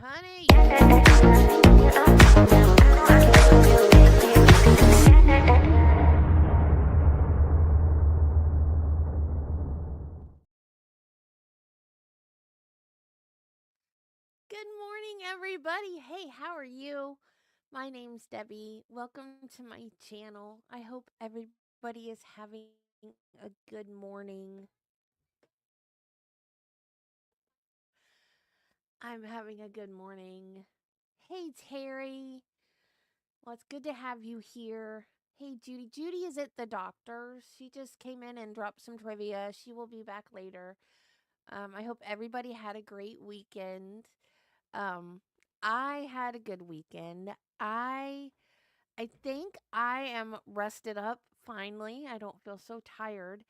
honey. Good morning, everybody. Hey, how are you? My name's Debbie. Welcome to my channel. I hope everybody is having a good morning. I'm having a good morning. Hey, Terry. Well, it's good to have you here. Hey, Judy. Judy is at the doctor's. She just came in and dropped some trivia. She will be back later. I hope everybody had a great weekend. Um, I had a good weekend. I think I am rested up finally. I don't feel so tired.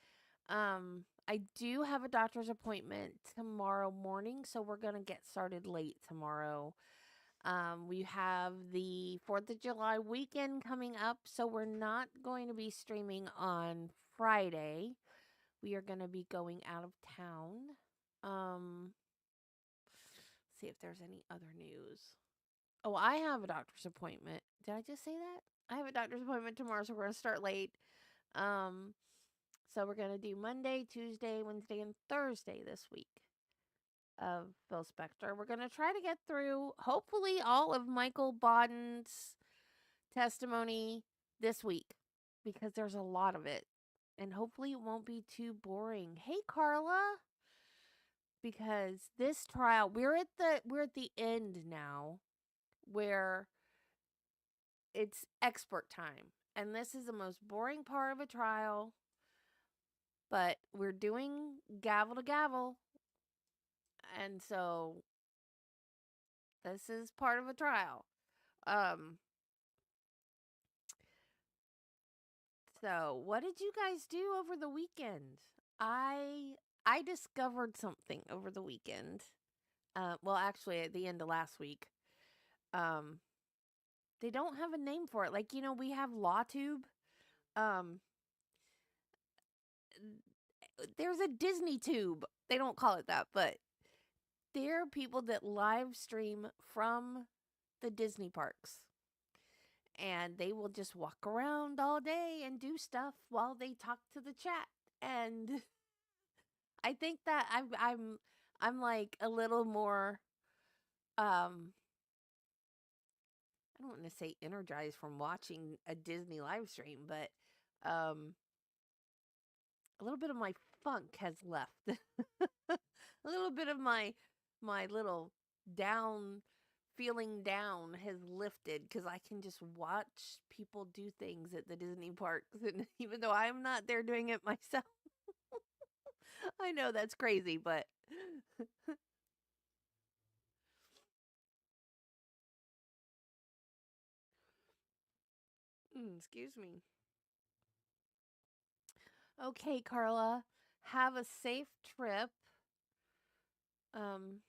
I do have a doctor's appointment tomorrow morning, so we're going to get started late tomorrow. We have the 4th of July weekend coming up, so we're not going to be streaming on Friday. We are going to be going out of town. Um, see if there's any other news. Oh, I have a doctor's appointment. Did I just say that? I have a doctor's appointment tomorrow, so we're going to start late. Um, so we're going to do Monday, Tuesday, Wednesday, and Thursday this week of Phil Spector. We're going to try to get through, hopefully, all of Michael Bodden's testimony this week because there's a lot of it. And hopefully it won't be too boring. Hey, Carla. Because this trial, we're at the end now where it's expert time. And this is the most boring part of a trial. But we're doing gavel to gavel. And so this is part of a trial. Um so what did you guys do over the weekend? I I discovered something over the weekend. Well, actually at the end of last week. Um they don't have a name for it. Like, we have LawTube. Um there's a Disney tube. They don't call it that, but there are people that live stream from the Disney parks. And they will just walk around all day and do stuff while they talk to the chat. And I think that I'm like a little more I don't want to say energized from watching a Disney live stream, but a little bit of my funk has left. A little bit of my little down feeling down has lifted because I can just watch people do things at the Disney parks, and even though I'm not there doing it myself, I know that's crazy, but excuse me. Okay, Carla, have a safe trip. Um,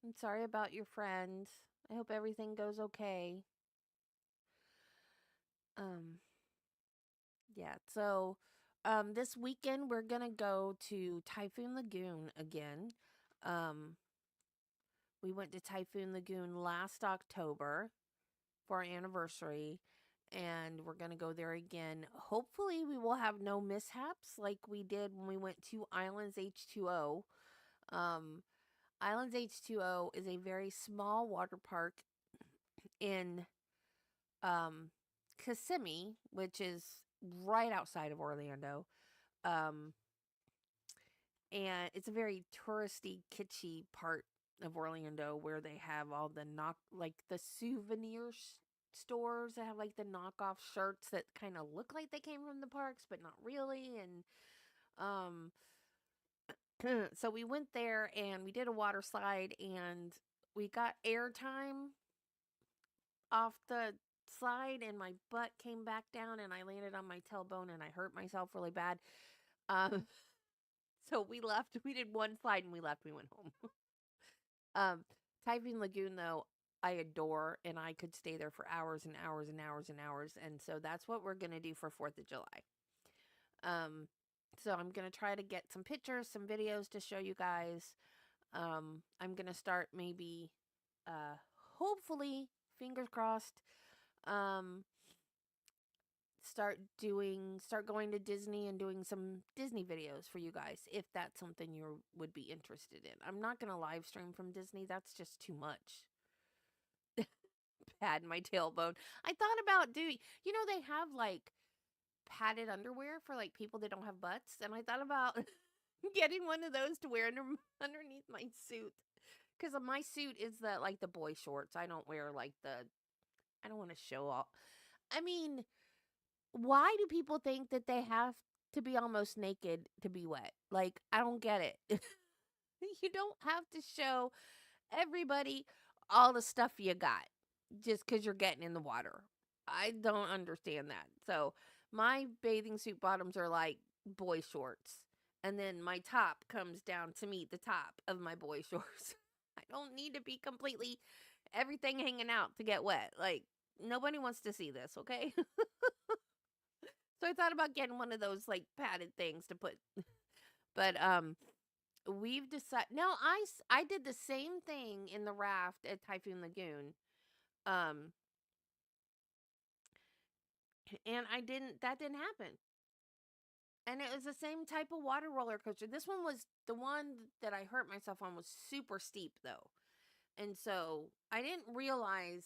I'm sorry about your friend. I hope everything goes okay. Um, yeah, so this weekend we're gonna go to Typhoon Lagoon again. Um, we went to Typhoon Lagoon last October for our anniversary, and we're gonna go there again. Hopefully, we will have no mishaps like we did when we went to Islands H2O. Um, Islands H2O is a very small water park in um, Kissimmee, which is right outside of Orlando. Um, and it's a very touristy, kitschy part of Orlando where they have all the like the stores that have like the knockoff shirts that kind of look like they came from the parks, but not really. And um, so we went there and we did a water slide and we got airtime off the slide and my butt came back down and I landed on my tailbone and I hurt myself really bad. Um, so we left. We did one slide and we left. We went home. um, Typhoon Lagoon though, I adore and I could stay there for hours and hours and hours and hours. And so that's what we're gonna do for 4th of July. Um, so I'm gonna try to get some pictures, some videos to show you guys. I'm gonna start maybe uh, hopefully, fingers crossed, um, start going to Disney and doing some Disney videos for you guys if that's something you would be interested in. I'm not going to live stream from Disney. That's just too much. Pad my tailbone. I thought about doing, they have like padded underwear for like people that don't have butts, and I thought about getting one of those to wear underneath my suit, because my suit is the boy shorts. I don't wear like I don't want to show off. I mean, why do people think that they have to be almost naked to be wet? Like, I don't get it. You don't have to show everybody all the stuff you got just because you're getting in the water. I don't understand that. So, my bathing suit bottoms are like boy shorts. And then my top comes down to meet the top of my boy shorts. I don't need to be completely everything hanging out to get wet. Like, nobody wants to see this, okay? So I thought about getting one of those like padded things to put, but we've decided. No, I did the same thing in the raft at Typhoon Lagoon, um, and I didn't. That didn't happen, and it was the same type of water roller coaster. This one was the one that I hurt myself on was super steep though, and so I didn't realize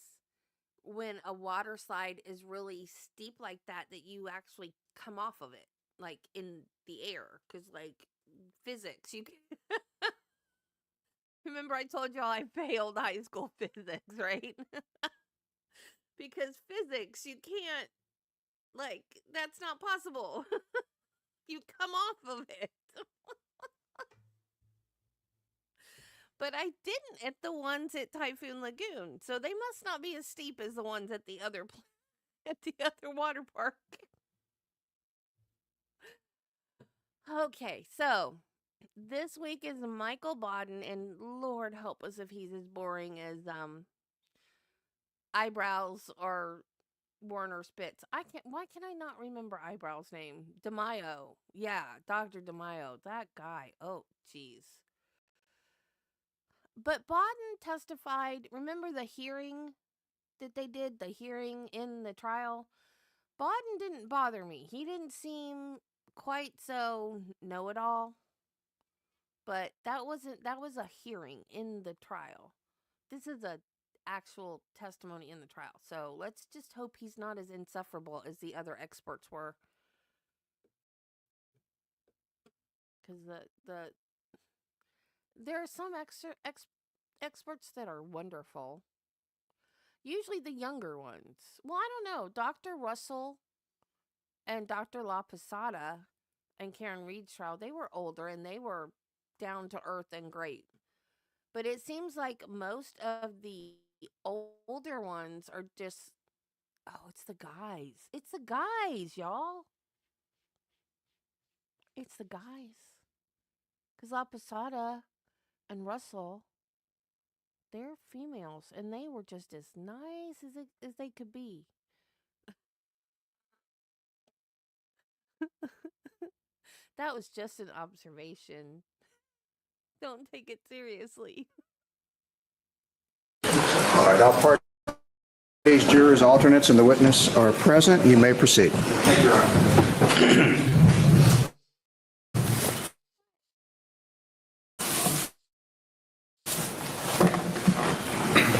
when a water slide is really steep like that you actually come off of it like in the air because like physics you remember I told y'all I failed high school physics, right? Because physics you can't like that's not possible. You come off of it. But I didn't at the ones at Typhoon Lagoon, so they must not be as steep as the ones at the other at the other water park. Okay, so this week is Michael Bodden, and Lord help us if he's as boring as Eyebrows or Warner Spitz. I can't. Why can I not remember Eyebrows' name? DeMaio. Yeah, Dr. DeMaio. That guy. Oh, jeez. But Bodden testified. Remember the hearing that they did? The hearing in the trial. Bodden didn't bother me. He didn't seem quite so know-it-all. But that was a hearing in the trial. This is a actual testimony in the trial. So let's just hope he's not as insufferable as the other experts were. Because there are some experts that are wonderful. Usually the younger ones. Well, I don't know. Dr. Russell and Dr. La Posada and Karen Reed's trial, they were older and they were down to earth and great. But it seems like most of the older ones are just, oh, it's the guys. It's the guys, y'all. It's the guys. Because La Posada and Russell, they're females and they were just as nice as they could be. That was just an observation. Don't take it seriously. All right, all parties, jurors, alternates, and the witness are present. You may proceed.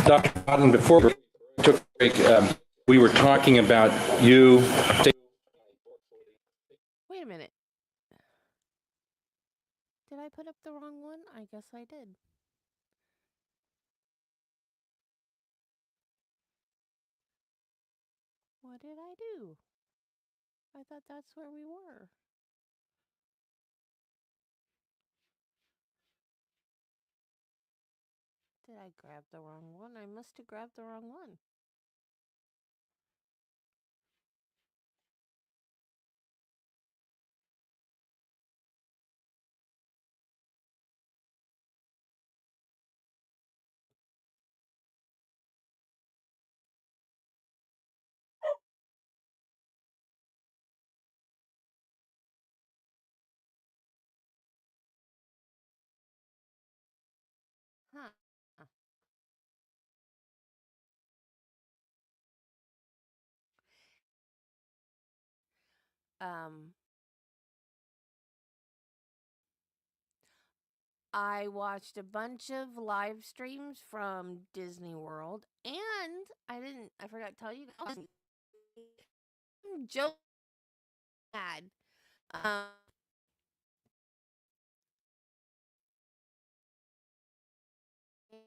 Dr. Bodden, before we took a break, we were talking about you. Wait a minute. Did I put up the wrong one? I guess I did. What did I do? I thought that's where we were. Did I grab the wrong one? I must have grabbed the wrong one. Huh. Um, I watched a bunch of live streams from Disney World, and I forgot to tell you, Joe had, um,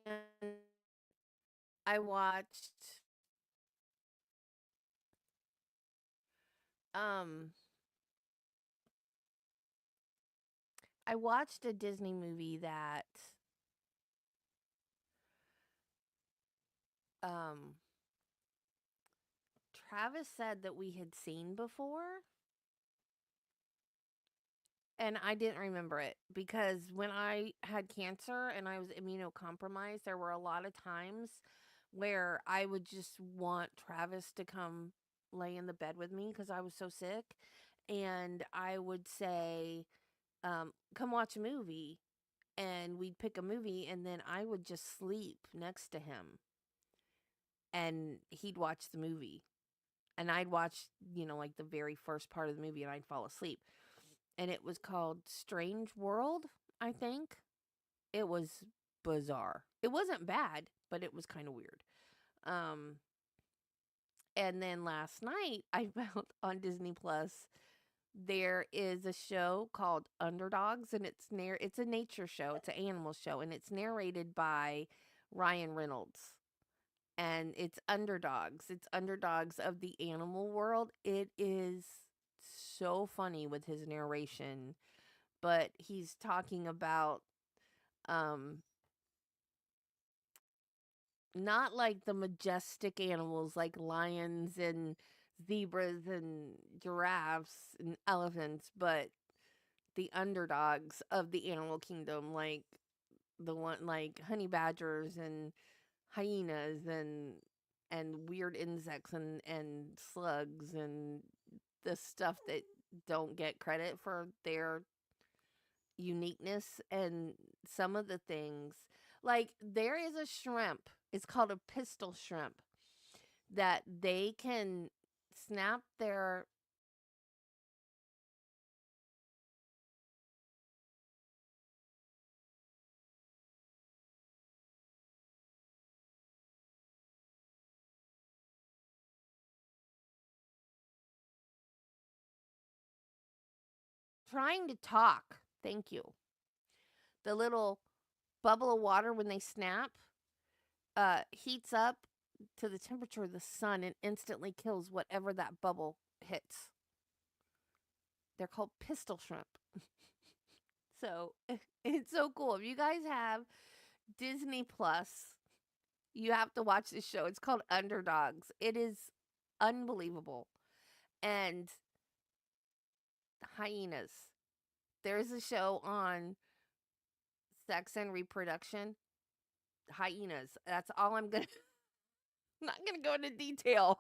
and I watched, um, I watched a Disney movie that, um, Travis said that we had seen before, and I didn't remember it because when I had cancer and I was immunocompromised, there were a lot of times where I would just want Travis to come lay in the bed with me because I was so sick. And I would say, come watch a movie. And we'd pick a movie, and then I would just sleep next to him. And he'd watch the movie. And I'd watch, like the very first part of the movie, and I'd fall asleep. And it was called Strange World, I think. It was bizarre. It wasn't bad, but it was kind of weird. Um, and then last night I found on Disney Plus there is a show called Underdogs, and it's a nature show, it's an animal show, and it's narrated by Ryan Reynolds. And it's underdogs. It's underdogs of the animal world. It is so funny with his narration, but he's talking about um not like the majestic animals like lions and zebras and giraffes and elephants, but the underdogs of the animal kingdom, like the one like honey badgers and hyenas and weird insects and slugs and the stuff that don't get credit for their uniqueness. And some of the things, like there is a shrimp, it's called a pistol shrimp, that they can snap their trying to talk. Thank you. The little bubble of water when they snap heats up to the temperature of the sun and instantly kills whatever that bubble hits. They're called pistol shrimp. So it's so cool. If you guys have Disney Plus, you have to watch this show. It's called Underdogs. It is unbelievable. And hyenas. There's a show on sex and reproduction. Hyenas. That's all I'm gonna. Not gonna go into detail.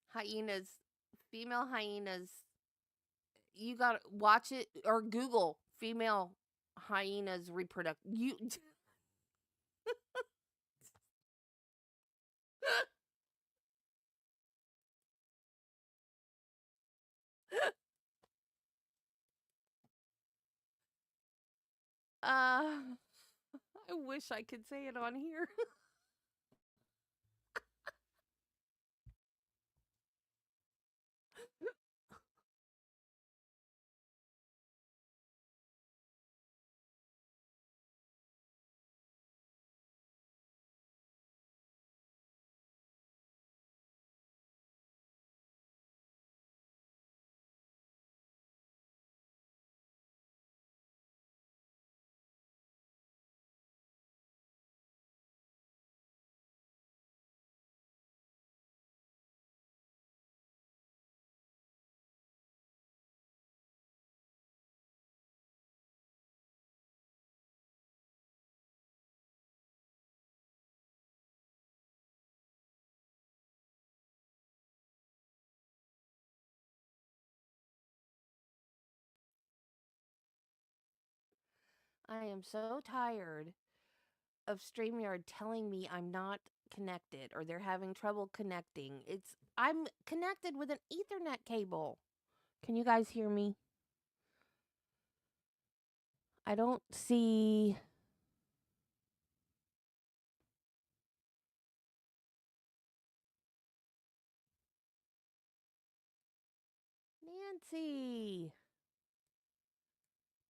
Hyenas, female hyenas. You gotta watch it or Google female hyenas reproduct. You. I wish I could say it on here. I am so tired of StreamYard telling me I'm not connected or they're having trouble connecting. It's I'm connected with an Ethernet cable. Can you guys hear me? I don't see. Nancy.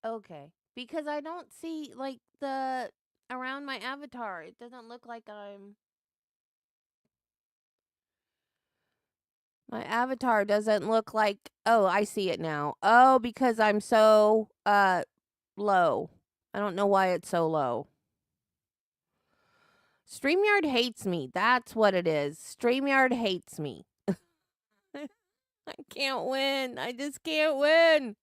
Okay. Because I don't see, like, the around my avatar. It doesn't look like I'm. My avatar doesn't look like. Oh, I see it now. Oh, because I'm so low. I don't know why it's so low. StreamYard hates me. That's what it is. StreamYard hates me. I can't win. I just can't win.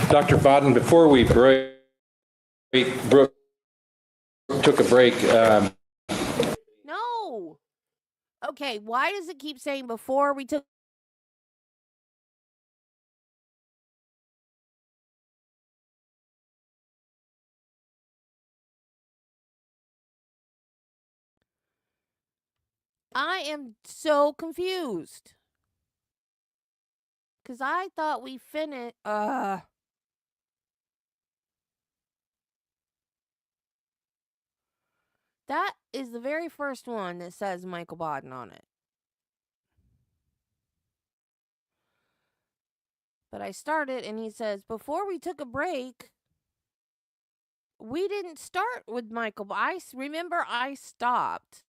Dr. Bodden, before we Brooke took a break. No. Okay, why does it keep saying before we took. I am so confused. Because I thought we finished. That is the very first one that says Michael Bodden on it. But I started and he says, before we took a break, we didn't start with Michael. I remember I stopped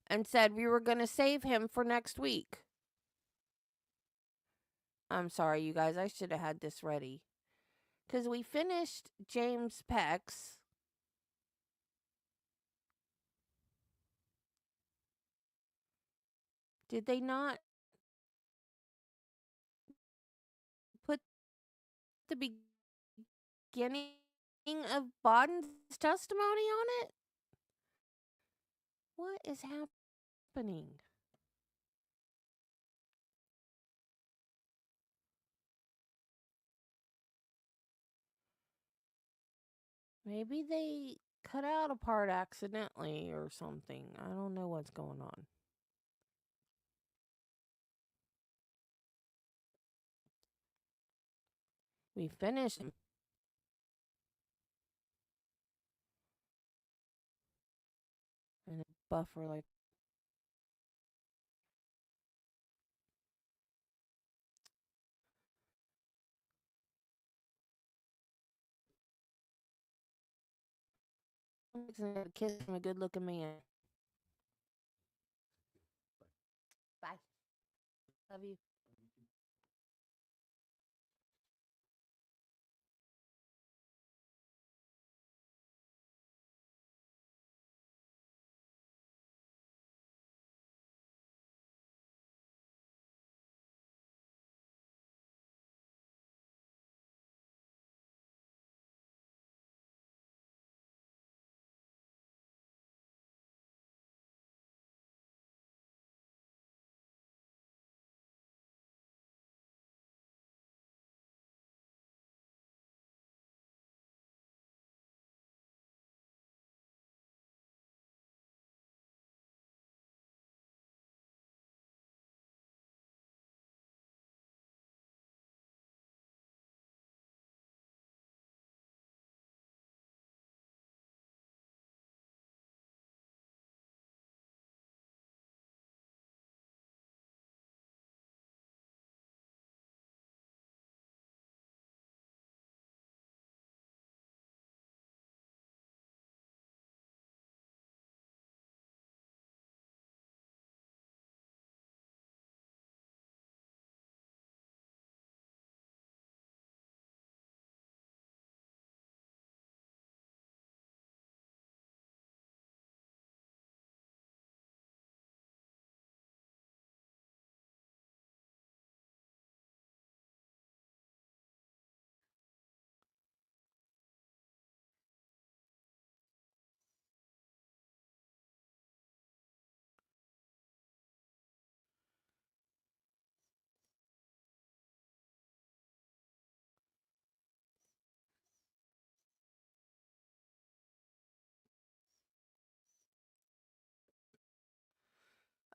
and said we were going to save him for next week. I'm sorry, you guys. I should have had this ready. Because we finished James Peck's. Did they not put the beginning of Bodden's testimony on it? What is happening? Maybe they cut out a part accidentally or something. I don't know what's going on. We finished and a buffer like a kiss from a good looking man. Bye. Love you.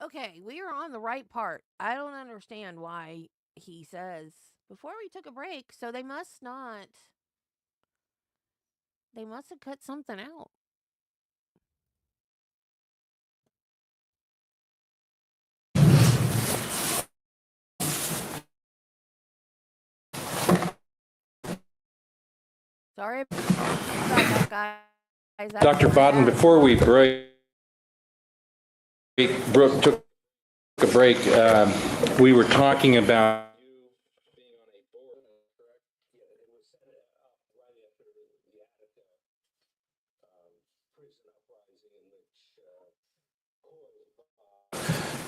Okay, we are on the right part. I don't understand why he says before we took a break, so they must not. They must have cut something out. Sorry about that, guys. Dr. Bodden, before we took a break, we were talking about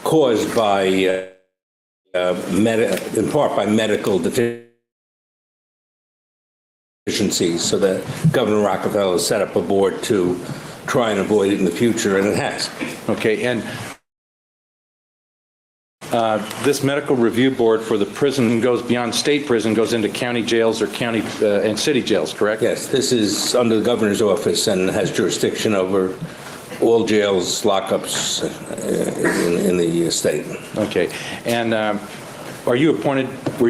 caused by, in part by medical deficiencies, so that Governor Rockefeller set up a board to try and avoid it in the future, and it has. Okay, and this medical review board for the prison goes beyond state prison, goes into county jails or county and city jails, correct? Yes, this is under the governor's office and has jurisdiction over all jails, lockups in the state. Okay, and were you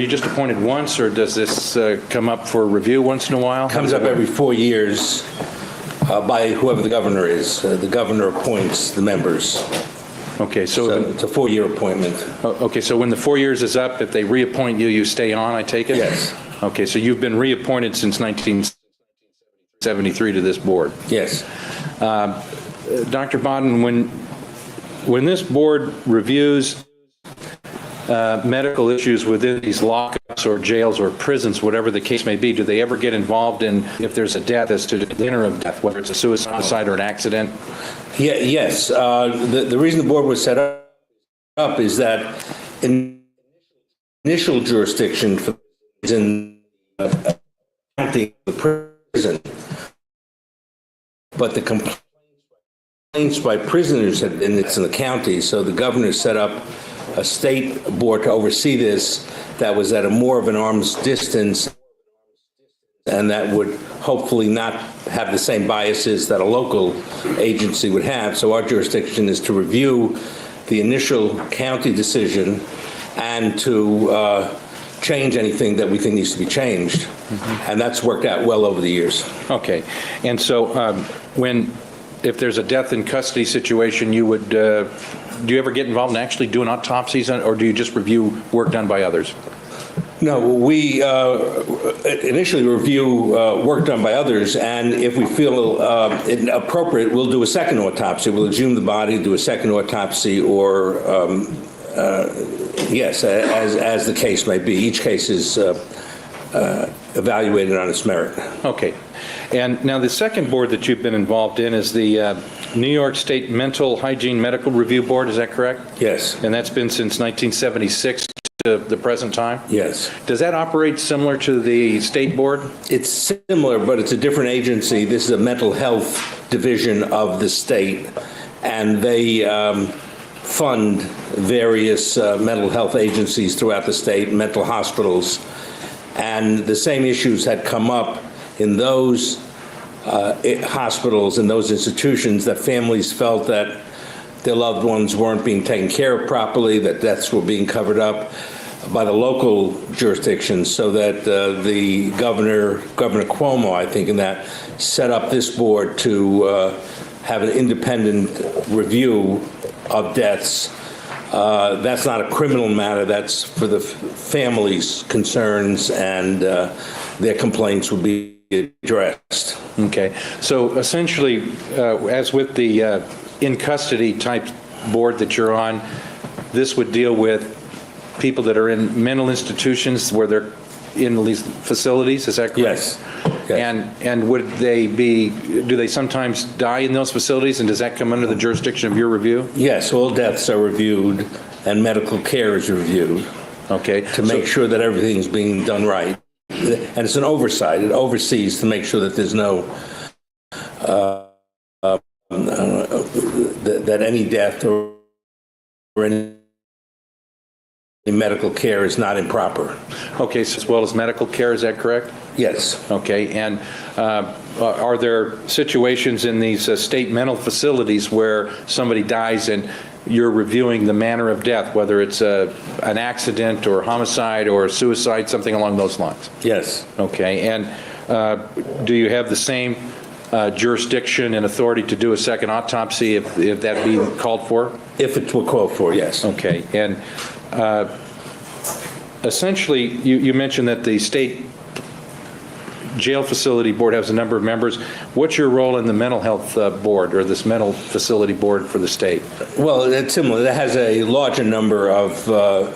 just appointed once, or does this come up for review once in a while? Comes up every 4 years by whoever the governor is. The governor appoints the members. Okay, So it's a 4-year appointment. Okay, so when the 4 years is up, if they reappoint you, you stay on, I take it? Yes. Okay, so you've been reappointed since 1973 to this board. Yes. Dr. Bodden, when this board reviews medical issues within these lockups or jails or prisons, whatever the case may be, do they ever get involved in, if there's a death, as to the manner of death, whether it's a suicide or an accident? Yeah, yes. The reason the board was set up is that initial jurisdiction is in county, the prison, but the complaints by prisoners, and it's in the county, so the governor set up a state board to oversee this that was at a more of an arm's distance, and that would hopefully not have the same biases that a local agency would have. So our jurisdiction is to review the initial county decision and to change anything that we think needs to be changed. Mm-hmm. And that's worked out well over the years. Okay. And so if there's a death in custody situation, you would, do you ever get involved in actually doing autopsies, or do you just review work done by others? No, we initially review work done by others, and if we feel it appropriate, we'll do a second autopsy. We'll exhume the body, do a second autopsy, or yes, as the case may be. Each case is evaluated on its merit. Okay. And now the second board that you've been involved in is the New York State Mental Hygiene Medical Review Board, is that correct? Yes. And that's been since 1976 to the present time? Yes. Does that operate similar to the state board? It's similar, but it's a different agency. This is a mental health division of the state, and they fund various mental health agencies throughout the state, mental hospitals, and the same issues had come up in those hospitals and those institutions, that families felt that their loved ones weren't being taken care of properly, that deaths were being covered up by the local jurisdictions, so that the Governor Cuomo, I think, in that, set up this board to have an independent review of deaths. That's not a criminal matter. That's for the families' concerns, and their complaints will be addressed. Okay. So essentially, as with the in-custody type board that you're on, this would deal with people that are in mental institutions where they're in these facilities, is that correct? Yes. Yes. And would they do they sometimes die in those facilities, and does that come under the jurisdiction of your review? Yes, all deaths are reviewed, and medical care is reviewed. Okay. To make sure that everything's being done right. And it's an oversight. It oversees to make sure that there's no, that any death or any medical care is not improper. Okay, so as well as medical care, is that correct? Yes. Okay, and are there situations in these state mental facilities where somebody dies and you're reviewing the manner of death, whether it's an accident or homicide or suicide, something along those lines? Yes. Okay, and do you have the same jurisdiction and authority to do a second autopsy if that be called for? If it were called for, yes. Okay, and essentially, you mentioned that the state jail facility board has a number of members. What's your role in the mental health board, or this mental facility board for the state? Well, it's similar. It has a larger number of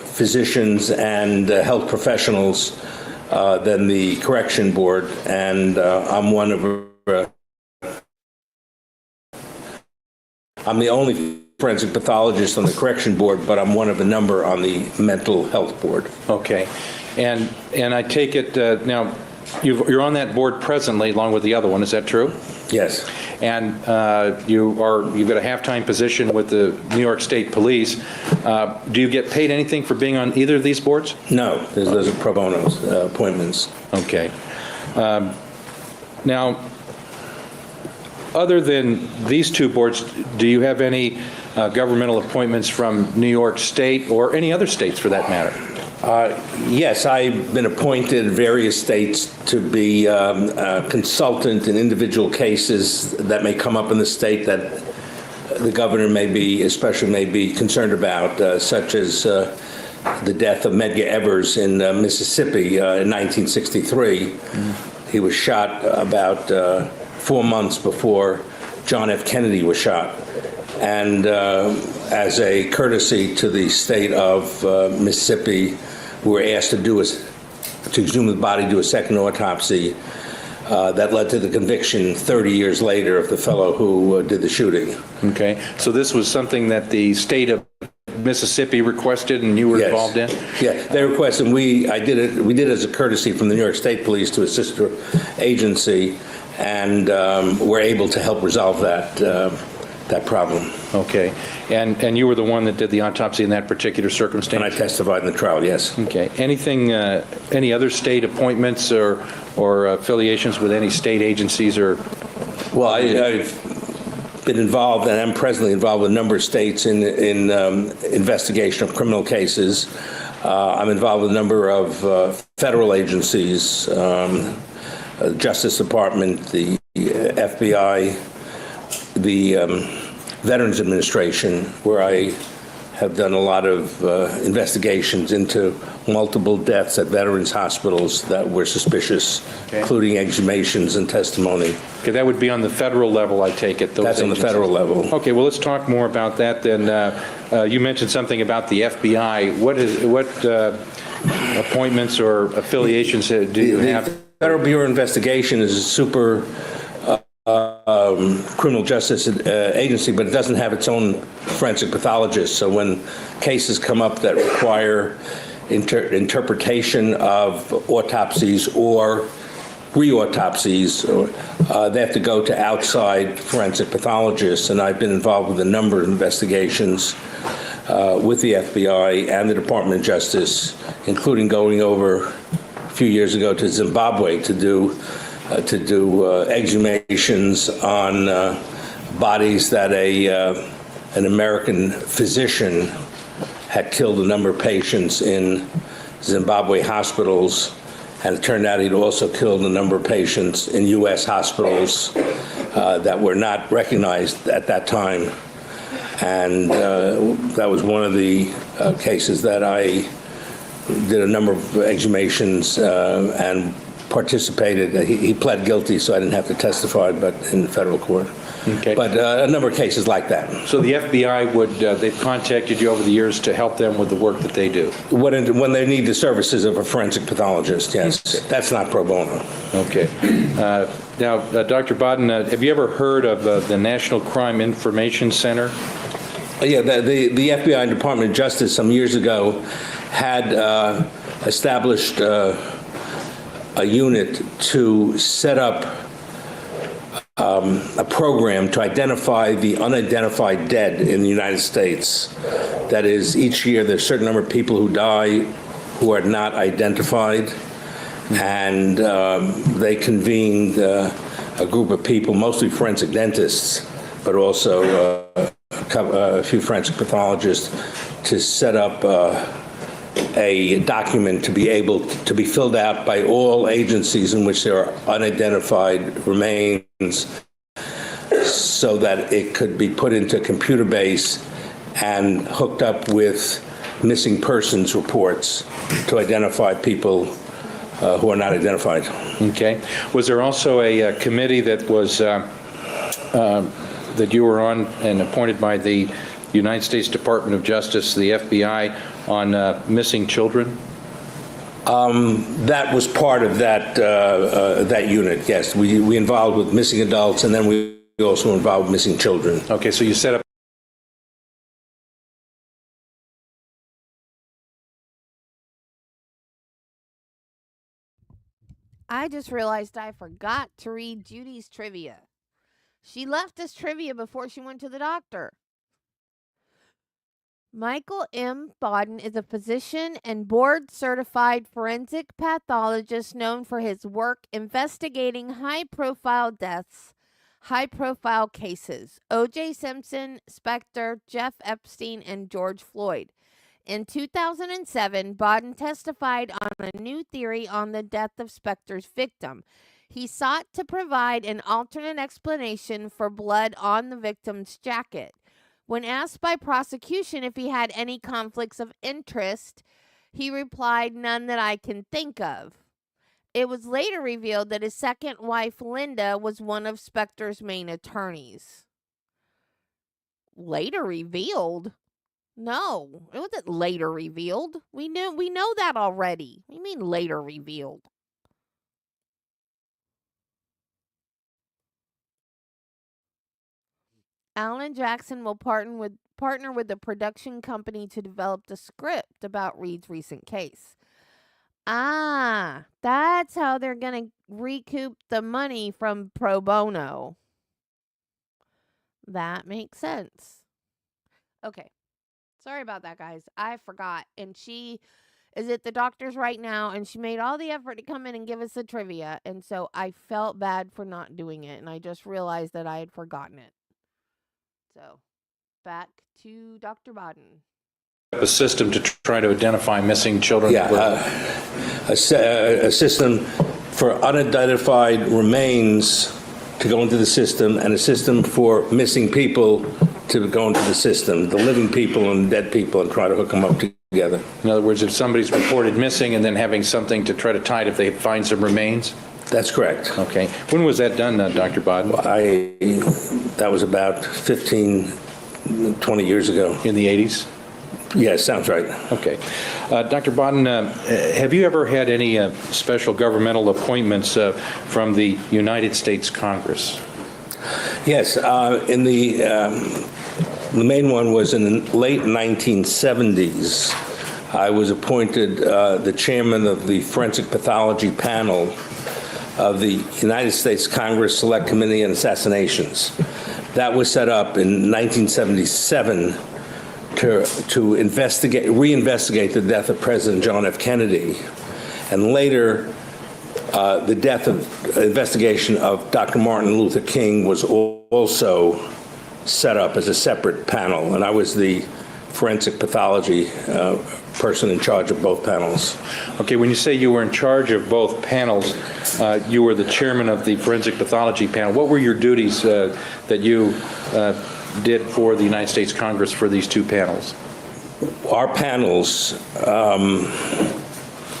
physicians and health professionals than the correction board, and I'm one of I'm the only forensic pathologist on the correction board, but I'm one of a number on the mental health board. Okay, and I take it now you're on that board presently along with the other one. Is that true? Yes. And you've got a half-time position with the New York State Police. Do you get paid anything for being on either of these boards? No, those are pro bono appointments. Okay. Now, other than these two boards, do you have any governmental appointments from New York State or any other states for that matter? Yes, I've been appointed in various states to be a consultant in individual cases that may come up in the state that the governor may be concerned about, such as the death of Medgar Evers in Mississippi in 1963. He was shot about 4 months before John F. Kennedy was shot. And as a courtesy to the state of Mississippi, we were asked to exhume the body, do a second autopsy. That led to the conviction 30 years later of the fellow who did the shooting. Okay, so this was something that the state of Mississippi requested and you were involved in? Yeah, they requested, and we did it as a courtesy from the New York State Police to a sister agency, and we're able to help resolve that problem. Okay, and you were the one that did the autopsy in that particular circumstance? And I testified in the trial, yes. Okay, anything, any other state appointments or affiliations with any state agencies or? Well, I've been involved, and I'm presently involved with a number of states in investigation of criminal cases. I'm involved with a number of federal agencies, the Justice Department, the FBI, the Veterans Administration, where I have done a lot of investigations into multiple deaths at veterans hospitals that were suspicious, including exhumations and testimony. Okay, that would be on the federal level, I take it. Those That's agencies. on the federal level. Okay, well, let's talk more about that then. You mentioned something about the FBI. What appointments or affiliations do you have? The Federal Bureau of Investigation is a super criminal justice agency, but it doesn't have its own forensic pathologist. So when cases come up that require interpretation of autopsies or re-autopsies, they have to go to outside forensic pathologists. And I've been involved with a number of investigations with the FBI and the Department of Justice, including going over a few years ago to Zimbabwe to do exhumations on bodies that an American physician had killed a number of patients in Zimbabwe hospitals, and it turned out he'd also killed a number of patients in U.S. hospitals that were not recognized at that time. And that was one of the cases that I did a number of exhumations and participated. He pled guilty, so I didn't have to testify, but in federal court. Okay. But a number of cases like that. So the FBI they've contacted you over the years to help them with the work that they do? When they need the services of a forensic pathologist, yes. That's not pro bono. Okay. Now, Dr. Bodden, have you ever heard of the National Crime Information Center? Yeah, the FBI and Department of Justice some years ago had established a unit to set up a program to identify the unidentified dead in the United States. That is, each year there's a certain number of people who die who are not identified, and they convened a group of people, mostly forensic dentists, but also a few forensic pathologists to set up a document to be able to be filled out by all agencies in which there are unidentified remains, so that it could be put into a computer base and hooked up with missing persons reports to identify people who are not identified. Okay. Was there also a committee that was that you were on and appointed by the United States Department of Justice, the FBI, on missing children? That was part of that unit, yes. We involved with missing adults, and then we also involved missing children. Okay, so you set up. I just realized I forgot to read Judy's trivia. She left us trivia before she went to the doctor. Michael M. Bodden is a physician and board-certified forensic pathologist known for his work investigating high-profile deaths, high-profile cases: O.J. Simpson, Spector, Jeff Epstein, and George Floyd. In 2007, Bodden testified on a new theory on the death of Spector's victim. He sought to provide an alternate explanation for blood on the victim's jacket. When asked by prosecution if he had any conflicts of interest, he replied, "None that I can think of." It was later revealed that his second wife, Linda, was one of Spector's main attorneys. Later revealed? No, it wasn't later revealed. We know that already. What do you mean later revealed? Alan Jackson will partner with the production company to develop the script about Reed's recent case. Ah, that's how they're going to recoup the money from pro bono. That makes sense. Okay. Sorry about that, guys. I forgot. And she is at the doctor's right now, and she made all the effort to come in and give us the trivia. And so I felt bad for not doing it, and I just realized that I had forgotten it. So, back to Dr. Bodden. A system to try to identify missing children? Yeah, a system for unidentified remains to go into the system, and a system for missing people to go into the system, the living people and dead people, and try to hook them up together. In other words, if somebody's reported missing and then having something to try to tie it if they find some remains? That's correct. Okay. When was that done, Dr. Bodden? That was about 15, 20 years ago. In the 80s? Yes, sounds right. Okay. Dr. Bodden, have you ever had any special governmental appointments from the United States Congress? Yes. The main one was in the late 1970s. I was appointed the chairman of the Forensic Pathology Panel of the United States Congress Select Committee on Assassinations. That was set up in 1977 to reinvestigate the death of President John F. Kennedy, and later the investigation of Dr. Martin Luther King was also set up as a separate panel, and I was the forensic pathology person in charge of both panels. Okay, when you say you were in charge of both panels, you were the chairman of the forensic pathology panel. What were your duties that you did for the United States Congress for these two panels? Our panels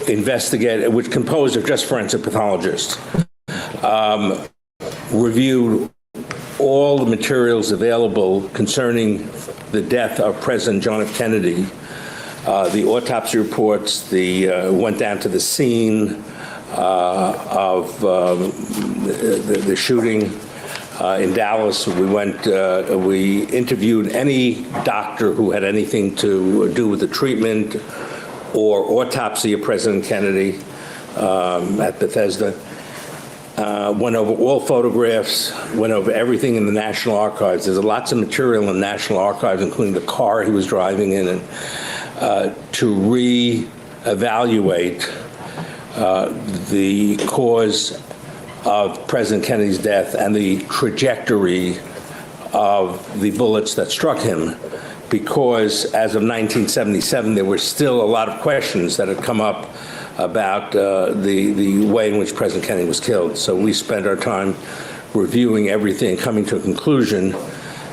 which composed of just forensic pathologists, reviewed all the materials available concerning the death of President John F. Kennedy, the autopsy reports, went down to the scene of the shooting in Dallas. We interviewed any doctor who had anything to do with the treatment or autopsy of President Kennedy at Bethesda. Went over all photographs, went over everything in the National Archives. There's lots of material in the National Archives, including the car he was driving in, and to re-evaluate the cause of President Kennedy's death and the trajectory of the bullets that struck him, because as of 1977, there were still a lot of questions that had come up about the way in which President Kennedy was killed. So we spent our time reviewing everything, coming to a conclusion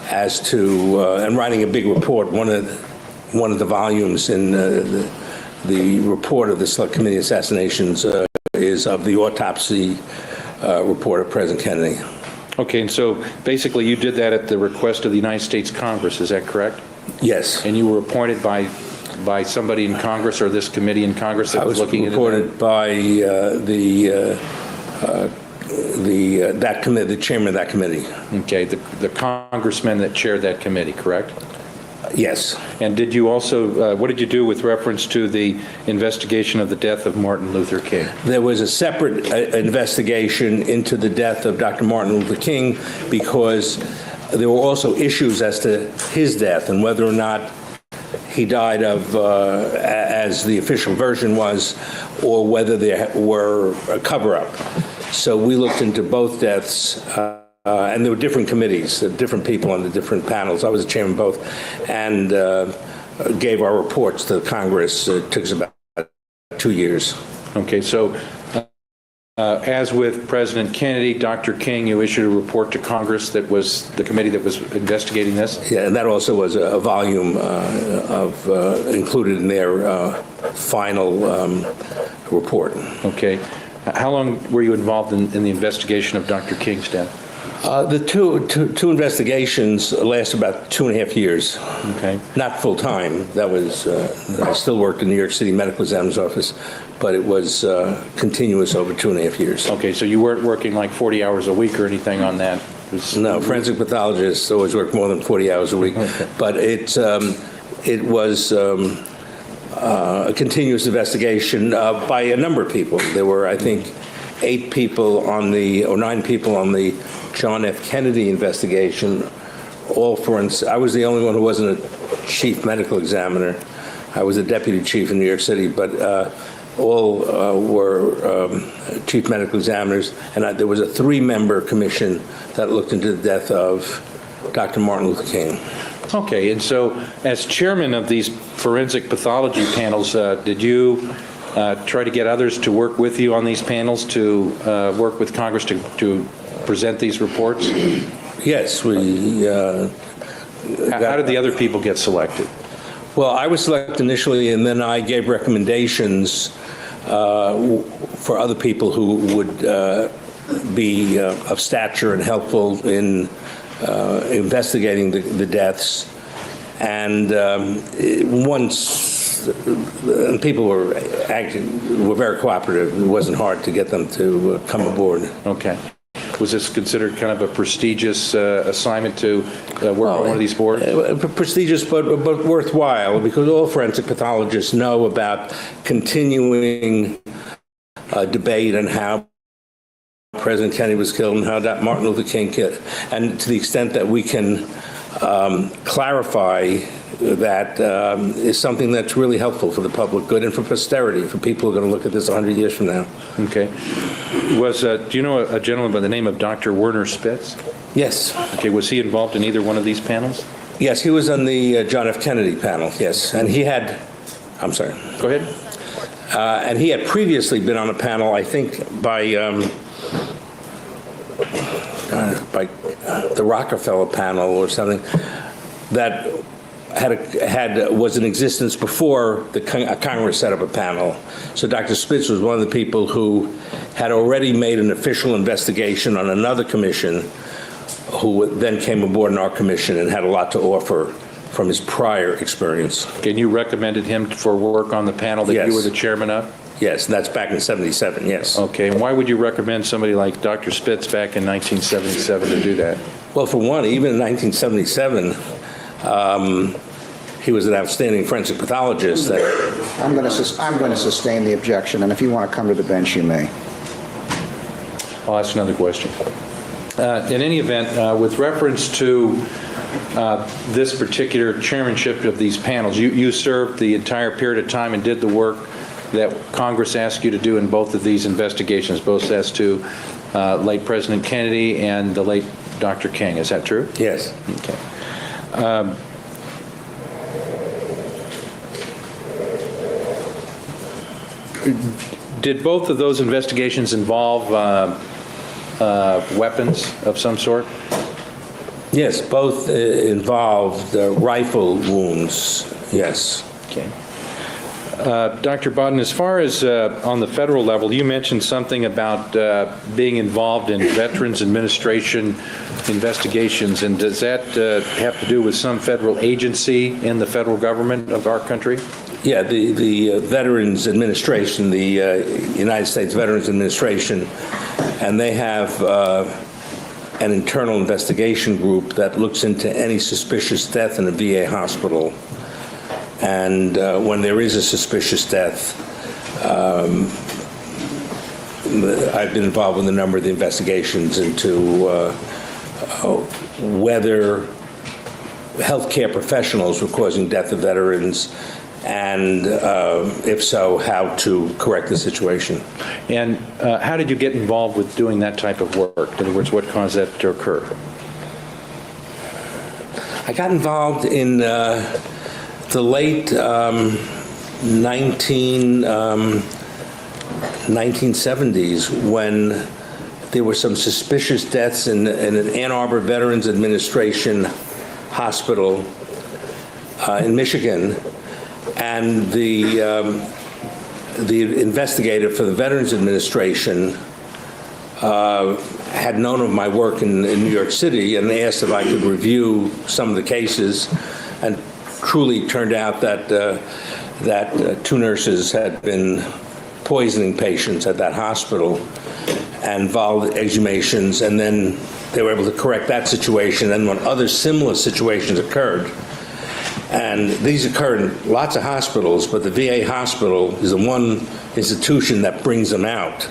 as to, and writing a big report. One of the volumes in the report of the Select Committee Assassinations is of the autopsy report of President Kennedy. Okay, and so basically you did that at the request of the United States Congress, is that correct? Yes. And you were appointed by somebody in Congress or this committee in Congress that was looking into that? I was appointed by that committee, the chairman of that committee. Okay, the congressman that chaired that committee, correct? Yes. And did you also, what did you do with reference to the investigation of the death of Martin Luther King? There was a separate investigation into the death of Dr. Martin Luther King, because there were also issues as to his death and whether or not he died of, as the official version was, or whether there were a cover-up. So we looked into both deaths, and there were different committees, different people on the different panels. I was the chairman of both, and gave our reports to Congress. It took us about 2 years. Okay, so as with President Kennedy, Dr. King, you issued a report to Congress that was the committee that was investigating this? Yeah, and that also was a volume included in their final report. Okay. How long were you involved in the investigation of Dr. King's death? The two investigations last about 2.5 years. Okay. Not full time. That was, I still worked in the New York City Medical Examiner's Office, but it was continuous over 2.5 years. Okay, so you weren't working like 40 hours a week or anything on that? No, forensic pathologists always work more than 40 hours a week. Okay. But it was a continuous investigation by a number of people. There were, I think, 9 people on the John F. Kennedy investigation, all forensic. I was the only one who wasn't a chief medical examiner. I was a deputy chief in New York City, but all were chief medical examiners. And there was a 3-member commission that looked into the death of Dr. Martin Luther King. Okay, and so as chairman of these forensic pathology panels, did you try to get others to work with you on these panels, to work with Congress to present these reports? Yes, we... How did the other people get selected? Well, I was selected initially, and then I gave recommendations for other people who would be of stature and helpful in investigating the deaths. And once people were very cooperative, it wasn't hard to get them to come aboard. Okay. Was this considered kind of a prestigious assignment to work on one of these boards? Prestigious, but worthwhile, because all forensic pathologists know about continuing debate on how President Kennedy was killed and how Martin Luther King killed. And to the extent that we can clarify that is something that's really helpful for the public good and for posterity, for people who are going to look at this 100 years from now. Okay. Do you know a gentleman by the name of Dr. Werner Spitz? Yes. Okay, was he involved in either one of these panels? Yes, he was on the John F. Kennedy panel, yes. And he had, I'm sorry. Go ahead. And he had previously been on a panel, I think, by the Rockefeller panel or something, that was in existence before Congress set up a panel. So Dr. Spitz was one of the people who had already made an official investigation on another commission, who then came aboard in our commission and had a lot to offer from his prior experience. And you recommended him for work on the panel that Yes. you were the chairman of? Yes, and that's back in '77, yes. Okay, and why would you recommend somebody like Dr. Spitz back in 1977 to do that? Well, for one, even in 1977, he was an outstanding forensic pathologist. I'm going to sustain the objection, and if you want to come to the bench, you may. I'll ask another question. In any event, with reference to this particular chairmanship of these panels, you served the entire period of time and did the work that Congress asked you to do in both of these investigations, both as to late President Kennedy and the late Dr. King. Is that true? Yes. Okay. Did both of those investigations involve weapons of some sort? Yes, both involved rifle wounds, yes. Okay. Dr. Bodden, as far as on the federal level, you mentioned something about being involved in Veterans Administration investigations, and does that have to do with some federal agency in the federal government of our country? Yeah, the Veterans Administration, the United States Veterans Administration, and they have an internal investigation group that looks into any suspicious death in a VA hospital. And when there is a suspicious death, I've been involved in a number of the investigations into whether healthcare professionals were causing death of veterans, and if so, how to correct the situation. And how did you get involved with doing that type of work? In other words, what caused that to occur? I got involved in the late 1970s when there were some suspicious deaths in an Ann Arbor Veterans Administration hospital in Michigan, and the investigator for the Veterans Administration had known of my work in New York City and asked if I could review some of the cases, and truly turned out that two nurses had been poisoning patients at that hospital and involved exhumations, and then they were able to correct that situation. And when other similar situations occurred, and these occur in lots of hospitals, but the VA hospital is the one institution that brings them out,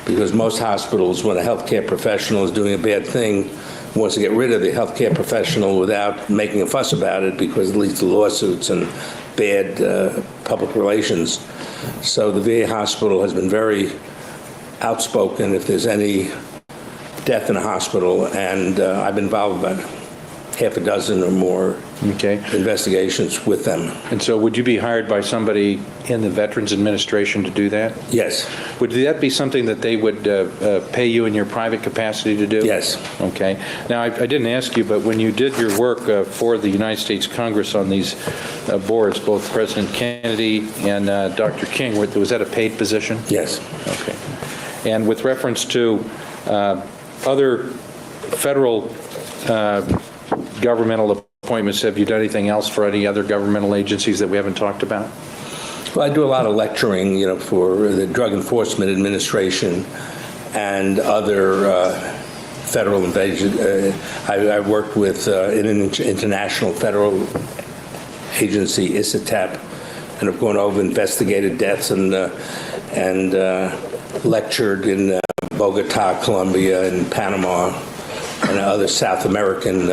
because most hospitals, when a healthcare professional is doing a bad thing, wants to get rid of the healthcare professional without making a fuss about it, because it leads to lawsuits and bad public relations. So the VA hospital has been very outspoken if there's any death in a hospital, and I've been involved with about half a dozen or more investigations with them. And so would you be hired by somebody in the Veterans Administration to do that? Yes. Would that be something that they would pay you in your private capacity to do? Yes. Okay. Now, I didn't ask you, but when you did your work for the United States Congress on these boards, both President Kennedy and Dr. King, was that a paid position? Yes. Okay. And with reference to other federal governmental appointments, have you done anything else for any other governmental agencies that we haven't talked about? Well, I do a lot of lecturing, for the Drug Enforcement Administration and other federal invasion. I worked with an international federal agency, ISATEP, and have gone over investigated deaths and lectured in Bogota, Colombia, and Panama, and other South American,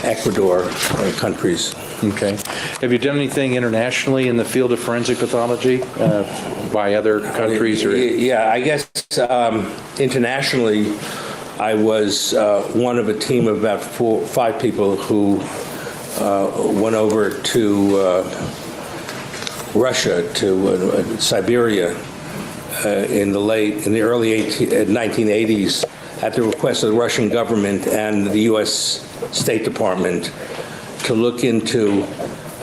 Ecuador countries. Okay. Have you done anything internationally in the field of forensic pathology by other countries? Or? Yeah, I guess internationally, I was one of a team of about 5 people who went over to Russia, to Siberia, in the early 1980s, at the request of the Russian government and the U.S. State Department, to look into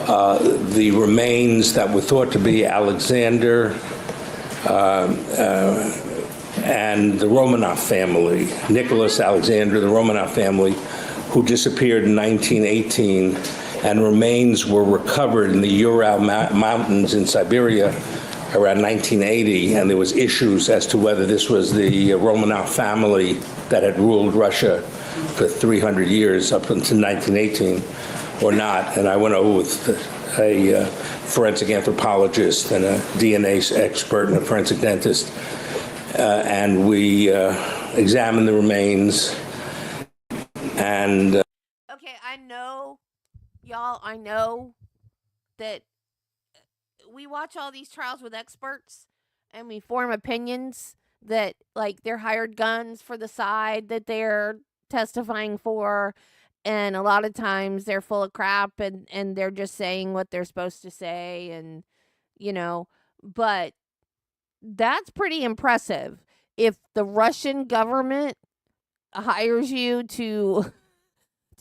the remains that were thought to be Alexander and the Romanov family, Nicholas Alexander, the Romanov family, who disappeared in 1918, and remains were recovered in the Ural Mountains in Siberia around 1980, and there was issues as to whether this was the Romanov family that had ruled Russia for 300 years up until 1918 or not. And I went over with a forensic anthropologist and a DNA expert and a forensic dentist, and we examined the remains. And Okay, I know, y'all, I know that we watch all these trials with experts and we form opinions that, like, they're hired guns for the side, that they're testifying for, and a lot of times they're full of crap, and they're just saying what they're supposed to say, and but that's pretty impressive. If the Russian government hires you to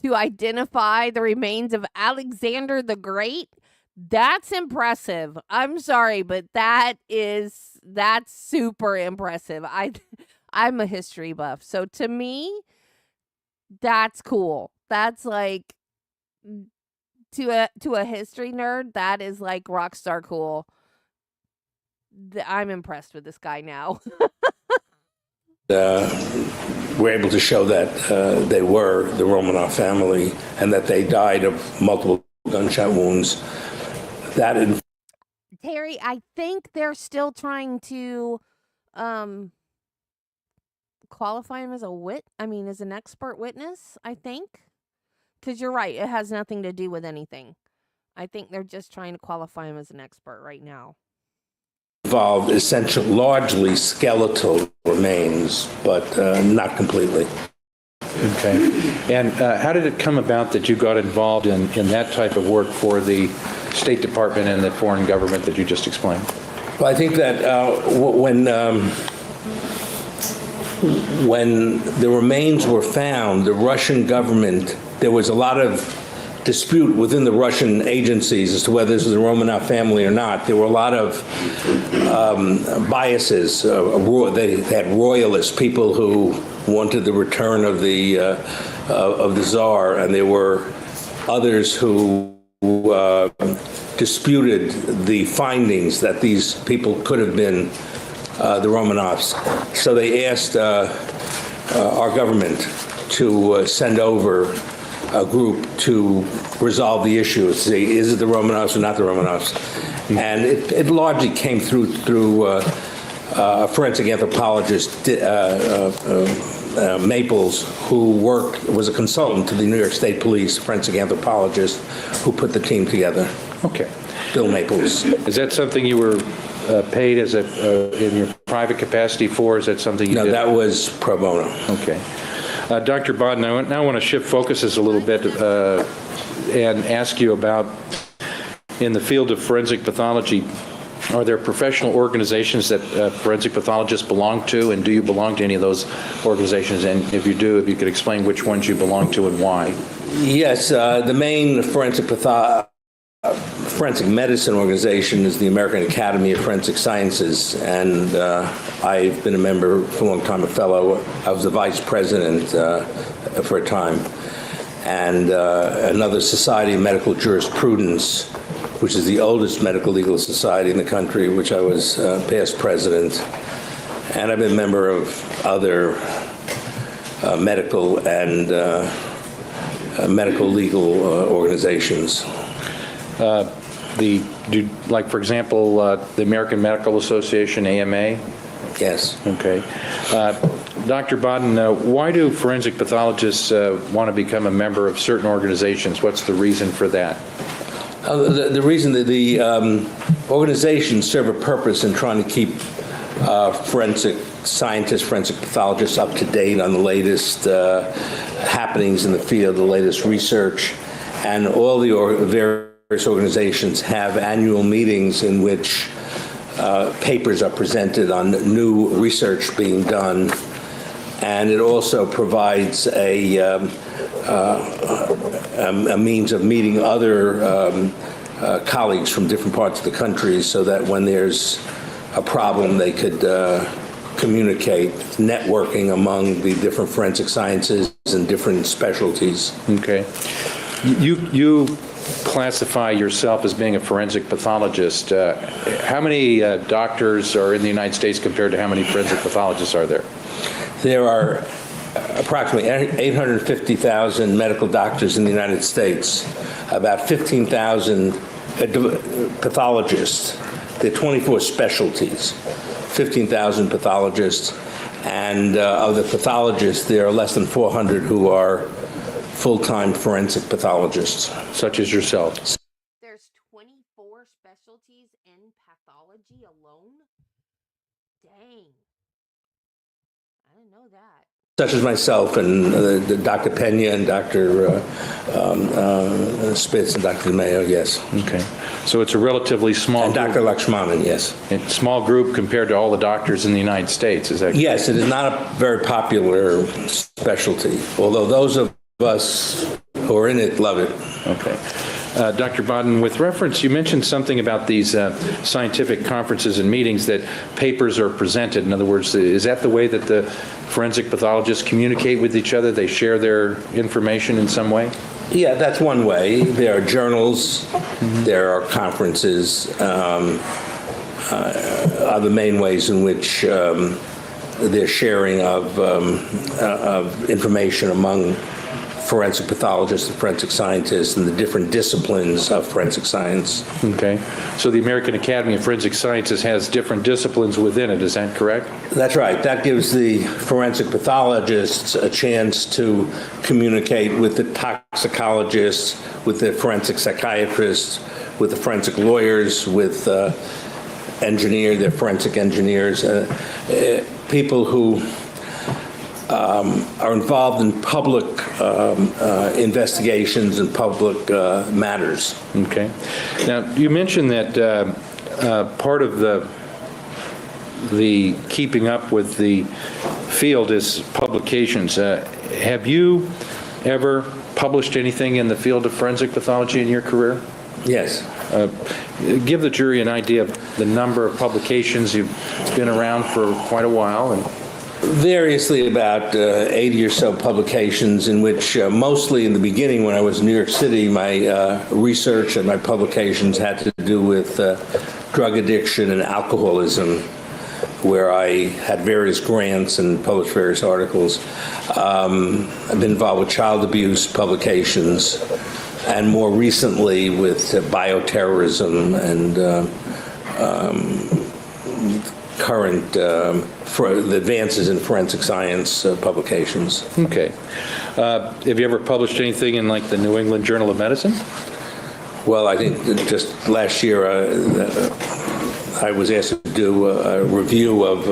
identify the remains of Alexander the Great, that's impressive. I'm sorry, but that's super impressive. I'm a history buff. So to me, that's cool. That's like to a history nerd, that is like rock star cool. I'm impressed with this guy now. Were able to show that they were the Romanov family and that they died of multiple gunshot wounds. That Terry, I think they're still trying to qualify him as as an expert witness, I think. Because you're right, it has nothing to do with anything. I think they're just trying to qualify him as an expert right now. involved essentially largely skeletal remains, but not completely. Okay. And how did it come about that you got involved in that type of work for the State Department and the foreign government that you just explained? Well, I think that when the remains were found, the Russian government, there was a lot of dispute within the Russian agencies as to whether this was the Romanov family or not. There were a lot of biases. They had royalist people who wanted the return of the Tsar, and there were others who disputed the findings that these people could have been the Romanovs. So they asked our government to send over a group to resolve the issue, see, is it the Romanovs or not the Romanovs? And it largely came through a forensic anthropologist, Maples, who was a consultant to the New York State Police, forensic anthropologist, who put the team together. Okay. Bill Maples. Is that something you were paid as in your private capacity for? Is that something you did? No, that was pro bono. Okay. Dr. Bodden, I now want to shift focuses a little bit and ask you about, in the field of forensic pathology, are there professional organizations that forensic pathologists belong to, and do you belong to any of those organizations? And if you do, if you could explain which ones you belong to and why. Yes, the main forensic medicine organization is the American Academy of Forensic Sciences, and I've been a member for a long time, a fellow. I was the vice president for a time. And another Society of Medical Jurisprudence, which is the oldest medical legal society in the country, which I was past president. And I've been a member of other medical and medical legal organizations. For example, the American Medical Association, AMA? Yes. Okay. Dr. Bodden, why do forensic pathologists want to become a member of certain organizations? What's the reason for that? The reason that the organizations serve a purpose in trying to keep forensic scientists, forensic pathologists up to date on the latest happenings in the field, the latest research, and all the various organizations have annual meetings in which papers are presented on new research being done, and it also provides a means of meeting other colleagues from different parts of the country, so that when there's a problem, they could communicate, networking among the different forensic sciences and different specialties. Okay. You classify yourself as being a forensic pathologist. How many doctors are in the United States compared to how many forensic pathologists are there? There are approximately 850,000 medical doctors in the United States, about 15,000 pathologists. There are 24 specialties, 15,000 pathologists, and of the pathologists, there are less than 400 who are full-time forensic pathologists. Such as yourself. There's 24 specialties in pathology alone? Dang. I didn't know that. such as myself and Dr. Pena and Dr. Spitz and Dr. DeMayo, yes. Okay. So it's a relatively small And group. Dr. Lakshmanan, yes. A small group compared to all the doctors in the United States, is that correct? Yes, it is not a very popular specialty, although those of us who are in it love it. Okay. Dr. Bodden, with reference, you mentioned something about these scientific conferences and meetings that papers are presented. In other words, is that the way that the forensic pathologists communicate with each other? They share their information in some way? Yeah, that's one way. There are journals, there are conferences, are the main ways in which there's sharing of information among forensic pathologists and forensic scientists and the different disciplines of forensic science. Okay. So the American Academy of Forensic Sciences has different disciplines within it, is that correct? That's right. That gives the forensic pathologists a chance to communicate with the toxicologists, with the forensic psychiatrists, with the forensic lawyers, with the forensic engineers, people who are involved in public investigations and public matters. Okay. Now, you mentioned that part of the keeping up with the field is publications. Have you ever published anything in the field of forensic pathology in your career? Yes. Give the jury an idea of the number of publications. You've been around for quite a while. And Variously about 80 or so publications in which mostly in the beginning when I was in New York City, my research and my publications had to do with drug addiction and alcoholism, where I had various grants and published various articles. I've been involved with child abuse publications and more recently with bioterrorism and current for the advances in forensic science publications. okay. Have you ever published anything in like the New England Journal of Medicine? Well, I think that just last year I was asked to do a review of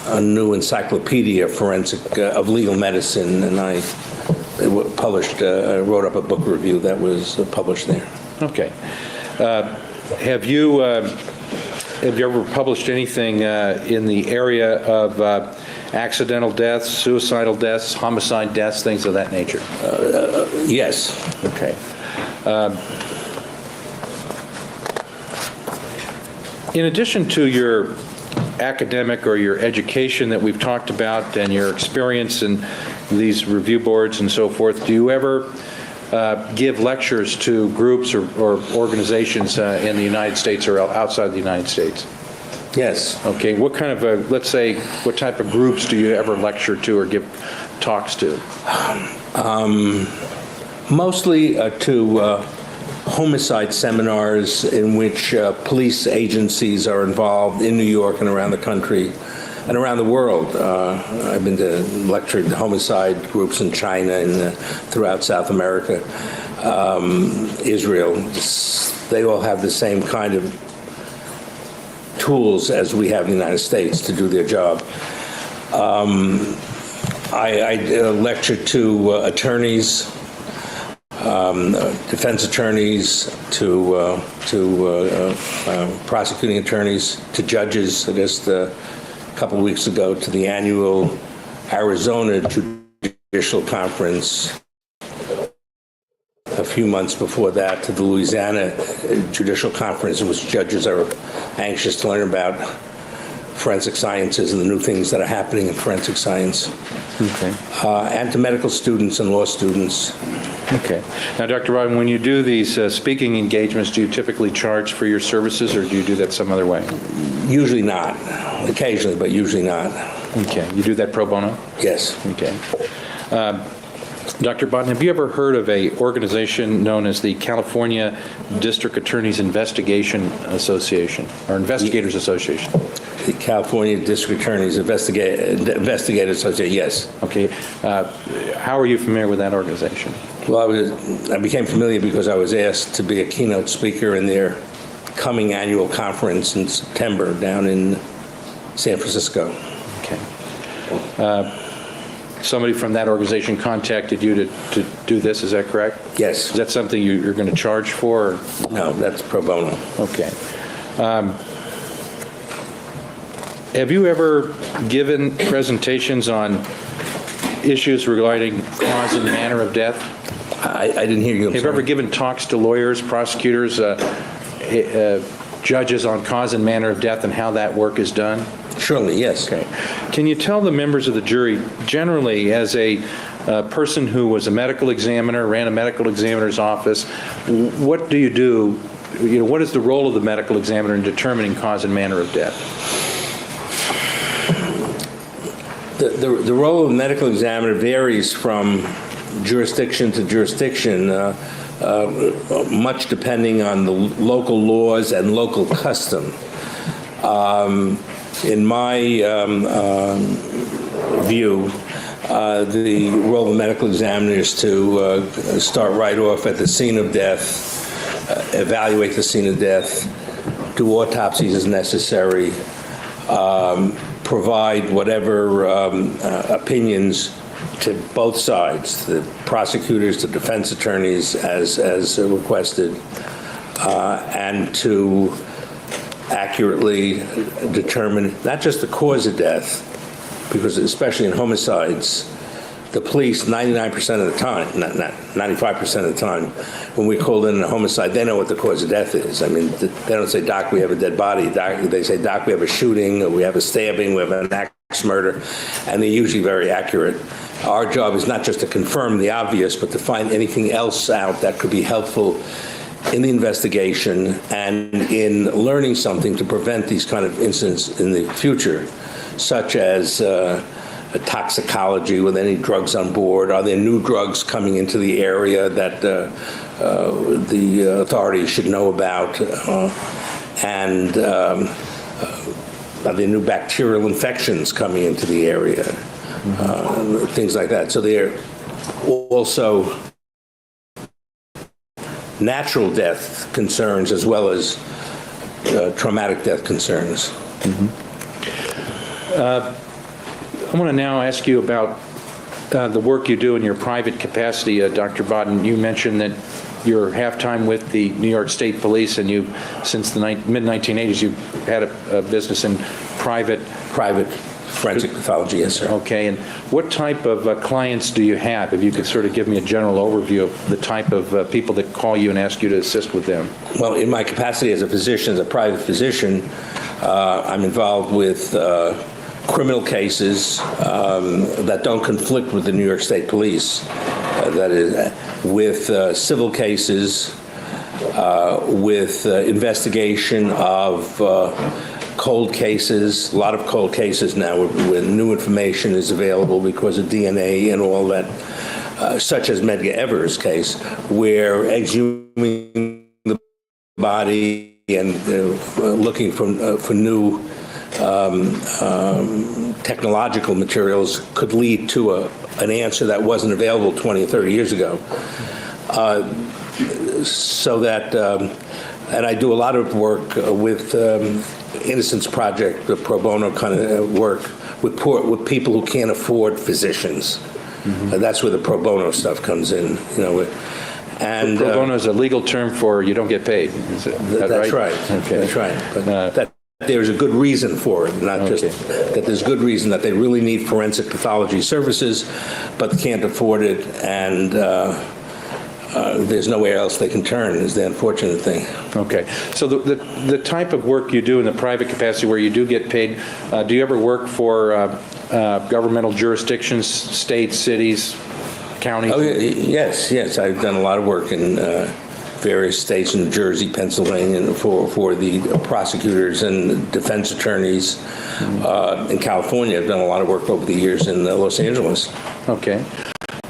a new encyclopedia forensic of legal medicine, and I wrote up a book review that was published there. Okay. Have you ever published anything in the area of accidental deaths, suicidal deaths, homicide deaths, things of that nature? Yes. Okay. In addition to your academic or your education that we've talked about and your experience in these review boards and so forth, do you ever give lectures to groups or organizations in the United States or outside the United States? Yes. Okay, what kind of, let's say, what type of groups do you ever lecture to or give talks to? Mostly to homicide seminars in which police agencies are involved in New York and around the country and around the world. I've been to lecture to homicide groups in China and throughout South America, Israel. They all have the same kind of tools as we have in the United States to do their job. I lecture to attorneys, defense attorneys, to prosecuting attorneys, to judges. Just a couple of weeks ago, to the annual Arizona Judicial Conference. A few months before that, to the Louisiana Judicial Conference, in which judges are anxious to learn about forensic sciences and the new things that are happening in forensic science. Okay. And to medical students and law students. Okay. Now, Dr. Rodden, when you do these speaking engagements, do you typically charge for your services, or do you do that some other way? Usually not. Occasionally, but usually not. Okay. You do that pro bono? Yes. Okay. Dr. Bodden, have you ever heard of a organization known as the California District Attorneys Investigation Association, or Investigators Association? The California District Attorneys Investigators Association, yes. Okay. How are you familiar with that organization? Well, I became familiar because I was asked to be a keynote speaker in their coming annual conference in September down in San Francisco. Okay. somebody from that organization contacted you to do this, is that correct? Yes. Is that something you're going to charge for? Or? No, that's pro bono. Okay. Have you ever given presentations on issues regarding cause and manner of death? I didn't hear you. I'm Have you sorry. ever given talks to lawyers, prosecutors, judges on cause and manner of death and how that work is done? Surely, yes. Okay. Can you tell the members of the jury, generally as a person who was a medical examiner, ran a medical examiner's office, what do you do? What is the role of the medical examiner in determining cause and manner of death? The role of the medical examiner varies from jurisdiction to jurisdiction, much depending on the local laws and local custom. In my view, the role of the medical examiner is to start right off at the scene of death, evaluate the scene of death, do autopsies as necessary, provide whatever opinions to both sides, the prosecutors, the defense attorneys, as requested, and to accurately determine not just the cause of death, because especially in homicides, the police 99% of the time, not 95% of the time, when we call in a homicide, they know what the cause of death is. I mean, they don't say, "Doc, we have a dead body." They say, "Doc, we have a shooting, or we have a stabbing, we have an axe murder," and they're usually very accurate. Our job is not just to confirm the obvious, but to find anything else out that could be helpful in the investigation and in learning something to prevent these kind of incidents in the future, such as toxicology with any drugs on board. Are there new drugs coming into the area that the authorities should know about? And are there new bacterial infections coming into the area? Things like that. So there are also natural death concerns as well as traumatic death concerns. I want to now ask you about the work you do in your private capacity. Dr. Bodden, you mentioned that you're half-time with the New York State Police, and you, since the mid-1980s, you've had a business in private forensic pathology, yes, sir. Okay, and what type of clients do you have? If you could sort of give me a general overview of the type of people that call you and ask you to assist with them. Well, in my capacity as a physician, as a private physician, I'm involved with criminal cases that don't conflict with the New York State Police. That is, with civil cases, with investigation of cold cases, a lot of cold cases now where new information is available because of DNA and all that, such as Medgar Evers' case, where exhuming the body and looking for new technological materials could lead to an answer that wasn't available 20 or 30 years ago. So that, and I do a lot of work with Innocence Project, the pro bono kind of work with people who can't afford physicians. That's where the pro bono stuff comes in, you know. And pro bono is a legal term for you don't get paid. Is that that's right? right. Okay. That's right. But that there's a good reason for it, not just that there's good reason that they really need forensic pathology services, but can't afford it, and there's nowhere else they can turn, is the unfortunate thing. Okay. So the type of work you do in the private capacity where you do get paid, do you ever work for governmental jurisdictions, states, cities, counties? Oh, yes. I've done a lot of work in various states, in New Jersey, Pennsylvania, and for the prosecutors and defense attorneys. In California, I've done a lot of work over the years in Los Angeles. Okay.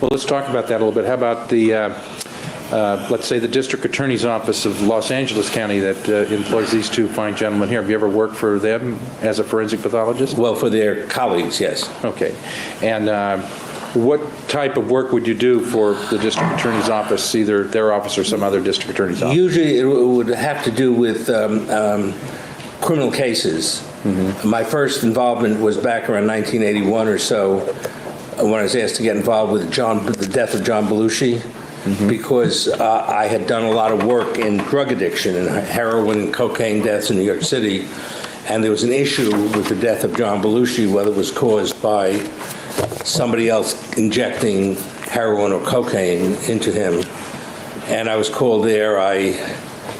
Well, let's talk about that a little bit. How about the, let's say, the District Attorney's Office of Los Angeles County that employs these two fine gentlemen here? Have you ever worked for them as a forensic pathologist? Well, for their colleagues, yes. Okay. And what type of work would you do for the District Attorney's Office, either their office or some other District Attorney's office? Usually it would have to do with criminal cases. My first involvement was back around 1981 or so when I was asked to get involved with the death of John Belushi, because I had done a lot of work in drug addiction and heroin and cocaine deaths in New York City, and there was an issue with the death of John Belushi, whether it was caused by somebody else injecting heroin or cocaine into him. And I was called there. I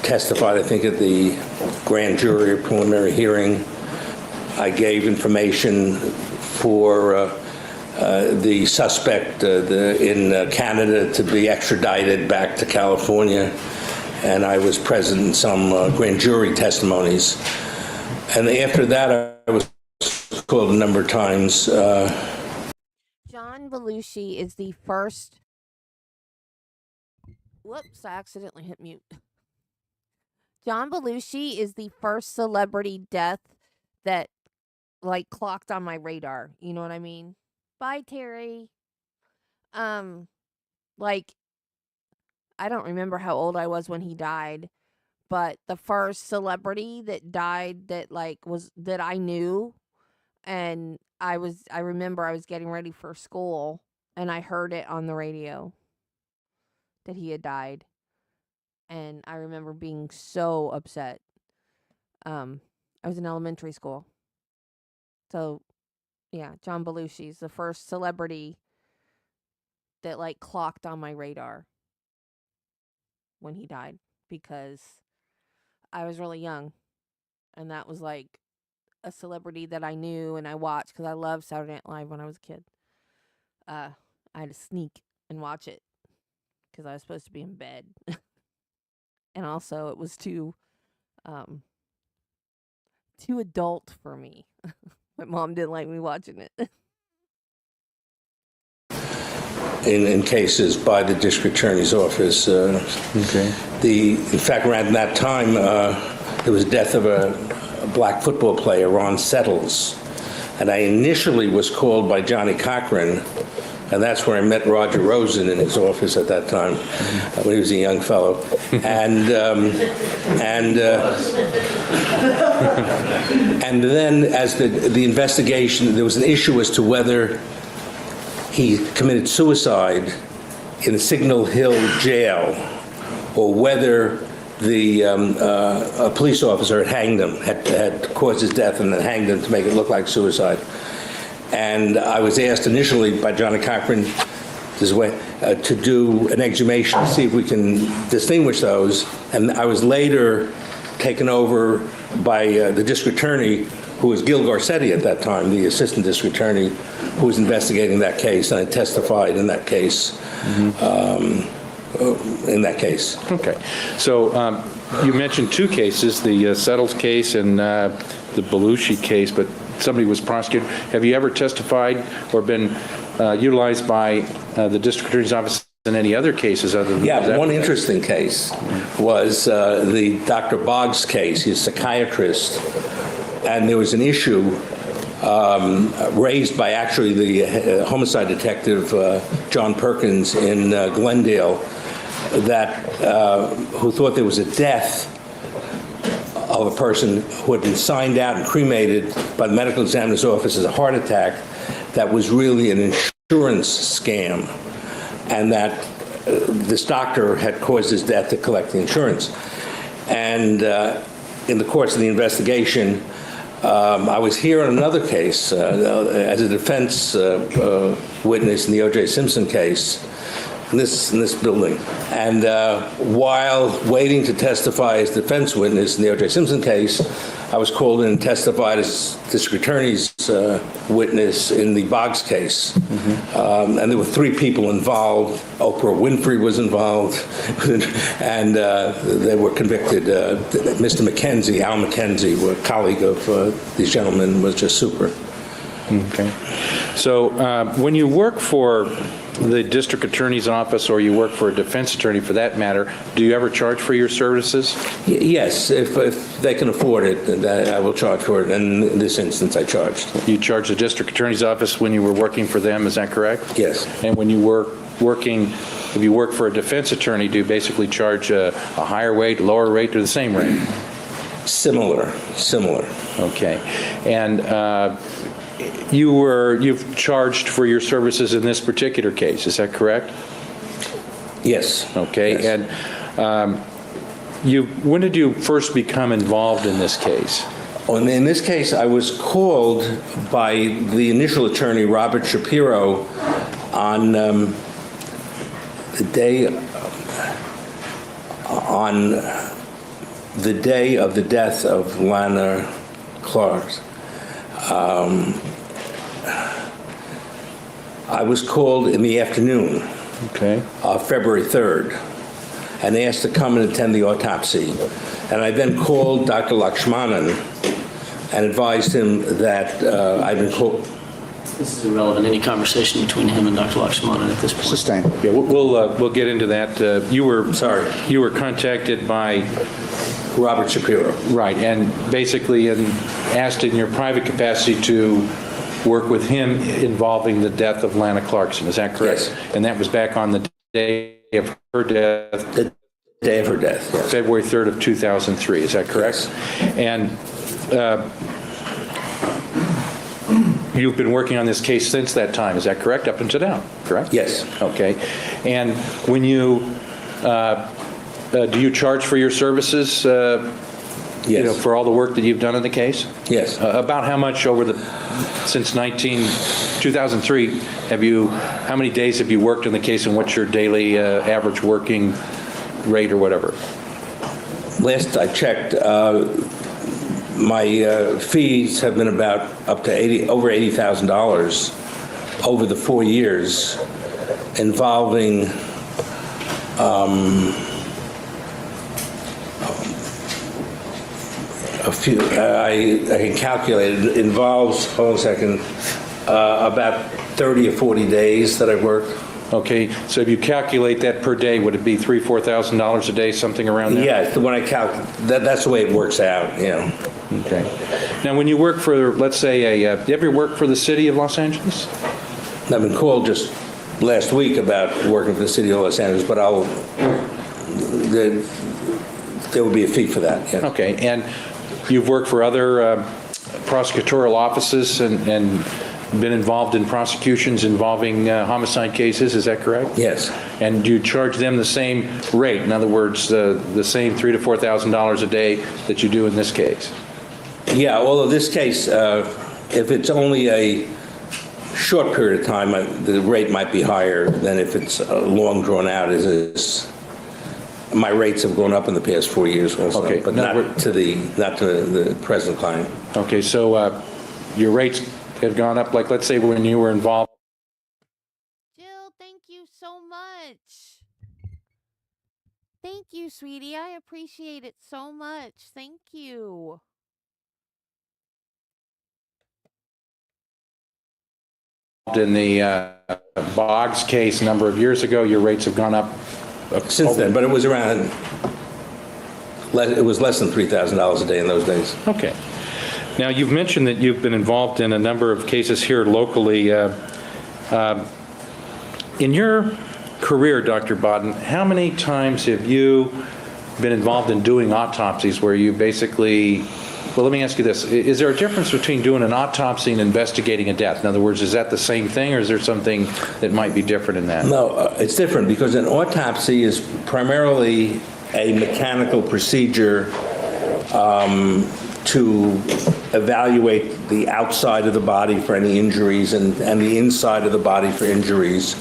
testified, I think, at the grand jury or preliminary hearing. I gave information for the suspect in Canada to be extradited back to California, and I was present in some grand jury testimonies. And after that, I was called a number of times. John Belushi is the first. Whoops, I accidentally hit mute. John Belushi is the first celebrity death that, like, clocked on my radar. You know what I mean? Bye, Terry. Like, I don't remember how old I was when he died, but the first celebrity that died that, like, was that I knew, and I remember I was getting ready for school, and I heard it on the radio that he had died. And I remember being so upset. I was in elementary school. So, yeah, John Belushi's the first celebrity that, like, clocked on my radar when he died, because I was really young, and that was, like, a celebrity that I knew and I watched because I loved Saturday Night Live when I was a kid. I had to sneak and watch it because I was supposed to be in bed. And also, it was too adult for me. My mom didn't like me watching it. In cases by the district attorney's office. Okay. In fact, around that time, there was the death of a black football player, Ron Settles. And I initially was called by Johnny Cochran, and that's where I met Roger Rosen in his office at that time, when he was a young fellow. And then as the investigation, there was an issue as to whether he committed suicide in a Signal Hill jail, or whether a police officer had hanged him, had caused his death and then hanged him to make it look like suicide. And I was asked initially by Johnny Cochran to do an exhumation to see if we can distinguish those. And I was later taken over by the district attorney, who was Gil Garcetti at that time, the assistant district attorney, who was investigating that case, and I testified in that case. Okay. So you mentioned two cases, the Settles case and the Belushi case, but somebody was prosecuted. Have you ever testified or been utilized by the district attorney's office in any other cases other than Yeah, that? one interesting case was the Dr. Boggs case. He's a psychiatrist, and there was an issue raised by actually the homicide detective John Perkins in Glendale, who thought there was a death of a person who had been signed out and cremated by the medical examiner's office as a heart attack that was really an insurance scam, and that this doctor had caused his death to collect the insurance. And in the course of the investigation, I was here on another case as a defense witness in the O.J. Simpson case in this building. And while waiting to testify as defense witness in the O.J. Simpson case, I was called in and testified as district attorney's witness in the Boggs case. And there were three people involved. Oprah Winfrey was involved, and they were convicted. Mr. McKenzie, Al McKenzie, a colleague of these gentlemen, was just super. Okay. So when you work for the district attorney's office, or you work for a defense attorney for that matter, do you ever charge for your services? Yes, if they can afford it, then I will charge for it. And in this instance, I charged. You charge the district attorney's office when you were working for them, is that correct? Yes. And when you were working, if you work for a defense attorney, do you basically charge a higher rate, lower rate, or the same rate? Similar. Okay. And you've charged for your services in this particular case, is that correct? Yes. Okay, Yes. and when did you first become involved in this case? In this case, I was called by the initial attorney, Robert Shapiro, on the day of the death of Lana Clarkson. I was called in the afternoon, Okay. February 3rd, and asked to come and attend the autopsy. And I then called Dr. Lakshmanan and advised him that I'd been called. This is irrelevant, any conversation between him and Dr. Lakshmanan at this point. Sustained. Yeah, we'll get into that. You were contacted by Robert Shapiro. right, and basically asked in your private capacity to work with him involving the death of Lana Clarkson. Is that correct? Yes. And that was back on the day of her death, The day of her death, yes. February 3rd of 2003. Is that correct? Yes. And you've been working on this case since that time. Is that correct? Up until now, correct? Yes. Okay. And when you do you charge for your services? Yes. For all the work that you've done in the case? Yes. About how much since 2003, how many days have you worked in the case, and what's your daily average working rate or whatever? Last I checked, my fees have been about up to over $80,000 over the 4 years, involving a few. I can calculate it. It involves, hold on a second, about 30 or 40 days that I work. Okay, so if you calculate that per day, would it be $3,000, $4,000 a day, something around there? Yeah, when I calculate, that's the way it works out, you know. Okay. Now, when you work for, let's say, do you ever work for the city of Los Angeles? I've been called just last week about working for the city of Los Angeles, but there will be a fee for that, yeah. Okay, and you've worked for other prosecutorial offices and been involved in prosecutions involving homicide cases, is that correct? Yes. And do you charge them the same rate? In other words, the same $3,000 to $4,000 a day that you do in this case? Yeah, although this case, if it's only a short period of time, the rate might be higher than if it's long drawn out. My rates have gone up in the past 4 years also, Okay, but not to the present client. Okay, so your rates have gone up, like, let's say when you were involved. Jill, thank you so much. Thank you, sweetie. I appreciate it so much. Thank you. In the Boggs case a number of years ago, your rates have gone up. Since then, but it was around, it was less than $3,000 a day in those days. Okay. Now, you've mentioned that you've been involved in a number of cases here locally. In your career, Dr. Bodden, how many times have you been involved in doing autopsies where you basically, well, let me ask you this. Is there a difference between doing an autopsy and investigating a death? In other words, is that the same thing, or is there something that might be different in that? No, it's different because an autopsy is primarily a mechanical procedure to evaluate the outside of the body for any injuries and the inside of the body for injuries.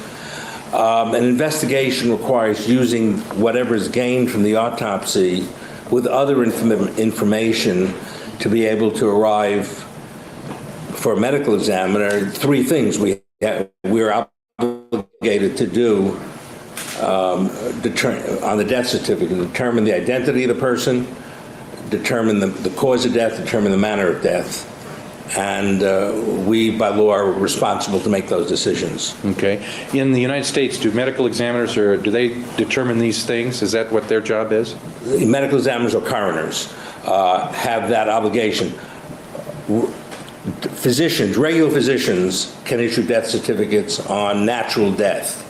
An investigation requires using whatever is gained from the autopsy with other information to be able to arrive for a medical examiner. Three things we're obligated to do on the death certificate: determine the identity of the person, determine the cause of death, determine the manner of death. And we, by law, are responsible to make those decisions. Okay. In the United States, do medical examiners, or do they determine these things? Is that what their job is? The medical examiners or coroners have that obligation. Physicians, regular physicians, can issue death certificates on natural death.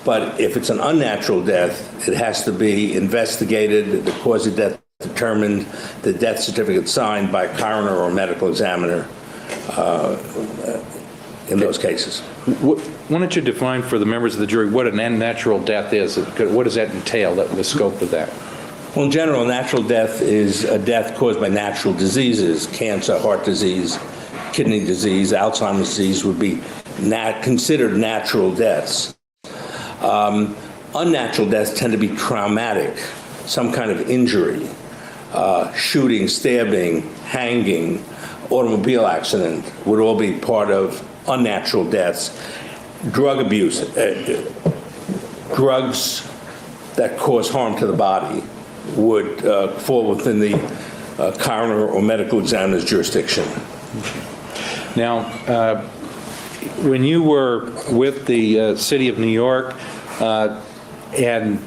But if it's an unnatural death, it has to be investigated, the cause of death determined, the death certificate signed by a coroner or medical examiner. in those cases. Why don't you define for the members of the jury what an unnatural death is? What does that entail, the scope of that? Well, in general, natural death is a death caused by natural diseases. Cancer, heart disease, kidney disease, Alzheimer's disease would be considered natural deaths. Unnatural deaths tend to be traumatic, some kind of injury, shooting, stabbing, hanging, automobile accident would all be part of unnatural deaths. Drug abuse, drugs that cause harm to the body would fall within the coroner or medical examiner's jurisdiction. Now, when you were with the city of New York and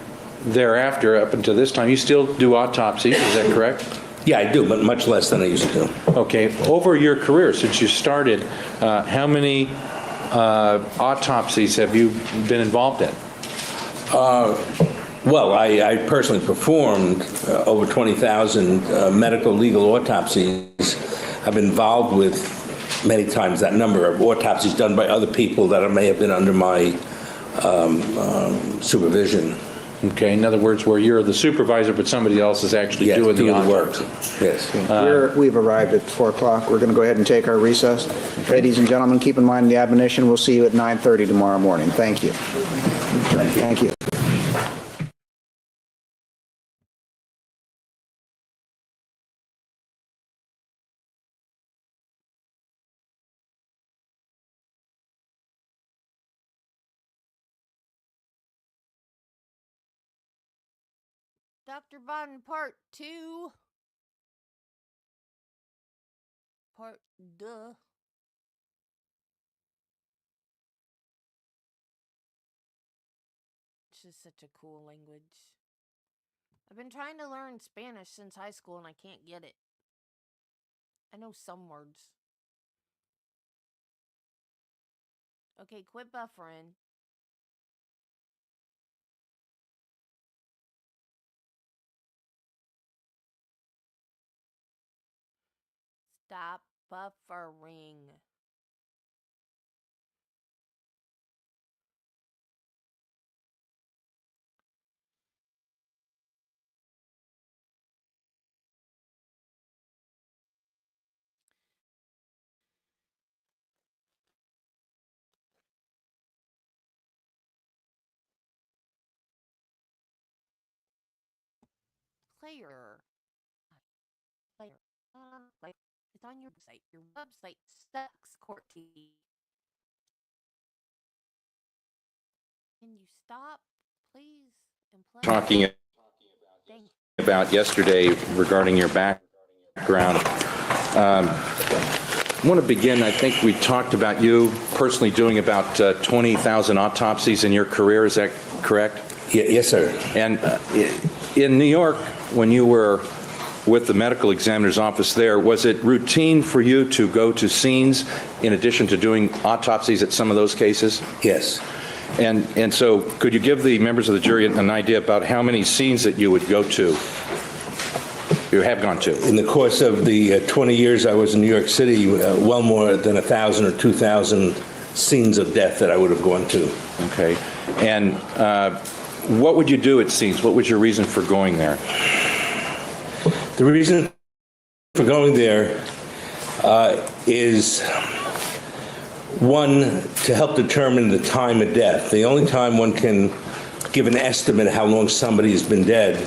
thereafter, up until this time, you still do autopsies, is that correct? Yeah, I do, but much less than I used to do. Okay. Over your career, since you started, how many autopsies have you been involved in? Well, I personally performed over 20,000 medical legal autopsies. I've been involved with many times that number of autopsies done by other people that may have been under my supervision. Okay, in other words, where you're the supervisor, but somebody else is actually Yes, doing the work. autopsy. Yes. We've arrived at 4 o'clock. We're going to go ahead and take our recess. Ladies and gentlemen, keep in mind the admonition. We'll see you at 9:30 tomorrow morning. Thank you. Thank you. Dr. Von, part 2. Part duh. It's just such a cool language. I've been trying to learn Spanish since high school and I can't get it. I know some words. Okay, quit buffering. Stop buffering. Player. Like, it's on your website. Your website sucks, Courtney. Can you stop, please, and play? Talking Thank you. about yesterday regarding your background. I want to begin, I think we talked about you personally doing about 20,000 autopsies in your career, is that correct? Yes, sir. And in New York, when you were with the medical examiner's office there, was it routine for you to go to scenes in addition to doing autopsies at some of those cases? Yes. And so could you give the members of the jury an idea about how many scenes that you would go to, you have gone to? In the course of the 20 years I was in New York City, well more than 1,000 or 2,000 scenes of death that I would have gone to. Okay. And what would you do at scenes? What was your reason for going there? The reason for going there is, one, to help determine the time of death. The only time one can give an estimate of how long somebody has been dead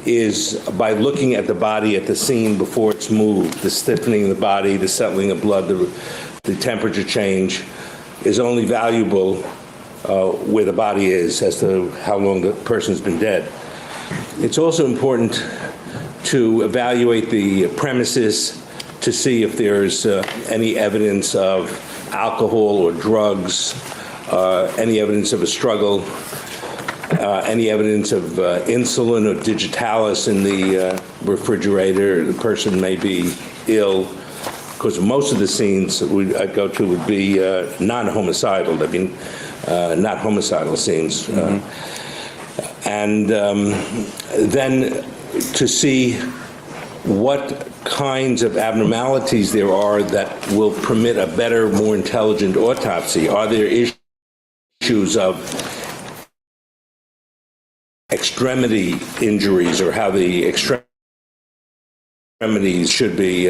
is by looking at the body at the scene before it's moved. The stiffening of the body, the settling of blood, the temperature change is only valuable where the body is as to how long the person's been dead. It's also important to evaluate the premises to see if there's any evidence of alcohol or drugs, any evidence of a struggle, any evidence of insulin or digitalis in the refrigerator. The person may be ill, because most of the scenes I'd go to would be non-homicidal, I mean, not homicidal scenes. And then to see what kinds of abnormalities there are that will permit a better, more intelligent autopsy. Are there issues of extremity injuries, or how the extremities should be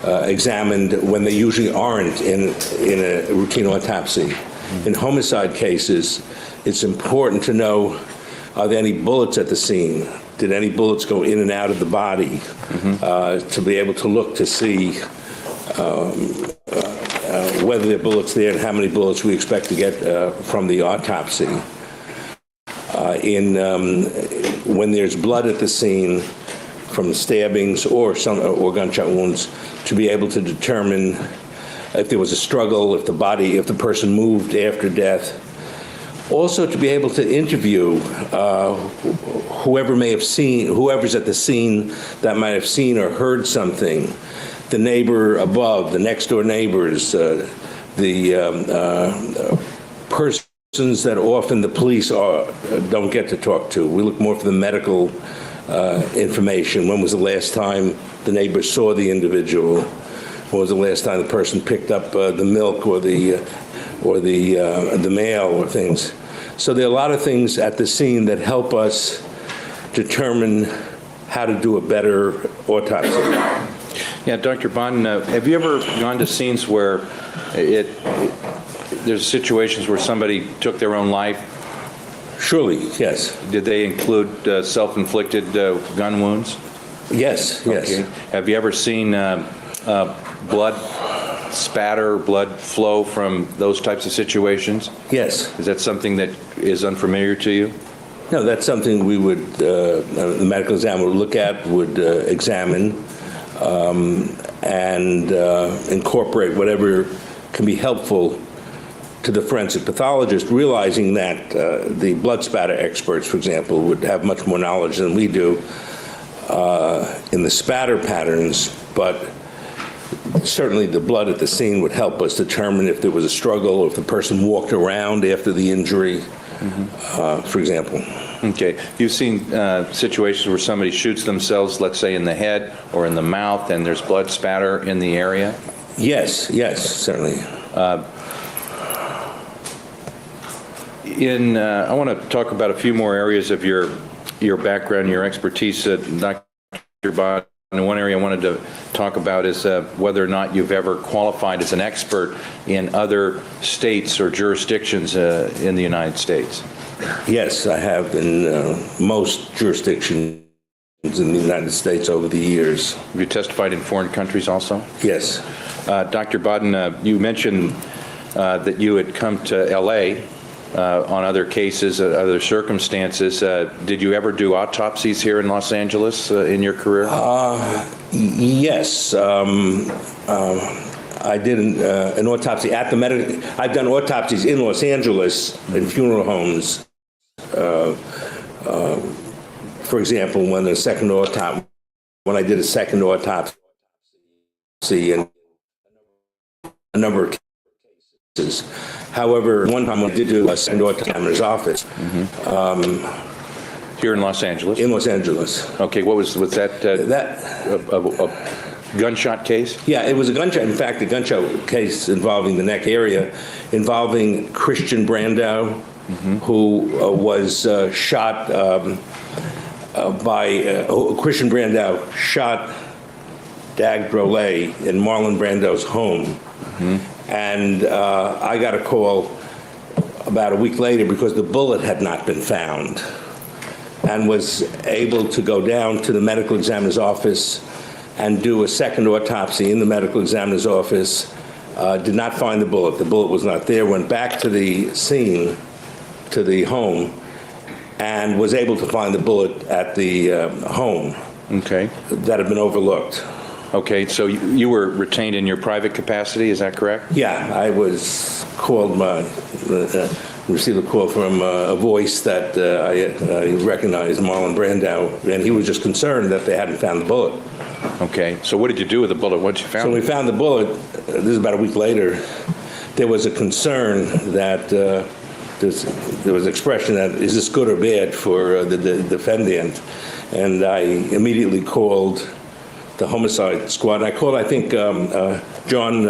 examined when they usually aren't in a routine autopsy? In homicide cases, it's important to know, are there any bullets at the scene? Did any bullets go in and out of the body? To be able to look to see whether there are bullets there and how many bullets we expect to get from the autopsy. When there's blood at the scene from stabbings or gunshot wounds, to be able to determine if there was a struggle, if the person moved after death. Also, to be able to interview whoever's at the scene that might have seen or heard something, the neighbor above, the next door neighbors, the persons that often the police don't get to talk to. We look more for the medical information. When was the last time the neighbor saw the individual? When was the last time the person picked up the milk or the mail or things? So there are a lot of things at the scene that help us determine how to do a better autopsy. Yeah, Dr. Bond, have you ever gone to scenes where there's situations where somebody took their own life? Surely, yes. Did they include self-inflicted gun wounds? Yes, yes. Okay. Have you ever seen blood spatter, blood flow from those types of situations? Yes. Is that something that is unfamiliar to you? No, that's something we would, the medical examiner would look at, would examine, and incorporate whatever can be helpful to the forensic pathologist, realizing that the blood spatter experts, for example, would have much more knowledge than we do in the spatter patterns, but certainly the blood at the scene would help us determine if there was a struggle or if the person walked around after the injury, for example. Okay. You've seen situations where somebody shoots themselves, let's say in the head or in the mouth, and there's blood spatter in the area? Yes, yes, certainly. I want to talk about a few more areas of your background, your expertise, Dr. Bond. And one area I wanted to talk about is whether or not you've ever qualified as an expert in other states or jurisdictions in the United States. Yes, I have in most jurisdictions in the United States over the years. Have you testified in foreign countries also? Yes. Dr. Bodden, you mentioned that you had come to L.A. On other cases, other circumstances. Did you ever do autopsies here in Los Angeles in your career? Yes. I did an autopsy at the medical. I've done autopsies in Los Angeles in funeral homes. For example, when I did a second autopsy in a number of cases. However, one time I did do a second autopsy in his office. Here in Los Angeles? In Los Angeles. Okay, what was that? A gunshot case? Yeah, it was a gunshot. In fact, a gunshot case involving the neck area, involving Christian Brandau, who was shot Christian Brandau shot Dag Drolet in Marlon Brando's home. And I got a call about a week later because the bullet had not been found, and was able to go down to the medical examiner's office and do a second autopsy in the medical examiner's office. Did not find the bullet. The bullet was not there. Went back to the scene, to the home, and was able to find the bullet at the home. Okay. That had been overlooked. Okay, so you were retained in your private capacity, is that correct? Yeah, I was called, received a call from a voice that I recognized, Marlon Brandau, and he was just concerned that they hadn't found the bullet. Okay, so what did you do with the bullet once you found it? So we found the bullet, this is about a week later. There was a concern that there was expression that, is this good or bad for the defendant? And I immediately called the homicide squad. I called, I think, John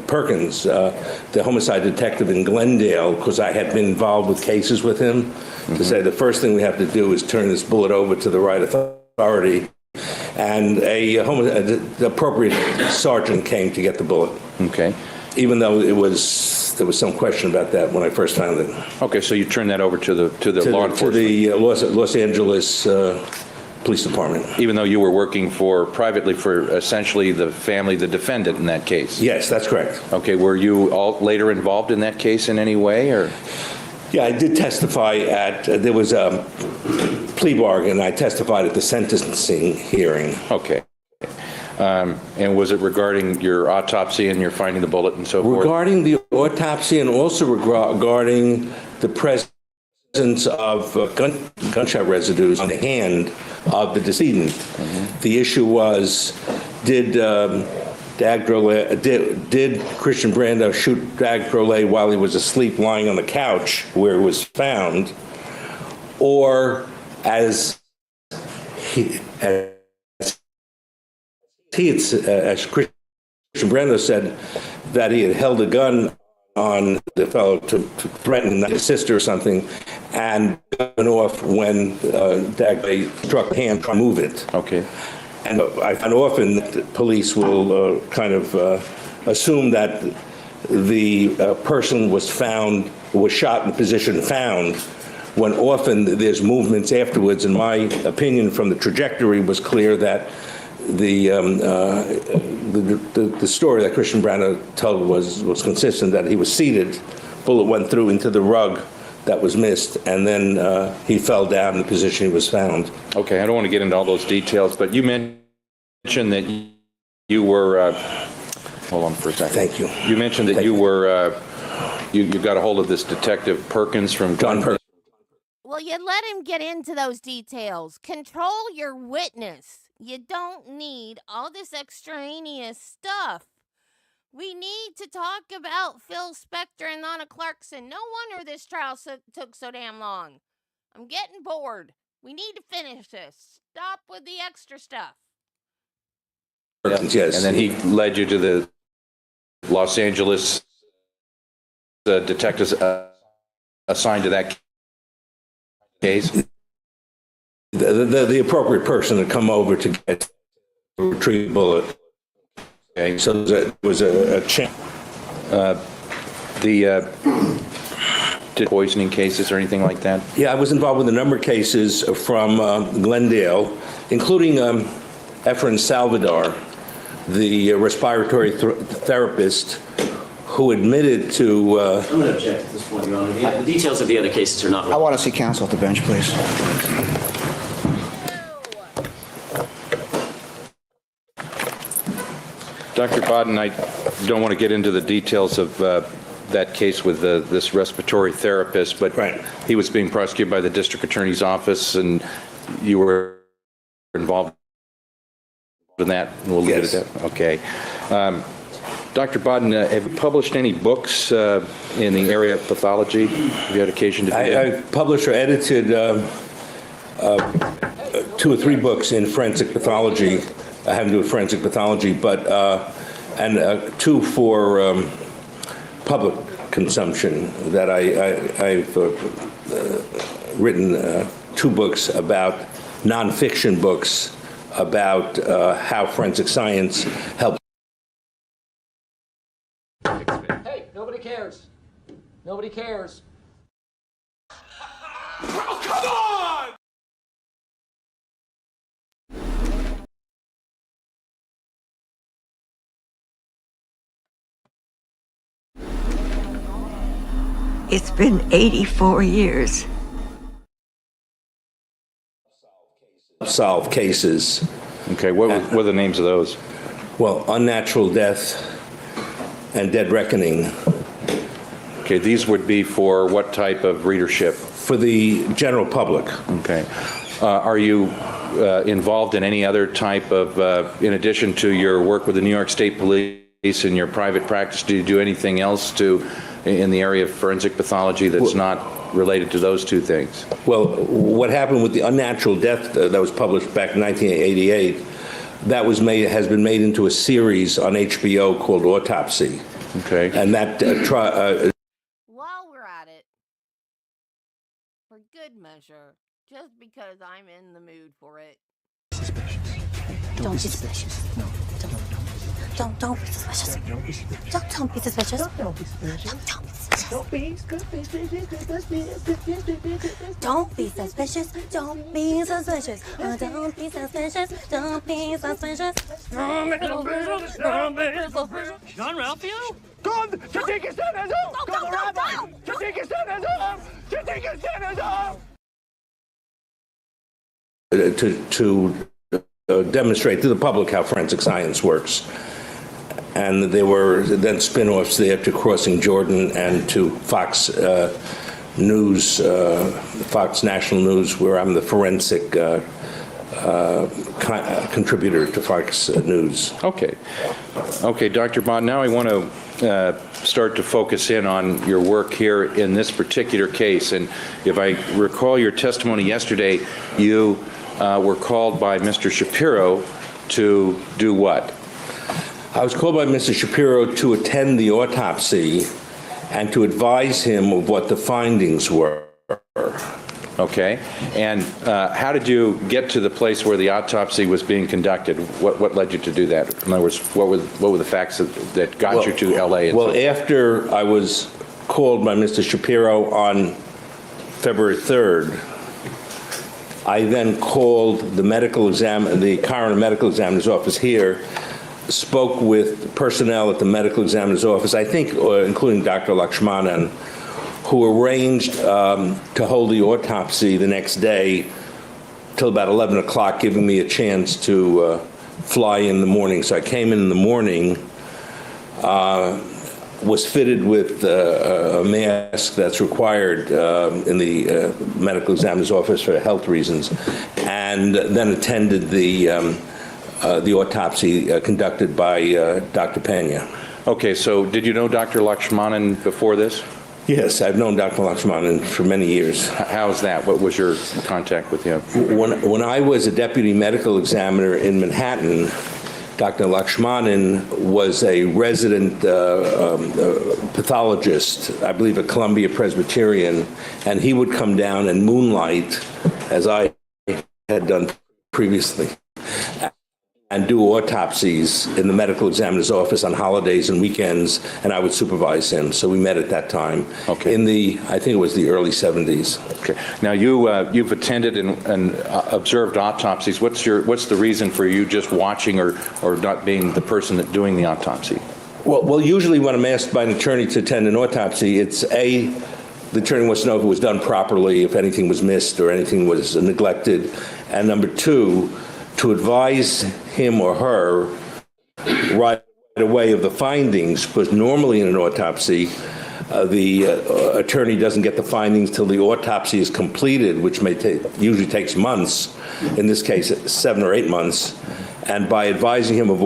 Perkins, the homicide detective in Glendale, because I had been involved with cases with him, to say the first thing we have to do is turn this bullet over to the right authority. And the appropriate sergeant came to get the bullet. Okay. Even though there was some question about that when I first found it. Okay, so you turned that over to the law enforcement. To the Los Angeles Police Department. Even though you were working privately for essentially the family, the defendant in that case? Yes, that's correct. Okay, were you all later involved in that case in any way, or? Yeah, I did testify there was a plea bargain. I testified at the sentencing hearing. Okay. And was it regarding your autopsy and your finding the bullet and so forth? Regarding the autopsy and also regarding the presence of gunshot residues on the hand of the decedent. The issue was, did Christian Brando shoot Dag Drolet while he was asleep lying on the couch where it was found, or as Christian Brando said, that he had held a gun on the fellow to threaten his sister or something, and went off when Dag struck the hand to move it. Okay. And often the police will kind of assume that the person was shot in the position found, when often there's movements afterwards. In my opinion, from the trajectory, was clear that the story that Christian Brando told was consistent, that he was seated, bullet went through into the rug that was missed, and then he fell down in the position he was found. Okay, I don't want to get into all those details, but you mentioned that you were, hold on for a second. Thank you. You mentioned that you were, you got a hold of this detective Perkins from John Perkins. Well, you let him get into those details. Control your witness. You don't need all this extraneous stuff. We need to talk about Phil Spector and Lana Clarkson. No wonder this trial took so damn long. I'm getting bored. We need to finish this. Stop with the extra stuff. Perkins, yes. And then he led you to the Los Angeles detectives assigned to that case? The appropriate person to come over to retrieve the bullet. Okay. So there was a chance. Did poisoning cases or anything like that? Yeah, I was involved with a number of cases from Glendale, including Efren Salvador, the respiratory therapist who admitted to... I'm going to object at this point, Your Honor. The details of the other cases are not I relevant. want to see counsel at the bench, please. Dr. Bodden, I don't want to get into the details of that case with this respiratory therapist, but Right. he was being prosecuted by the district attorney's office, and you were involved in that. We'll leave it at that. Okay. Dr. Bodden, have you published any books in the area of pathology? Have you had occasion to do that? I published or edited 2 or 3 books in forensic pathology. I haven't done forensic pathology, but and 2 for public consumption. That I've written 2 books about nonfiction books about how forensic science helps. Hey, nobody cares. Nobody cares. It's been 84 years. Solve cases. Okay, what were the names of those? Well, Unnatural Death and Dead Reckoning. Okay, these would be for what type of readership? For the general public. Okay. Are you involved in any other type of, in addition to your work with the New York State Police and your private practice, do you do anything else in the area of forensic pathology that's not related to those 2 things? Well, what happened with the Unnatural Death that was published back in 1988, has been made into a series on HBO called Autopsy. Okay. And that While we're at it, for good measure, just because I'm in the mood for it. Don't be suspicious. No. Don't be suspicious. Don't be suspicious. Don't be suspicious. Don't be suspicious. Don't be suspicious. Don't be suspicious. Don't be suspicious. Don't be suspicious. Don't be suspicious. John Ralphio? Kom, je dikke stem is op! Kom eruit! Je dikke stem is op! Je dikke stem is op! to demonstrate to the public how forensic science works. And there were then spin-offs there to Crossing Jordan and to Fox News, Fox National News, where I'm the forensic contributor to Fox News. Okay. Okay, Dr. Bond, now I want to start to focus in on your work here in this particular case. And if I recall your testimony yesterday, you were called by Mr. Shapiro to do what? I was called by Mr. Shapiro to attend the autopsy and to advise him of what the findings were. Okay. And how did you get to the place where the autopsy was being conducted? What led you to do that? In other words, what were the facts that got you to L.A.? And well, after I was called by Mr. Shapiro on February 3rd, I then called the coroner medical examiner's office here, spoke with personnel at the medical examiner's office, I think including Dr. Lakshmanan, who arranged to hold the autopsy the next day till about 11 o'clock, giving me a chance to fly in the morning. So I came in the morning, was fitted with a mask that's required in the medical examiner's office for health reasons, and then attended the autopsy conducted by Dr. Pena. Okay, so did you know Dr. Lakshmanan before this? Yes, I've known Dr. Lakshmanan for many years. How's that? What was your contact with him? When I was a deputy medical examiner in Manhattan, Dr. Lakshmanan was a resident pathologist, I believe a Columbia Presbyterian, and he would come down and moonlight, as I had done previously, and do autopsies in the medical examiner's office on holidays and weekends, and I would supervise him. So we met at that time. Okay. In I think it was the early 70s. Okay. Now you've attended and observed autopsies. What's the reason for you just watching or not being the person that doing the autopsy? Well, usually when I'm asked by an attorney to attend an autopsy, it's the attorney wants to know if it was done properly, if anything was missed or anything was neglected, and number two, to advise him or her right away of the findings, because normally in an autopsy, the attorney doesn't get the findings till the autopsy is completed, which usually takes months, in this case 7 or 8 months. And by advising him of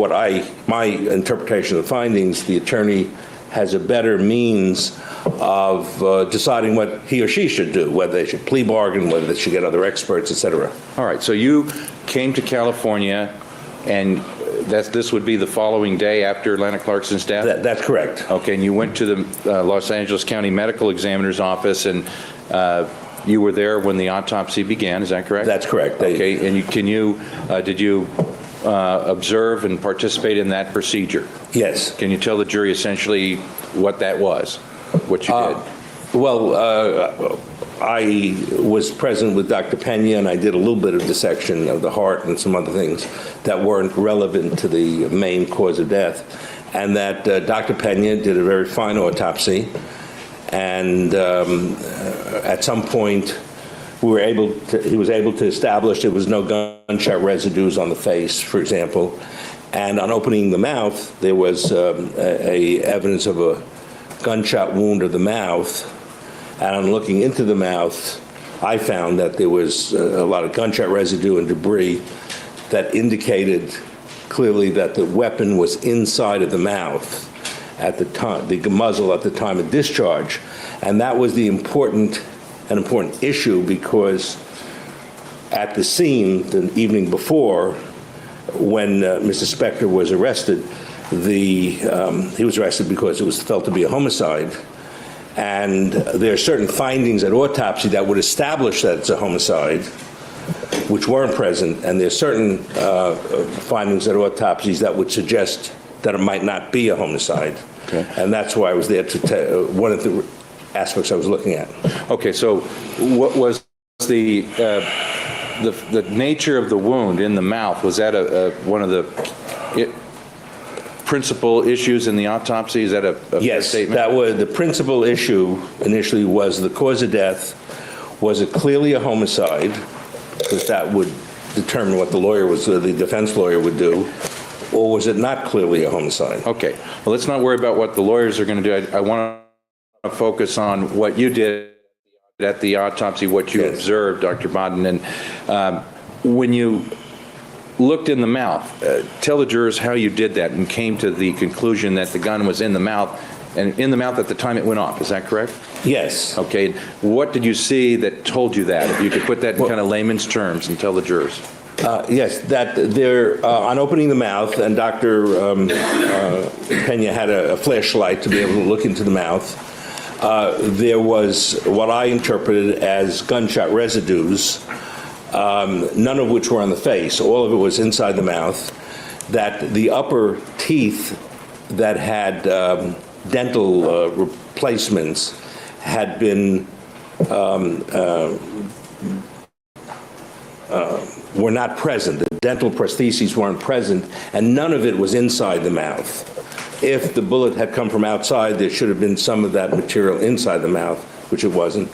my interpretation of the findings, the attorney has a better means of deciding what he or she should do, whether they should plea bargain, whether they should get other experts, et cetera. All right, so you came to California, and this would be the following day after Lana Clarkson's death? That's correct. Okay, and you went to the Los Angeles County Medical Examiner's office, and you were there when the autopsy began, is that correct? That's correct. Okay, and did you observe and participate in that procedure? Yes. Can you tell the jury essentially what that was, what you did? Well, I was present with Dr. Pena, and I did a little bit of dissection of the heart and some other things that weren't relevant to the main cause of death. And that Dr. Pena did a very fine autopsy. And at some point, he was able to establish there was no gunshot residues on the face, for example. And on opening the mouth, there was evidence of a gunshot wound of the mouth. And on looking into the mouth, I found that there was a lot of gunshot residue and debris that indicated clearly that the weapon was inside of the mouth at the time, the muzzle at the time of discharge. And that was an important issue, because at the scene the evening before, when Mr. Spector was arrested, he was arrested because it was felt to be a homicide. And there are certain findings at autopsy that would establish that it's a homicide, which weren't present, and there are certain findings at autopsies that would suggest that it might not be a homicide. Okay. And that's why I was there to one of the aspects I was looking at. Okay, so what was the nature of the wound in the mouth? Was that one of the principal issues in the autopsy? Is that a Yes, statement? that was the principal issue initially. Was the cause of death, was it clearly a homicide? Because that would determine what the defense lawyer would do. Or was it not clearly a homicide? Okay, well, let's not worry about what the lawyers are going to do. I want to focus on what you did at the autopsy, what you observed, Dr. Bodden. And when you looked in the mouth, tell the jurors how you did that and came to the conclusion that the gun was in the mouth, and in the mouth at the time it went off. Is that correct? Yes. Okay. What did you see that told you that? If you could put that in kind of layman's terms and tell the jurors. Yes, that there, on opening the mouth, and Dr. Pena had a flashlight to be able to look into the mouth, there was what I interpreted as gunshot residues, none of which were on the face. All of it was inside the mouth, that the upper teeth that had dental replacements had been were not present. The dental prostheses weren't present, and none of it was inside the mouth. If the bullet had come from outside, there should have been some of that material inside the mouth, which it wasn't.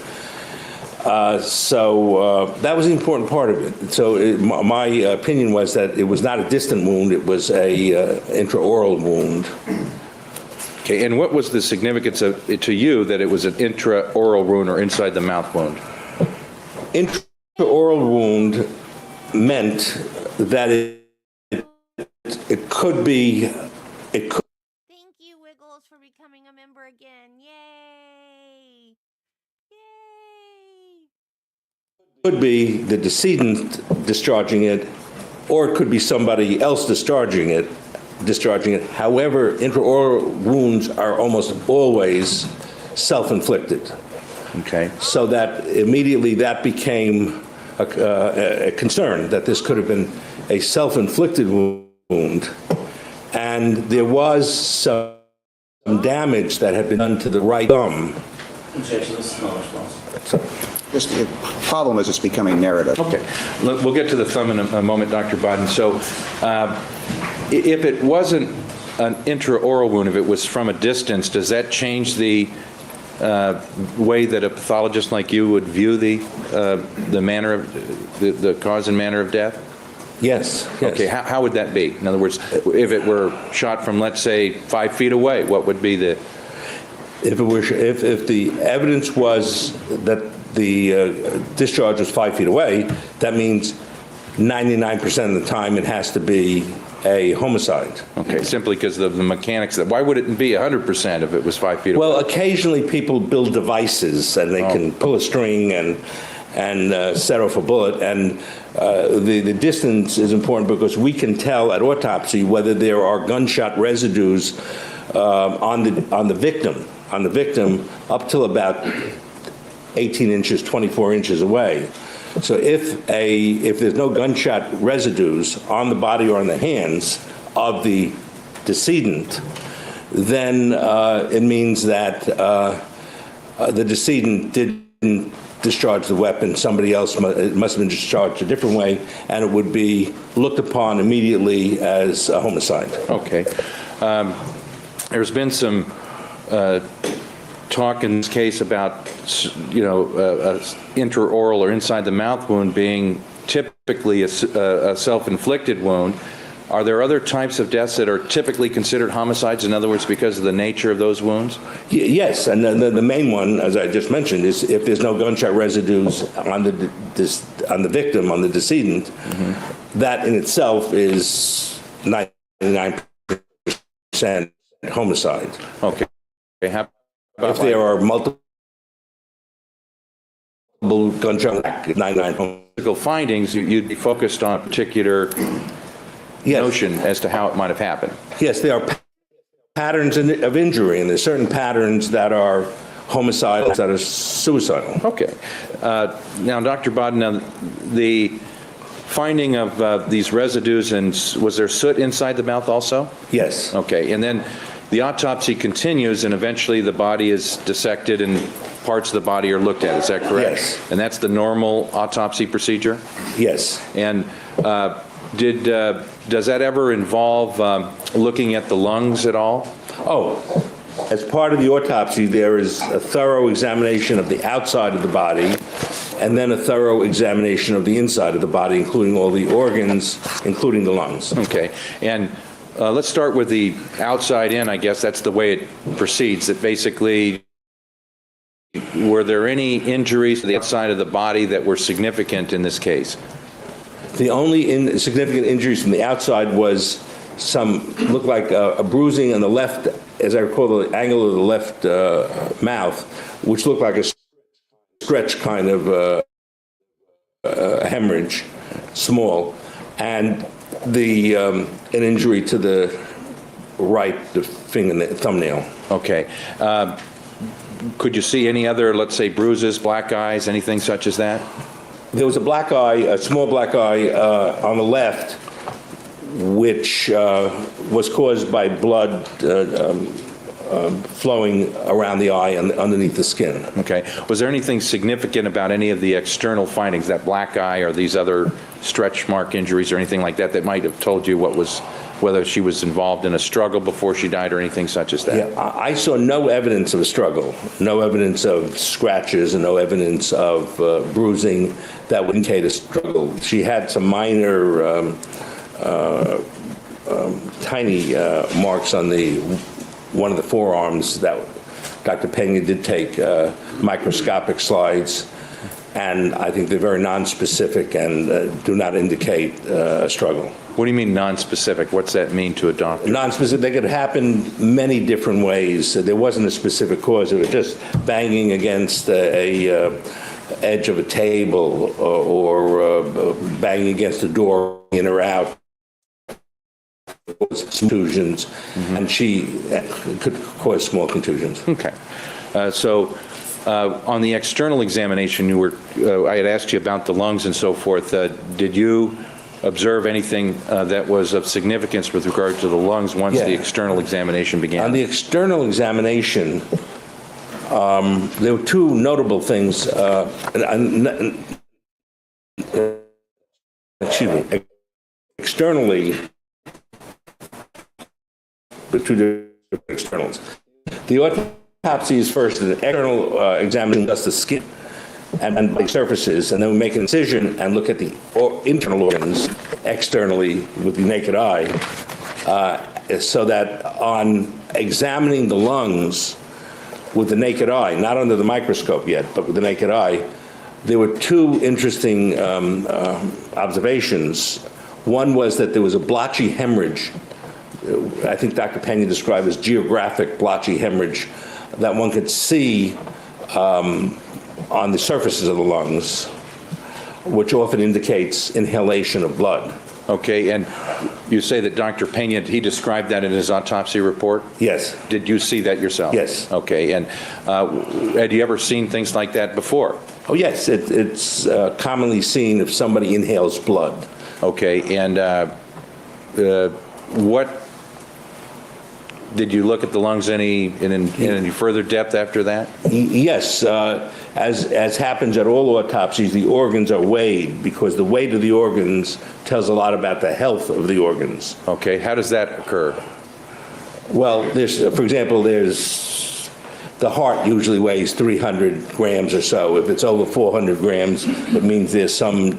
So that was the important part of it. So my opinion was that it was not a distant wound, it was a intraoral wound. Okay, and what was the significance of it to you that it was an intraoral wound or inside the mouth wound? Intraoral wound meant that it could be, it could. Thank you, Wiggles, for becoming a member again. Yay! Yay! Could be the decedent discharging it, or it could be somebody else discharging it. However, intraoral wounds are almost always self-inflicted. Okay. So that immediately that became a concern, that this could have been a self-inflicted wound. And there was some damage that had been done to the right thumb. Objection, this is not a response. The problem is it's becoming narrative. Okay. We'll get to the thumb in a moment, Dr. Bodden. So if it wasn't an intraoral wound, if it was from a distance, does that change the way that a pathologist like you would view the manner of the cause and manner of death? Yes. Okay. How would that be? In other words, if it were shot from, let's say, 5 feet away, what would be the? If the evidence was that the discharge was 5 feet away, that means 99% of the time it has to be a homicide. Okay, simply because of the mechanics. Why would it be 100% if it was 5 feet away? Well, occasionally people build devices and they can pull a string and set off a bullet. And the distance is important because we can tell at autopsy whether there are gunshot residues on the victim up till about 18 inches, 24 inches away. So if there's no gunshot residues on the body or on the hands of the decedent, then it means that the decedent didn't discharge the weapon. Somebody else it must have been discharged a different way, and it would be looked upon immediately as a homicide. Okay. There's been some talk in this case about, a intraoral or inside the mouth wound being typically a self-inflicted wound. Are there other types of deaths that are typically considered homicides, in other words, because of the nature of those wounds? Yes, and the main one, as I just mentioned, is if there's no gunshot residues on the victim, on the decedent, that in itself is 99% homicide. Okay. How about if there are multiple gunshot, 99 findings, you'd be focused on a particular Yes. notion as to how it might have happened. Yes, there are patterns of injury, and there's certain patterns that are homicidal, that are suicidal. Okay. Now, Dr. Bodden, the finding of these residues, and was there soot inside the mouth also? Yes. Okay, and then the autopsy continues, and eventually the body is dissected and parts of the body are looked at, is that correct? Yes. And that's the normal autopsy procedure? Yes. And does that ever involve looking at the lungs at all? Oh, as part of the autopsy, there is a thorough examination of the outside of the body, and then a thorough examination of the inside of the body, including all the organs, including the lungs. Okay, and let's start with the outside in, I guess that's the way it proceeds, that basically, were there any injuries to the outside of the body that were significant in this case? The only significant injuries from the outside was looked like a bruising on the left, as I recall, the angle of the left mouth, which looked like a stretch kind of hemorrhage, small, and an injury to the right thumbnail. Okay. Could you see any other, let's say, bruises, black eyes, anything such as that? There was a black eye, a small black eye on the left, which was caused by blood flowing around the eye and underneath the skin. Okay. Was there anything significant about any of the external findings, that black eye or these other stretch mark injuries or anything like that, that might have told you whether she was involved in a struggle before she died or anything such as that? Yeah, I saw no evidence of a struggle, no evidence of scratches, and no evidence of bruising that would indicate a struggle. She had some minor, tiny marks on one of the forearms that Dr. Pena did take microscopic slides, and I think they're very nonspecific and do not indicate a struggle. What do you mean nonspecific? What's that mean to a doctor? Nonspecific, they could happen many different ways. There wasn't a specific cause. It was just banging against a edge of a table or banging against a door in or out. Contusions, and she could cause small contusions. Okay. On the external examination, I had asked you about the lungs and so forth. Did you observe anything that was of significance with regard to the lungs once the external examination began? On the external examination, there were two notable things. Externally, two different externals. The autopsy is first an external examination, just the skin and the surfaces, and then we make an incision and look at the internal organs externally with the naked eye, so that on examining the lungs with the naked eye, not under the microscope yet, but with the naked eye, there were two interesting observations. One was that there was a blotchy hemorrhage. I think Dr. Pena described as geographic blotchy hemorrhage that one could see on the surfaces of the lungs, which often indicates inhalation of blood. Okay, and you say that Dr. Pena, he described that in his autopsy report? Yes. Did you see that yourself? Yes. Okay, and had you ever seen things like that before? Oh, yes, it's commonly seen if somebody inhales blood. Okay, and what did you look at the lungs in any further depth after that? Yes, as happens at all autopsies, the organs are weighed because the weight of the organs tells a lot about the health of the organs. Okay, how does that occur? Well, for example, the heart usually weighs 300 grams or so. If it's over 400 grams, it means there's some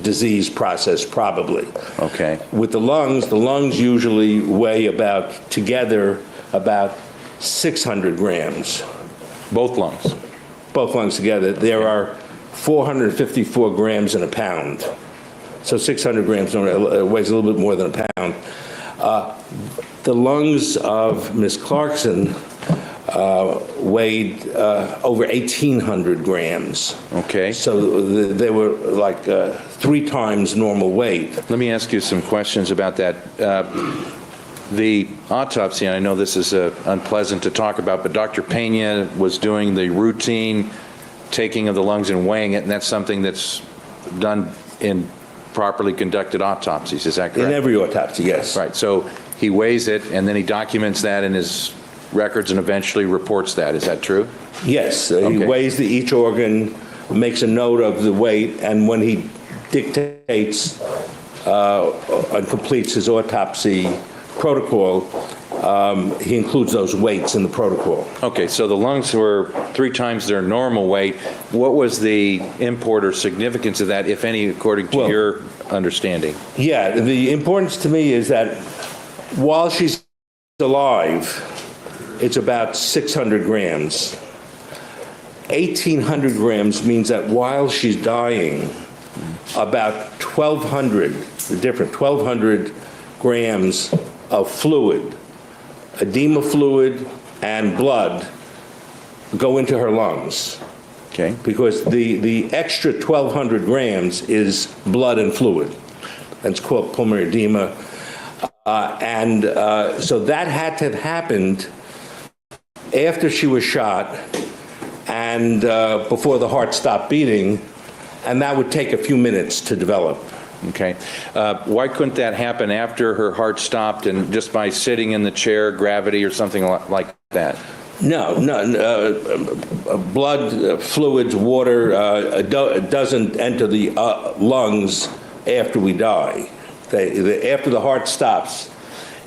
disease process, probably. Okay. With the lungs usually weigh together about 600 grams. Both lungs? Both lungs together. There are 454 grams in a pound. So 600 grams weighs a little bit more than a pound. The lungs of Miss Clarkson weighed over 1,800 grams. Okay. So they were like 3 times normal weight. Let me ask you some questions about that. The autopsy, and I know this is unpleasant to talk about, but Dr. Pena was doing the routine taking of the lungs and weighing it, and that's something that's done in properly conducted autopsies. Is that correct? In every autopsy, yes. Right. So he weighs it, and then he documents that in his records and eventually reports that. Is that true? Yes. He Okay. weighs each organ, makes a note of the weight, and when he dictates and completes his autopsy protocol, he includes those weights in the protocol. Okay, so the lungs were 3 times their normal weight. What was the import or significance of that, if any, according to Well, your understanding? Yeah, the importance to me is that while she's alive, it's about 600 grams. 1,800 grams means that while she's dying, about 1,200 grams of fluid, edema fluid and blood go into her lungs. Okay. Because the extra 1,200 grams is blood and fluid. That's called pulmonary edema. So that had to have happened after she was shot and before the heart stopped beating, and that would take a few minutes to develop. Okay. Why couldn't that happen after her heart stopped and just by sitting in the chair, gravity or something like that? No. Blood, fluids, water doesn't enter the lungs after we die. After the heart stops,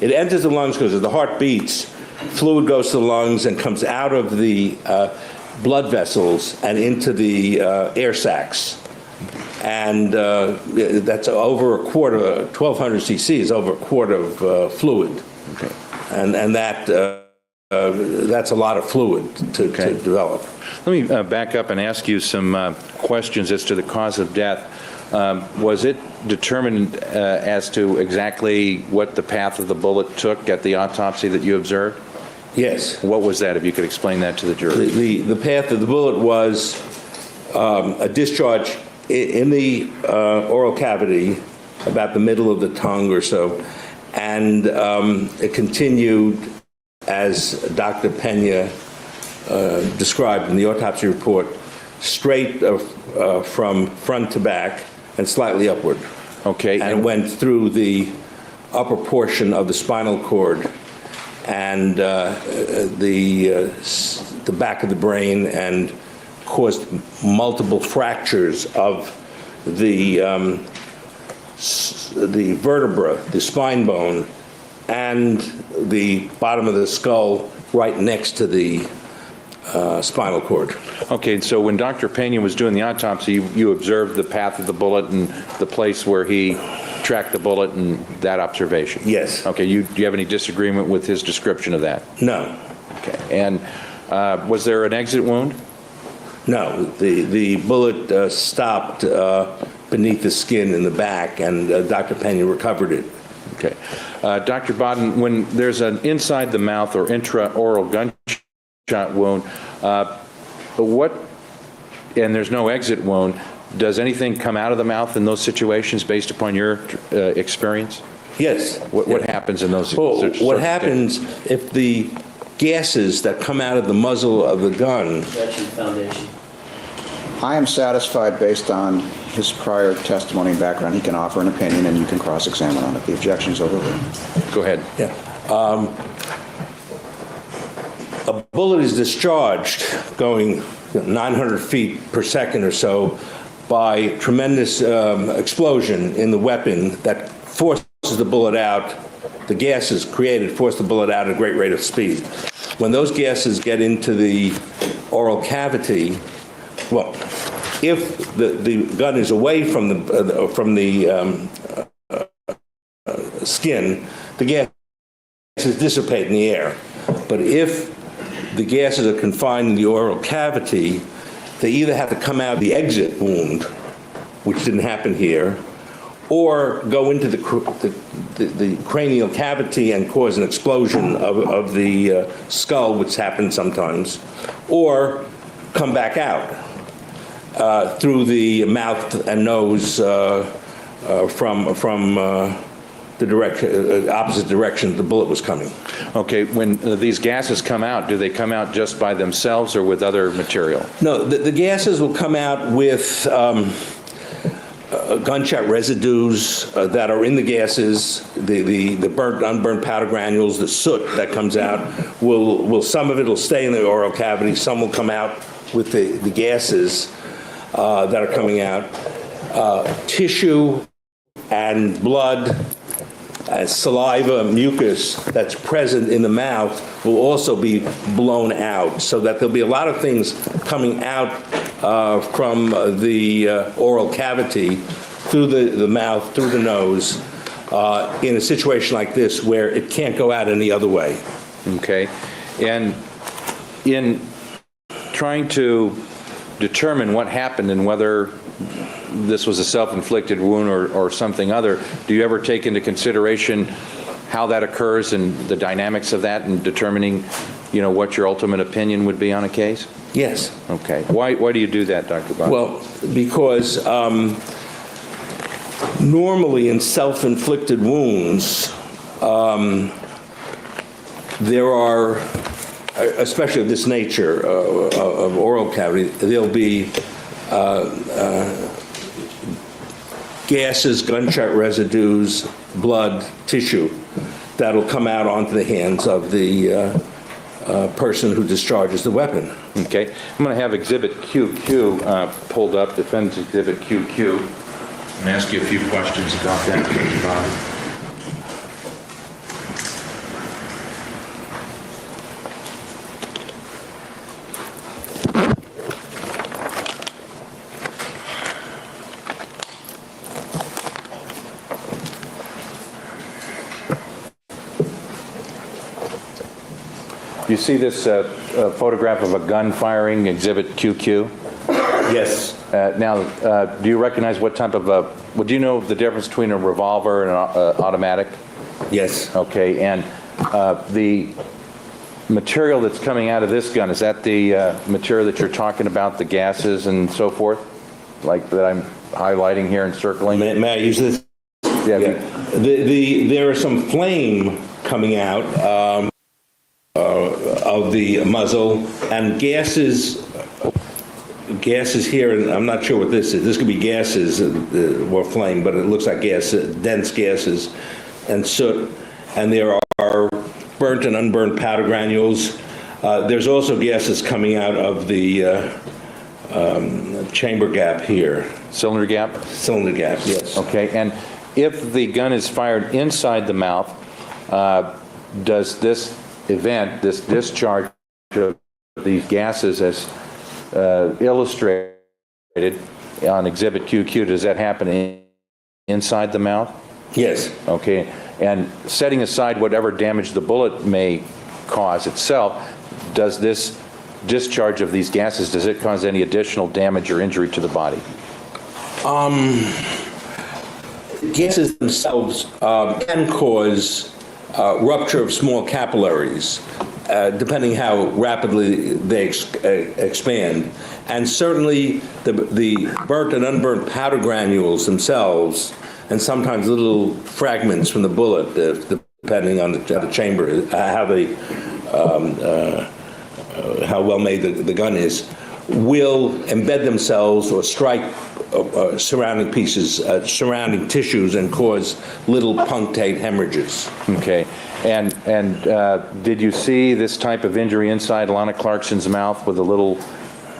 it enters the lungs because as the heart beats, fluid goes to the lungs and comes out of the blood vessels and into the air sacs. And that's over a quarter, 1,200 cc is over a quart of fluid. Okay. And that's a lot of fluid to develop. Let me back up and ask you some questions as to the cause of death. Was it determined as to exactly what the path of the bullet took at the autopsy that you observed? Yes. What was that, if you could explain that to the jury? The path of the bullet was a discharge in the oral cavity, about the middle of the tongue or so, and it continued, as Dr. Pena described in the autopsy report, straight from front to back and slightly upward. Okay. And it went through the upper portion of the spinal cord and the back of the brain, and caused multiple fractures of the vertebra, the spine bone, and the bottom of the skull right next to the spinal cord. Okay, so when Dr. Pena was doing the autopsy, you observed the path of the bullet and the place where he tracked the bullet and that observation? Yes. Okay, do you have any disagreement with his description of that? No. Okay, and was there an exit wound? No, the bullet stopped beneath the skin in the back, and Dr. Pena recovered it. Okay. Dr. Bodden, when there's an inside the mouth or intraoral gunshot wound, and there's no exit wound, does anything come out of the mouth in those situations based upon your experience? Yes. What happens in those circumstances? What happens if the gases that come out of the muzzle of the gun... Foundation. I am satisfied based on his prior testimony and background. He can offer an opinion and you can cross-examine on it. The objection is overruled. Go ahead. Yeah. A bullet is discharged going 900 feet per second or so by tremendous explosion in the weapon that forces the bullet out. The gases created force the bullet out at a great rate of speed. When those gases get into the oral cavity, well, if the gun is away from the skin, the gases dissipate in the air. But if the gases are confined in the oral cavity, they either have to come out of the exit wound, which didn't happen here, or go into the cranial cavity and cause an explosion of the skull, which happens sometimes, or come back out through the mouth and nose from the opposite direction the bullet was coming. Okay, when these gases come out, do they come out just by themselves or with other material? No, the gases will come out with gunshot residues that are in the gases, the burnt, unburned powder granules, the soot that comes out. Some of it will stay in the oral cavity, some will come out with the gases that are coming out. Tissue and blood, saliva, mucus that's present in the mouth will also be blown out, so that there'll be a lot of things coming out from the oral cavity through the mouth, through the nose, in a situation like this where it can't go out any other way. Okay. And in trying to determine what happened and whether this was a self-inflicted wound or something other, do you ever take into consideration how that occurs and the dynamics of that in determining, what your ultimate opinion would be on a case? Yes. Okay. Why do you do that, Dr. Bob? Well, because normally in self-inflicted wounds, there are, especially of this nature of oral cavity, there'll be gases, gunshot residues, blood, tissue that'll come out onto the hands of the person who discharges the weapon. Okay. I'm going to have Exhibit QQ pulled up, Defendant's Exhibit QQ, and ask you a few questions about that, Dr. Bob. You see this photograph of a gun firing, Exhibit QQ? Yes. Now, do you recognize what type of do you know the difference between a revolver and an automatic? Yes. Okay, and the material that's coming out of this gun, is that the material that you're talking about, the gases and so forth? Like that I'm highlighting here and circling? May I use this? Yeah. There is some flame coming out of the muzzle, and gases here, and I'm not sure what this is. This could be gases or flame, but it looks like gas, dense gases and soot. And there are burnt and unburned powder granules. There's also gases coming out of the chamber gap here. Cylinder gap? Cylinder gap, yes. Okay, and if the gun is fired inside the mouth, does this event, this discharge of these gases as illustrated on Exhibit QQ, does that happen inside the mouth? Yes. Okay, and setting aside whatever damage the bullet may cause itself, does this discharge of these gases, does it cause any additional damage or injury to the body? Gases themselves can cause rupture of small capillaries, depending how rapidly they expand. And certainly the burnt and unburnt powder granules themselves, and sometimes little fragments from the bullet, depending on the chamber, how well made the gun is, will embed themselves or strike surrounding pieces, surrounding tissues, and cause little punctate hemorrhages. Okay, and did you see this type of injury inside Lana Clarkson's mouth with the little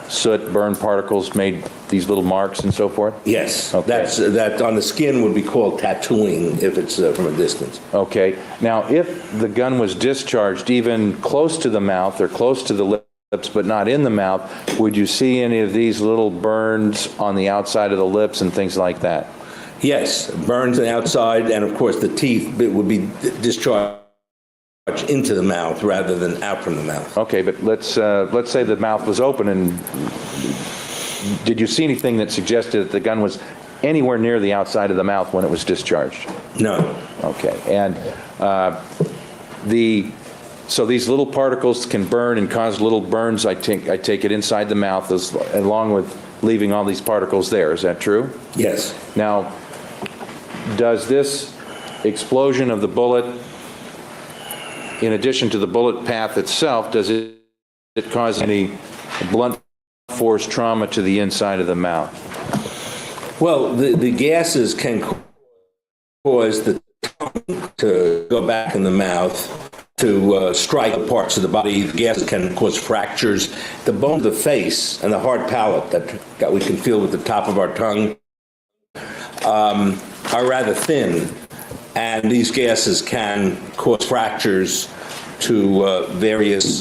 soot, burn particles made these little marks and so forth? Yes, okay. That on the skin would be called tattooing if it's from a distance. Okay, now if the gun was discharged even close to the mouth or close to the lips but not in the mouth, would you see any of these little burns on the outside of the lips and things like that? Yes, burns on the outside, and of course the teeth would be discharged into the mouth rather than out from the mouth. Okay, but let's say the mouth was open, and did you see anything that suggested that the gun was anywhere near the outside of the mouth when it was discharged? No. Okay, and so these little particles can burn and cause little burns, I take it, inside the mouth, along with leaving all these particles there. Is that true? Yes. Now, does this explosion of the bullet, in addition to the bullet path itself, does it cause any blunt force trauma to the inside of the mouth? Well, the gases can cause the tongue to go back in the mouth, to strike parts of the body. The gases can cause fractures. The bone of the face and the hard palate that we can feel with the top of our tongue are rather thin, and these gases can cause fractures to various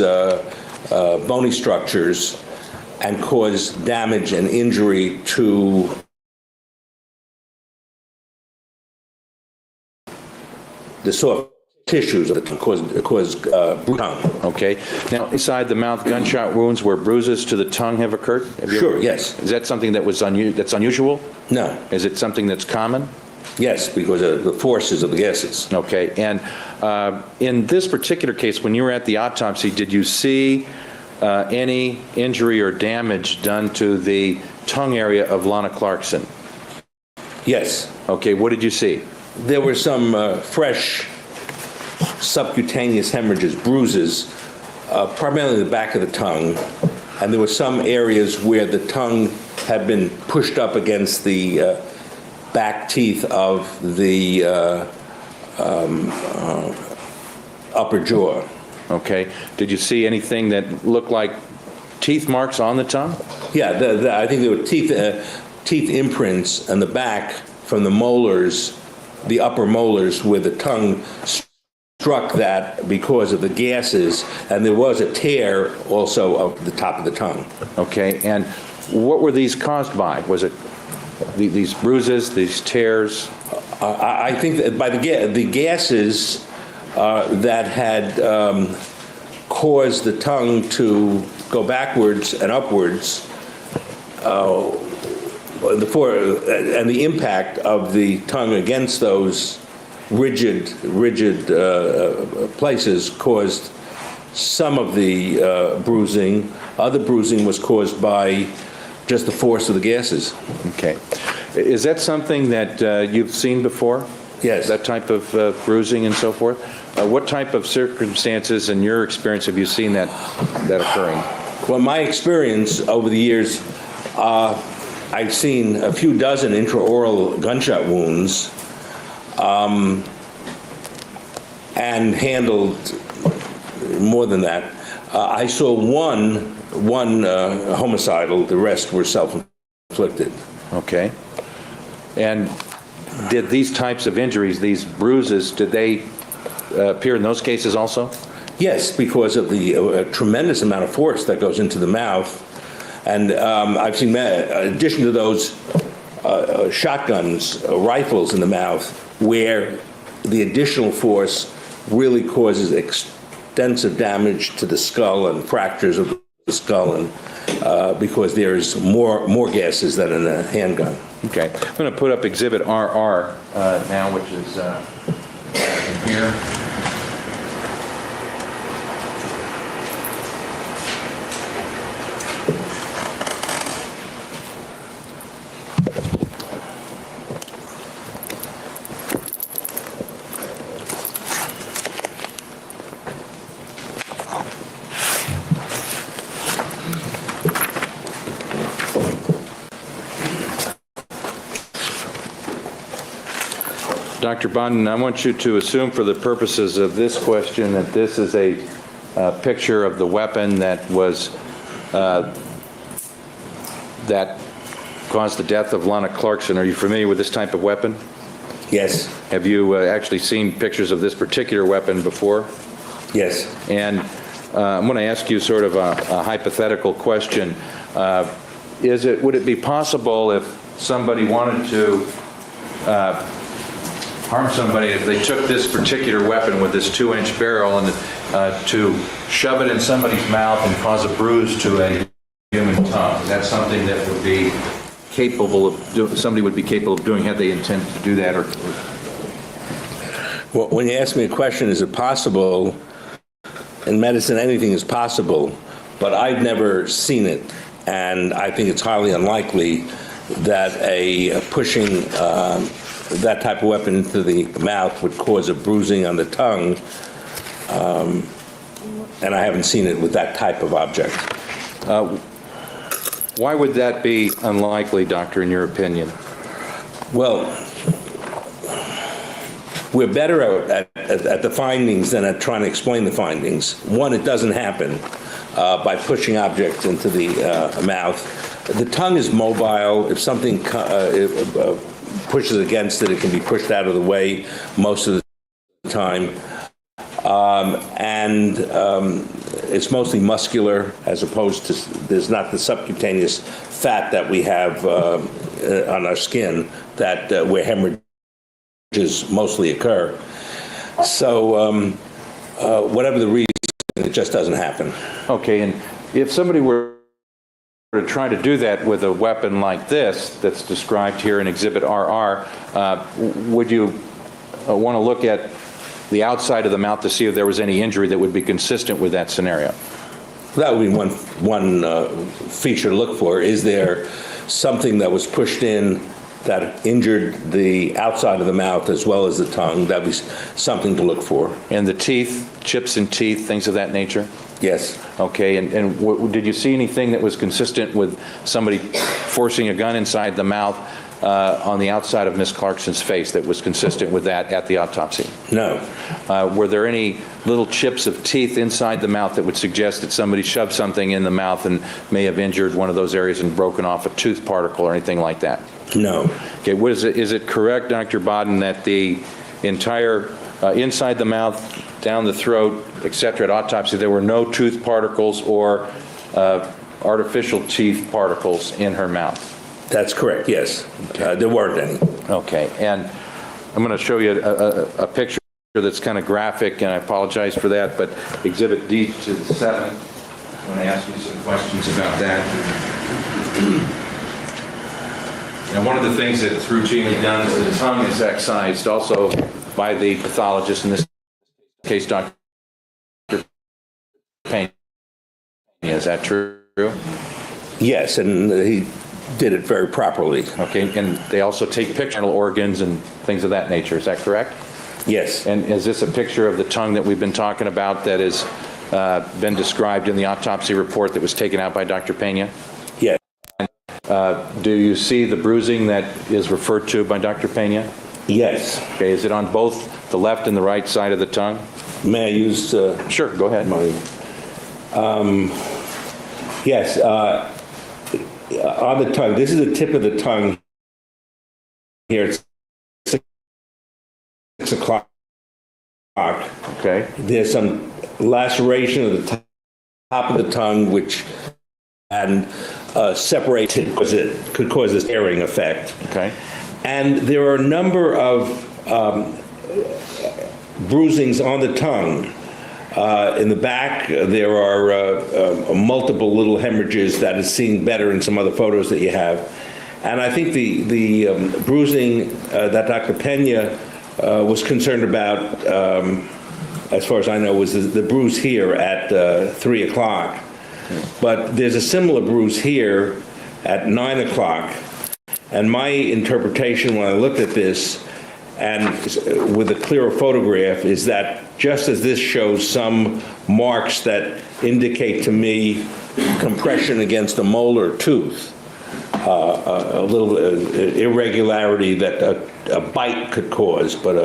bony structures and cause damage and injury to the soft tissues that can cause tongue. Okay. Now, inside the mouth, gunshot wounds where bruises to the tongue have occurred? Sure, yes. Is that something that was that's unusual? No. Is it something that's common? Yes, because of the forces of the gases. Okay. And in this particular case, when you were at the autopsy, did you see any injury or damage done to the tongue area of Lana Clarkson? Yes. Okay. What did you see? There were some fresh subcutaneous hemorrhages, bruises, primarily the back of the tongue, and there were some areas where the tongue had been pushed up against the back teeth of the upper jaw. Okay. Did you see anything that looked like teeth marks on the tongue? Yeah, I think there were teeth imprints on the back from the molars, the upper molars, where the tongue struck that because of the gases, and there was a tear also of the top of the tongue. Okay, and what were these caused by? Was it these bruises, these tears? I think that by the gases that had caused the tongue to go backwards and upwards, and the impact of the tongue against those rigid places caused some of the bruising. Other bruising was caused by just the force of the gases. Okay. Is that something that you've seen before? Yes. That type of bruising and so forth? What type of circumstances in your experience have you seen that occurring? Well, my experience over the years, I've seen a few dozen intraoral gunshot wounds, and handled more than that. I saw one homicidal, the rest were self-inflicted. Okay. And did these types of injuries, these bruises, did they appear in those cases also? Yes, because of the tremendous amount of force that goes into the mouth. And I've seen, in addition to those shotguns, rifles in the mouth, where the additional force really causes extensive damage to the skull and fractures of the skull, and because there's more gases than in a handgun. Okay. I'm going to put up Exhibit RR now, which is here. Dr. Bonden, I want you to assume for the purposes of this question that this is a picture of the weapon that was that caused the death of Lana Clarkson. Are you familiar with this type of weapon? Yes. Have you actually seen pictures of this particular weapon before? Yes. And I'm going to ask you sort of a hypothetical question. Would it be possible if somebody wanted to harm somebody, if they took this particular weapon with this 2-inch barrel and to shove it in somebody's mouth and cause a bruise to a human tongue? Is that something that would be capable of, somebody would be capable of doing had they intended to do that? Or Well, when you ask me a question, is it possible? In medicine, anything is possible, but I've never seen it, and I think it's highly unlikely that pushing that type of weapon into the mouth would cause a bruising on the tongue, and I haven't seen it with that type of object. why would that be unlikely, doctor, in your opinion? Well, we're better at the findings than at trying to explain the findings. One, it doesn't happen by pushing objects into the mouth. The tongue is mobile. If something pushes against it, it can be pushed out of the way most of the time. It's mostly muscular as opposed to, there's not the subcutaneous fat that we have on our skin that where hemorrhages mostly occur. So whatever the reason, it just doesn't happen. Okay, and if somebody were to try to do that with a weapon like this that's described here in Exhibit RR, would you want to look at the outside of the mouth to see if there was any injury that would be consistent with that scenario? That would be one feature to look for. Is there something that was pushed in that injured the outside of the mouth as well as the tongue? That would be something to look for. And the teeth, chips in teeth, things of that nature? Yes. Okay, and did you see anything that was consistent with somebody forcing a gun inside the mouth on the outside of Miss Clarkson's face that was consistent with that at the autopsy? No. Were there any little chips of teeth inside the mouth that would suggest that somebody shoved something in the mouth and may have injured one of those areas and broken off a tooth particle or anything like that? No. Okay, is it correct, Dr. Bodden, that the entire inside the mouth, down the throat, et cetera, at autopsy, there were no tooth particles or artificial teeth particles in her mouth? That's correct, yes. There weren't any. Okay, and I'm going to show you a picture that's kind of graphic, and I apologize for that, but Exhibit D to the 7. I'm going to ask you some questions about that. And one of the things that's routinely done is the tongue is excised also by the pathologist, in this case, Dr. Pena. Is that true? Yes, and he did it very properly. Okay, and they also take picture of organs and things of that nature. Is that correct? Yes. And is this a picture of the tongue that we've been talking about that has been described in the autopsy report that was taken out by Dr. Pena? Yes. Do you see the bruising that is referred to by Dr. Pena? Yes. Okay, is it on both the left and the right side of the tongue? May I use... Sure, go ahead. Yes. On the tongue, this is the tip of the tongue here. It's 6 o'clock. Okay. There's some laceration of the top of the tongue, which separated because it could cause this tearing effect. Okay. And there are a number of bruisings on the tongue. In the back, there are multiple little hemorrhages that is seen better in some other photos that you have. And I think the bruising that Dr. Pena was concerned about, as far as I know, was the bruise here at 3 o'clock. But there's a similar bruise here at 9 o'clock. And my interpretation when I looked at this, and with a clearer photograph, is that just as this shows some marks that indicate to me compression against a molar tooth, a little irregularity that a bite could cause, but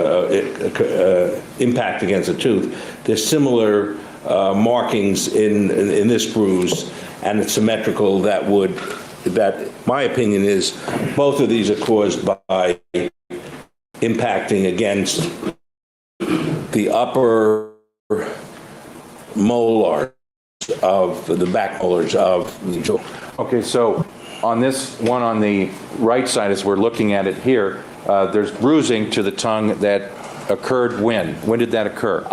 impact against a tooth, there's similar markings in this bruise, and it's symmetrical. That my opinion is both of these are caused by impacting against the upper molars of the back molars of the jaw. Okay, so on this one on the right side, as we're looking at it here, there's bruising to the tongue that occurred when? When did that occur?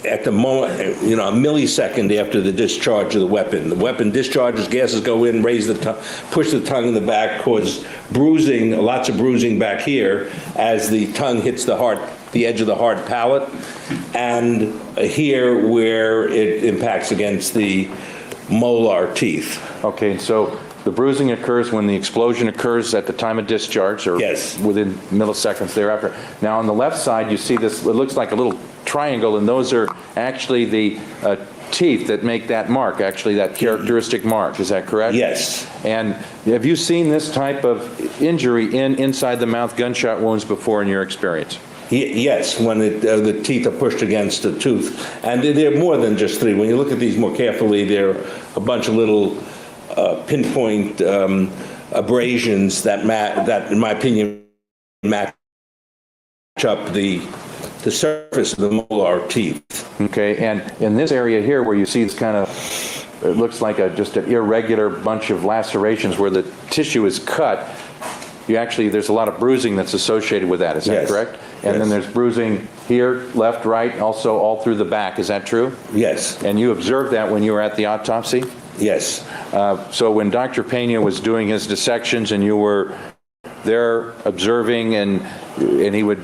At the moment, a millisecond after the discharge of the weapon. The weapon discharges, gases go in, raise the tongue, push the tongue in the back, cause bruising, lots of bruising back here as the tongue hits the edge of the hard palate, and here where it impacts against the molar teeth. Okay, so the bruising occurs when the explosion occurs at the time of discharge, or Yes. within milliseconds thereafter. Now, on the left side, you see this, it looks like a little triangle, and those are actually the teeth that make that mark, actually that characteristic mark. Is that correct? Yes. And have you seen this type of injury in inside the mouth gunshot wounds before in your experience? Yes, when the teeth are pushed against the tooth. And there are more than just three. When you look at these more carefully, there are a bunch of little pinpoint abrasions that, in my opinion, match up the surface of the molar teeth. Okay, and in this area here where you see this kind of, it looks like just an irregular bunch of lacerations where the tissue is cut, there's a lot of bruising that's associated with that. Is that Yes. correct? And then there's bruising here, left, right, also all through the back. Is that true? Yes. And you observed that when you were at the autopsy? Yes. So when Dr. Pena was doing his dissections and you were there observing and he would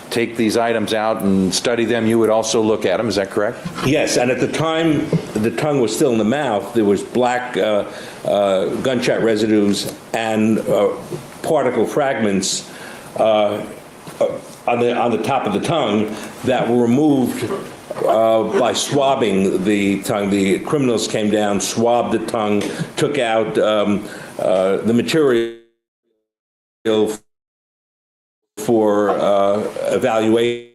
take these items out and study them, you would also look at them. Is that correct? Yes, and at the time the tongue was still in the mouth, there was black gunshot residues and particle fragments on the top of the tongue that were removed by swabbing the tongue. The criminals came down, swabbed the tongue, took out the material for evaluation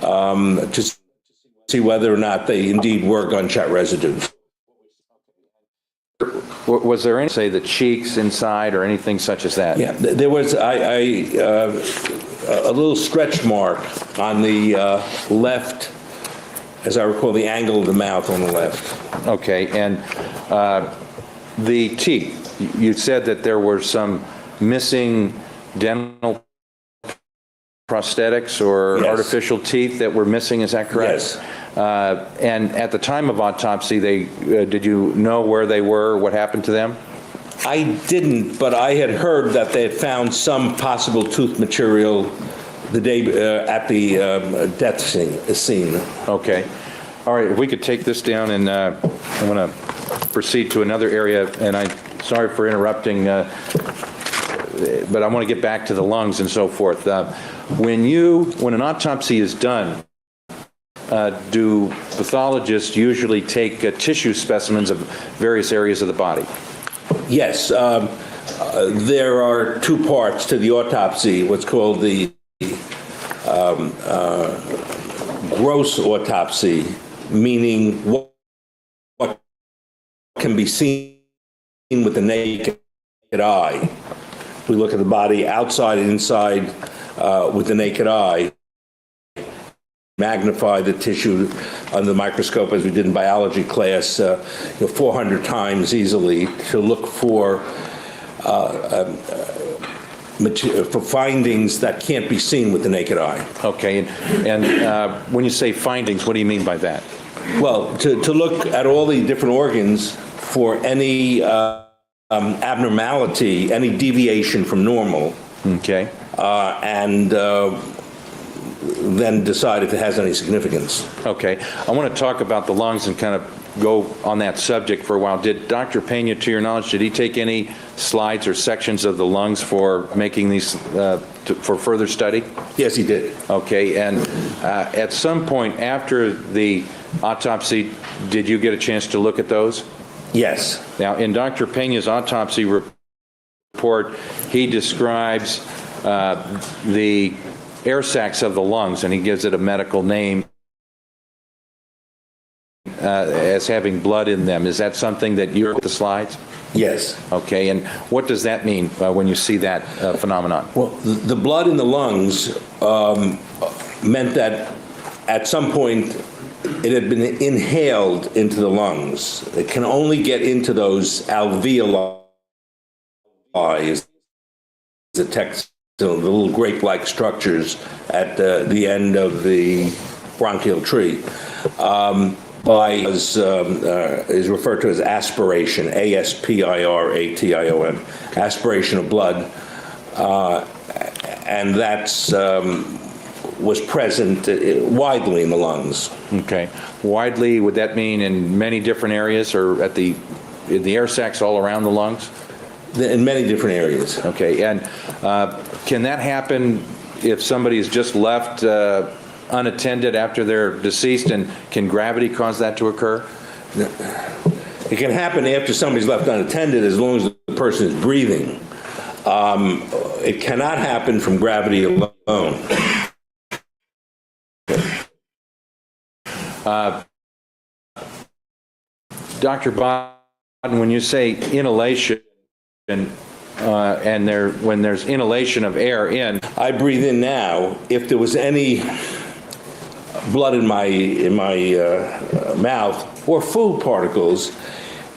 to see whether or not they indeed were gunshot residues. Was there any, say, the cheeks inside or anything such as that? Yeah, there was a little stretch mark on the left, as I recall, the angle of the mouth on the left. Okay, and the teeth, you said that there were some missing dental prosthetics or Yes. artificial teeth that were missing, is that correct? Yes. And at the time of autopsy, did you know where they were, what happened to them? I didn't, but I had heard that they had found some possible tooth material the day at the death scene. Okay. All right, if we could take this down, and I'm going to proceed to another area, and I'm sorry for interrupting, but I want to get back to the lungs and so forth. When an autopsy is done, do pathologists usually take tissue specimens of various areas of the body? Yes, there are two parts to the autopsy, what's called the gross autopsy, meaning what can be seen with the naked eye. We look at the body outside and inside with the naked eye, magnify the tissue under the microscope as we did in biology class 400 times easily to look for findings that can't be seen with the naked eye. Okay, and when you say findings, what do you mean by that? Well, to look at all the different organs for any abnormality, any deviation from normal. Okay. And then decide if it has any significance. Okay. I want to talk about the lungs and kind of go on that subject for a while. Did Dr. Pena, to your knowledge, did he take any slides or sections of the lungs for making these, for further study? Yes, he did. Okay. And at some point after the autopsy, did you get a chance to look at those? Yes. Now, in Dr. Pena's autopsy report, he describes the air sacs of the lungs, and he gives it a medical name as having blood in them. Is that something that you wrote the slides? Yes. Okay, and what does that mean when you see that phenomenon? Well, the blood in the lungs meant that at some point it had been inhaled into the lungs. It can only get into those alveoli is the the little grape-like structures at the end of the bronchial tree. Is referred to as aspiration, aspiration, aspiration of blood, and that's was present widely in the lungs. Okay. Widely, would that mean in many different areas or in the air sacs all around the lungs? In many different areas. Okay. And can that happen if somebody is just left unattended after they're deceased, and can gravity cause that to occur? It can happen after somebody's left unattended as long as the person is breathing. It cannot happen from gravity alone. Dr. Bodden, when you say inhalation, when there's inhalation of air in, I breathe in now. If there was any blood in my mouth or food particles,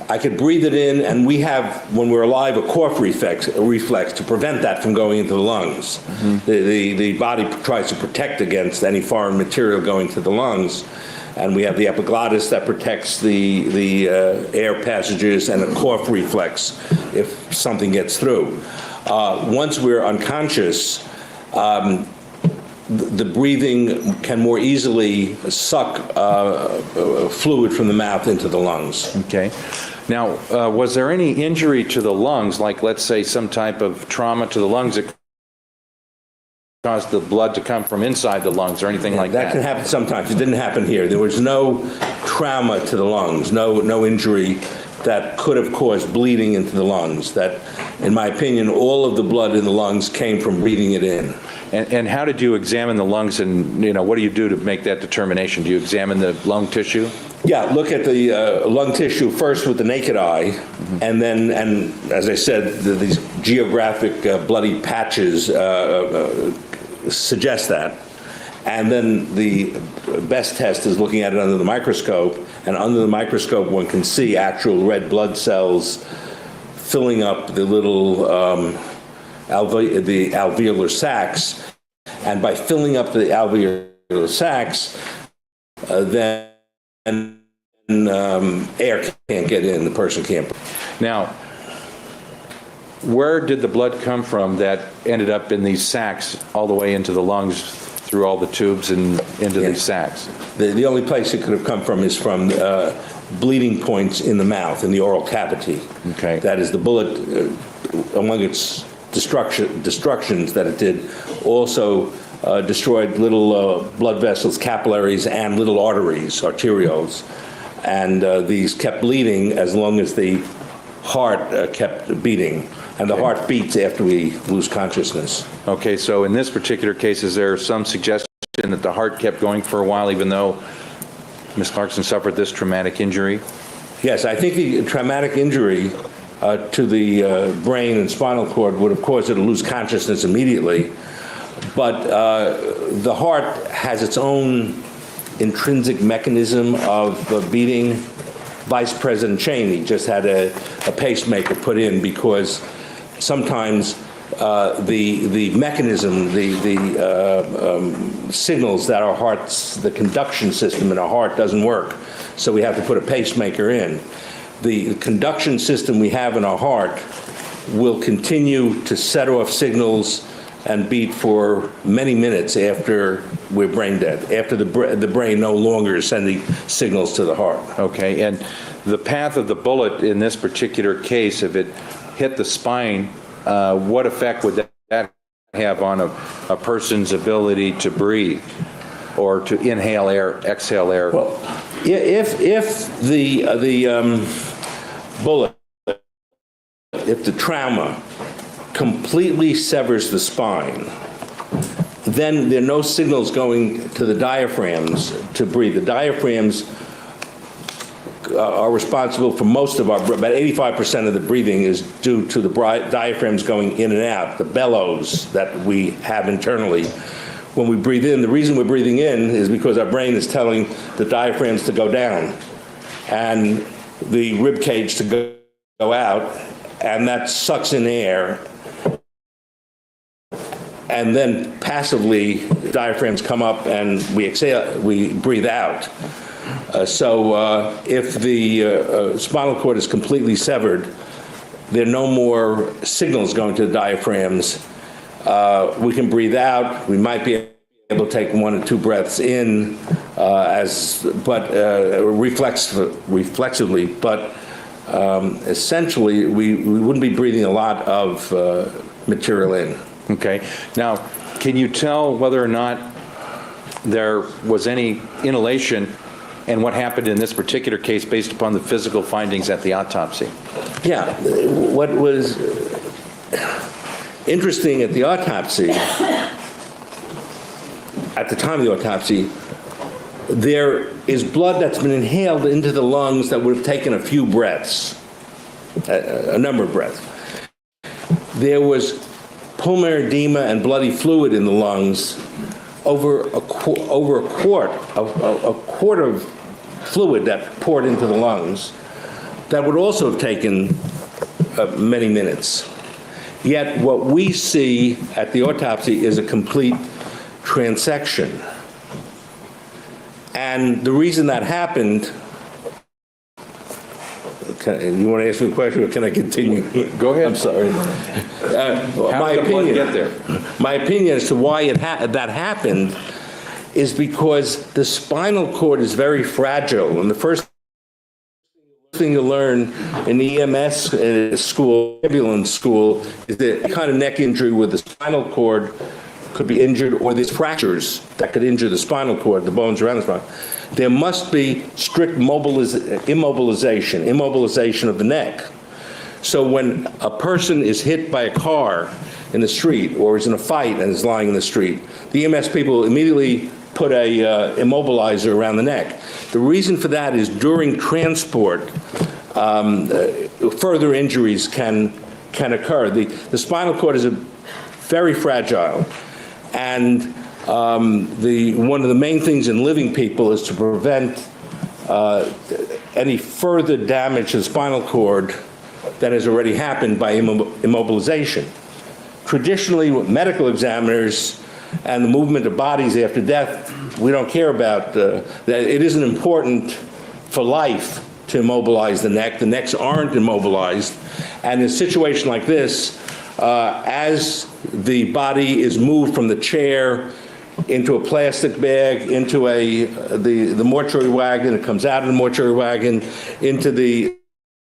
I could breathe it in, and we have, when we're alive, a cough reflex to prevent that from going into the lungs. Mm-hmm. The body tries to protect against any foreign material going to the lungs, and we have the epiglottis that protects the air passages, and a cough reflex if something gets through. Once we're unconscious, the breathing can more easily suck fluid from the mouth into the lungs. Okay. Now, was there any injury to the lungs, like let's say some type of trauma to the lungs that caused the blood to come from inside the lungs or anything like that? That can happen sometimes. It didn't happen here. There was no trauma to the lungs, no injury that could have caused bleeding into the lungs. That, in my opinion, all of the blood in the lungs came from breathing it in. And how did you examine the lungs, and what do you do to make that determination? Do you examine the lung tissue? Yeah, look at the lung tissue first with the naked eye, mm-hmm. and then, as I said, these geographic bloody patches suggest that. And then the best test is looking at it under the microscope, and under the microscope one can see actual red blood cells filling up the little the alveolar sacs, and by filling up the alveolar sacs, then air can't get in, the person can't. Now, where did the blood come from that ended up in these sacs all the way into the lungs through all the tubes and into these sacs? The only place it could have come from is from bleeding points in the mouth, in the oral cavity. Okay. That is, the bullet, among its destructions that it did, also destroyed little blood vessels, capillaries, and little arteries, arterioles. And these kept bleeding as long as the heart kept beating. And the heart beats after we lose consciousness. Okay, so in this particular case, is there some suggestion that the heart kept going for a while, even though Ms. Clarkson suffered this traumatic injury? Yes, I think the traumatic injury to the brain and spinal cord would have caused her to lose consciousness immediately. But the heart has its own intrinsic mechanism of beating. Vice President Cheney just had a pacemaker put in because sometimes the mechanism, the signals that our hearts, the conduction system in our heart doesn't work. So we have to put a pacemaker in. The conduction system we have in our heart will continue to set off signals and beat for many minutes after we're brain dead, after the brain no longer is sending signals to the heart. Okay, and the path of the bullet in this particular case, if it hit the spine, what effect would that have on a person's ability to breathe or to inhale air, exhale air? Well, if the bullet, if the trauma completely severs the spine, then there are no signals going to the diaphragms to breathe. The diaphragms are responsible for most of about 85% of the breathing is due to the diaphragms going in and out, the bellows that we have internally. When we breathe in, the reason we're breathing in is because our brain is telling the diaphragms to go down and the rib cage to go out, and that sucks in air, and then passively diaphragms come up and we exhale, we breathe out. So if the spinal cord is completely severed, there are no more signals going to the diaphragms. We can breathe out. We might be able to take 1 or 2 breaths in, reflexively, but essentially we wouldn't be breathing a lot of material in. Okay. Now, can you tell whether or not there was any inhalation and what happened in this particular case based upon the physical findings at the autopsy? Yeah. What was interesting at the autopsy, at the time of the autopsy, there is blood that's been inhaled into the lungs that would have taken a few breaths, a number of breaths. There was pulmonary edema and bloody fluid in the lungs, over a quart of fluid that poured into the lungs that would also have taken many minutes. Yet what we see at the autopsy is a complete transection. And the reason that happened, you want to ask me a question or can I continue? Go ahead. I'm sorry. My opinion as to why that happened is because the spinal cord is very fragile. And the first thing you learn in the EMS school, ambulance school, is that any kind of neck injury with the spinal cord could be injured, or there's fractures that could injure the spinal cord, the bones around the spine. There must be strict immobilization of the neck. So when a person is hit by a car in the street or is in a fight and is lying in the street, the EMS people immediately put a immobilizer around the neck. The reason for that is during transport, further injuries can occur. The spinal cord is very fragile, and one of the main things in living people is to prevent any further damage to the spinal cord that has already happened by immobilization. Traditionally, with medical examiners and the movement of bodies after death, we don't care about that. It isn't important for life to immobilize the neck. The necks aren't immobilized. And in a situation like this, as the body is moved from the chair into a plastic bag, into the mortuary wagon, it comes out of the mortuary wagon, into the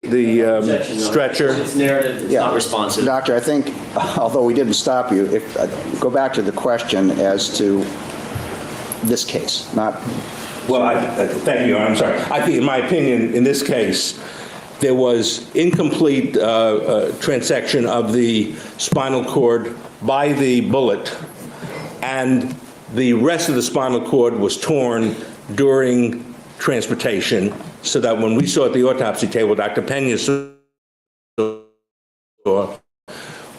stretcher. It's narrative, it's not responsive. Doctor, I think, although we didn't stop you, if go back to the question as to this case, not... Well, thank you, I'm sorry. I think, in my opinion, in this case, there was incomplete transection of the spinal cord by the bullet, and the rest of the spinal cord was torn during transportation, so that when we saw at the autopsy table, Dr. Pena saw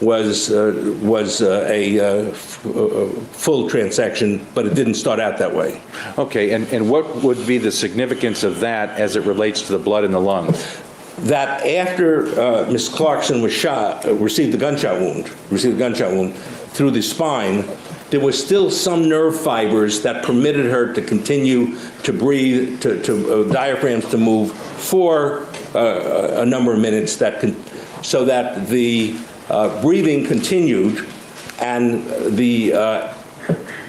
was a full transection, but it didn't start out that way. Okay, and what would be the significance of that as it relates to the blood in the lungs? That after Ms. Clarkson was shot, received a gunshot wound through the spine, there was still some nerve fibers that permitted her to continue to breathe, to diaphragms to move for a number of minutes, so that the breathing continued, and the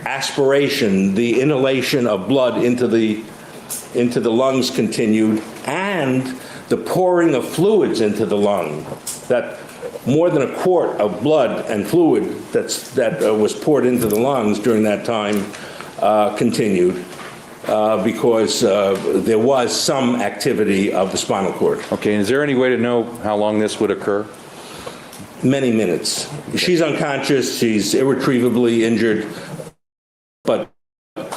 aspiration, the inhalation of blood into the lungs continued, and the pouring of fluids into the lung. That more than a quart of blood and fluid that was poured into the lungs during that time continued, because there was some activity of the spinal cord. Okay, and is there any way to know how long this would occur? Many minutes. She's unconscious, she's irretrievably injured, but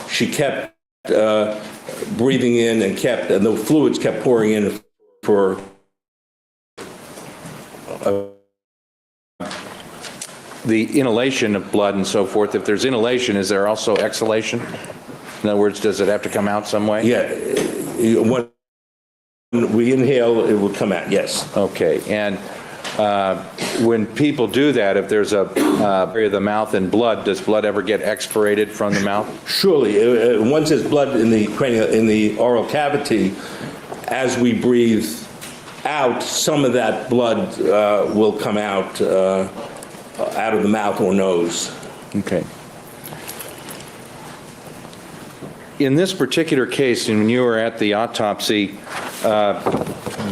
she kept breathing in and the fluids kept pouring in for the inhalation of blood and so forth. If there's inhalation, is there also exhalation? In other words, does it have to come out some way? Yeah, when we inhale, it will come out, yes. Okay, and when people do that, if there's a area of the mouth and blood, does blood ever get expirated from the mouth? Surely, once there's blood in the cranial, in the oral cavity, as we breathe out, some of that blood will come out of the mouth or nose. Okay. In this particular case, and when you were at the autopsy,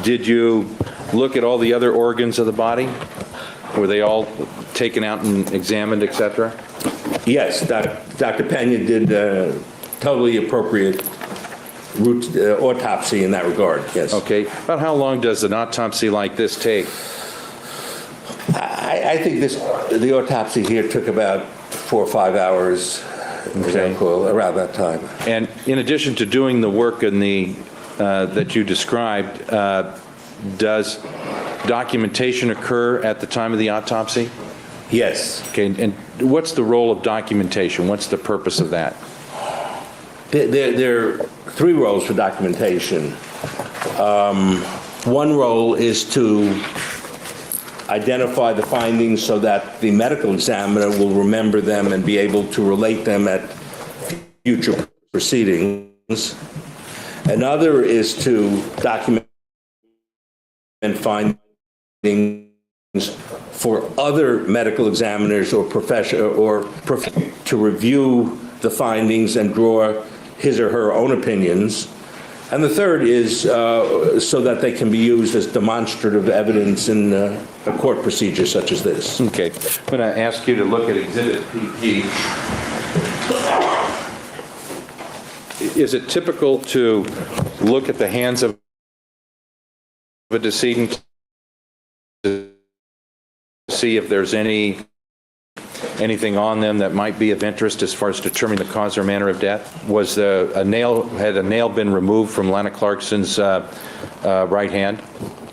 did you look at all the other organs of the body? Were they all taken out and examined, et cetera? Yes, Dr. Pena did totally appropriate autopsy in that regard, yes. Okay. About how long does an autopsy like this take? I think the autopsy here took about 4 or 5 hours, Okay. around that time. And in addition to doing the work in the that you described, does documentation occur at the time of the autopsy? Yes. Okay. And what's the role of documentation? What's the purpose of that? There are 3 roles for documentation. One role is to identify the findings so that the medical examiner will remember them and be able to relate them at future proceedings. Another is to document findings for other medical examiners or to review the findings and draw his or her own opinions. And the third is so that they can be used as demonstrative evidence in a court procedure such as this. Okay. I'm going to ask you to look at Exhibit PP. Is it typical to look at the hands of a decedent to see if there's anything on them that might be of interest as far as determining the cause or manner of death? Had a nail been removed from Lana Clarkson's right hand?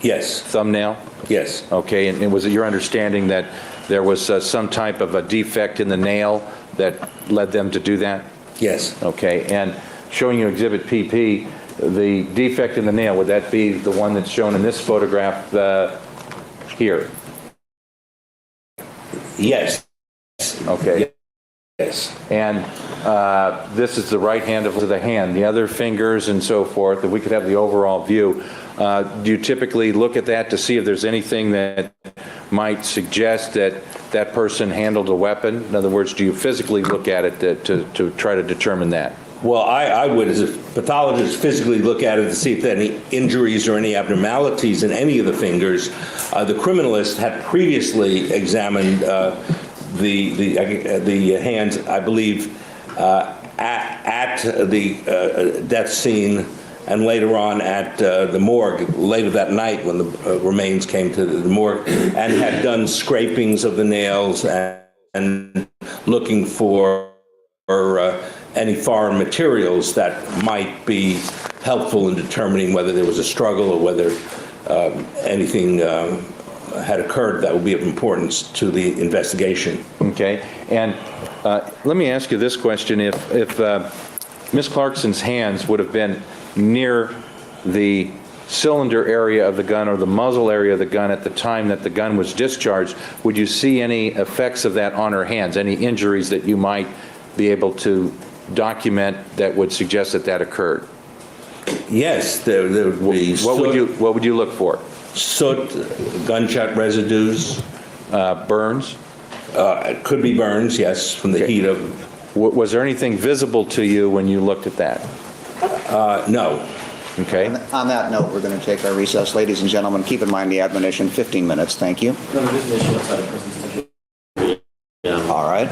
Yes. Thumbnail? Yes. Okay, and was it your understanding that there was some type of a defect in the nail that led them to do that? Yes. Okay, and showing you Exhibit PP, the defect in the nail, would that be the one that's shown in this photograph here? Yes. Okay. Yes. And this is the right hand of the hand, the other fingers and so forth, that we could have the overall view. Do you typically look at that to see if there's anything that might suggest that that person handled a weapon? In other words, do you physically look at it to try to determine that? Well, I would, as a pathologist, physically look at it to see if there are any injuries or any abnormalities in any of the fingers. The criminalist had previously examined the hands, I believe, at the death scene and later on at the morgue, later that night when the remains came to the morgue, and had done scrapings of the nails and looking for any foreign materials that might be helpful in determining whether there was a struggle or whether anything had occurred that would be of importance to the investigation. Okay, and let me ask you this question. If Ms. Clarkson's hands would have been near the cylinder area of the gun or the muzzle area of the gun at the time that the gun was discharged, would you see any effects of that on her hands, any injuries that you might be able to document that would suggest that that occurred? Yes, there would be. What would you look for? Soot, gunshot residues. Burns? It could be burns, yes, from the heat of. Was there anything visible to you when you looked at that? No. Okay. On that note, we're going to take our recess. Ladies and gentlemen, keep in mind the admonition, 15 minutes. Thank you. No, there's an issue outside of presence. Yeah. All right.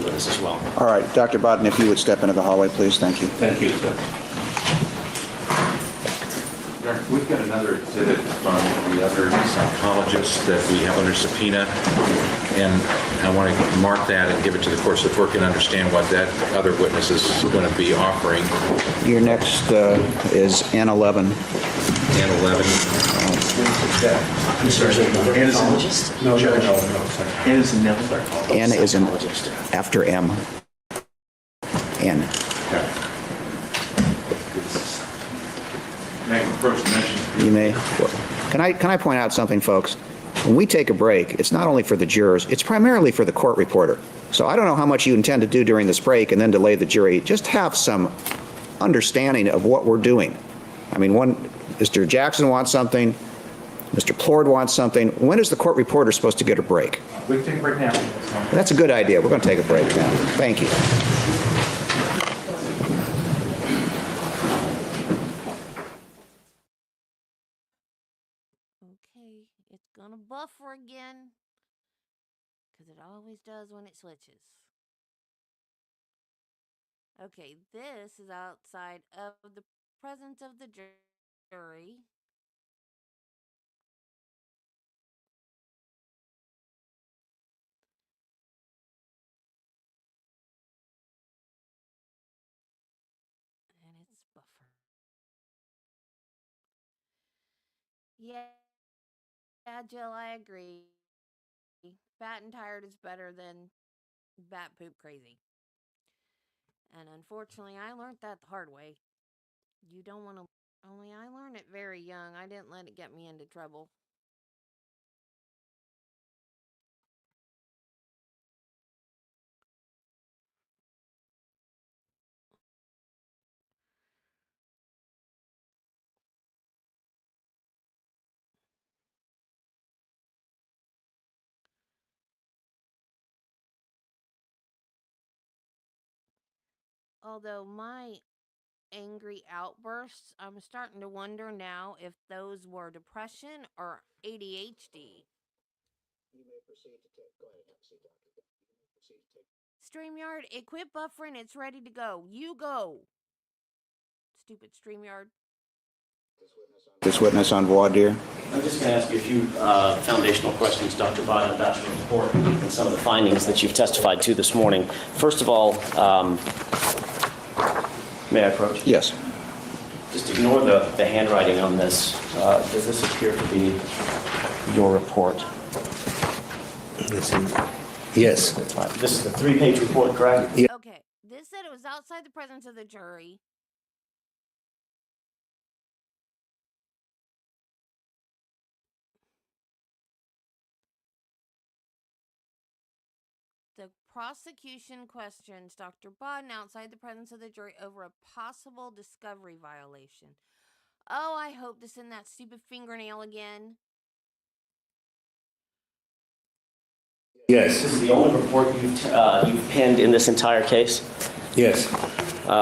This as well. All right, Dr. Bodden, if you would step into the hallway, please. Thank you. Thank you, sir. We've got another exhibit from the other psychologist that we have under subpoena, and I want to mark that and give it to the court so the court can understand what that other witness is going to be offering. Your next is N11. N11. N is in after M. N. You may. Can I point out something, folks? When we take a break, it's not only for the jurors, it's primarily for the court reporter. So I don't know how much you intend to do during this break and then delay the jury. Just have some understanding of what we're doing. I mean, Mr. Jackson wants something, Mr. Plord wants something. When is the court reporter supposed to get a break? We can take a break now. That's a good idea. We're going to take a break now. Thank you. Okay, it's gonna buffer again. Because it always does when it switches. Okay, this is outside of the presence of the jury. And it's buffer. Yeah, Jill, I agree. Fat and tired is better than bat poop crazy. And unfortunately, I learned that the hard way. You don't want to. Only I learned it very young. I didn't let it get me into trouble. Although my angry outbursts, I'm starting to wonder now if those were depression or ADHD. You may proceed to take. Go ahead, StreamYard, it quit buffering. It's ready to go. You go. Stupid StreamYard. This witness on voir dire. I'm just going to ask you a few foundational questions, Dr. Biden, about your report and some of the findings that you've testified to this morning. First of all, may I approach? Yes. Just ignore the handwriting on this. Does this appear to be your report? Yes. This is the 3-page report, correct? Yeah. Okay. This said it was outside the presence of the jury. The prosecution questions Dr. Bodden outside the presence of the jury over a possible discovery violation. Oh, I hope to send that stupid fingernail again. Yes. This is the only report you've penned in this entire case? Yes.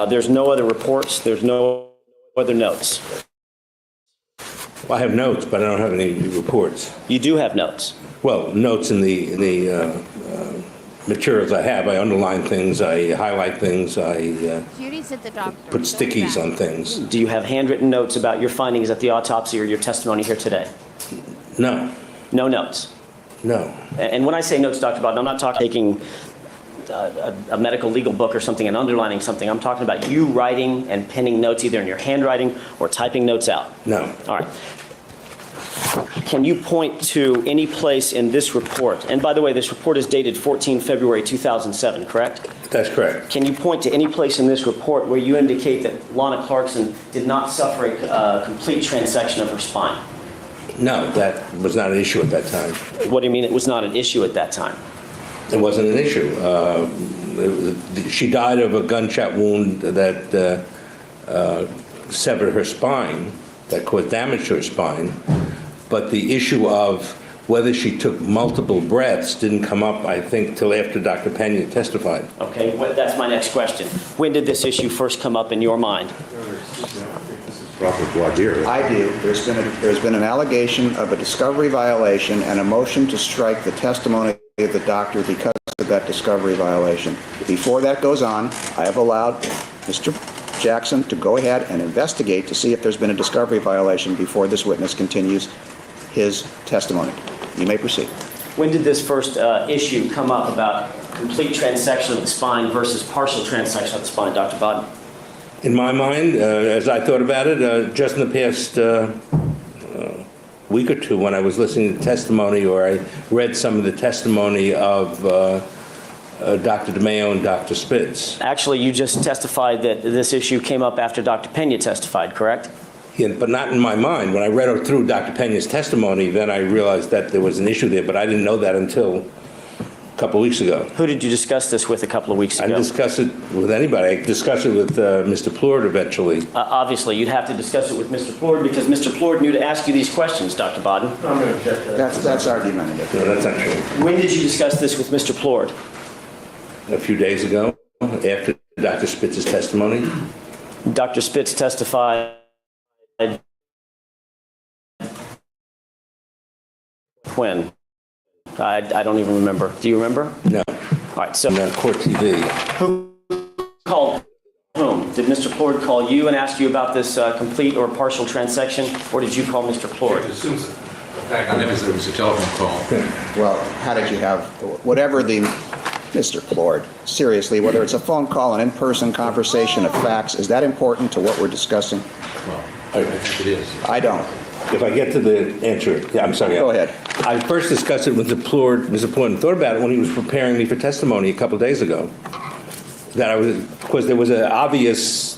There's no other reports? There's no other notes? Well, I have notes, but I don't have any reports. You do have notes? Well, notes in the materials I have. I underline things, I highlight things, Judy's at the doctor. put stickies on things. Do you have handwritten notes about your findings at the autopsy or your testimony here today? No. No notes? No. And when I say notes, Dr. Bodden, I'm not talking taking a medical legal book or something and underlining something. I'm talking about you writing and penning notes either in your handwriting or typing notes out. No. All right. Can you point to any place in this report? And by the way, this report is dated 14 February 2007, correct? That's correct. Can you point to any place in this report where you indicate that Lana Clarkson did not suffer a complete transection of her spine? No, that was not an issue at that time. What do you mean it was not an issue at that time? It wasn't an issue. She died of a gunshot wound that severed her spine, that caused damage to her spine. But the issue of whether she took multiple breaths didn't come up, I think, till after Dr. Pena testified. Okay, well, that's my next question. When did this issue first come up in your mind? I do. There's been an allegation of a discovery violation and a motion to strike the testimony of the doctor because of that discovery violation. Before that goes on, I have allowed Mr. Jackson to go ahead and investigate to see if there's been a discovery violation before this witness continues his testimony. You may proceed. When did this first issue come up about complete transection of the spine versus partial transection of the spine, Dr. Bodden? In my mind, as I thought about it, just in the past week or two when I was listening to testimony or I read some of the testimony of Dr. DeMeo and Dr. Spitz. Actually, you just testified that this issue came up after Dr. Pena testified, correct? Yeah, but not in my mind. When I read through Dr. Pena's testimony, then I realized that there was an issue there, but I didn't know that until a couple of weeks ago. Who did you discuss this with a couple of weeks I ago? didn't discuss it with anybody. I discussed it with Mr. Plord eventually. Obviously, you'd have to discuss it with Mr. Plord because Mr. Plord knew to ask you these questions, Dr. Bodden. I'm going to check that. That's argumentative. No, that's not true. When did you discuss this with Mr. Plord? A few days ago, after Dr. Spitz's testimony. Dr. Spitz testified when? I don't even remember. Do you remember? No. All right, so On Court TV. who called whom? Did Mr. Plord call you and ask you about this complete or partial transection, or did you call Mr. Plord? It was a telephone call. Well, how did you have, whatever the, Mr. Plord, seriously, whether it's a phone call, an in-person conversation, a fax, is that important to what we're discussing? Well, I think it is. I don't. If I get to the answer, yeah, I'm sorry. Go ahead. I first discussed it with Mr. Plord and thought about it when he was preparing me for testimony a couple of days ago. Because there was an obvious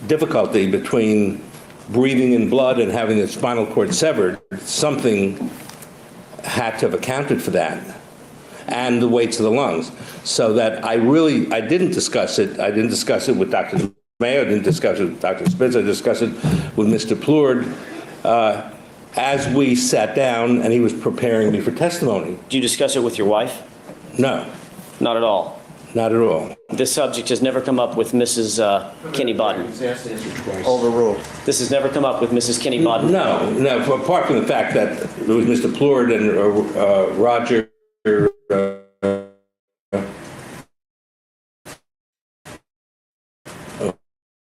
difficulty between breathing in blood and having the spinal cord severed. Something had to have accounted for that, and the weights of the lungs. So that I didn't discuss it. I didn't discuss it with Dr. Mayo, I didn't discuss it with Dr. Spitz, I discussed it with Mr. Plord as we sat down and he was preparing me for testimony. Did you discuss it with your wife? No, Not at all. not at all. This subject has never come up with Mrs. Kinney Bodden. Overruled. This has never come up with Mrs. Kinney Bodden. No, apart from the fact that there was Mr. Plord and Roger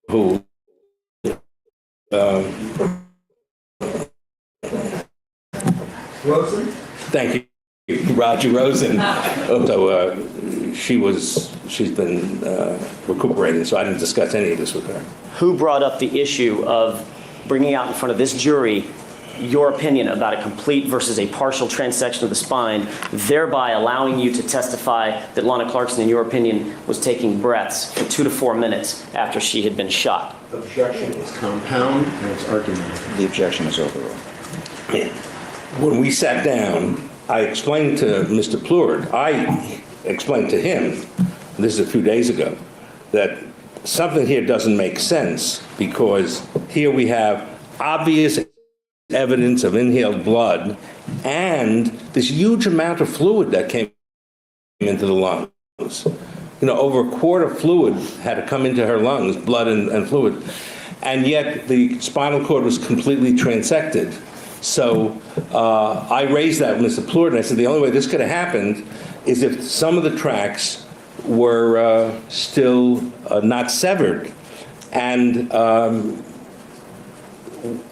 who Rosen? thank you, Roger Rosen. So she's been recuperating, so I didn't discuss any of this with her. Who brought up the issue of bringing out in front of this jury your opinion about a complete versus a partial transection of the spine, thereby allowing you to testify that Lana Clarkson, in your opinion, was taking breaths for 2 to 4 minutes after she had been shot? Objection is compound and it's argumentative. The objection is overruled. When we sat down, I explained to Mr. Plord, I explained to him, this is a few days ago, that something here doesn't make sense because here we have obvious evidence of inhaled blood and this huge amount of fluid that came into the lungs. You know, over a quart of fluid had to come into her lungs, blood and fluid, and yet the spinal cord was completely transected. So I raised that with Mr. Plord, and I said the only way this could have happened is if some of the tracks were still not severed. And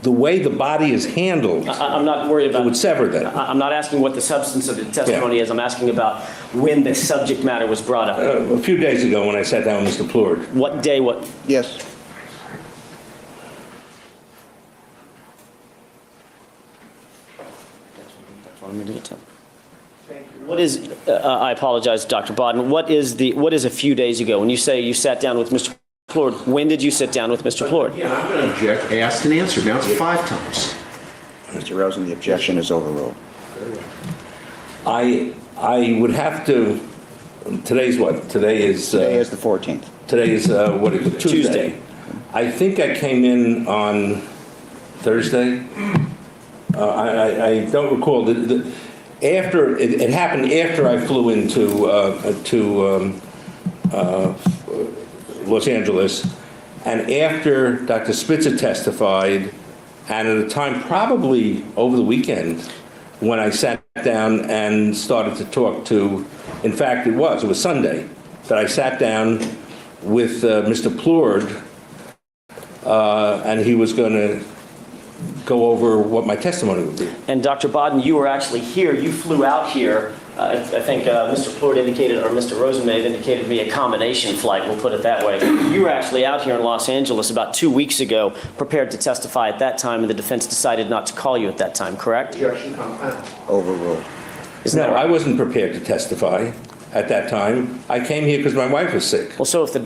the way the body is handled, I'm not worried about it would sever that. I'm not asking what the substance of the testimony is. I'm asking about when the subject matter was brought up. A few days ago when I sat down with Mr. Plord. What day, what? Yes. What is, I apologize, Dr. Bodden, what is a few days ago? When you say you sat down with Mr. Plord, when did you sit down with Mr. Plord? Yeah, I'm going to object, asked and answered. Now it's 5 times. Mr. Rosen, the objection is overruled. I would have to, today's what? Today is Today is the 14th. Today is, what is it, Tuesday. I think I came in on Thursday. I don't recall. After it happened after I flew into Los Angeles, and after Dr. Spitzer testified, and at a time probably over the weekend when I sat down and started to talk to, in fact it was Sunday, that I sat down with Mr. Plord, and he was going to go over what my testimony would be. And Dr. Bodden, you were actually here. You flew out here. I think Mr. Plord indicated, or Mr. Rosen may have indicated to me a combination flight, we'll put it that way. You were actually out here in Los Angeles about 2 weeks ago, prepared to testify at that time, and the defense decided not to call you at that time, correct? Objection compound. Overruled. Isn't that No, right? I wasn't prepared to testify. at that time. I came here because my wife was sick. Well, so if the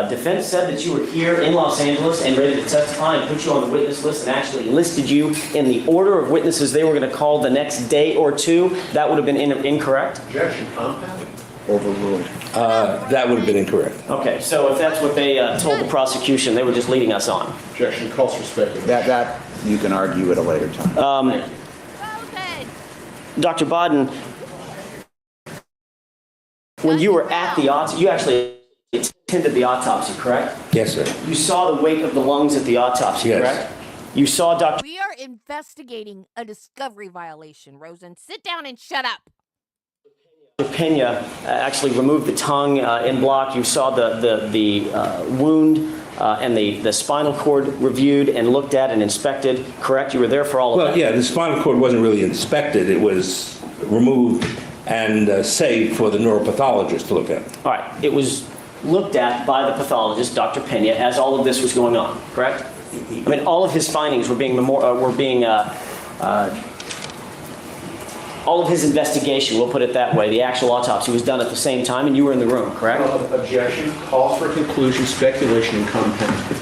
defense said that you were here in Los Angeles and ready to testify and put you on the witness list and actually listed you in the order of witnesses they were going to call the next day or two, that would have been incorrect? Objection, compound. Overruled. That would have been incorrect. Okay, so if that's what they told the prosecution, they were just leading us on. Objection, calls for speculation. That you can argue at a later time. Well good. Dr. Bodden, when you were at the autopsy, you actually attended the autopsy, correct? Yes, sir. You saw the weight of the lungs at the autopsy, Yes. correct? You saw Dr. We are investigating a discovery violation, Rosen. Sit down and shut up. Pena actually removed the tongue in block. You saw the wound and the spinal cord reviewed and looked at and inspected, correct? You were there for all of Well, that? yeah, the spinal cord wasn't really inspected. It was removed and saved for the neuropathologist to look at. All right. It was looked at by the pathologist, Dr. Pena, as all of this was going on, correct? I mean, all of his findings were being all of his investigation, we'll put it that way, the actual autopsy was done at the same time, and you were in the room, correct? Objection, calls for conclusion, speculation, and compound.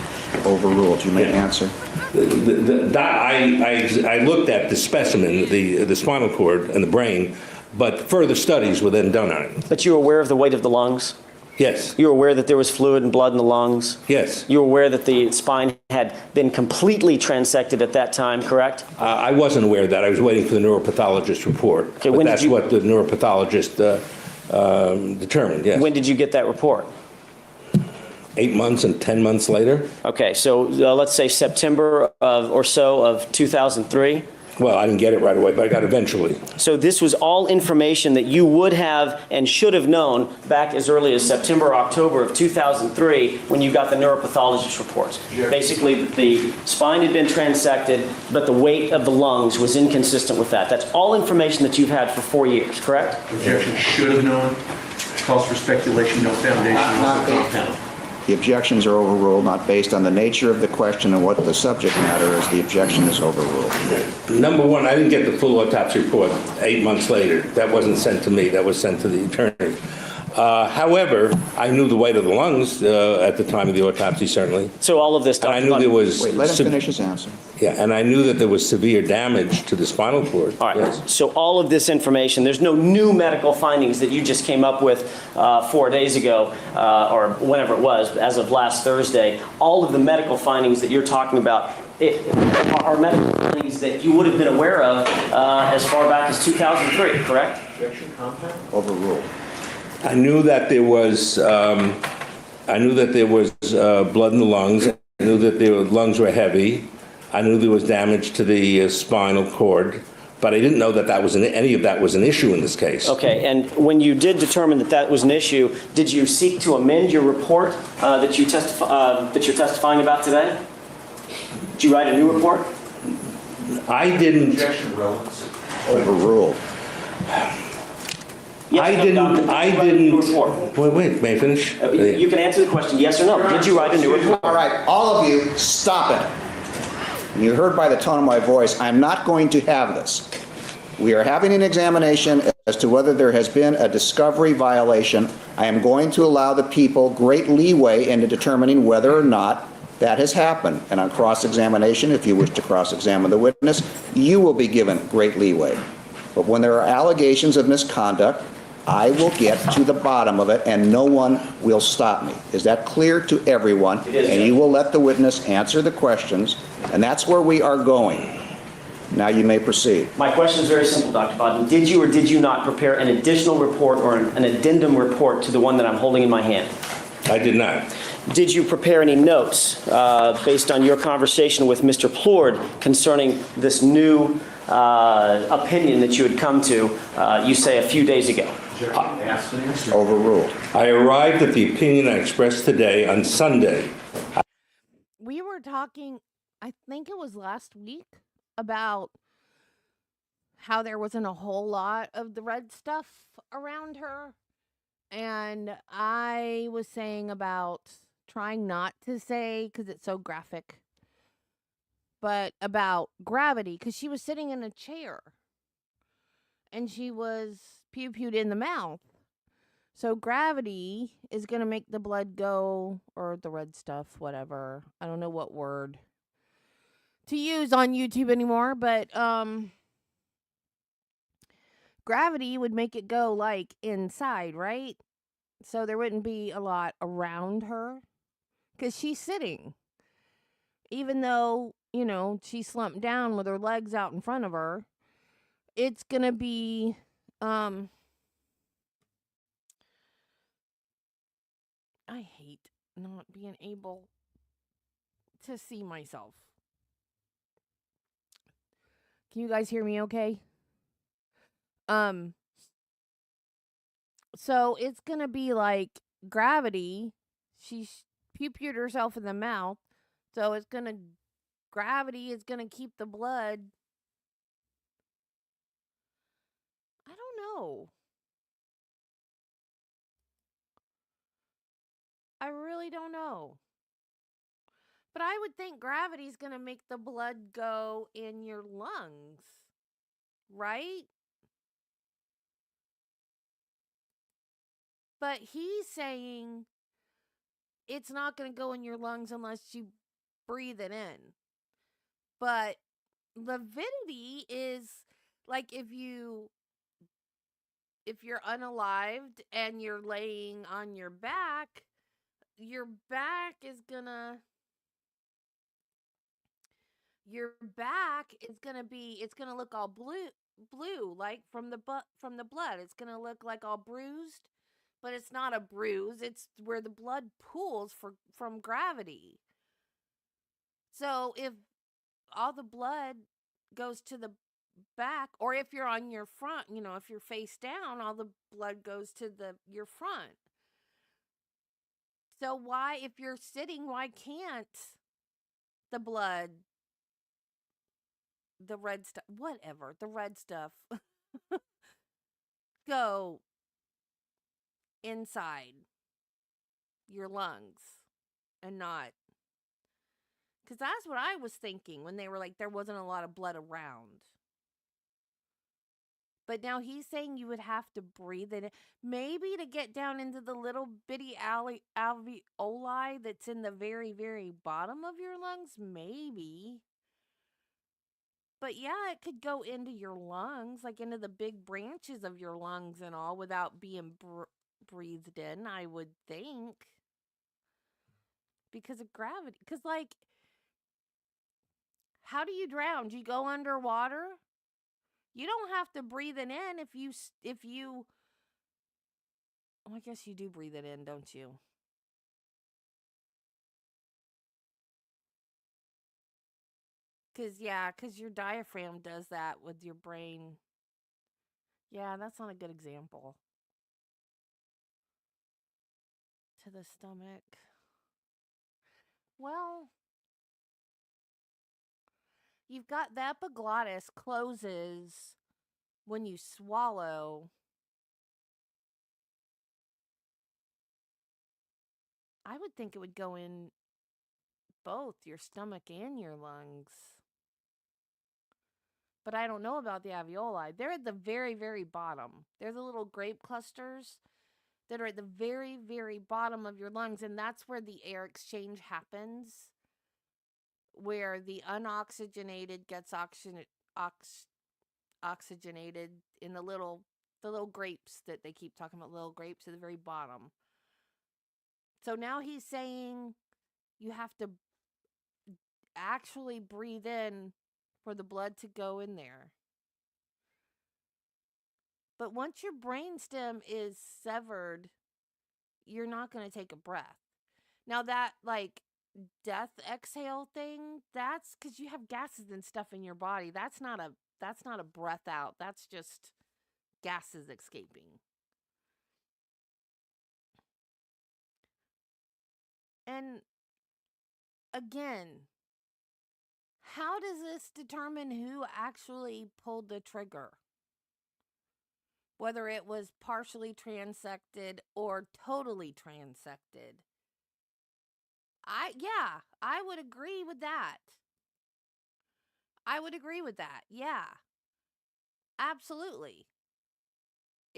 Overruled. You may answer. I looked at the specimen, the spinal cord and the brain, but further studies were then done on it. But you were aware of the weight of the lungs? Yes. You were aware that there was fluid and blood in the lungs? Yes. You were aware that the spine had been completely transected at that time, correct? I wasn't aware of that. I was waiting for the neuropathologist report. Okay, but when did that's you- what the neuropathologist determined, yes. When did you get that report? 8 months and 10 months later? Okay, so let's say September or so of 2003. Well, I didn't get it right away, but I got it eventually. So this was all information that you would have and should have known back as early as September or October of 2003 when you got the neuropathologist reports. Basically, the spine had been transected, but the weight of the lungs was inconsistent with that. That's all information that you've had for 4 years, correct? Objection, should have known. Calls for speculation, no foundation, also compound. The objections are overruled, not based on the nature of the question and what the subject matter is. The objection is overruled. Number one, I didn't get the full autopsy report 8 months later. That wasn't sent to me. That was sent to the attorney. However, I knew the weight of the lungs at the time of the autopsy, certainly. So all of this, And I Dr. knew there Bunn- was... Wait, let him finish his answer. Yeah, and I knew that there was severe damage to the spinal cord. All right, Yes. so all of this information, there's no new medical findings that you just came up with 4 days ago or whenever it was, as of last Thursday. All of the medical findings that you're talking about are medical findings that you would have been aware of as far back as 2003, correct? Objection, compound. Overruled. I knew that there was blood in the lungs. I knew that the lungs were heavy. I knew there was damage to the spinal cord, but I didn't know that any of that was an issue in this case. Okay, and when you did determine that that was an issue, did you seek to amend your report that you're testifying about today? Did you write a new report? I didn't. Objection, relevance. Overruled. Yes or no, doctor? Did you write a new report? Wait, may I finish? You can answer the question, yes or no. Did you write a new report? All right, all of you, stop it. You heard by the tone of my voice, I'm not going to have this. We are having an examination as to whether there has been a discovery violation. I am going to allow the people great leeway into determining whether or not that has happened. And on cross-examination, if you wish to cross-examine the witness, you will be given great leeway. But when there are allegations of misconduct, I will get to the bottom of it, and no one will stop me. Is that clear to everyone? It is, and you will let the witness answer the questions, and that's where we are going. Now you may proceed. My question is very simple, Dr. Bodden. Did you or did you not prepare an additional report or an addendum report to the one that I'm holding in my hand? I did not. Did you prepare any notes based on your conversation with Mr. Plourde concerning this new opinion that you had come to, you say, a few days ago? Asked and answered. Overruled. I arrived at the opinion I expressed today on Sunday. We were talking, I think it was last week, about how there wasn't a whole lot of the red stuff around her. And I was saying about trying not to say, because it's so graphic, but about gravity, because she was sitting in a chair and she was pew-pewed in the mouth. So gravity is going to make the blood go, or the red stuff, whatever. I don't know what word to use on YouTube anymore, but gravity would make it go like inside, right? So there wouldn't be a lot around her cuz she's sitting. Even though, she's slumped down with her legs out in front of her, it's going to be I hate not being able to see myself. Can you guys hear me okay? Um so it's going to be like gravity. She's pew-pewed herself in the mouth. So gravity is going to keep the blood. I don't know. I really don't know. But I would think gravity is going to make the blood go in your lungs, right? But he's saying it's not going to go in your lungs unless you breathe it in. But lividity is like if you're unalived and you're laying on your back is gonna your back is gonna be it's gonna look all blue like from the blood. It's gonna look like all bruised, but it's not a bruise. It's where the blood pools from gravity. So if all the blood goes to the back, or if you're on your front, if you're face down, all the blood goes to your front. So why, if you're sitting, why can't the blood, the red stuff, whatever, the red stuff go inside your lungs and not? Because that's what I was thinking when they were like, there wasn't a lot of blood around. But now he's saying you would have to breathe it in. Maybe to get down into the little bitty alveoli that's in the very, very bottom of your lungs. Maybe. But yeah, it could go into your lungs, like into the big branches of your lungs and all without being breathed in, I would think. Because of gravity. Because, like, how do you drown? Do you go underwater? You don't have to breathe it in well, I guess you do breathe it in, don't you? Because your diaphragm does that with your brain. Yeah, that's not a good example. To the stomach. Well, you've got the epiglottis closes when you swallow. I would think it would go in both your stomach and your lungs. But I don't know about the alveoli. They're at the very, very bottom. They're the little grape clusters that are at the very, very bottom of your lungs. And that's where the air exchange happens, where the unoxygenated gets oxygenated in the little grapes that they keep talking about, little grapes at the very bottom. So now he's saying you have to actually breathe in for the blood to go in there. But once your brainstem is severed, you're not going to take a breath. Now that like death exhale thing, that's cuz you have gases and stuff in your body. That's not a breath out. That's just gases escaping. And again, how does this determine who actually pulled the trigger? Whether it was partially transected or totally transected. I would agree with that. I would agree with that. Yeah. Absolutely.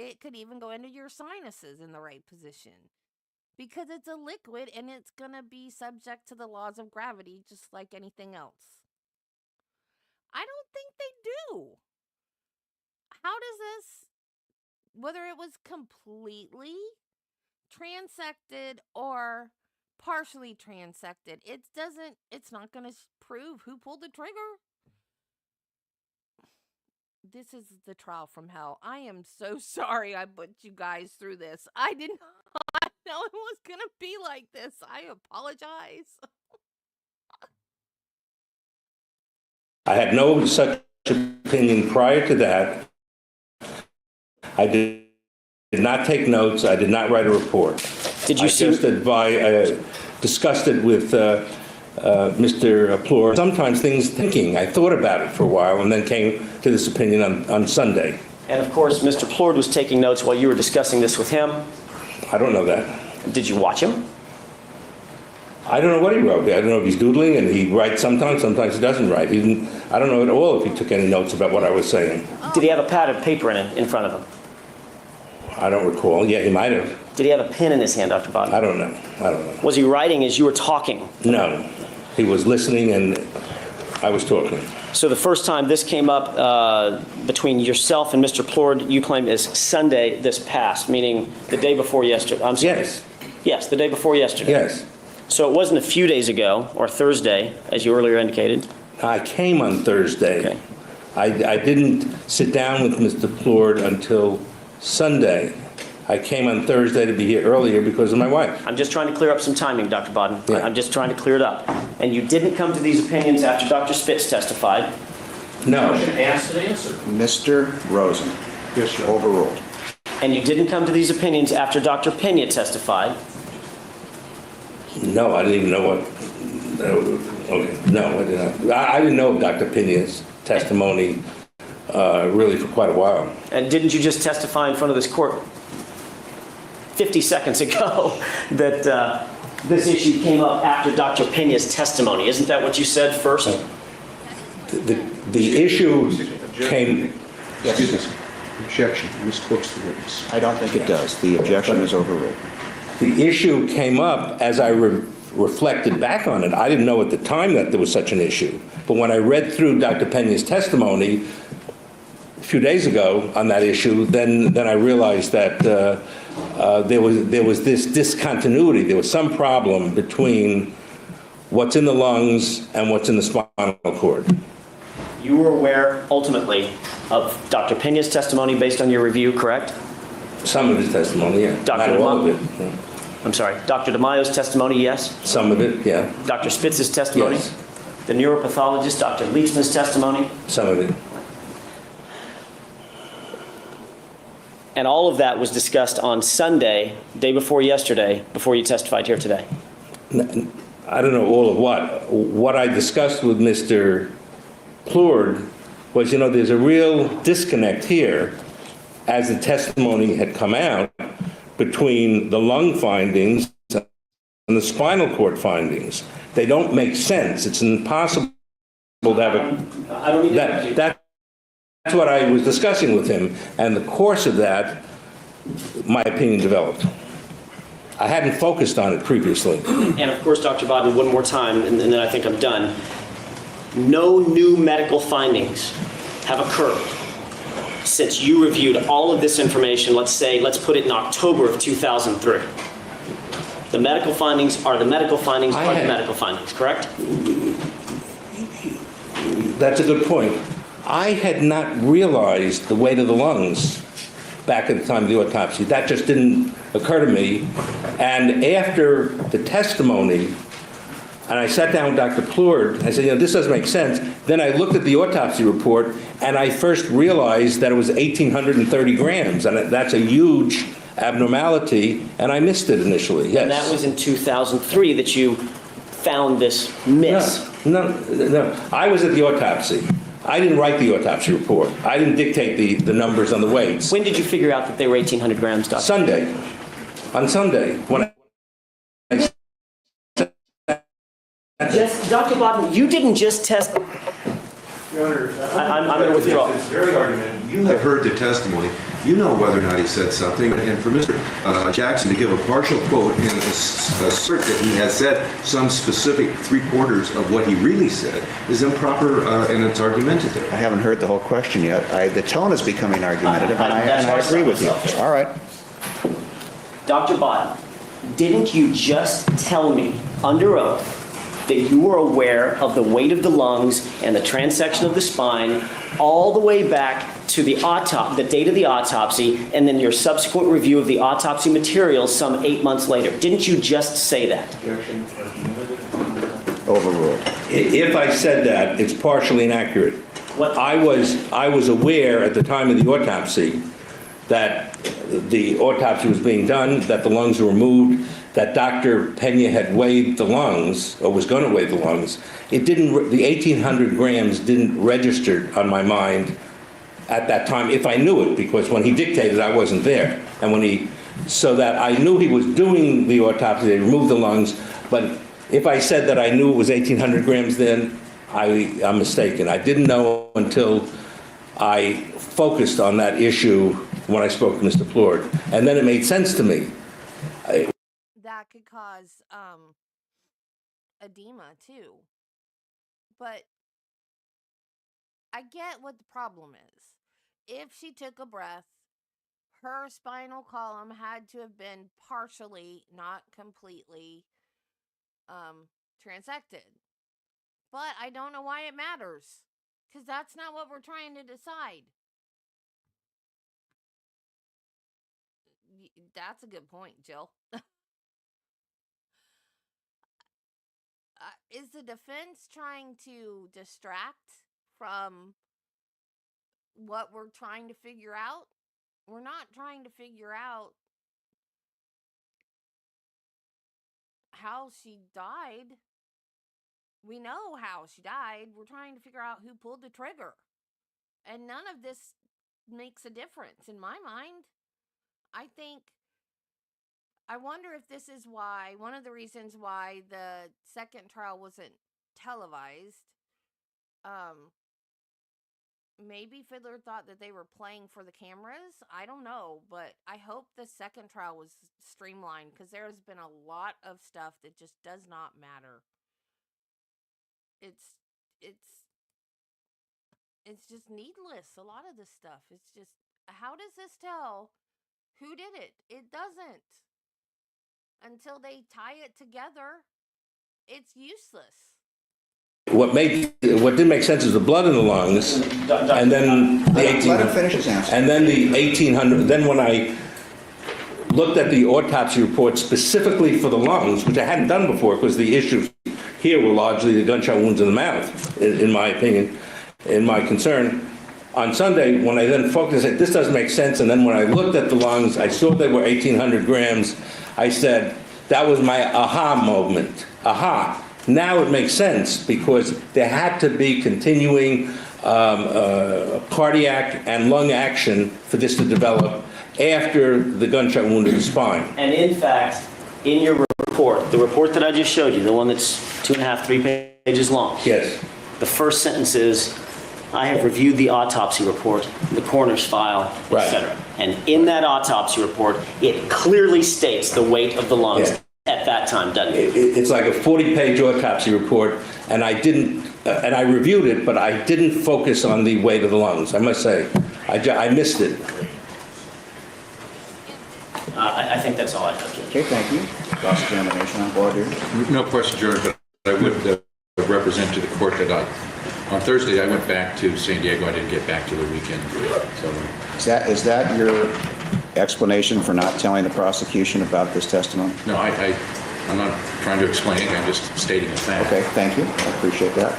it could even go into your sinuses in the right position. Because it's a liquid and it's going to be subject to the laws of gravity just like anything else. I don't think they do. How does this, whether it was completely transected or partially transected, it's not going to prove who pulled the trigger. This is the trial from hell. I am so sorry I put you guys through this. I did not know it was going to be like this. I apologize. I had no such opinion prior to that. I did not take notes. I did not write a report. Did you discussed it with Mr. Plore. Sometimes thinking. I thought about it for a while and then came to this opinion on Sunday. And of course, Mr. Plord was taking notes while you were discussing this with him. I don't know that. Did you watch him? I don't know what he wrote. I don't know if he's doodling, and he writes sometimes he doesn't write. I don't know at all if he took any notes about what I was saying. Did he have a pad of paper in front of him? I don't recall. Yeah, he might have. Did he have a pen in his hand, Dr. Bodden? I don't know. Was he writing as you were talking? No. He was listening, and I was talking. So the first time this came up between yourself and Mr. Plord, you claimed is Sunday this past, meaning the day before yesterday. I'm sorry. Yes. Yes, the day before yesterday. Yes. So it wasn't a few days ago, or Thursday, as you earlier indicated. I came on Thursday. Okay. I didn't sit down with Mr. Plord until Sunday. I came on Thursday to be here earlier because of my wife. I'm just trying to clear up some timing, Dr. Bodden. Yeah. I'm just trying to clear it up. And you didn't come to these opinions after Dr. Spitz testified. No. Asked and answered. Mr. Rosen. Yes, sir. Overruled. And you didn't come to these opinions after Dr. Pena testified. No, I didn't even know what. Okay. No, I did not. I didn't know of Dr. Pena's testimony really for quite a while. And didn't you just testify in front of this court 50 seconds ago that this issue came up after Dr. Pena's testimony? Isn't that what you said first? The issue came. Excuse me. Objection. Misquotes the witness. I don't think it does. The objection is overruled. The issue came up as I reflected back on it. I didn't know at the time that there was such an issue. But when I read through Dr. Pena's testimony a few days ago on that issue, then I realized that there was this discontinuity. There was some problem between what's in the lungs and what's in the spinal cord. You were aware, ultimately, of Dr. Pena's testimony based on your review, correct? Some of his testimony, yeah. Dr. Not all of DeMaio. it. Yeah. I'm sorry, Dr. DeMaio's testimony, yes? Some of it, yeah. Dr. Spitz's testimony? Yes. The neuropathologist, Dr. Leachman's testimony? Some of it. And all of that was discussed on Sunday, day before yesterday, before you testified here today. I don't know all of what. What I discussed with Mr. Plord was, there's a real disconnect here as the testimony had come out between the lung findings and the spinal cord findings. They don't make sense. It's impossible to have I don't need to that's what I was discussing with him, and the course of that, my opinion developed. I hadn't focused on it previously. And of course, Dr. Bodden, one more time, and then I think I'm done. No new medical findings have occurred since you reviewed all of this information, let's put it in October of 2003. The medical findings are the medical findings are the medical findings, correct? That's a good point. I had not realized the weight of the lungs back at the time of the autopsy. That just didn't occur to me. And after the testimony, and I sat down with Dr. Plord, I said, this doesn't make sense. Then I looked at the autopsy report, and I first realized that it was 1,830 grams, and that's a huge abnormality, and I missed it initially, yes. And that was in 2003 that you found this miss. No. I was at the autopsy. I didn't write the autopsy report. I didn't dictate the numbers on the weights. When did you figure out that they were 1,800 grams, Doctor? Sunday. On Sunday. When Dr. Bodden, you didn't just test... Your Honor, I'm going to withdraw. It's very argumentative. You have heard the testimony. You know whether or not he said something, and for Mr. Jackson to give a partial quote and assert that he has said some specific three-quarters of what he really said is improper and it's argumentative. I haven't heard the whole question yet. The tone is becoming argumentative, and I agree with you. All right. Dr. Bott, didn't you just tell me under oath that you were aware of the weight of the lungs and the transection of the spine all the way back to the date of the autopsy, and then your subsequent review of the autopsy materials some 8 months later? Didn't you just say that? Overruled. If I said that, it's partially inaccurate. I was aware at the time of the autopsy that the autopsy was being done, that the lungs were removed, that Dr. Pena had weighed the lungs, or was going to weigh the lungs. It didn't, the 1,800 grams didn't register on my mind at that time, if I knew it, because when he dictated, I wasn't there. And so that I knew he was doing the autopsy, they removed the lungs, but if I said that I knew it was 1,800 grams then, I'm mistaken. I didn't know until I focused on that issue when I spoke to Mr. Plord. And then it made sense to me. That could cause edema too. But I get what the problem is. If she took a breath, her spinal column had to have been partially, not completely, transected. But I don't know why it matters, because that's not what we're trying to decide. That's a good point, Jill. Is the defense trying to distract from what we're trying to figure out? We're not trying to figure out how she died. We know how she died. We're trying to figure out who pulled the trigger. And none of this makes a difference in my mind. I wonder if this is why, one of the reasons why the second trial wasn't televised. Maybe Fiddler thought that they were playing for the cameras. I don't know, but I hope the second trial was streamlined, because there's been a lot of stuff that just does not matter. It's just needless. A lot of this stuff. It's just, how does this tell who did it? It doesn't. Until they tie it together, it's useless. What didn't make sense is the blood in the lungs, and then the 1,800. Let him finish his answer. And then the 1,800. Then when I looked at the autopsy report specifically for the lungs, which I hadn't done before, because the issues here were largely the gunshot wounds in the mouth, in my opinion, in my concern. On Sunday, when I then focused, I said, this doesn't make sense. And then when I looked at the lungs, I saw they were 1,800 grams. I said, that was my aha moment. Aha. Now it makes sense, because there had to be continuing cardiac and lung action for this to develop after the gunshot wound in the spine. And in fact, in your report, the report that I just showed you, the one that's 2.5, 3 pages long. Yes. The first sentence is, I have reviewed the autopsy report, the coroner's file, Right. etc. And in that autopsy report, it clearly states the weight of the lungs at that time, doesn't it? It's like a 40-page autopsy report, and I reviewed it, but I didn't focus on the weight of the lungs, I must say. I missed it. I think that's all I have. Okay, thank you. Cross-examination on board here. No question, George, but I would represent to the court that on Thursday I went back to San Diego. I didn't get back to the weekend. So, Is that your explanation for not telling the prosecution about this testimony? no, I'm not trying to explain it. I'm just stating a fact. Okay, thank you. I appreciate that.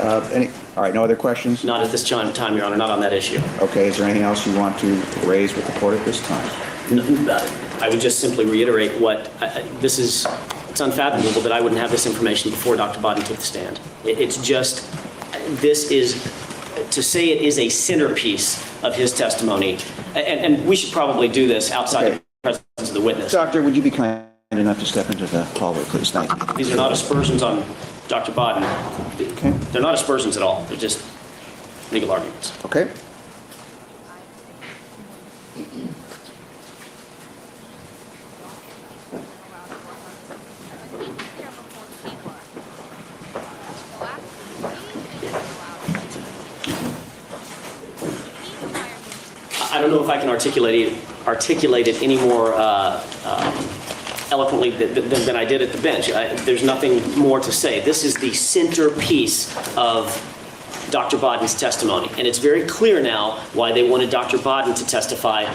All right, no other questions? Not at this time, Your Honor, not on that issue. Okay, is there anything else you want to raise with the court at this time? I would just simply reiterate it's unfathomable that I wouldn't have this information before Dr. Bodden took the stand. It's just, to say it is a centerpiece of his testimony, and we should probably do this outside the presence of the witness. Doctor, would you be kind enough to step into the hallway, please? Thank you. These are not aspersions on Dr. Bodden. Okay. They're not aspersions at all. They're just legal arguments. Okay. don't know if I can articulate it any more eloquently than I did at the bench. There's nothing more to say. This is the centerpiece of Dr. Bodden's testimony, and it's very clear now why they wanted Dr. Bodden to testify,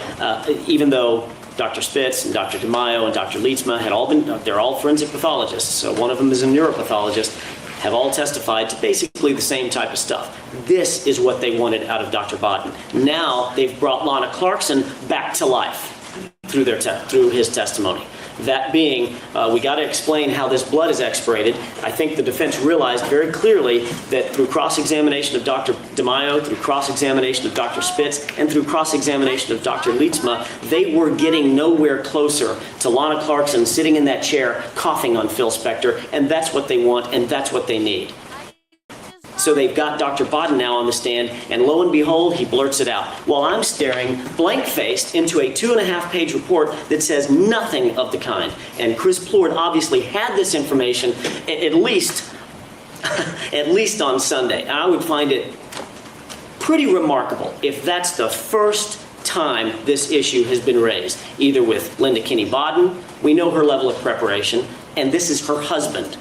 even though Dr. Spitz and Dr. DeMaio and Dr. Lietzma they're all forensic pathologists, so one of them is a neuropathologist, have all testified to basically the same type of stuff. This is what they wanted out of Dr. Bodden. Now they've brought Lana Clarkson back to life through his testimony. That being, we got to explain how this blood is expirated. I think the defense realized very clearly that through cross-examination of Dr. DeMaio, through cross-examination of Dr. Spitz, and through cross-examination of Dr. Lietzma, they were getting nowhere closer to Lana Clarkson sitting in that chair coughing on Phil Spector, and that's what they want, and that's what they need. So they've got Dr. Bodden now on the stand, and lo and behold, he blurts it out. While I'm staring blank-faced into a 2.5-page report that says nothing of the kind. And Chris Plord obviously had this information at least on Sunday. And I would find it pretty remarkable if that's the first time this issue has been raised, either with Linda Kinney Bodden, we know her level of preparation, and this is her husband.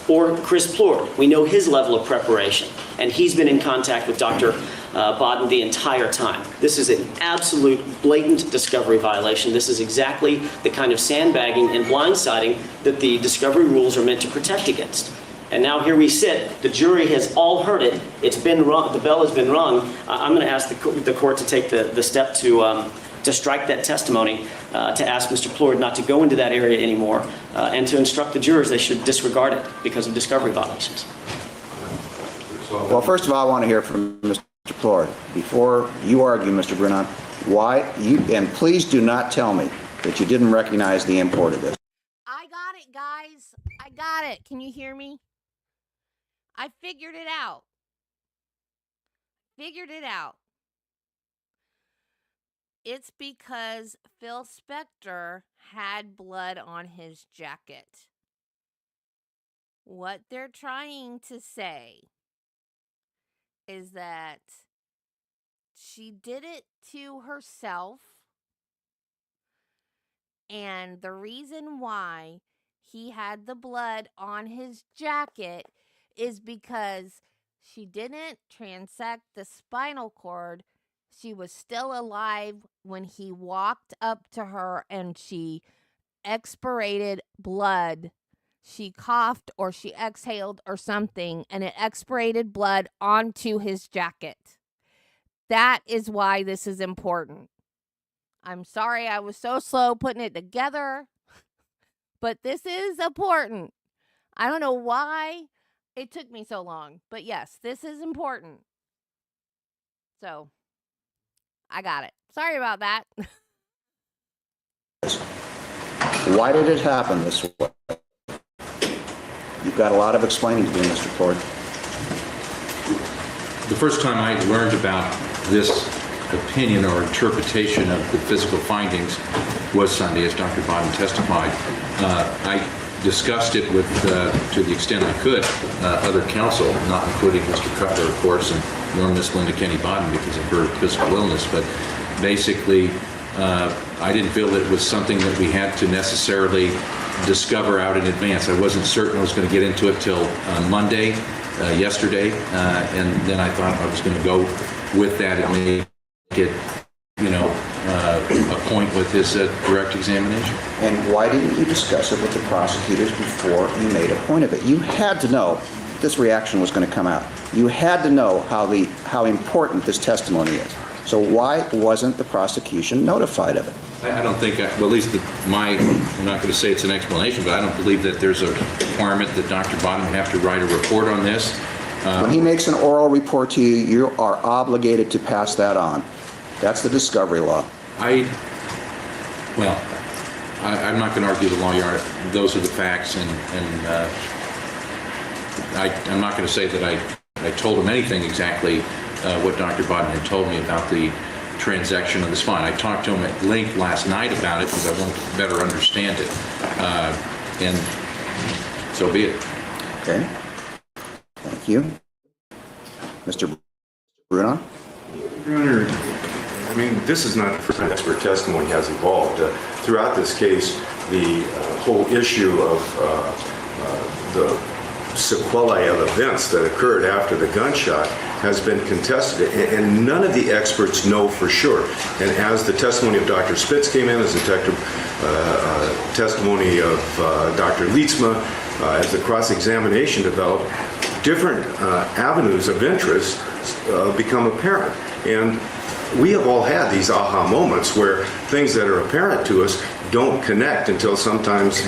Or Chris Plord, we know his level of preparation, and he's been in contact with Dr. Bodden the entire time. This is an absolute blatant discovery violation. This is exactly the kind of sandbagging and blindsiding that the discovery rules are meant to protect against. And now here we sit. The jury has all heard it. It's been rung. The bell has been rung. I'm going to ask the court to take the step to strike that testimony, to ask Mr. Plord not to go into that area anymore, and to instruct the jurors they should disregard it because of discovery violations. Well, first of all, I want to hear from Mr. Plord. Before you argue, Mr. Brunon, and please do not tell me that you didn't recognize the import of this. I got it, guys. I got it. Can you hear me? I figured it out. It's because Phil Spector had blood on his jacket. What they're trying to say is that she did it to herself, and the reason why he had the blood on his jacket is because she didn't transect the spinal cord. She was still alive when he walked up to her and she expirated blood. She coughed or she exhaled or something, and it expirated blood onto his jacket. That is why this is important. I'm sorry I was so slow putting it together, but this is important. I don't know why it took me so long, but yes, this is important. So, I got it. Sorry about that. Why did it happen this way? You've got a lot of explaining to do, Mr. Plord. The first time I learned about this opinion or interpretation of the physical findings was Sunday, as Dr. Bodden testified. I discussed it with, to the extent I could, other counsel, not including Mr. Cutler, of course, and nor Miss Linda Kinney Bodden because of her physical illness. But basically, I didn't feel that it was something that we had to necessarily discover out in advance. I wasn't certain I was going to get into it till Monday, yesterday, and then I thought I was going to go with that and make it, a point with his direct examination. And why didn't you discuss it with the prosecutors before you made a point of it? You had to know this reaction was going to come out. You had to know how important this testimony is. So why wasn't the prosecution notified of it? I don't think, well, at least I'm not going to say it's an explanation, but I don't believe that there's a requirement that Dr. Bodden would have to write a report on this. When he makes an oral report to you, you are obligated to pass that on. That's the discovery law. I'm not going to argue the law, Your Honor. Those are the facts, and I'm not going to say that I told him anything exactly what Dr. Bodden had told me about the transection of the spine. I talked to him at length last night about it because I wanted to better understand it, and so be it. Okay. Thank you. Mr. Bruno? Your Honor, I mean, this is not the first time expert testimony has evolved. Throughout this case, the whole issue of the sequelae of events that occurred after the gunshot has been contested, and none of the experts know for sure. And as the testimony of Dr. Spitz came in, as the testimony of Dr. Lietzma, as the cross-examination developed, different avenues of interest become apparent. And we have all had these aha moments where things that are apparent to us don't connect until sometimes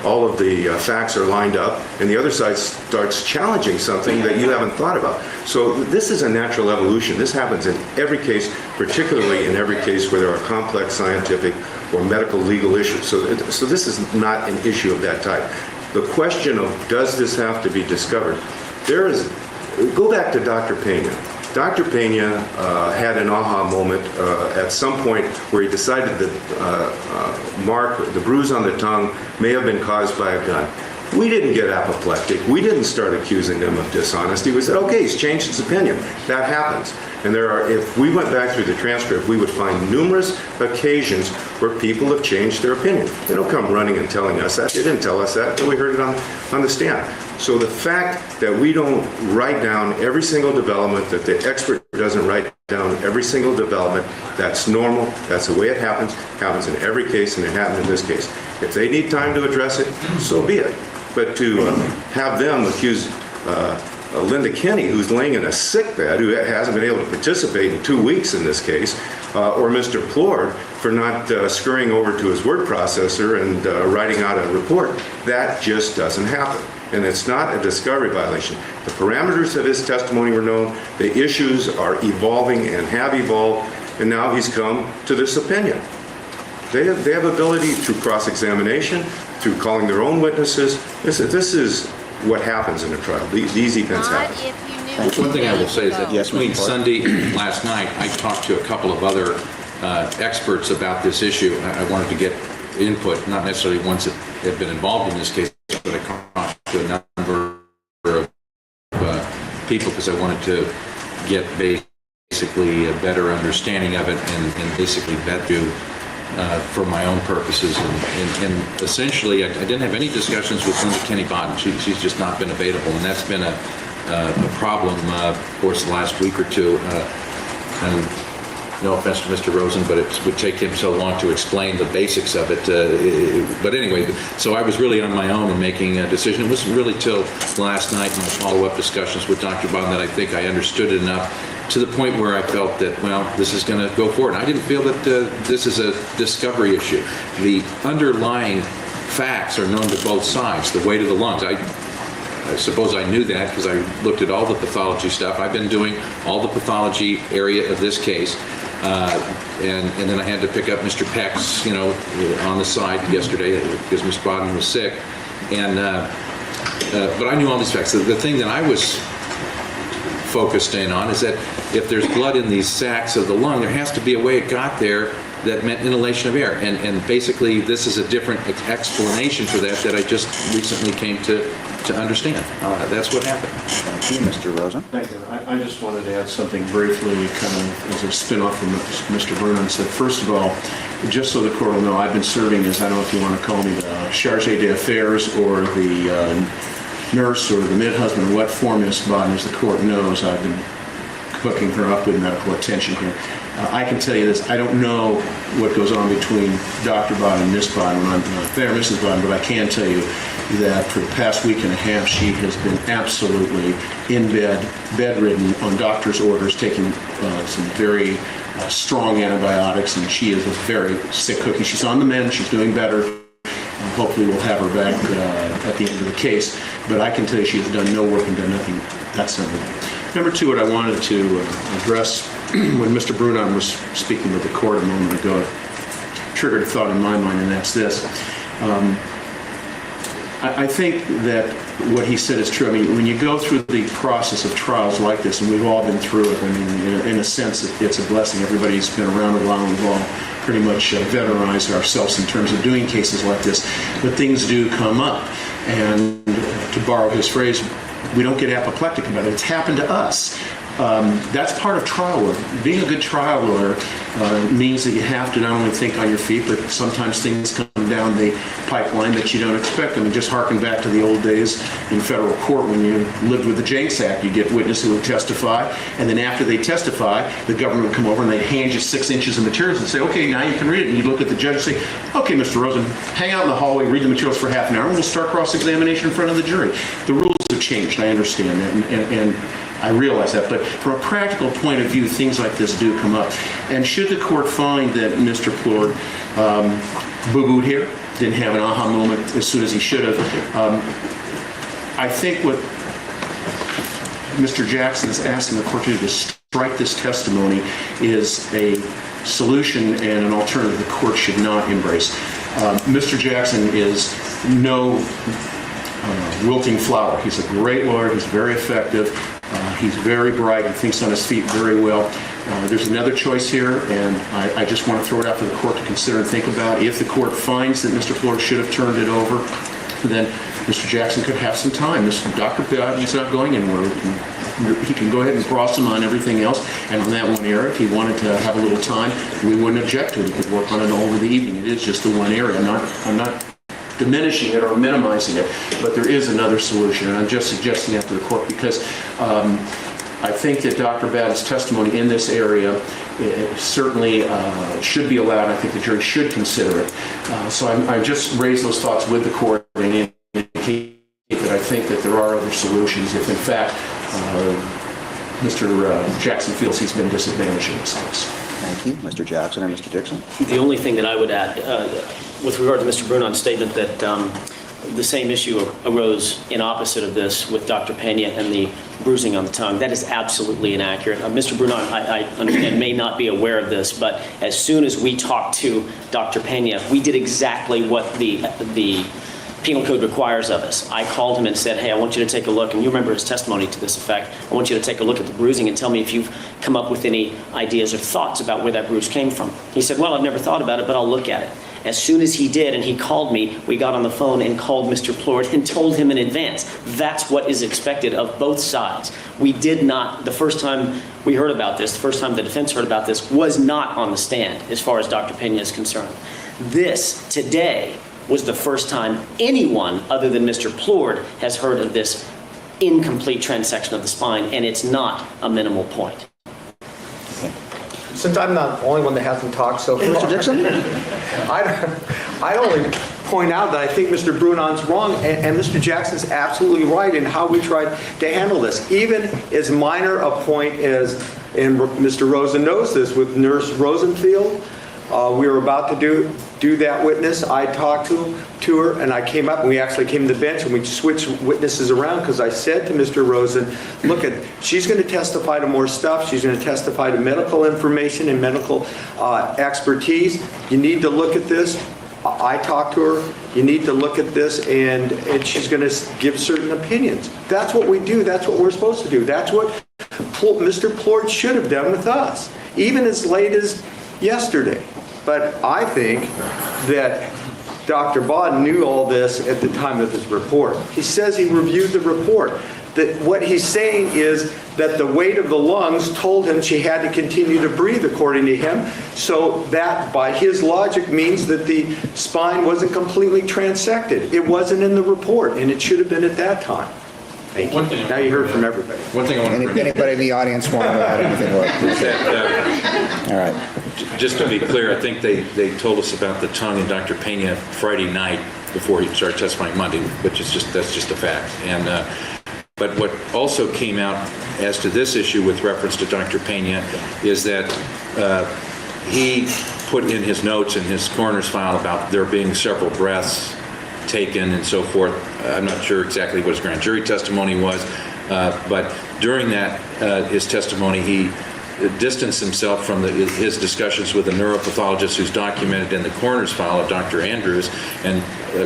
all of the facts are lined up and the other side starts challenging something that you haven't thought about. So this is a natural evolution. This happens in every case, particularly in every case where there are complex scientific or medical legal issues. So this is not an issue of that type. The question of does this have to be discovered? Go back to Dr. Pena. Dr. Pena had an aha moment at some point where he decided that the bruise on the tongue may have been caused by a gun. We didn't get apoplectic. We didn't start accusing him of dishonesty. We said, okay, he's changed his opinion. That happens. And if we went back through the transcript, we would find numerous occasions where people have changed their opinion. They don't come running and telling us that. They didn't tell us that until we heard it on the stand. So the fact that we don't write down every single development, that the expert doesn't write down every single development, that's normal. That's the way it happens. It happens in every case, and it happened in this case. If they need time to address it, so be it. But to have them accuse Linda Kenny, who's laying in a sick bed, who hasn't been able to participate in 2 weeks in this case, or Mr. Plord for not scurrying over to his word processor and writing out a report, that just doesn't happen. And it's not a discovery violation. The parameters of his testimony were known, the issues are evolving and have evolved, and now he's come to this opinion. They have ability through cross-examination, through calling their own witnesses. This is what happens in a trial. These events Not happen. if you knew. One thing I will say is that Yes, between Mr. Clark. Sunday and last night, I talked to a couple of other experts about this issue. I wanted to get input, not necessarily ones that had been involved in this case, but I talked to a number of people because I wanted to get basically a better understanding of it and basically vet you for my own purposes. And essentially, I didn't have any discussions with Linda Kenny Bodden. She's just not been available, and that's been a problem, of course, the last week or two. And no offense to Mr. Rosen, but it would take him so long to explain the basics of it. But anyway, so I was really on my own in making a decision. It wasn't really till last night in my follow-up discussions with Dr. Bodden that I think I understood it enough to the point where I felt that, well, this is going to go forward. I didn't feel that this is a discovery issue. The underlying facts are known to both sides, the weight of the lungs. I suppose I knew that because I looked at all the pathology stuff. I've been doing all the pathology area of this case. And then I had to pick up Mr. Peck's, on the side yesterday because Ms. Bodden was sick. But I knew all these facts. The thing that I was focused in on is that if there's blood in these sacs of the lung, there has to be a way it got there that meant inhalation of air. And basically, this is a different explanation for that I just recently came to understand. That's what happened. Thank you, Mr. Rosen. Thank you. I just wanted to add something briefly, kind of as a spin-off from what Mr. Vernon said. First of all, just so the court will know, I've been serving as, I don't know if you want to call me the charge d'affaires or the nurse or the mid-husband, what form Ms. Bodden, as the court knows, I've been hooking her up with medical attention here. I can tell you this, I don't know what goes on between Dr. Bodden and Ms. Bodden when I'm not there, Mrs. Bodden, but I can tell you that for the past week and a half, she has been absolutely in bed, bedridden on doctor's orders, taking some very strong antibiotics, and she is a very sick cookie. She's on the mend, she's doing better. Hopefully we'll have her back at the end of the case, but I can tell you she has done no work and done nothing. That's number one. Number two, what I wanted to address when Mr. Brunon was speaking with the court a moment ago, triggered a thought in my mind, and that's this. I think that what he said is true. I mean, when you go through the process of trials like this, and we've all been through it, I mean, in a sense, it's a blessing. Everybody's been around a while, and we've all pretty much veteranized ourselves in terms of doing cases like this. But things do come up. And to borrow his phrase, we don't get apoplectic about it. It's happened to us. That's part of trial lawyer. Being a good trial lawyer means that you have to not only think on your feet, but sometimes things come down the pipeline that you don't expect. I mean, just harken back to the old days in federal court when you lived with the Janks Act. You get witnesses who would testify, and then after they testify, the government would come over and they'd hand you 6 inches of materials and say, okay, now you can read it. And you'd look at the judge and say, okay, Mr. Rosen, hang out in the hallway, read the materials for half an hour, and we'll start cross-examination in front of the jury. The rules have changed, I understand that, and I realize that, but from a practical point of view, things like this do come up. And should the court find that Mr. Plord boo-booed here, didn't have an aha moment as soon as he should have, I think what Mr. Jackson is asking the court to do to strike this testimony is a solution and an alternative the court should not embrace. Mr. Jackson is no wilting flower. He's a great lawyer. He's very effective. He's very bright and thinks on his feet very well. There's another choice here, and I just want to throw it out for the court to consider and think about. If the court finds that Mr. Plord should have turned it over, then Mr. Jackson could have some time. Dr. He's not going anywhere. He can go ahead and cross him on everything else, and on that one area, if he wanted to have a little time, we wouldn't object to it. He could work on it all over the evening. It is just the one area. I'm not diminishing it or minimizing it, but there is another solution, and I'm just suggesting that to the court because I think that Dr. Battle's testimony in this area certainly should be allowed. I think the jury should consider it. So I just raised those thoughts with the court and indicate that I think that there are other solutions if, in fact, Mr. Jackson feels he's been disadvantaged in this case. Thank you. Mr. Jackson or Mr. Dixon? The only thing that I would add, with regard to Mr. Brunon's statement that the same issue arose in opposite of this with Dr. Pena and the bruising on the tongue, that is absolutely inaccurate. Mr. Brunon, I understand, may not be aware of this, but as soon as we talked to Dr. Pena, we did exactly what the Penal Code requires of us. I called him and said, hey, I want you to take a look, and you remember his testimony to this effect, I want you to take a look at the bruising and tell me if you've come up with any ideas or thoughts about where that bruise came from. He said, well, I've never thought about it, but I'll look at it. As soon as he did and he called me, we got on the phone and called Mr. Plord and told him in advance. That's what is expected of both sides. We did not, the first time we heard about this, the first time the defense heard about this, was not on the stand as far as Dr. Pena is concerned. This, today, was the first time anyone other than Mr. Plord has heard of this incomplete transection of the spine, and it's not a minimal point. Since I'm not the only one that hasn't talked so far, Mr. Dixon? I'd only point out that I think Mr. Brunon's wrong, and Mr. Jackson's absolutely right in how we tried to handle this. Even as minor a point as, and Mr. Rosen knows this, with Nurse Rosenfield, we were about to do that witness. I talked to her, and I came up, and we actually came to the bench, and we switched witnesses around because I said to Mr. Rosen, look, she's going to testify to more stuff. She's going to testify to medical information and medical expertise. You need to look at this. I talked to her. You need to look at this, and she's going to give certain opinions. That's what we do. That's what we're supposed to do. That's what Mr. Plord should have done with us, even as late as yesterday. But I think that Dr. Baud knew all this at the time of his report. He says he reviewed the report. That what he's saying is that the weight of the lungs told him she had to continue to breathe, according to him. So that, by his logic, means that the spine wasn't completely transected. It wasn't in the report, and it should have been at that time. Thank you. Now you heard from everybody. One thing I want to bring Anybody in the audience want to add anything? All right. Just to be clear, I think they told us about the tongue and Dr. Pena Friday night before he started testifying Monday, which is that's just a fact. And but what also came out as to this issue with reference to Dr. Pena is that he put in his notes in his coroner's file about there being several breaths taken and so forth. I'm not sure exactly what his grand jury testimony was, but during that, his testimony, he distanced himself from his discussions with a neuropathologist who's documented in the coroner's file of Dr. Andrews, and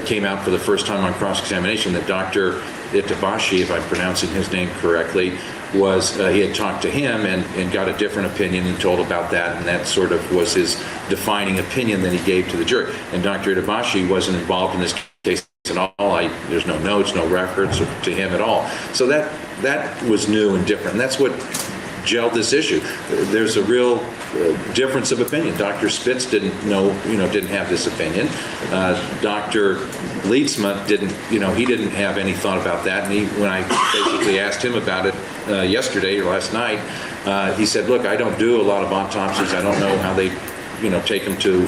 came out for the first time on cross-examination that Dr. Itabashi, if I'm pronouncing his name correctly, was he had talked to him and got a different opinion and told about that, and that sort of was his defining opinion that he gave to the jury. And Dr. Itabashi wasn't involved in this case at all. There's no notes, no records to him at all. So that was new and different. And that's what gelled this issue. There's a real difference of opinion. Dr. Spitz didn't have this opinion. Dr. Leedsma he didn't have any thought about that. And when I basically asked him about it yesterday or last night, he said, look, I don't do a lot of autopsies. I don't know how they, take them to,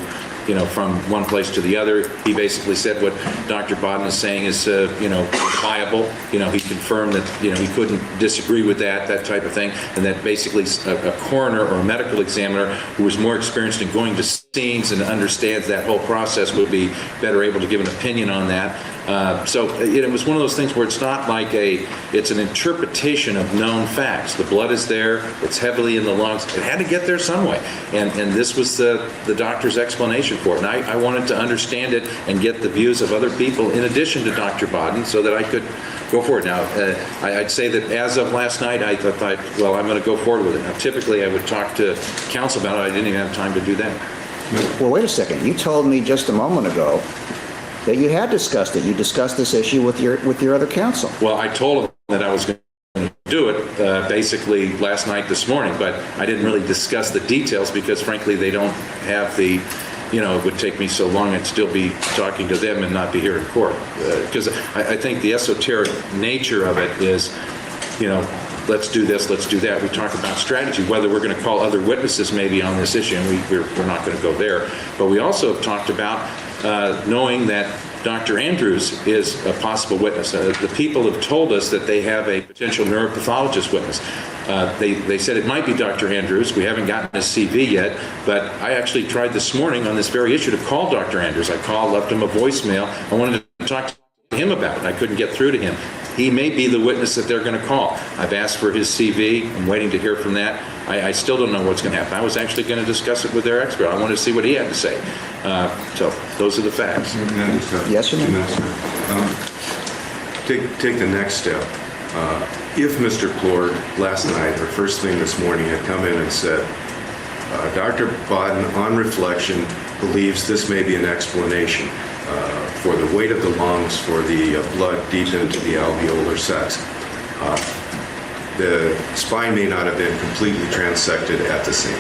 from one place to the other. He basically said what Dr. Bodden is saying is, viable. He confirmed that, he couldn't disagree with that type of thing, and that basically a coroner or a medical examiner who was more experienced in going to scenes and understands that whole process would be better able to give an opinion on that. So it was one of those things where it's not like it's an interpretation of known facts. The blood is there, it's heavily in the lungs, it had to get there some way. And this was the doctor's explanation for it. And I wanted to understand it and get the views of other people in addition to Dr. Bodden so that I could go forward. Now, I'd say that as of last night, I thought, well, I'm going to go forward with it. Now, typically I would talk to counsel about it. I didn't even have time to do that. Well, wait a second. You told me just a moment ago that you had discussed it. You discussed this issue with your other counsel. Well, I told him that I was going to do it basically last night, this morning, but I didn't really discuss the details because, frankly, they don't have the, it would take me so long I'd still be talking to them and not be here in court. Because I think the esoteric nature of it is, let's do this, let's do that. We talk about strategy, whether we're going to call other witnesses maybe on this issue, and we're not going to go there. But we also have talked about knowing that Dr. Andrews is a possible witness. The people have told us that they have a potential neuropathologist witness. They said it might be Dr. Andrews. We haven't gotten his CV yet, but I actually tried this morning on this very issue to call Dr. Andrews. I called, left him a voicemail. I wanted to talk to him about it. I couldn't get through to him. He may be the witness that they're going to call. I've asked for his CV. I'm waiting to hear from that. I still don't know what's going to happen. I was actually going to discuss it with their expert. I wanted to see what he had to say. So those are the facts. Yes, you may. Take the next step. If Mr. Plord last night or first thing this morning had come in and said, Dr. Bodden, on reflection, believes this may be an explanation for the weight of the lungs, for the blood deep into the alveolar sacs. The spine may not have been completely transected at the scene.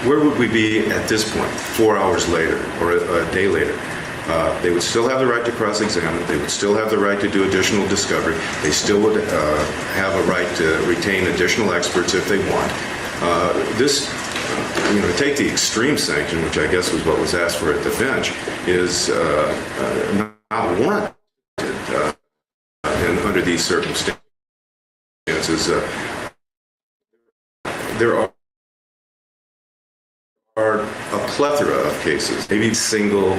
Where would we be at this point, 4 hours later or a day later? They would still have the right to cross-examine. They would still have the right to do additional discovery. They still would have a right to retain additional experts if they want. Take the extreme sanction, which I guess was what was asked for at the bench, is not warranted under these circumstances. There are a plethora of cases. Maybe single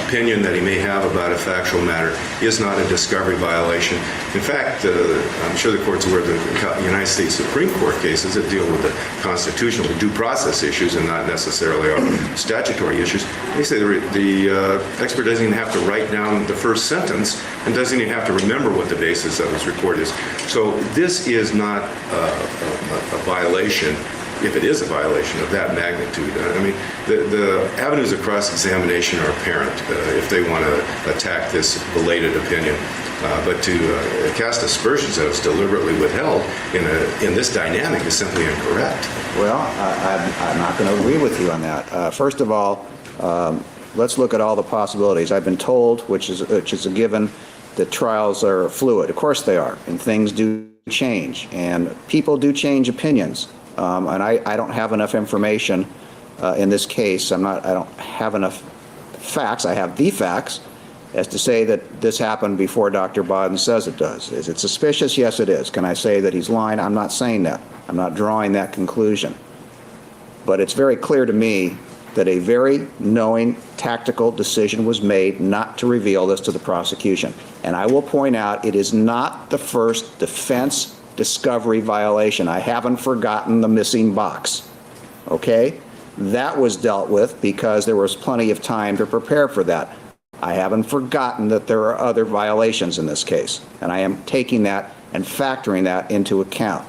opinion that he may have about a factual matter is not a discovery violation. In fact, I'm sure the court's aware of the United States Supreme Court cases that deal with the constitutional due process issues and not necessarily our statutory issues. They say the expert doesn't even have to write down the first sentence and doesn't even have to remember what the basis of his report is. So this is not a violation, if it is a violation of that magnitude. I mean, the avenues of cross-examination are apparent if they want to attack this belated opinion. But to cast aspersions that it's deliberately withheld in this dynamic is simply incorrect. Well, I'm not going to agree with you on that. First of all, let's look at all the possibilities. I've been told, which is a given, that trials are fluid. Of course they are, and things do change, and people do change opinions. And I don't have enough information in this case. I don't have enough facts. I have the facts as to say that this happened before Dr. Bodden says it does. Is it suspicious? Yes, it is. Can I say that he's lying? I'm not saying that. I'm not drawing that conclusion. But it's very clear to me that a very knowing, tactical decision was made not to reveal this to the prosecution. And I will point out, it is not the first defense discovery violation. I haven't forgotten the missing box. Okay? That was dealt with because there was plenty of time to prepare for that. I haven't forgotten that there are other violations in this case, and I am taking that and factoring that into account.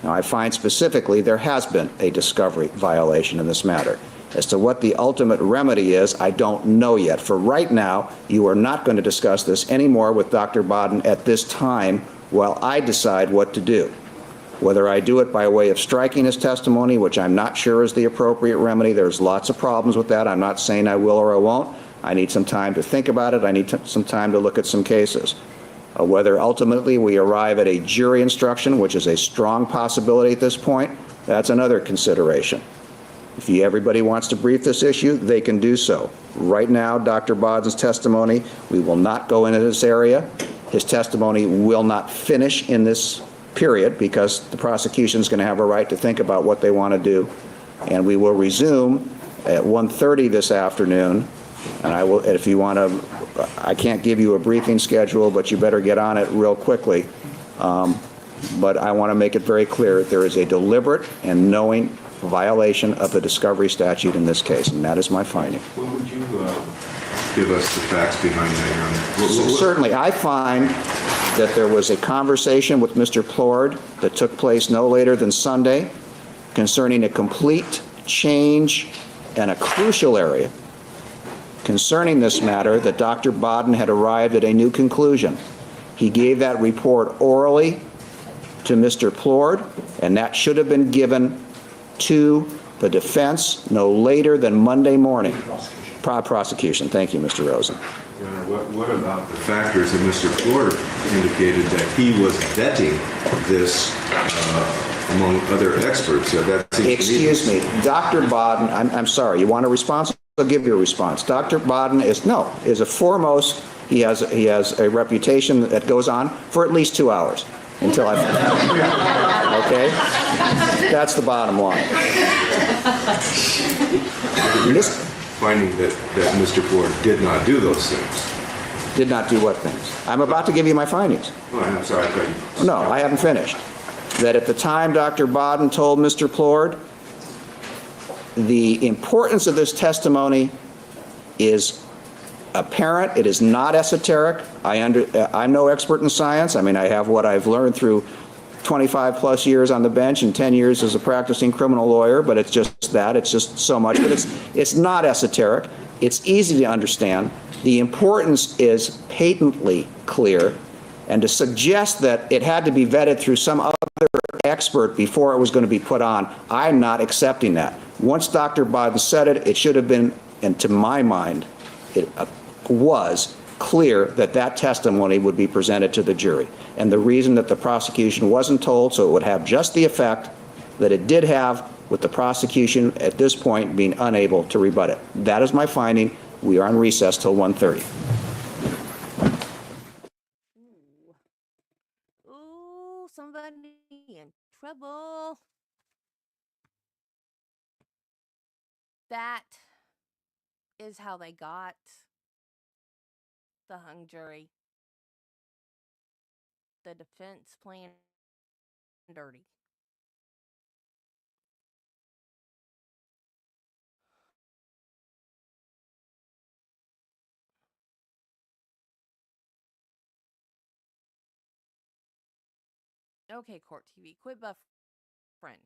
Now, I find specifically there has been a discovery violation in this matter. As to what the ultimate remedy is, I don't know yet. For right now, you are not going to discuss this anymore with Dr. Bodden at this time while I decide what to do. Whether I do it by way of striking his testimony, which I'm not sure is the appropriate remedy, there's lots of problems with that. I'm not saying I will or I won't. I need some time to think about it. I need some time to look at some cases. Whether ultimately we arrive at a jury instruction, which is a strong possibility at this point, that's another consideration. If everybody wants to brief this issue, they can do so. Right now, Dr. Bodden's testimony, we will not go into this area. His testimony will not finish in this period because the prosecution is going to have a right to think about what they want to do. And we will resume at 1:30 this afternoon. And I will, if you want to, I can't give you a briefing schedule, but you better get on it real quickly. But I want to make it very clear, there is a deliberate and knowing violation of the discovery statute in this case, and that is my finding. What would you give us the facts behind that, Your Honor? Certainly, I find that there was a conversation with Mr. Plord that took place no later than Sunday concerning a complete change in a crucial area concerning this matter, that Dr. Bodden had arrived at a new conclusion. He gave that report orally to Mr. Plord, and that should have been given to the defense no later than Monday morning. Prosecution. Thank you, Mr. Rosen. Your Honor, what about the factors that Mr. Plord indicated that he was vetting this among other experts? Excuse me, Dr. Bodden, I'm sorry, you want a response? I'll give you a response. Dr. Bodden is a foremost, he has a reputation that goes on for at least 2 hours until I finish. Okay? That's the bottom line. Finding that Mr. Plord did not do those things. Did not do what things? I'm about to give you my findings. Oh, I'm sorry, I thought you... No, I haven't finished. That at the time Dr. Bodden told Mr. Plord, the importance of this testimony is apparent. It is not esoteric. I'm no expert in science. I mean, I have what I've learned through 25 plus years on the bench and 10 years as a practicing criminal lawyer, but it's just that. It's just so much. But it's not esoteric. It's easy to understand. The importance is patently clear. And to suggest that it had to be vetted through some other expert before it was going to be put on, I'm not accepting that. Once Dr. Bodden said it, it should have been, and to my mind, it was clear that that testimony would be presented to the jury. And the reason that the prosecution wasn't told, so it would have just the effect that it did have with the prosecution at this point being unable to rebut it. That is my finding. We are on recess till 1:30. Ooh, somebody in trouble. That is how they got the hung jury. The defense playing dirty. Okay, Court TV, quit buffering.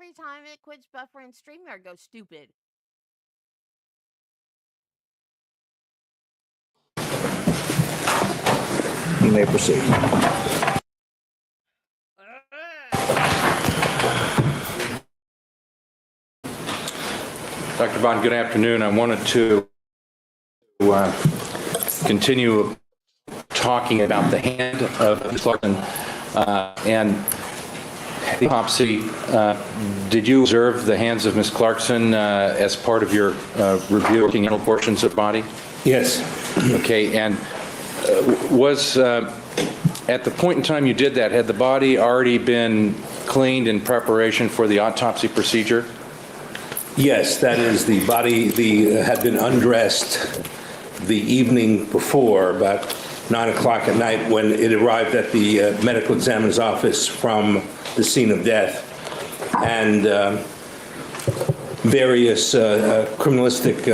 every time it quits buffering, StreamYard goes stupid. You may proceed. Dr. Bond, good afternoon. I wanted to continue talking about the hand of Ms. Clarkson and the autopsy. Did you observe the hands of Ms. Clarkson as part of your review looking at portions of the body? Yes. Okay, and was at the point in time you did that, had the body already been cleaned in preparation for the autopsy procedure? Yes, that is, the body had been undressed the evening before, about 9 o'clock at night, when it arrived at the medical examiner's office from the scene of death. And various criminalistic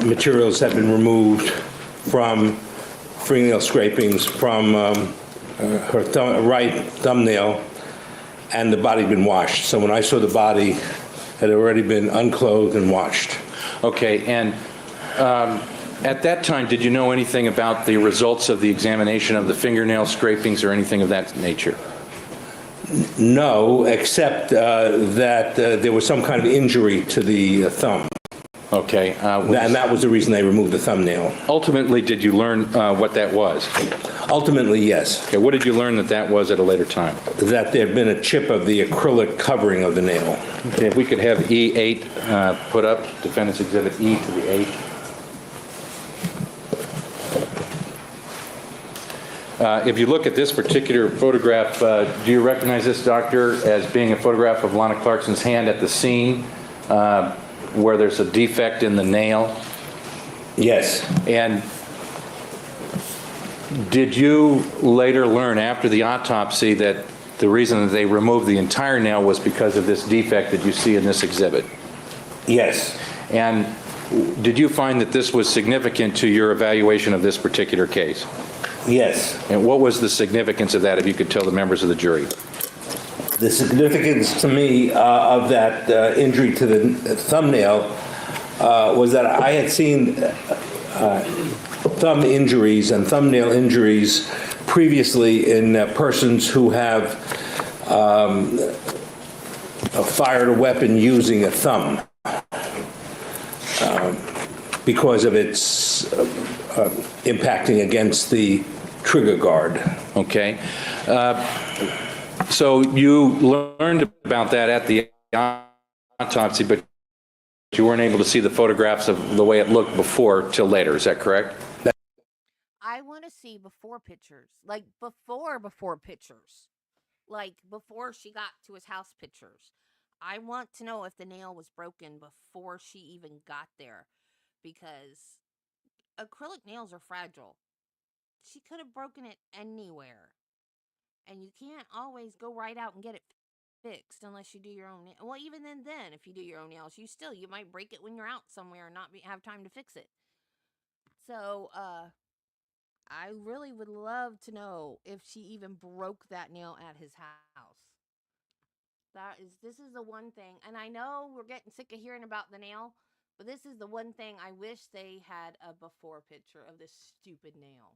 materials had been removed from fingernail scrapings from her right thumbnail, and the body had been washed. So when I saw the body, it had already been unclothed and washed. Okay, and at that time, did you know anything about the results of the examination of the fingernail scrapings or anything of that nature? No, except that there was some kind of injury to the thumb. Okay. And that was the reason they removed the thumbnail. Ultimately, did you learn what that was? Ultimately, yes. Okay, what did you learn that was at a later time? That there had been a chip of the acrylic covering of the nail. Okay, if we could have E8 put up, Defendant's Exhibit E to the 8. If you look at this particular photograph, do you recognize this, doctor, as being a photograph of Lana Clarkson's hand at the scene where there's a defect in the nail? Yes. And did you later learn after the autopsy that the reason that they removed the entire nail was because of this defect that you see in this exhibit? Yes. And did you find that this was significant to your evaluation of this particular case? Yes. And what was the significance of that, if you could tell the members of the jury? The significance to me of that injury to the thumbnail was that I had seen thumb injuries and thumbnail injuries previously in persons who have fired a weapon using a thumb because of its impacting against the trigger guard. Okay. So you learned about that at the autopsy, but you weren't able to see the photographs of the way it looked before till later. Is that correct? I want to see before pictures, like before pictures, like before she got to his house pictures. I want to know if the nail was broken before she even got there, because acrylic nails are fragile. She could have broken it anywhere, and you can't always go right out and get it fixed unless you do your own nails. Well, even then, if you do your own nails, you might break it when you're out somewhere and not have time to fix it. So, I really would love to know if she even broke that nail at his house. This is the one thing, and I know we're getting sick of hearing about the nail, but this is the one thing I wish they had a before picture of this stupid nail.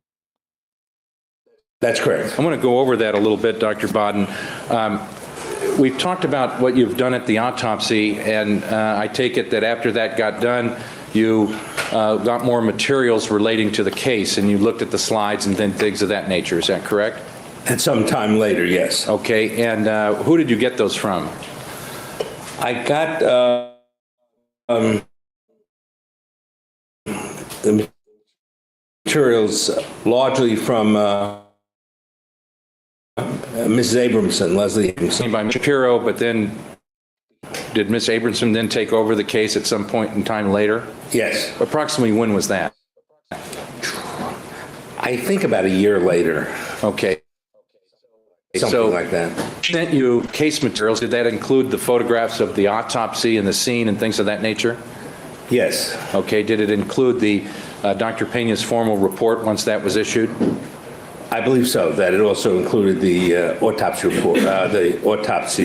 That's correct. I want to go over that a little bit, Dr. Bodden. We've talked about what you've done at the autopsy, and I take it that after that got done, you got more materials relating to the case, and you looked at the slides and then things of that nature. Is that correct? And some time later, yes. Okay, and who did you get those from? I got the materials largely from Mrs. Abramson, Leslie Abramson. By Shapiro, but then did Ms. Abramson then take over the case at some point in time later? Yes. Approximately when was that? I think about a year later. Okay. Something like that. She sent you case materials. Did that include the photographs of the autopsy and the scene and things of that nature? Yes. Okay. Did it include the Dr. Pena's formal report once that was issued? I believe so, that it also included the autopsy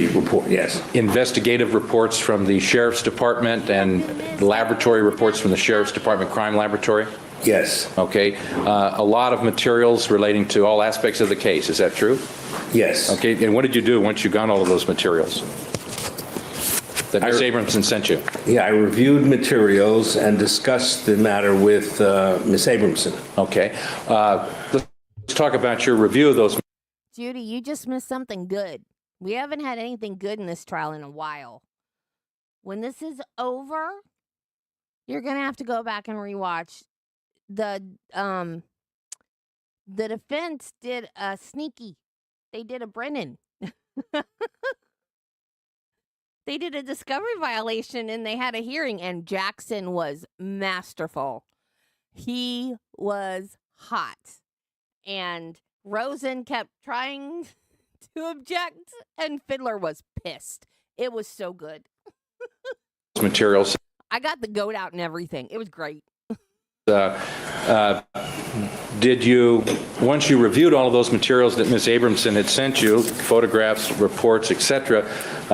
report, yes. Investigative reports from the Sheriff's Department and laboratory reports from the Sheriff's Department Crime Laboratory? Yes. Okay. A lot of materials relating to all aspects of the case. Is that true? Yes. Okay. And what did you do once you got all of those materials that Ms. Abramson sent you? Yeah, I reviewed materials and discussed the matter with Ms. Abramson. Okay. Let's talk about your review of those. Judy, you just missed something good. We haven't had anything good in this trial in a while. When this is over, you're going to have to go back and rewatch. The defense did a sneaky. They did a Brennan. They did a discovery violation and they had a hearing, and Jackson was masterful. He was hot. And Rosen kept trying to object, and Fiddler was pissed. It was so good. Materials. I got the goat out and everything. It was great. Did you, once you reviewed all of those materials that Ms. Abramson had sent you, photographs, reports, etc.,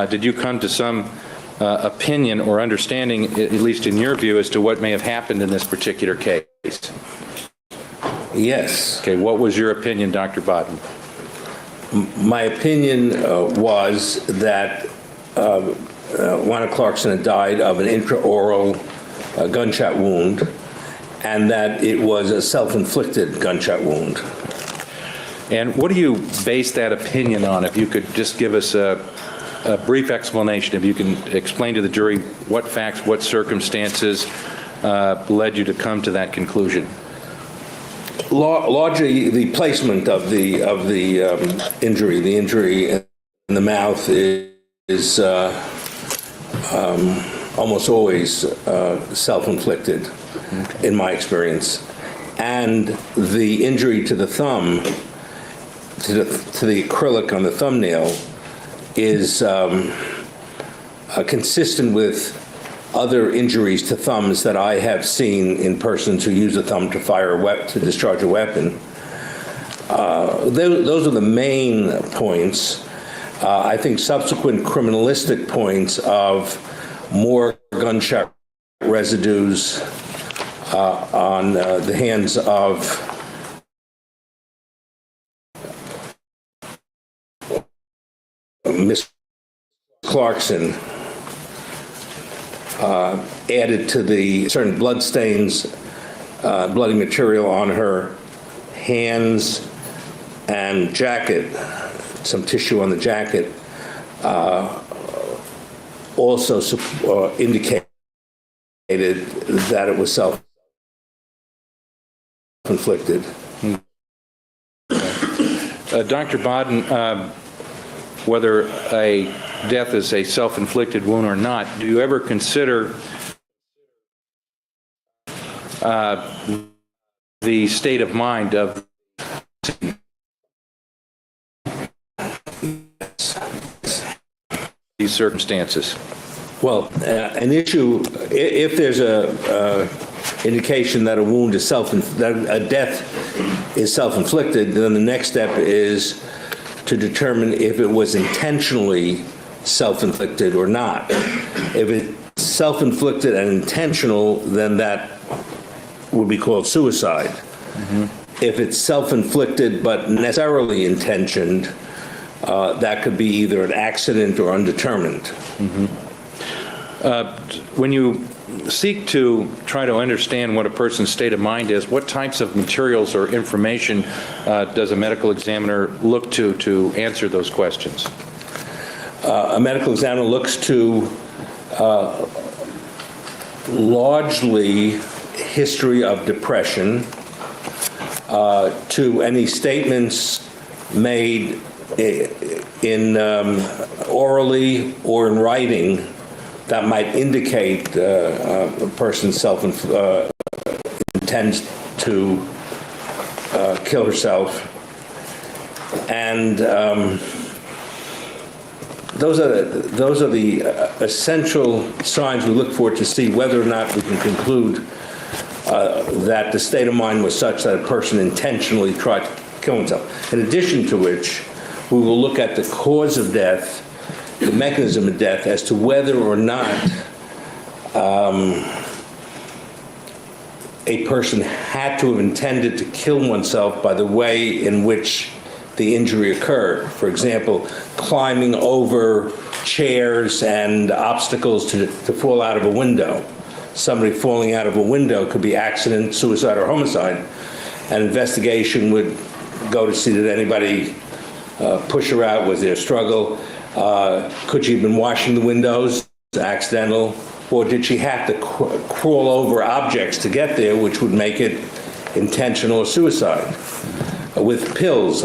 did you come to some opinion or understanding, at least in your view, as to what may have happened in this particular case? Yes. Okay, what was your opinion, Dr. Bodden? My opinion was that Lana Clarkson had died of an intraoral gunshot wound, and that it was a self-inflicted gunshot wound. And what do you base that opinion on? If you could just give us a brief explanation, if you can explain to the jury what facts, what circumstances led you to come to that conclusion. Largely, the placement of the injury. The injury in the mouth is almost always self-inflicted, in my experience, and the injury to the thumb, to the acrylic on the thumbnail, is consistent with other injuries to thumbs that I have seen in persons who use a thumb to discharge a weapon. Those are the main points. I think subsequent criminalistic points of more gunshot residues on the hands of Miss Clarkson added to the certain blood stains, bloody material on her hands and jacket, some tissue on the jacket, also indicated that it was self-inflicted. Dr. Bodden, whether a death is a self-inflicted wound or not, do you ever consider the state of mind of these circumstances? Well, an issue, if there's a indication that a wound is that a death is self-inflicted, then the next step is to determine if it was intentionally self-inflicted or not. If it's self-inflicted and intentional, then that would be called suicide. Mm-hmm. If it's self-inflicted but necessarily intentioned, that could be either an accident or undetermined. Mm-hmm. When you seek to try to understand what a person's state of mind is, what types of materials or information does a medical examiner look to answer those questions? A medical examiner looks to largely history of depression, to any statements made in orally or in writing that might indicate a person intends to kill herself. And those are the essential signs we look for to see whether or not we can conclude that the state of mind was such that a person intentionally tried kill himself. In addition to which, we will look at the cause of death, the mechanism of death, as to whether or not a person had to have intended to kill oneself by the way in which the injury occurred. For example, climbing over chairs and obstacles to fall out of a window. Somebody falling out of a window could be accident, suicide, or homicide. An investigation would go to see, did anybody push her out? Was there a struggle? Could she have been washing the windows? Accidental? Or did she have to crawl over objects to get there, which would make it intentional or suicide? With pills,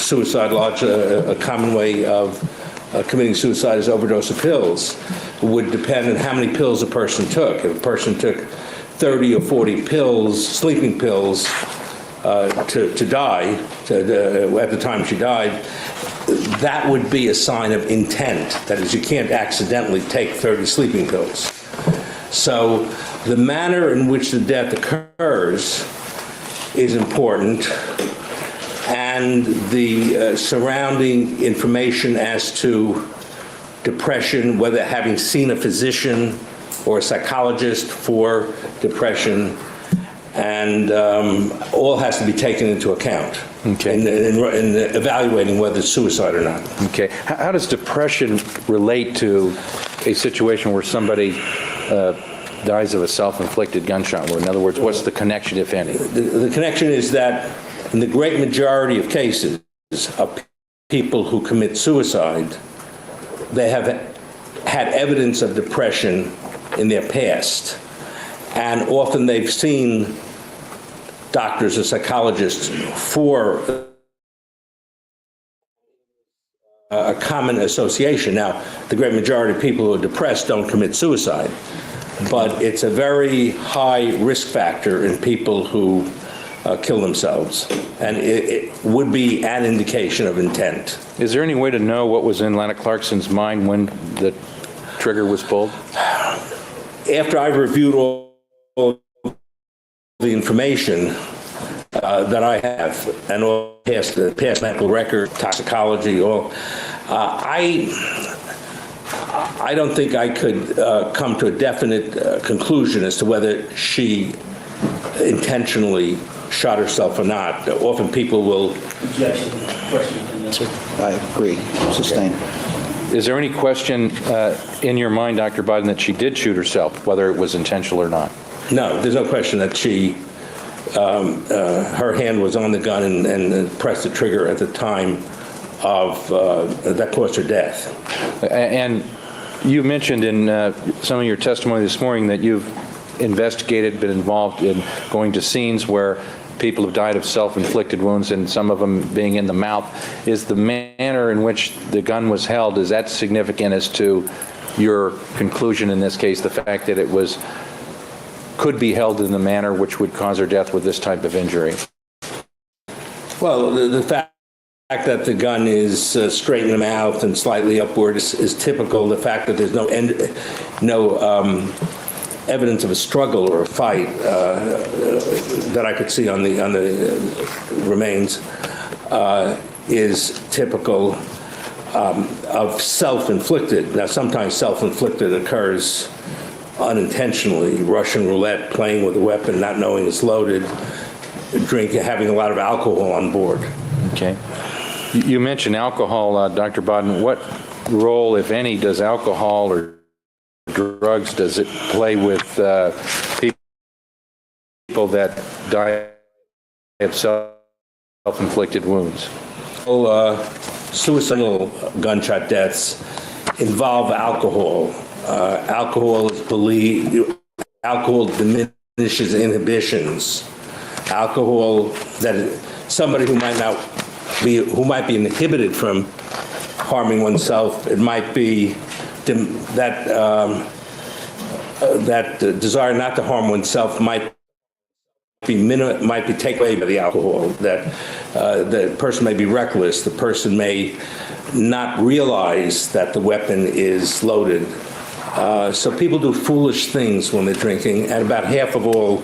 suicide, a common way of committing suicide is overdose of pills. It would depend on how many pills a person took. If a person took 30 or 40 pills, sleeping pills, to die, at the time she died, that would be a sign of intent. That is, you can't accidentally take 30 sleeping pills. So the manner in which the death occurs is important, and the surrounding information as to depression, whether having seen a physician or a psychologist for depression, and all has to be taken into account in evaluating whether it's suicide or not. Okay. How does depression relate to a situation where somebody dies of a self-inflicted gunshot wound? In other words, what's the connection, if any? The connection is that in the great majority of cases of people who commit suicide, they have had evidence of depression in their past. And often they've seen doctors or psychologists for a common association. Now, the great majority of people who are depressed don't commit suicide, but it's a very high risk factor in people who kill themselves, and it would be an indication of intent. Is there any way to know what was in Lana Clarkson's mind when the trigger was pulled? After I've reviewed all the information that I have, and all past medical record, toxicology, I don't think I could come to a definite conclusion as to whether she intentionally shot herself or not. Often people will... I agree. Sustain. Is there any question in your mind, Dr. Biden, that she did shoot herself, whether it was intentional or not? No, there's no question that she, her hand was on the gun and pressed the trigger at the time of, that caused her death. And you mentioned in some of your testimony this morning that you've investigated, been involved in going to scenes where people have died of self-inflicted wounds, and some of them being in the mouth. Is the manner in which the gun was held, is that significant as to your conclusion in this case, the fact that it could be held in the manner which would cause her death with this type of injury? Well, the fact that the gun is straight in the mouth and slightly upward is typical. The fact that there's no evidence of a struggle or a fight that I could see on the remains is typical of self-inflicted. Now, sometimes self-inflicted occurs unintentionally. Russian roulette, playing with a weapon, not knowing it's loaded, having a lot of alcohol on board. Okay. You mentioned alcohol, Dr. Bodden. What role, if any, does alcohol or drugs does it play with people that die of self-inflicted wounds? Suicidal gunshot deaths involve alcohol. Alcohol diminishes inhibitions. Alcohol, that somebody who might be inhibited from harming oneself, it might be that desire not to harm oneself might be taken away by the alcohol. That the person may be reckless. The person may not realize that the weapon is loaded. So people do foolish things when they're drinking, and about half of all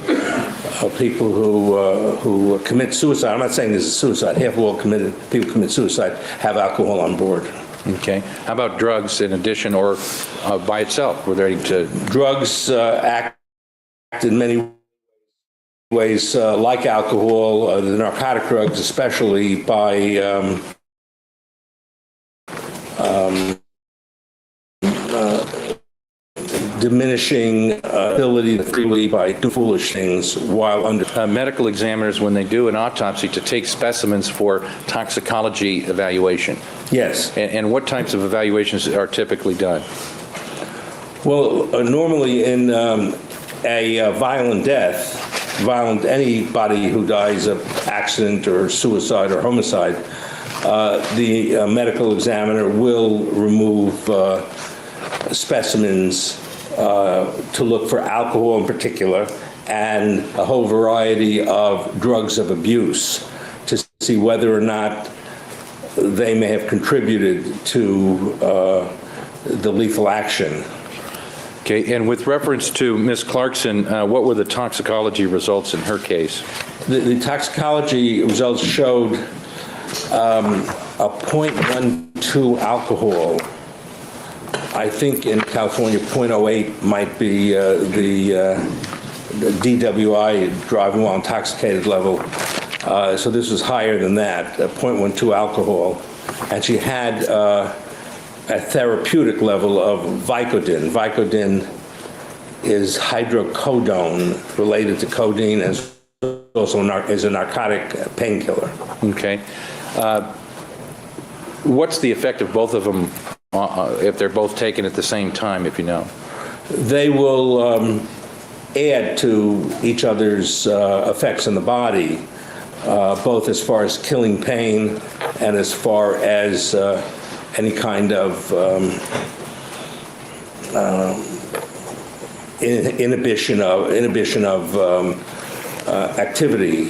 people who commit suicide. I'm not saying this is suicide. Half of all people who commit suicide have alcohol on board. Okay. How about drugs in addition or by itself? Were there to drugs act in many ways like alcohol, the narcotic drugs, especially by diminishing ability to freely by do foolish things while under medical examiners, when they do an autopsy, to take specimens for toxicology evaluation? Yes. And what types of evaluations are typically done? Well, normally in a violent death, anybody who dies of accident or suicide or homicide, the medical examiner will remove specimens to look for alcohol in particular and a whole variety of drugs of abuse to see whether or not they may have contributed to the lethal action. Okay, and with reference to Ms. Clarkson, what were the toxicology results in her case? The toxicology results showed a 0.12 alcohol. I think in California, 0.08 might be the DWI, driving while intoxicated level. So this was higher than that, 0.12 alcohol. And she had a therapeutic level of Vicodin. Vicodin is hydrocodone, related to codeine, and also is a narcotic painkiller. Okay. What's the effect of both of them if they're both taken at the same time, if you know? They will add to each other's effects on the body, both as far as killing pain and as far as any kind of inhibition of activity.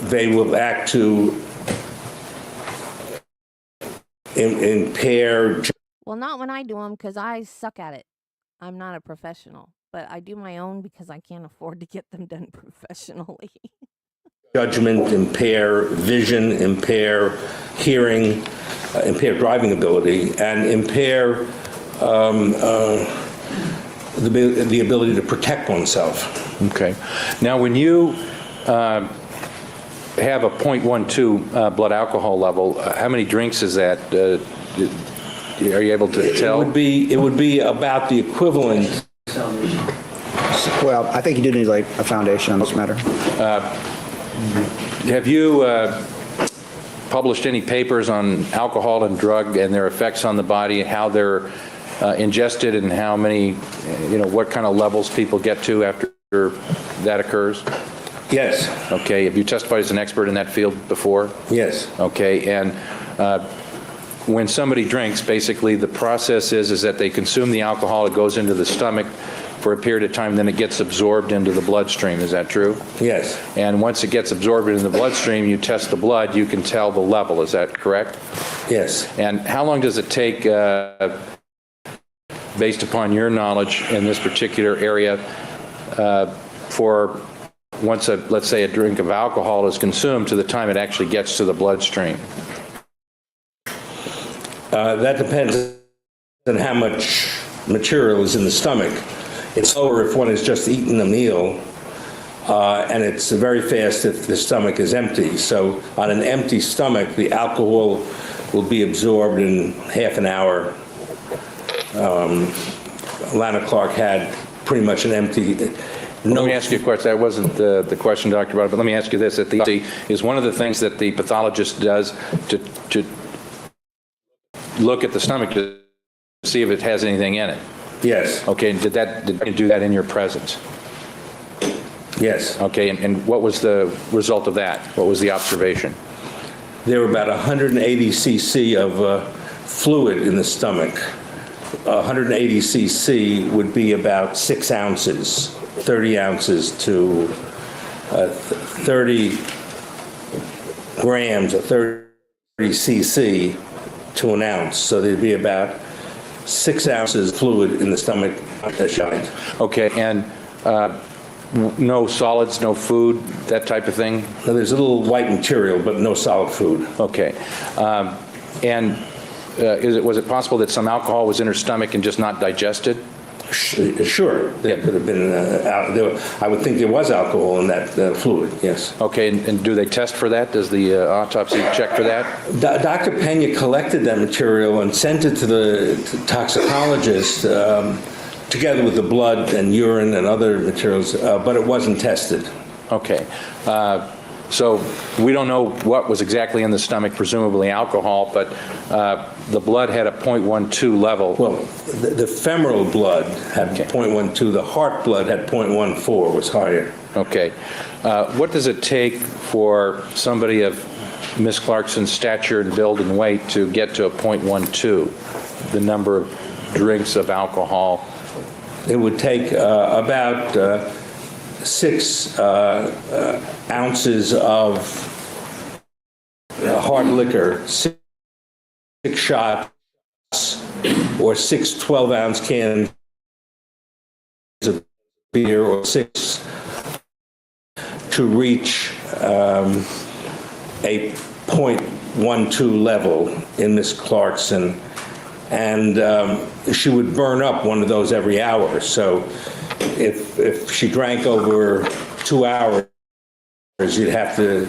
They will act to impair. Well, not when I do them because I suck at it. I'm not a professional, but I do my own because I can't afford to get them done professionally. Judgment, impair vision, impair hearing, impair driving ability, and impair the ability to protect oneself. Okay. Now, when you have a 0.12 blood alcohol level, how many drinks is that? Are you able to tell? It would be about the equivalent. Well, I think you do need like a foundation on this matter. Have you published any papers on alcohol and drug and their effects on the body, how they're ingested and how many, what kind of levels people get to after that occurs? Yes. Okay. Have you testified as an expert in that field before? Yes. Okay. And when somebody drinks, basically the process is that they consume the alcohol, it goes into the stomach for a period of time, then it gets absorbed into the bloodstream. Is that true? Yes. And once it gets absorbed into the bloodstream, you test the blood, you can tell the level. Is that correct? Yes. And how long does it take, based upon your knowledge in this particular area, for once, let's say, a drink of alcohol is consumed to the time it actually gets to the bloodstream? That depends on how much material is in the stomach. It's slower if one has just eaten a meal, and it's very fast if the stomach is empty. So on an empty stomach, the alcohol will be absorbed in half an hour. Lana Clark had pretty much an empty... Let me ask you a question. That wasn't the question, Dr. Barber, but let me ask you this. Is one of the things that the pathologist does to look at the stomach to see if it has anything in it? Yes. Okay, and did you do that in your presence? Yes. Okay, and what was the result of that? What was the observation? There were about 180 cc of fluid in the stomach. 180 cc would be about 6 ounces, 30 ounces to 30 grams or 30 cc to an ounce. So there'd be about 6 ounces fluid in the stomach that shined. Okay, and no solids, no food, that type of thing? Now, there's a little white material, but no solid food. Okay. And was it possible that some alcohol was in her stomach and just not digested? Sure, there could have been, I would think there was alcohol in that fluid, yes. Okay, and do they test for that? Does the autopsy check for that? Dr. Pena collected that material and sent it to the toxicologist together with the blood and urine and other materials, but it wasn't tested. Okay. So we don't know what was exactly in the stomach, presumably alcohol, but the blood had a 0.12 level. Well, the femoral blood had 0.12, the heart blood had 0.14, was higher. Okay. What does it take for somebody of Ms. Clarkson's stature and build and weight to get to a 0.12, the number of drinks of alcohol? It would take about 6 ounces of hard liquor, 6 shots, or 6 12-ounce cans of beer, or 6 to reach a 0.12 level in Miss Clarkson. And she would burn up one of those every hour. So if she drank over 2 hours, you'd have to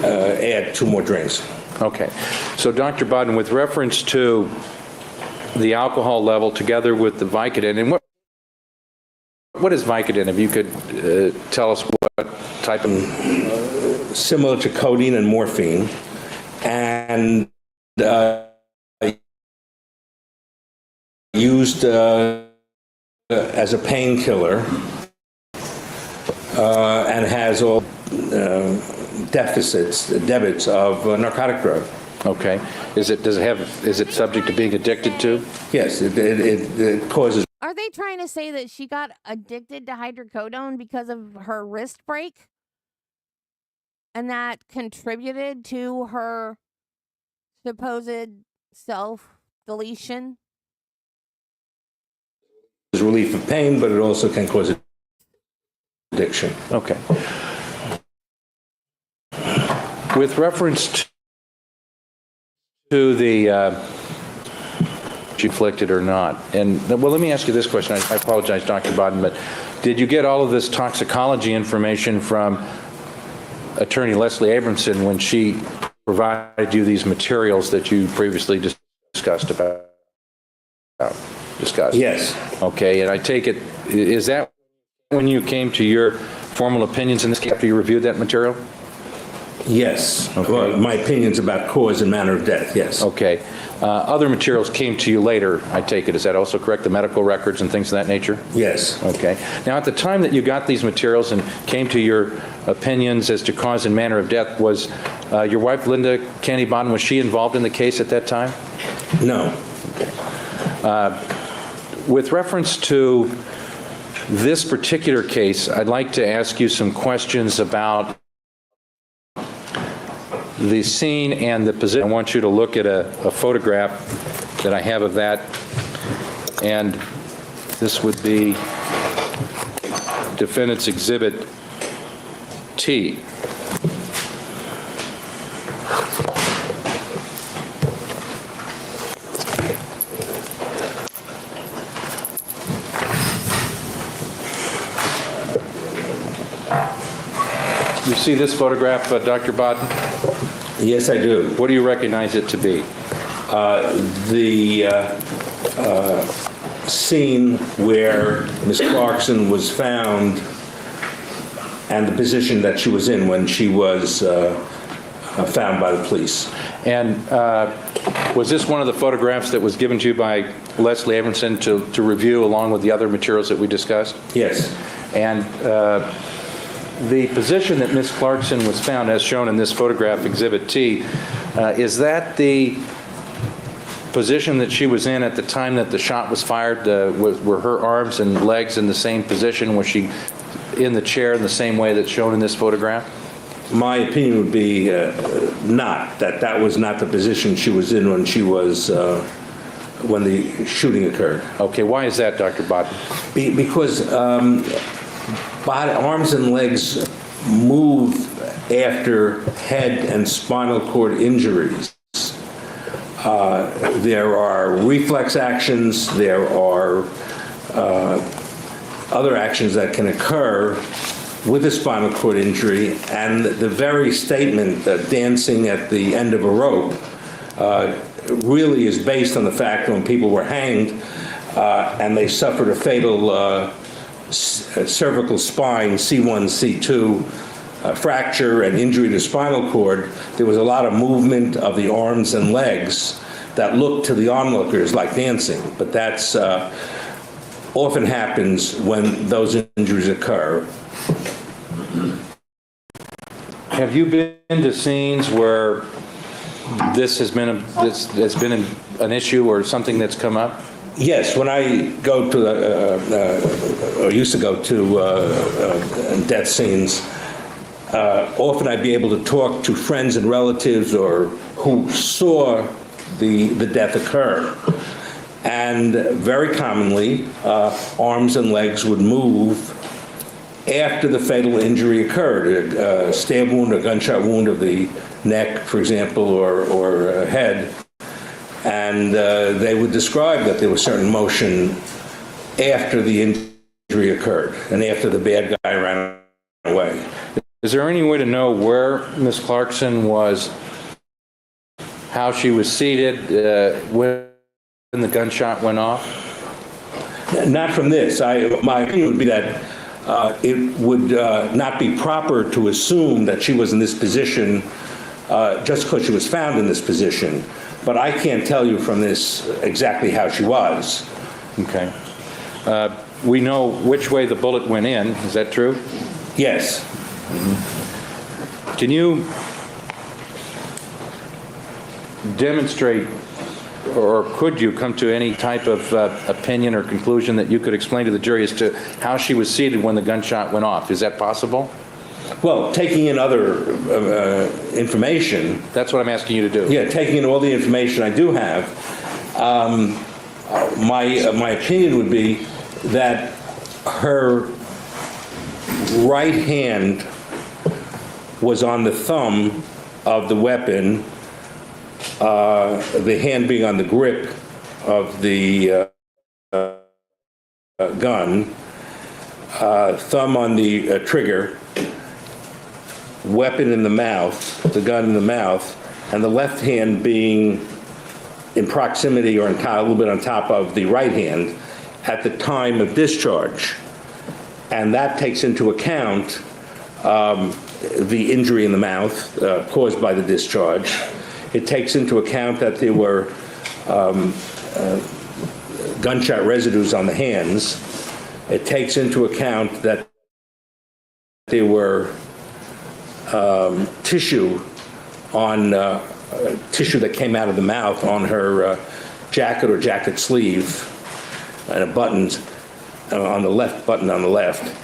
add 2 more drinks. Okay. So, Dr. Bodden, with reference to the alcohol level together with the Vicodin, and what is Vicodin? If you could tell us what type of... Similar to codeine and morphine, and used as a painkiller, and has all debits of narcotic drug. Okay. Is it subject to being addicted to? Yes, it causes. Are they trying to say that she got addicted to hydrocodone because of her wrist break? And that contributed to her supposed self-deletion? Relief of pain, but it also can cause addiction. Okay. With reference to the inflicted or not, and well, let me ask you this question. I apologize, Dr. Bodden, but did you get all of this toxicology information from Attorney Leslie Abramson when she provided you these materials that you previously discussed about? Yes. Okay, and I take it, is that when you came to your formal opinions in this case after you reviewed that material? Yes. Okay. Well, my opinions about cause and manner of death, yes. Okay. Other materials came to you later, I take it. Is that also correct? The medical records and things of that nature? Yes. Okay. Now, at the time that you got these materials and came to your opinions as to cause and manner of death, was your wife, Linda Candy Bodden, was she involved in the case at that time? No. Okay. With reference to this particular case, I'd like to ask you some questions about the scene and the position. I want you to look at a photograph that I have of that, and this would be Defendant's Exhibit T. You see this photograph, Dr. Bodden? Yes, I do. What do you recognize it to be? The scene where Miss Clarkson was found and the position that she was in when she was found by the police. And was this one of the photographs that was given to you by Leslie Abramson to review along with the other materials that we discussed? Yes. And the position that Miss Clarkson was found, as shown in this photograph, Exhibit T, is that the position that she was in at the time that the shot was fired? Were her arms and legs in the same position? Was she in the chair in the same way that's shown in this photograph? My opinion would be not, that was not the position she was in when she was, when the shooting occurred. Okay, why is that, Dr. Bodden? Because arms and legs move after head and spinal cord injuries. There are reflex actions, there are other actions that can occur with a spinal cord injury, and the very statement that dancing at the end of a rope really is based on the fact that when people were hanged and they suffered a fatal cervical spine, C1, C2, fracture and injury to spinal cord, there was a lot of movement of the arms and legs that looked to the onlookers like dancing, but that's often happens when those injuries occur. Have you been to scenes where this has been an issue or something that's come up? Yes, when I go to, or used to go to death scenes, often I'd be able to talk to friends and relatives or who saw the death occur. And very commonly, arms and legs would move after the fatal injury occurred, a stab wound, a gunshot wound of the neck, for example, or head. And they would describe that there was certain motion after the injury occurred and after the bad guy ran away. Is there any way to know where Ms. Clarkson was, how she was seated when the gunshot went off? Not from this. My opinion would be that it would not be proper to assume that she was in this position just because she was found in this position. But I can't tell you from this exactly how she was. Okay. We know which way the bullet went in. Is that true? Yes. Mm-hmm. Can you demonstrate, or could you come to any type of opinion or conclusion that you could explain to the jury as to how she was seated when the gunshot went off? Is that possible? Well, taking in other information. That's what I'm asking you to do. Yeah, taking in all the information I do have. My opinion would be that her right hand was on the thumb of the weapon, the hand being on the grip of the gun, thumb on the trigger, weapon in the mouth, the gun in the mouth, and the left hand being in proximity or a little bit on top of the right hand at the time of discharge. And that takes into account the injury in the mouth caused by the discharge. It takes into account that there were gunshot residues on the hands. It takes into account that there were tissue that came out of the mouth on her jacket or jacket sleeve, and a button on the left button on the left.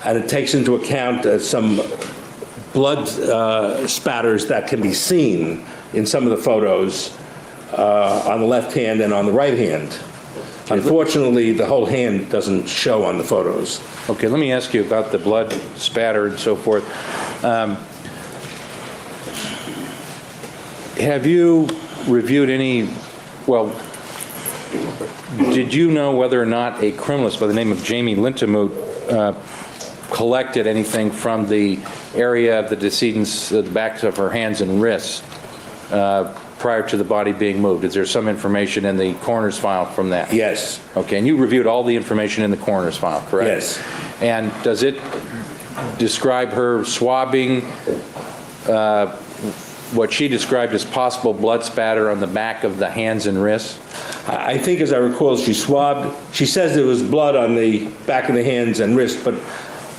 And it takes into account some blood spatters that can be seen in some of the photos on the left hand and on the right hand. Unfortunately, the whole hand doesn't show on the photos. Okay, let me ask you about the blood spatter and so forth. Have you reviewed any, well, did you know whether or not a criminalist by the name of Jamie Lintemoot collected anything from the area of the decedent's, the backs of her hands and wrists prior to the body being moved? Is there some information in the coroner's file from that? Yes. Okay, and you reviewed all the information in the coroner's file, correct? Yes. And does it describe her swabbing what she described as possible blood spatter on the back of the hands and wrists? I think, as I recall, she swabbed. She says there was blood on the back of the hands and wrists, but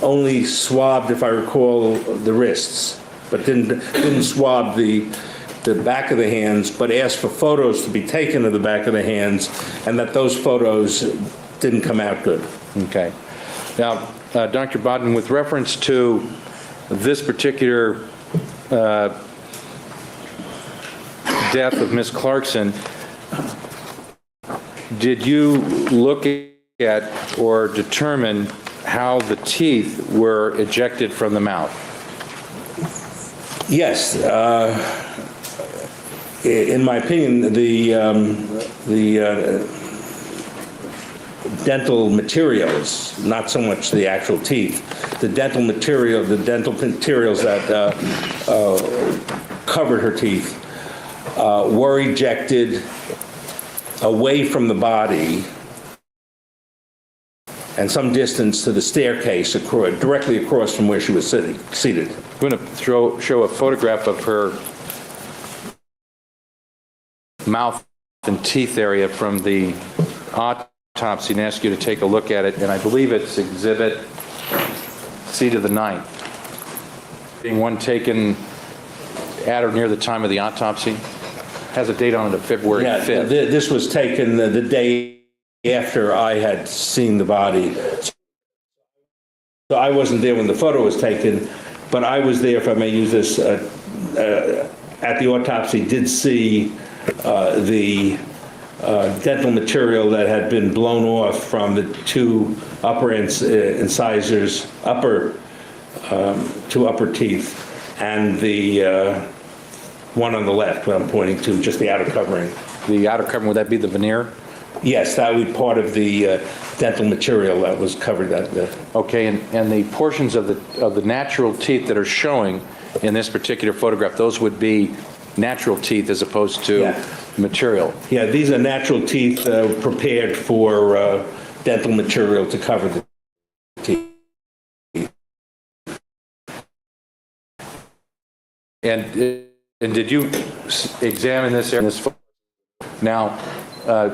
only swabbed, if I recall, the wrists, but didn't swab the back of the hands, but asked for photos to be taken of the back of the hands, and that those photos didn't come out good. Okay. Now, Dr. Bodden, with reference to this particular death of Ms. Clarkson, did you look at or determine how the teeth were ejected from the mouth? Yes. In my opinion, the dental materials, not so much the actual teeth, the dental materials that covered her teeth were ejected away from the body and some distance to the staircase directly across from where she was seated. I'm going to show a photograph of her mouth and teeth area from the autopsy and ask you to take a look at it. And I believe it's Exhibit C to the 9th. Being one taken at or near the time of the autopsy. Has a date on it of February 5th. This was taken the day after I had seen the body. So I wasn't there when the photo was taken, but I was there, if I may use this, at the autopsy, did see the dental material that had been blown off from the two upper incisors, two upper teeth, and the one on the left, what I'm pointing to, just the outer covering. The outer covering, would that be the veneer? Yes, that would be part of the dental material that was covered. Okay, and the portions of the natural teeth that are showing in this particular photograph, those would be natural teeth as opposed to material. Yeah, these are natural teeth prepared for dental material to cover the teeth. And did you examine this area? Now,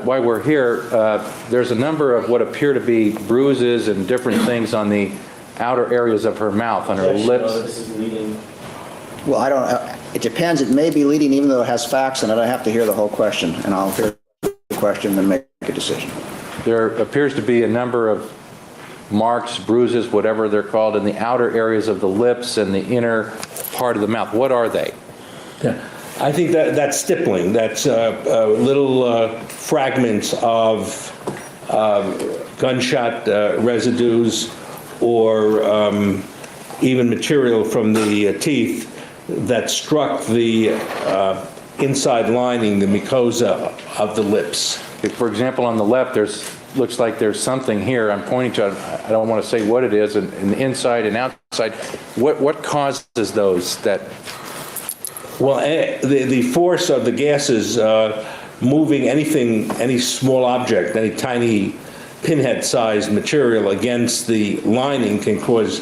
while we're here, there's a number of what appear to be bruises and different things on the outer areas of her mouth, on her lips. This is leading. Well, I don't, it depends. It may be leading even though it has facts in it. I have to hear the whole question, and I'll hear the question and make a decision. There appears to be a number of marks, bruises, whatever they're called, in the outer areas of the lips and the inner part of the mouth. What are they? Yeah. I think that's stippling. That's little fragments of gunshot residues or even material from the teeth that struck the inside lining, the mucosa of the lips. For example, on the left, looks like there's something here. I'm pointing to it. I don't want to say what it is, in the inside and outside. What causes those that? Well, the force of the gases moving any small object, any tiny pinhead-sized material against the lining can cause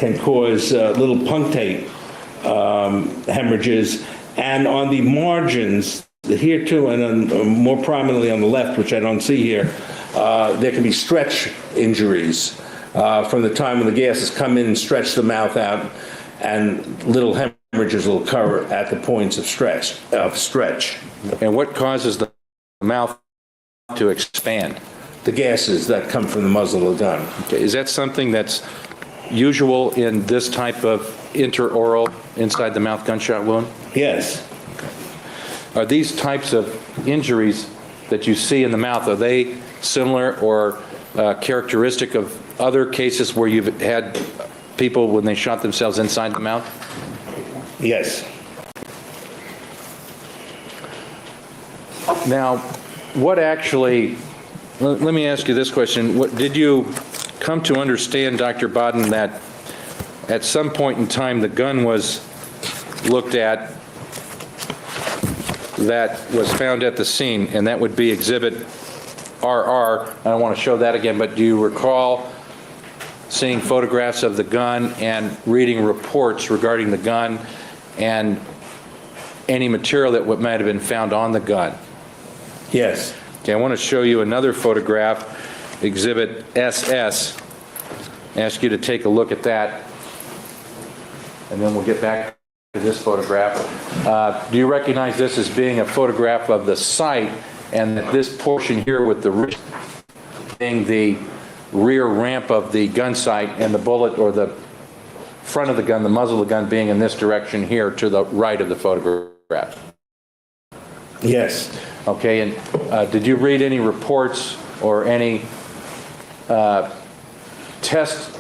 little punctate hemorrhages, and on the margins here too, and more prominently on the left, which I don't see here, there can be stretch injuries from the time when the gases come in and stretch the mouth out, and little hemorrhages will occur at the points of stretch. And what causes the mouth to expand? The gases that come from the muzzle of the gun. Okay. Is that something that's usual in this type of intraoral, inside the mouth gunshot wound? Yes. Are these types of injuries that you see in the mouth, are they similar or characteristic of other cases where you've had people when they shot themselves inside the mouth? Yes. Now, what actually, let me ask you this question. Did you come to understand, Dr. Bodden, that at some point in time the gun was looked at that was found at the scene, and that would be Exhibit RR. I don't want to show that again, but do you recall seeing photographs of the gun and reading reports regarding the gun and any material that might have been found on the gun? Yes. Okay, I want to show you another photograph, Exhibit SS. Ask you to take a look at that, and then we'll get back to this photograph. Do you recognize this as being a photograph of the site, and that this portion here with the wrist being the rear ramp of the gun sight, and the bullet or the front of the gun, the muzzle of the gun, being in this direction here to the right of the photograph? Yes. Okay, and did you read any reports or any test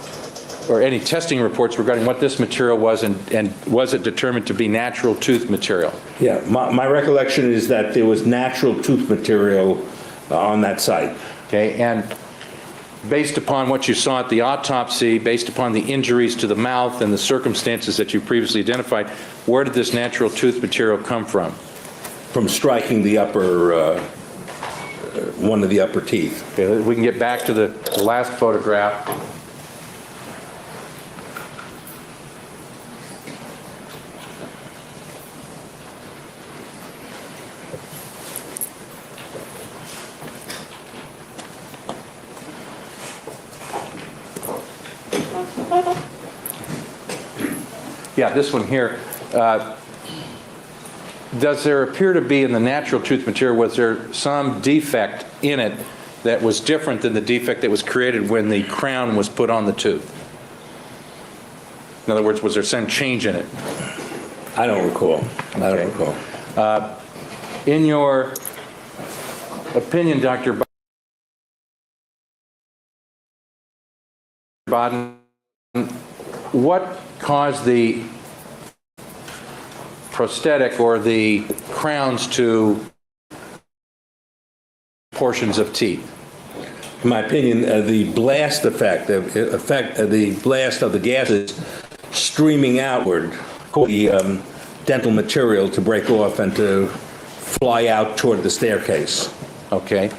or any testing reports regarding what this material was, and was it determined to be natural tooth material? Yeah, my recollection is that there was natural tooth material on that site. Okay, and based upon what you saw at the autopsy, based upon the injuries to the mouth and the circumstances that you previously identified, where did this natural tooth material come from? From striking the upper, one of the upper teeth. Okay, we can get back to the last photograph. Yeah, this one here. Does there appear to be in the natural tooth material, was there some defect in it that was different than the defect that was created when the crown was put on the tooth? In other words, was there some change in it? I don't recall. I don't recall. In your opinion, Dr. Baden, what caused the prosthetic or the crowns to portions of teeth? In my opinion, the blast effect, the blast of the gases streaming outward, the dental material to break off and to fly out toward the staircase. Okay.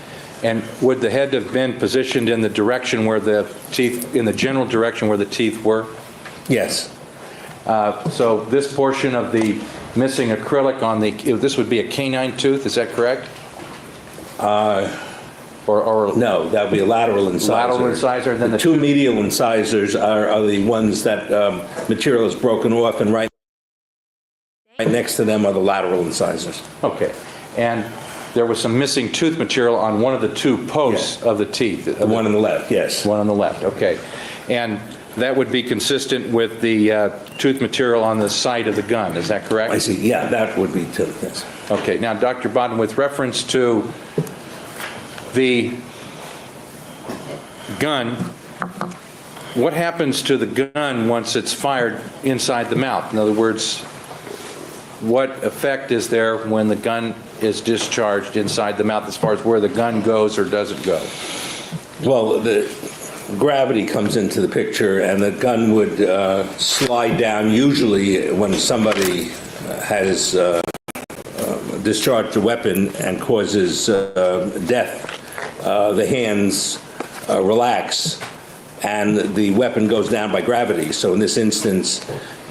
And would the head have been positioned in the direction where the teeth, in the general direction where the teeth were? Yes. So this portion of the missing acrylic on the, this would be a canine tooth, is that correct? Or no, that would be a lateral incisor. Lateral incisor, and then the two medial incisors are the ones that material is broken off, and right next to them are the lateral incisors. Okay. And there was some missing tooth material on one of the two posts of the teeth. The one on the left, yes. One on the left, okay. And that would be consistent with the tooth material on the side of the gun, is that correct? I see, yeah, that would be too, yes. Okay, now Dr. Baden, with reference to the gun, what happens to the gun once it's fired inside the mouth? In other words, what effect is there when the gun is discharged inside the mouth as far as where the gun goes or doesn't go? Well, the gravity comes into the picture, and the gun would slide down usually when somebody has discharged a weapon and causes death. The hands relax, and the weapon goes down by gravity. So in this instance,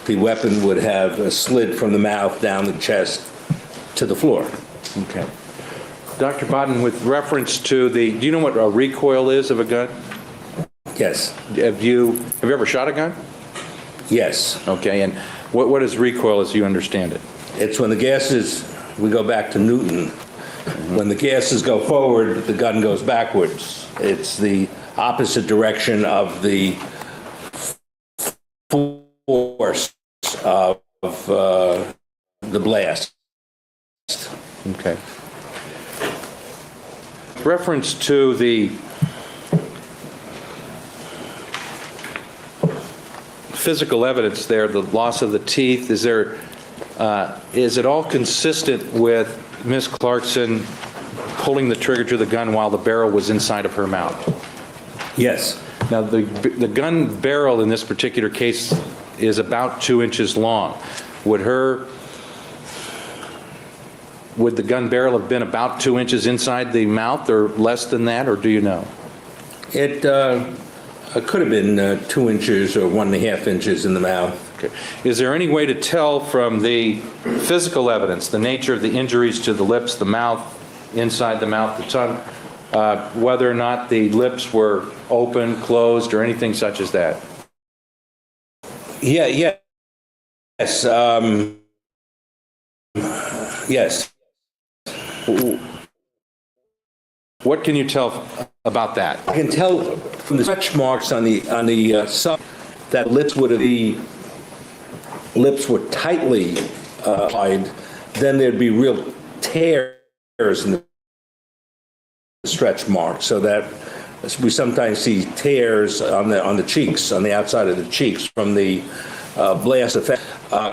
the weapon would have slid from the mouth down the chest to the floor. Okay. Dr. Baden, with reference to the, do you know what a recoil is of a gun? Yes. Have you ever shot a gun? Yes. Okay, and what is recoil as you understand it? It's when the gases, we go back to Newton, when the gases go forward, the gun goes backwards. It's the opposite direction of the force of the blast. Okay. Reference to the physical evidence there, the loss of the teeth, is it all consistent with Ms. Clarkson pulling the trigger to the gun while the barrel was inside of her mouth? Yes. Now, the gun barrel in this particular case is about 2 inches long. Would the gun barrel have been about 2 inches inside the mouth or less than that, or do you know? It could have been 2 inches or 1.5 inches in the mouth. Okay. Is there any way to tell from the physical evidence, the nature of the injuries to the lips, the mouth, inside the mouth, the tongue, whether or not the lips were open, closed, or anything such as that? Yes. Yes. What can you tell about that? I can tell from the stretch marks on the sub that the lips were tightly applied. Then there'd be real tears in the stretch marks, so that we sometimes see tears on the cheeks, on the outside of the cheeks from the blast effect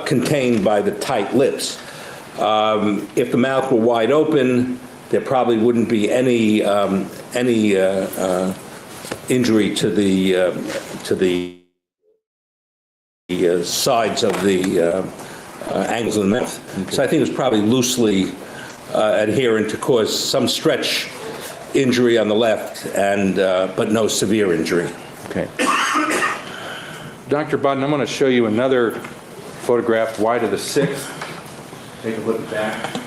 contained by the tight lips. If the mouth were wide open, there probably wouldn't be any injury to the sides of the angles of the mouth. Okay. So I think it was probably loosely adherent to cause some stretch injury on the left, and but no severe injury. Okay. Dr. Budden, I'm going to show you another photograph, Y to the 6th. Take a look at that.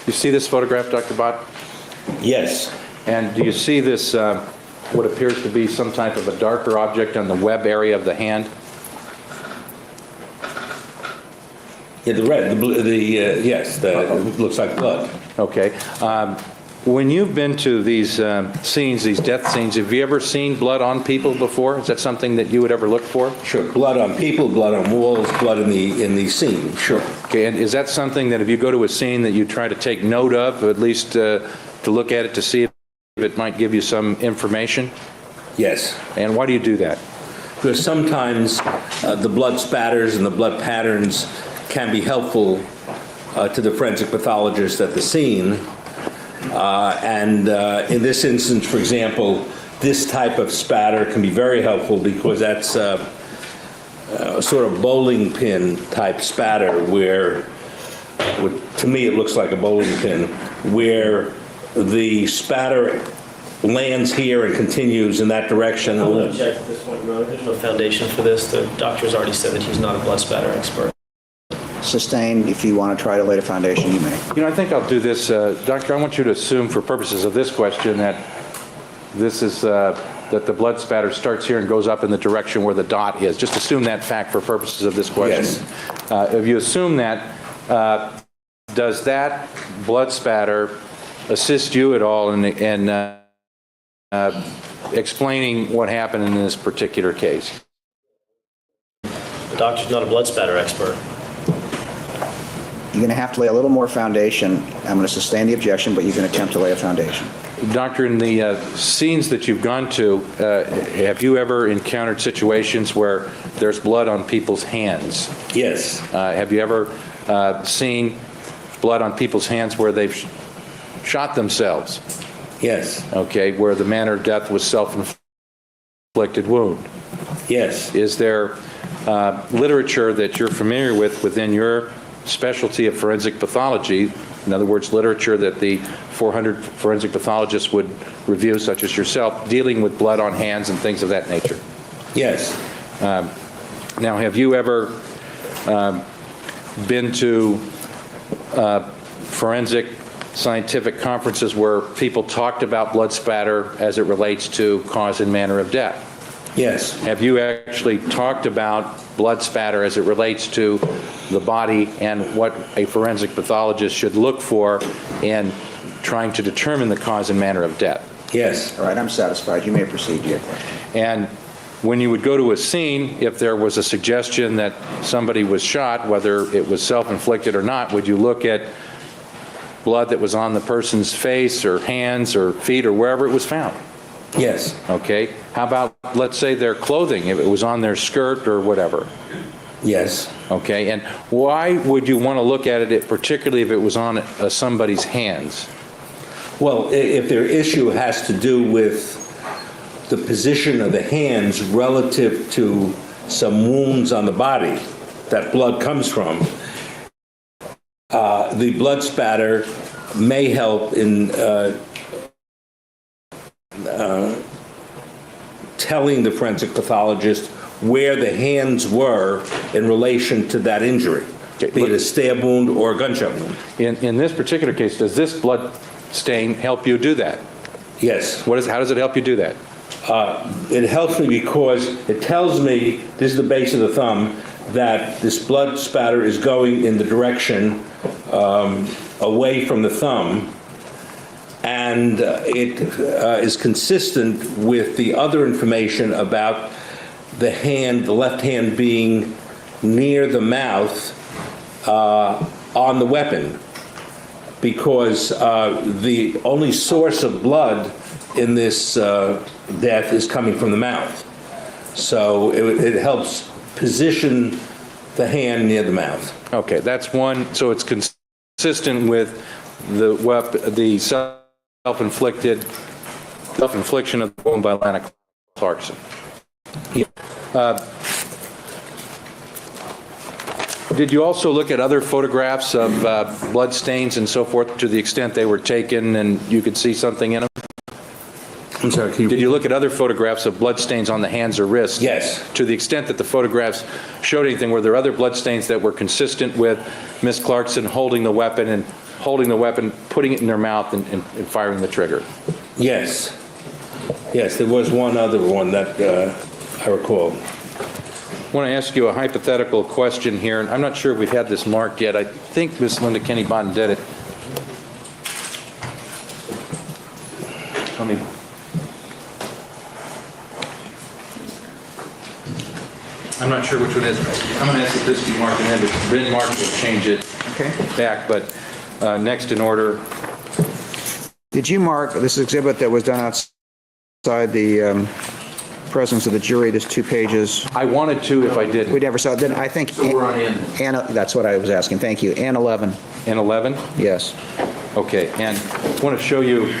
You see this photograph, Dr. Bott? Yes. And do you see this, what appears to be some type of a darker object on the web area of the hand? Yeah, the red, yes, it looks like blood. Okay. When you've been to these scenes, these death scenes, have you ever seen blood on people before? Is that something that you would ever look for? Sure. Blood on people, blood on walls, blood in the scene. Sure. Okay. And is that something that if you go to a scene that you try to take note of, at least to look at it to see if it might give you some information? Yes. And why do you do that? Because sometimes the blood spatters and the blood patterns can be helpful to the forensic pathologist at the scene. In this instance, for example, this type of spatter can be very helpful because that's a sort of bowling pin type spatter where, to me, it looks like a bowling pin, where the spatter lands here and continues in that direction. I'm going to object at this point, Your Honor. There's no foundation for this. The doctor's already said that he's not a blood spatter expert. Sustained. If you want to try to lay a foundation, you may. You know, I think I'll do this. Doctor, I want you to assume for purposes of this question that this is, that the blood spatter starts here and goes up in the direction where the dot is. Just assume that fact for purposes of this question. Yes. If you assume that, does that blood spatter assist you at all in explaining what happened in this particular case? The doctor's not a blood spatter expert. You're going to have to lay a little more foundation. I'm going to sustain the objection, but you can attempt to lay a foundation. Doctor, in the scenes that you've gone to, have you ever encountered situations where there's blood on people's hands? Yes. Have you ever seen blood on people's hands where they've shot themselves? Yes. Okay, where the manner of death was self-inflicted wound? Yes. Is there literature that you're familiar with within your specialty of forensic pathology, in other words, literature that the 400 forensic pathologists would review, such as yourself, dealing with blood on hands and things of that nature? Yes. Now, have you ever been to forensic scientific conferences where people talked about blood spatter as it relates to cause and manner of death? Yes. Have you actually talked about blood spatter as it relates to the body and what a forensic pathologist should look for in trying to determine the cause and manner of death? Yes. All right, I'm satisfied. You may proceed to your question. And when you would go to a scene, if there was a suggestion that somebody was shot, whether it was self-inflicted or not, would you look at blood that was on the person's face or hands or feet or wherever it was found? Yes. Okay. How about, let's say, their clothing, if it was on their skirt or whatever? Yes. Okay. And why would you want to look at it, particularly if it was on somebody's hands? Well, if their issue has to do with the position of the hands relative to some wounds on the body that blood comes from, the blood spatter may help in telling the forensic pathologist where the hands were in relation to that injury, be it a stab wound or a gunshot wound. In this particular case, does this blood stain help you do that? Yes. How does it help you do that? It helps me because it tells me, this is the base of the thumb, that this blood spatter is going in the direction away from the thumb, and it is consistent with the other information about the hand, the left hand being near the mouth on the weapon, because the only source of blood in this death is coming from the mouth. So it helps position the hand near the mouth. Okay, that's one, so it's consistent with the self-infliction of the wound by Lana Clarkson. Yeah. Did you also look at other photographs of blood stains and so forth, to the extent they were taken and you could see something in them? I'm sorry, Did you look at other photographs of blood stains on the hands or wrists? Yes. To the extent that the photographs showed anything, were there other blood stains that were consistent with Ms. Clarkson holding the weapon, putting it in their mouth and firing the trigger? Yes. Yes, there was one other one that I recall. I want to ask you a hypothetical question here, and I'm not sure if we've had this marked yet. I think Ms. Linda Kenny-Bodden did it. Let me... I'm not sure which one it is. I'm going to ask that this be marked, and then if it's been marked, we'll change it back. But next in order. Did you mark this exhibit that was done outside the presence of the jury, this 2 pages? I wanted to if I didn't. We never saw it. Then I think... So we're on N. That's what I was asking. Thank you. N11. N11? Yes. Okay, and I want to show you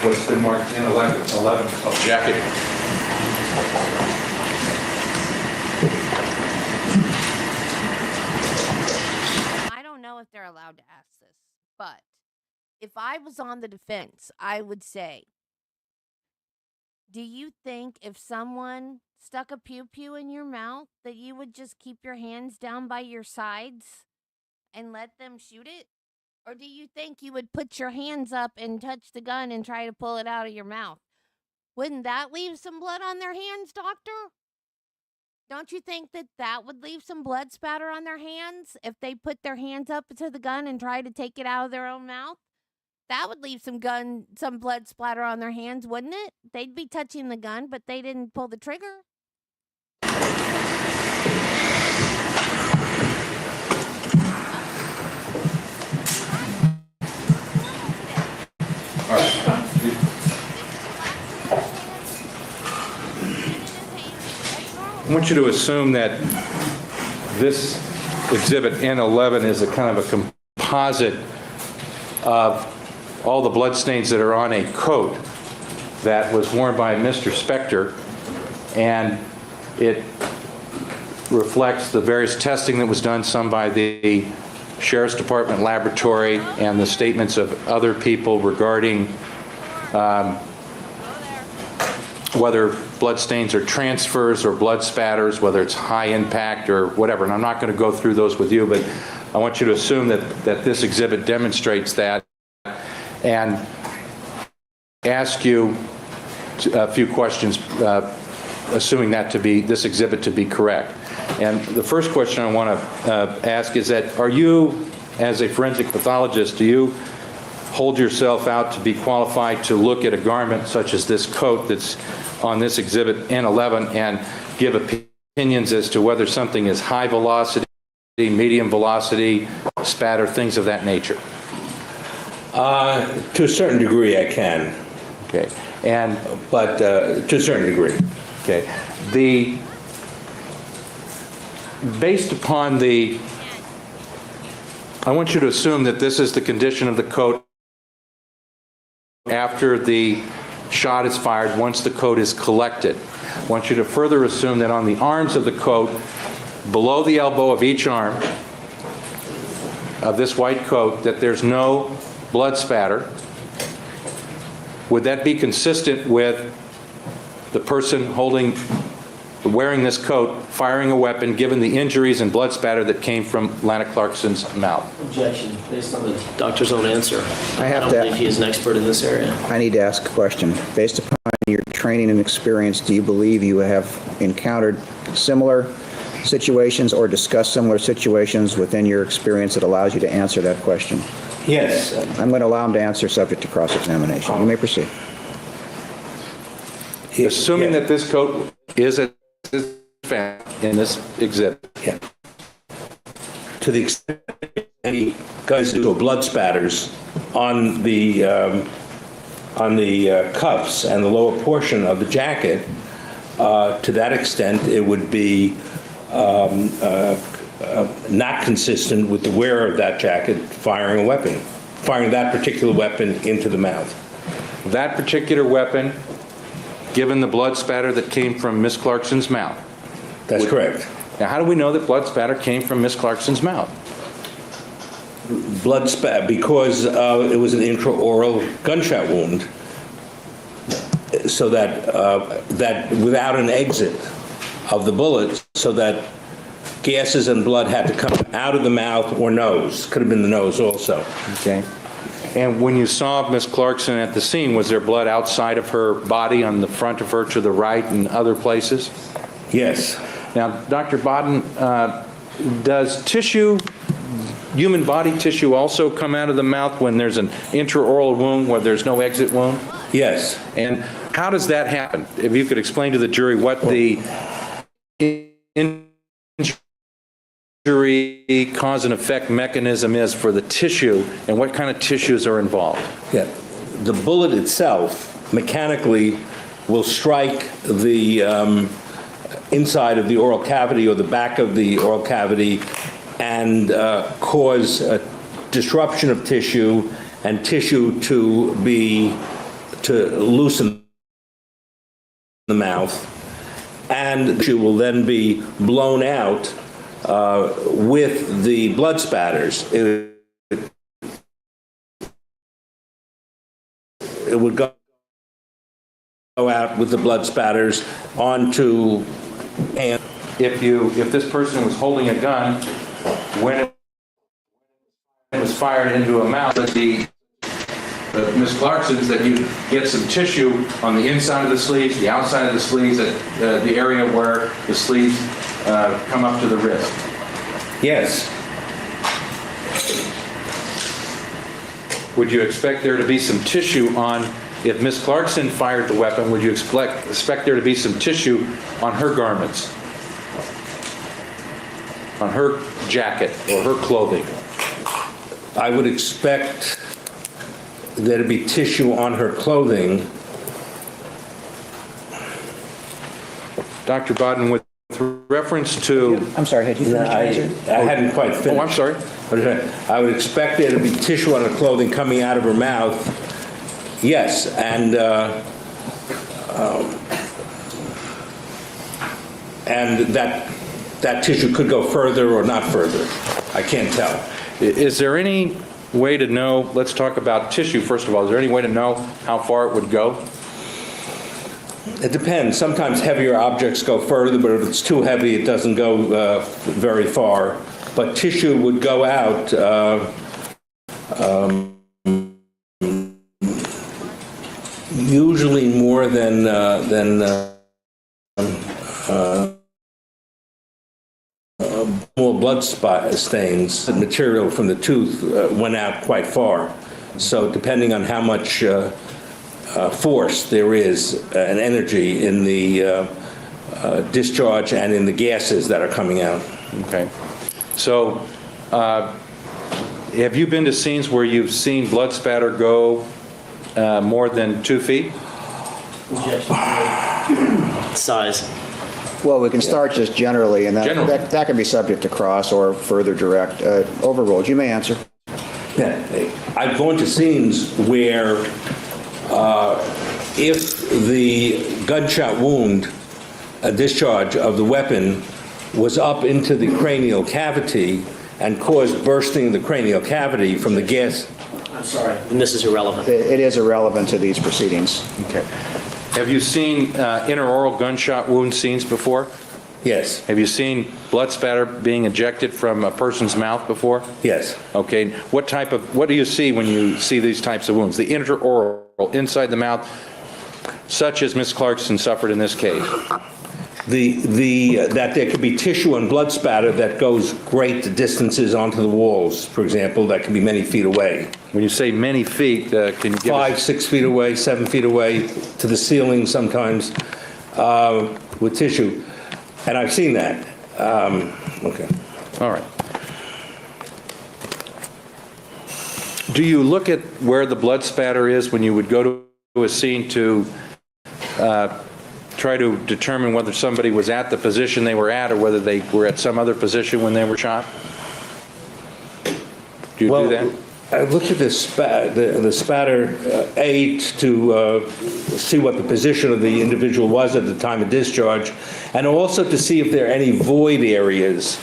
what's been marked N11, jacket. I don't know if they're allowed to ask this, but if I was on the defense, I would say, do you think if someone stuck a pew-pew in your mouth that you would just keep your hands down by your sides and let them shoot it? Or do you think you would put your hands up and touch the gun and try to pull it out of your mouth? Wouldn't that leave some blood on their hands, doctor? Don't you think that that would leave some blood spatter on their hands if they put their hands up to the gun and try to take it out of their own mouth? That would leave some blood splatter on their hands, wouldn't it? They'd be touching the gun, but they didn't pull the trigger. All right. I want you to assume that this exhibit N11 is a kind of a composite of all the bloodstains that are on a coat that was worn by Mr. Spector, and it reflects the various testing that was done, some by the Sheriff's Department laboratory, and the statements of other people regarding whether bloodstains are transfers or blood spatters, whether it's high impact or whatever. And I'm not going to go through those with you, but I want you to assume that this exhibit demonstrates that, and ask you a few questions, assuming that to be this exhibit to be correct. And the first question I want to ask is that, are you, as a forensic pathologist, do you hold yourself out to be qualified to look at a garment such as this coat that's on this exhibit N11 and give opinions as to whether something is high velocity, medium velocity, spatter, things of that nature? To a certain degree, I can. Okay. But to a certain degree. Okay. Based upon I want you to assume that this is the condition of the coat after the shot is fired, once the coat is collected. I want you to further assume that on the arms of the coat, below the elbow of each arm of this white coat, that there's no blood spatter. Would that be consistent with the person wearing this coat, firing a weapon, given the injuries and blood spatter that came from Lana Clarkson's mouth? Objection, based on the doctor's own answer. I don't believe he is an expert in this area. I need to ask a question. Based upon your training and experience, do you believe you have encountered similar situations or discussed similar situations within your experience that allows you to answer that question? Yes. I'm going to allow him to answer subject to cross-examination. You may proceed. Assuming that this coat is found in this exhibit. Yeah. To the extent any guys do blood spatters on the cuffs and the lower portion of the jacket, to that extent, it would be not consistent with the wearer of that jacket firing a weapon, firing that particular weapon into the mouth. That particular weapon, given the blood spatter that came from Miss Clarkson's mouth. That's correct. Now, how do we know that blood spatter came from Miss Clarkson's mouth? Blood spatter, because it was an intraoral gunshot wound, so that that without an exit of the bullet, so that gases and blood had to come out of the mouth or nose. Could have been the nose also. Okay. And when you saw Miss Clarkson at the scene, was there blood outside of her body, on the front of her to the right and other places? Yes. Now, Dr. Bodden, does tissue, human body tissue, also come out of the mouth when there's an intraoral wound where there's no exit wound? Yes. And how does that happen? If you could explain to the jury what the injury cause and effect mechanism is for the tissue and what kind of tissues are involved. Yeah. The bullet itself mechanically will strike the inside of the oral cavity or the back of the oral cavity and cause a disruption of tissue and tissue to loosen the mouth, and the tissue will then be blown out with the blood spatters. It would go out with the blood spatters onto. And if this person was holding a gun when it was fired into a mouth, the Miss Clarkson's, that you get some tissue on the inside of the sleeves, the outside of the sleeves, the area where the sleeves come up to the wrist. Yes. Would you expect there to be some tissue on, if Miss Clarkson fired the weapon, would you expect there to be some tissue on her garments, on her jacket or her clothing? I would expect there to be tissue on her clothing. Dr. Bodden, with reference to... I'm sorry, had you finished your answer? I hadn't quite finished. Oh, I'm sorry. I would expect there to be tissue on her clothing coming out of her mouth. Yes, and that tissue could go further or not further. I can't tell. Is there any way to know, let's talk about tissue first of all, is there any way to know how far it would go? It depends. Sometimes heavier objects go further, but if it's too heavy, it doesn't go very far. But tissue would go out usually more than more blood stains. The material from the tooth went out quite far. So depending on how much force there is and energy in the discharge and in the gases that are coming out. Okay. So have you been to scenes where you've seen blood spatter go more than 2 feet? Size. Well, we can start just generally, and that can be subject to cross or further direct. Overruled. You may answer. Yeah. I've gone to scenes where if the gunshot wound, a discharge of the weapon, was up into the cranial cavity and caused bursting of the cranial cavity from the gas. I'm sorry. And this is irrelevant. It is irrelevant to these proceedings. Okay. Have you seen interoral gunshot wound scenes before? Yes. Have you seen blood spatter being ejected from a person's mouth before? Yes. Okay. What do you see when you see these types of wounds? The interoral, inside the mouth, such as Ms. Clarkson suffered in this case? That there could be tissue and blood spatter that goes great distances onto the walls, for example, that can be many feet away. When you say many feet, can you give 5, 6 feet away, 7 feet away, to the ceiling sometimes, with tissue. And I've seen that. Okay. All right. Do you look at where the blood spatter is when you would go to a scene to try to determine whether somebody was at the position they were at or whether they were at some other position when they were shot? Do you do that? I looked at the spatter to see what the position of the individual was at the time of discharge, and also to see if there are any void areas.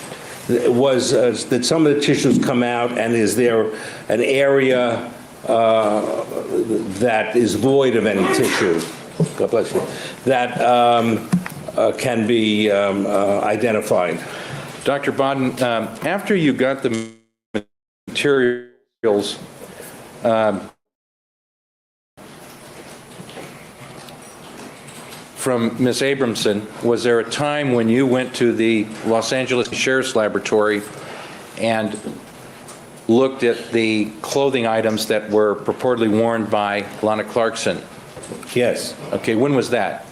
Did some of the tissues come out, and is there an area that is void of any tissue? God bless you. That can be identified. Dr. Bodden, after you got the materials from Ms. Abramson, was there a time when you went to the Los Angeles Sheriff's Laboratory and looked at the clothing items that were purportedly worn by Lana Clarkson? Yes. Okay, when was that?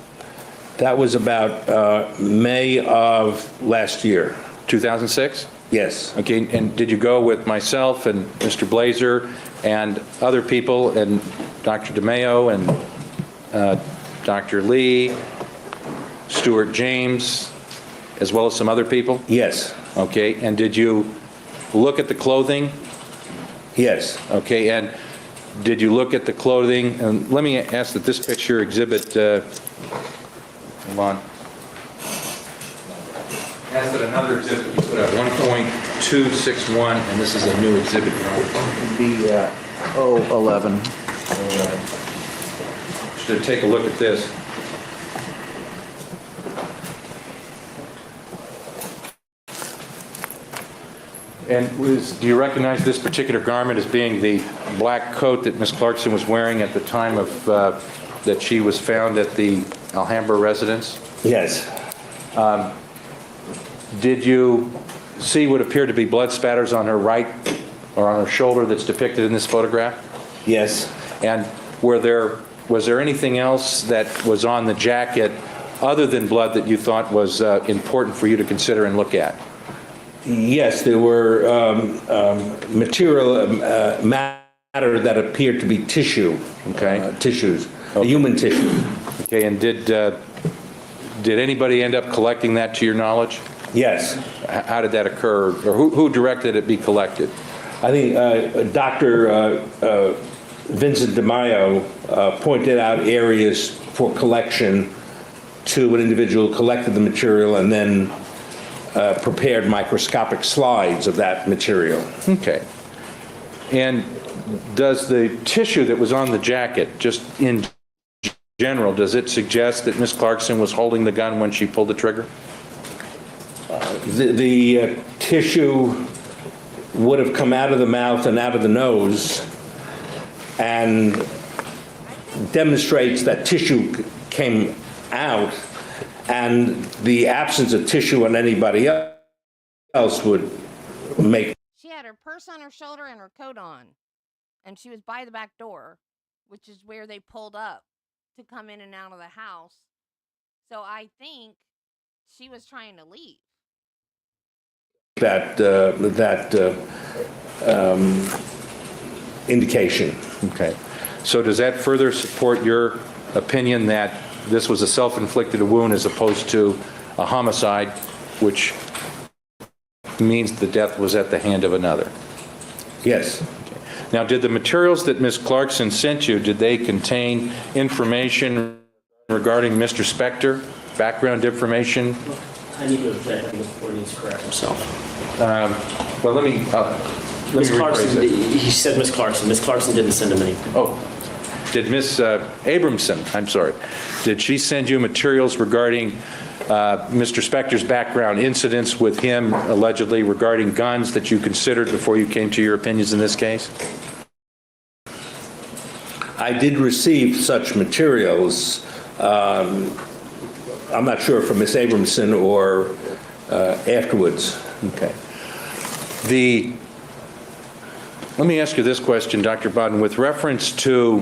That was about May of last year. 2006? Yes. Okay, and did you go with myself and Mr. Blazer and other people and Dr. DeMeo and Dr. Lee, Stuart James, as well as some other people? Yes. Okay, and did you look at the clothing? Yes. Okay, and did you look at the clothing? And let me ask that this picture exhibit, hold on. Ask that another exhibit you put up, 1.261, and this is a new exhibit. The 011. Should take a look at this. And do you recognize this particular garment as being the black coat that Ms. Clarkson was wearing at the time of that she was found at the Alhambra residence? Yes. Did you see what appeared to be blood spatters on her right or on her shoulder that's depicted in this photograph? Yes. And was there anything else that was on the jacket other than blood that you thought was important for you to consider and look at? Yes, there were matter that appeared to be tissue. Okay. Tissues, human tissue. Okay, and did anybody end up collecting that to your knowledge? Yes. How did that occur, or who directed it be collected? I think Dr. Vincent DeMaio pointed out areas for collection to an individual who collected the material and then prepared microscopic slides of that material. Okay. And does the tissue that was on the jacket, just in general, does it suggest that Ms. Clarkson was holding the gun when she pulled the trigger? The tissue would have come out of the mouth and out of the nose and demonstrates that tissue came out, and the absence of tissue on anybody else would make. She had her purse on her shoulder and her coat on, and she was by the back door, which is where they pulled up to come in and out of the house. So I think she was trying to leave. That indication. Okay. So does that further support your opinion that this was a self-inflicted wound as opposed to a homicide, which means the death was at the hand of another? Yes. Okay. Now, did the materials that Ms. Clarkson sent you, did they contain information regarding Mr. Spector, background information? I need to object. The board needs to correct himself. Well, let me Ms. Clarkson, he said Ms. Clarkson. Ms. Clarkson didn't send him any. Oh, did Ms. Abramson, I'm sorry, did she send you materials regarding Mr. Spector's background, incidents with him allegedly regarding guns that you considered before you came to your opinions in this case? I did receive such materials I'm not sure for Miss Abramson or afterwards. Okay. Let me ask you this question, Dr. Bodden, with reference to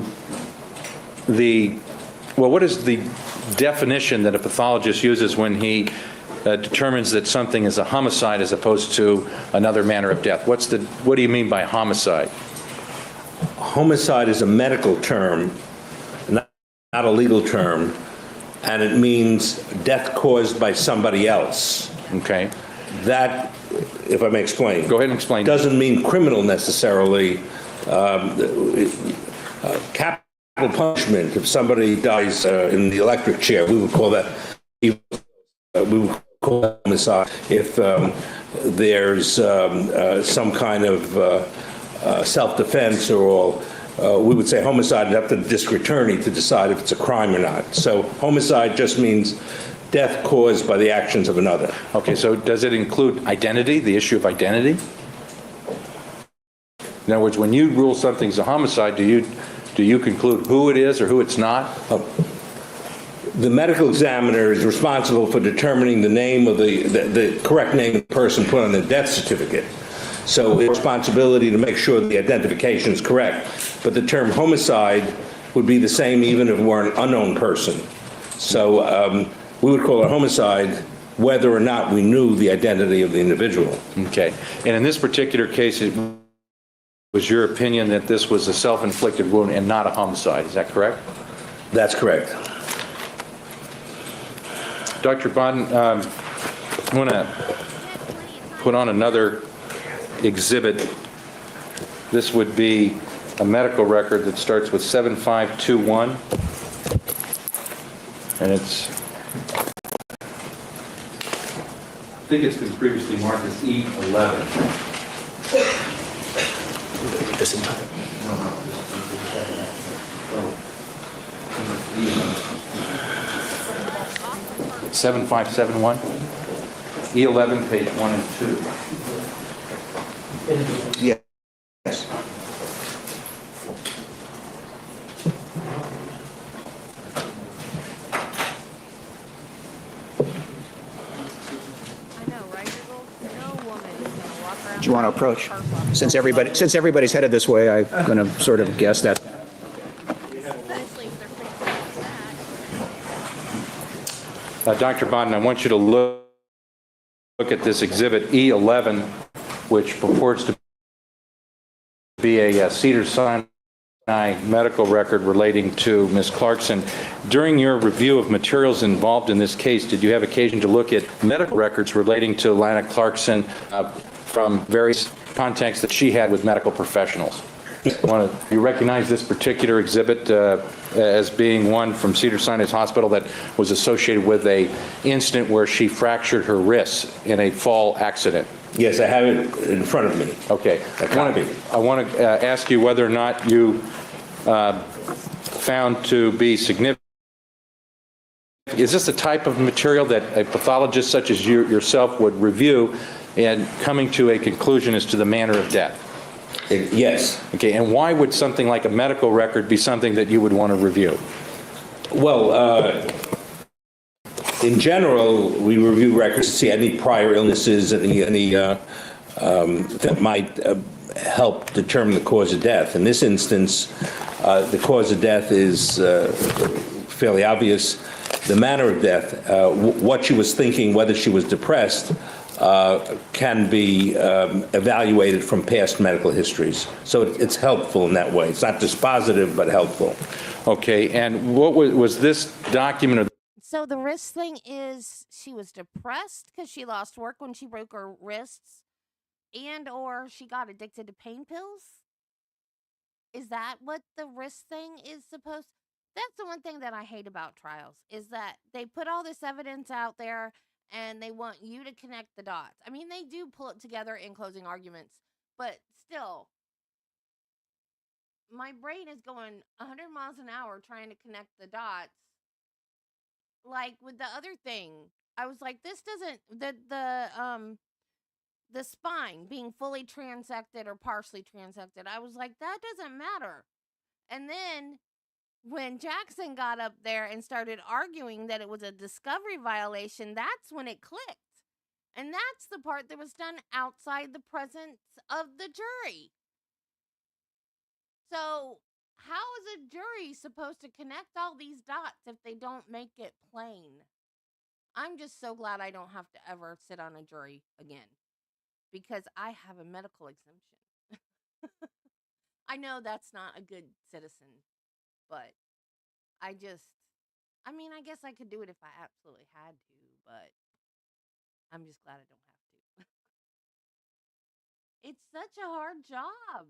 what is the definition that a pathologist uses when he determines that something is a homicide as opposed to another manner of death? What do you mean by homicide? Homicide is a medical term, not a legal term, and it means death caused by somebody else. Okay. That, if I may explain. Go ahead and explain. Doesn't mean criminal necessarily. Capital punishment, if somebody dies in the electric chair, we would call that homicide. If there's some kind of self-defense or all, we would say homicide and up to the district attorney to decide if it's a crime or not. So homicide just means death caused by the actions of another. Okay, so does it include identity, the issue of identity? In other words, when you rule something's a homicide, do you conclude who it is or who it's not? The medical examiner is responsible for determining the name of the correct name of the person put on the death certificate. So it's responsibility to make sure the identification is correct. But the term homicide would be the same even if it were an unknown person. So we would call it homicide whether or not we knew the identity of the individual. Okay. And in this particular case, it was your opinion that this was a self-inflicted wound and not a homicide. Is that correct? That's correct. Dr. Bodden, I want to put on another exhibit. This would be a medical record that starts with 7521. And I think it's been previously marked as E11. This in time. 7571, E11, page 1 and 2. Yes. Do you want to approach? Since everybody's headed this way, I'm going to sort of guess that. Dr. Bodden, I want you to look at this exhibit E11, which purports to be a Cedars-Sinai medical record relating to Ms. Clarkson. During your review of materials involved in this case, did you have occasion to look at medical records relating to Lana Clarkson from various contacts that she had with medical professionals? You recognize this particular exhibit as being one from Cedars-Sinai's hospital that was associated with a incident where she fractured her wrists in a fall accident? Yes, I have it in front of me. Okay. I want to ask you whether or not you found to be significant. Is this the type of material that a pathologist such as yourself would review and coming to a conclusion as to the manner of death? Yes. Okay, and why would something like a medical record be something that you would want to review? Well, in general, we review records to see any prior illnesses, any that might help determine the cause of death. In this instance, the cause of death is fairly obvious. The manner of death, what she was thinking, whether she was depressed, can be evaluated from past medical histories. So it's helpful in that way. It's not dispositive, but helpful. Okay, and what was this document? So the wrist thing is she was depressed because she lost work when she broke her wrists and or she got addicted to pain pills? Is that what the wrist thing is supposed? That's the one thing that I hate about trials is that they put all this evidence out there and they want you to connect the dots. I mean, they do pull it together in closing arguments, but still, my brain is going 100 miles an hour trying to connect the dots. Like with the other thing, I was like, this doesn't, the spine being fully transected or partially transected, I was like, that doesn't matter. And then when Jackson got up there and started arguing that it was a discovery violation, that's when it clicked. And that's the part that was done outside the presence of the jury. So, how is a jury supposed to connect all these dots if they don't make it plain? I'm just so glad I don't have to ever sit on a jury again because I have a medical exemption. I know that's not a good citizen, but I guess I could do it if I absolutely had to, but I'm just glad I don't have to. It's such a hard job.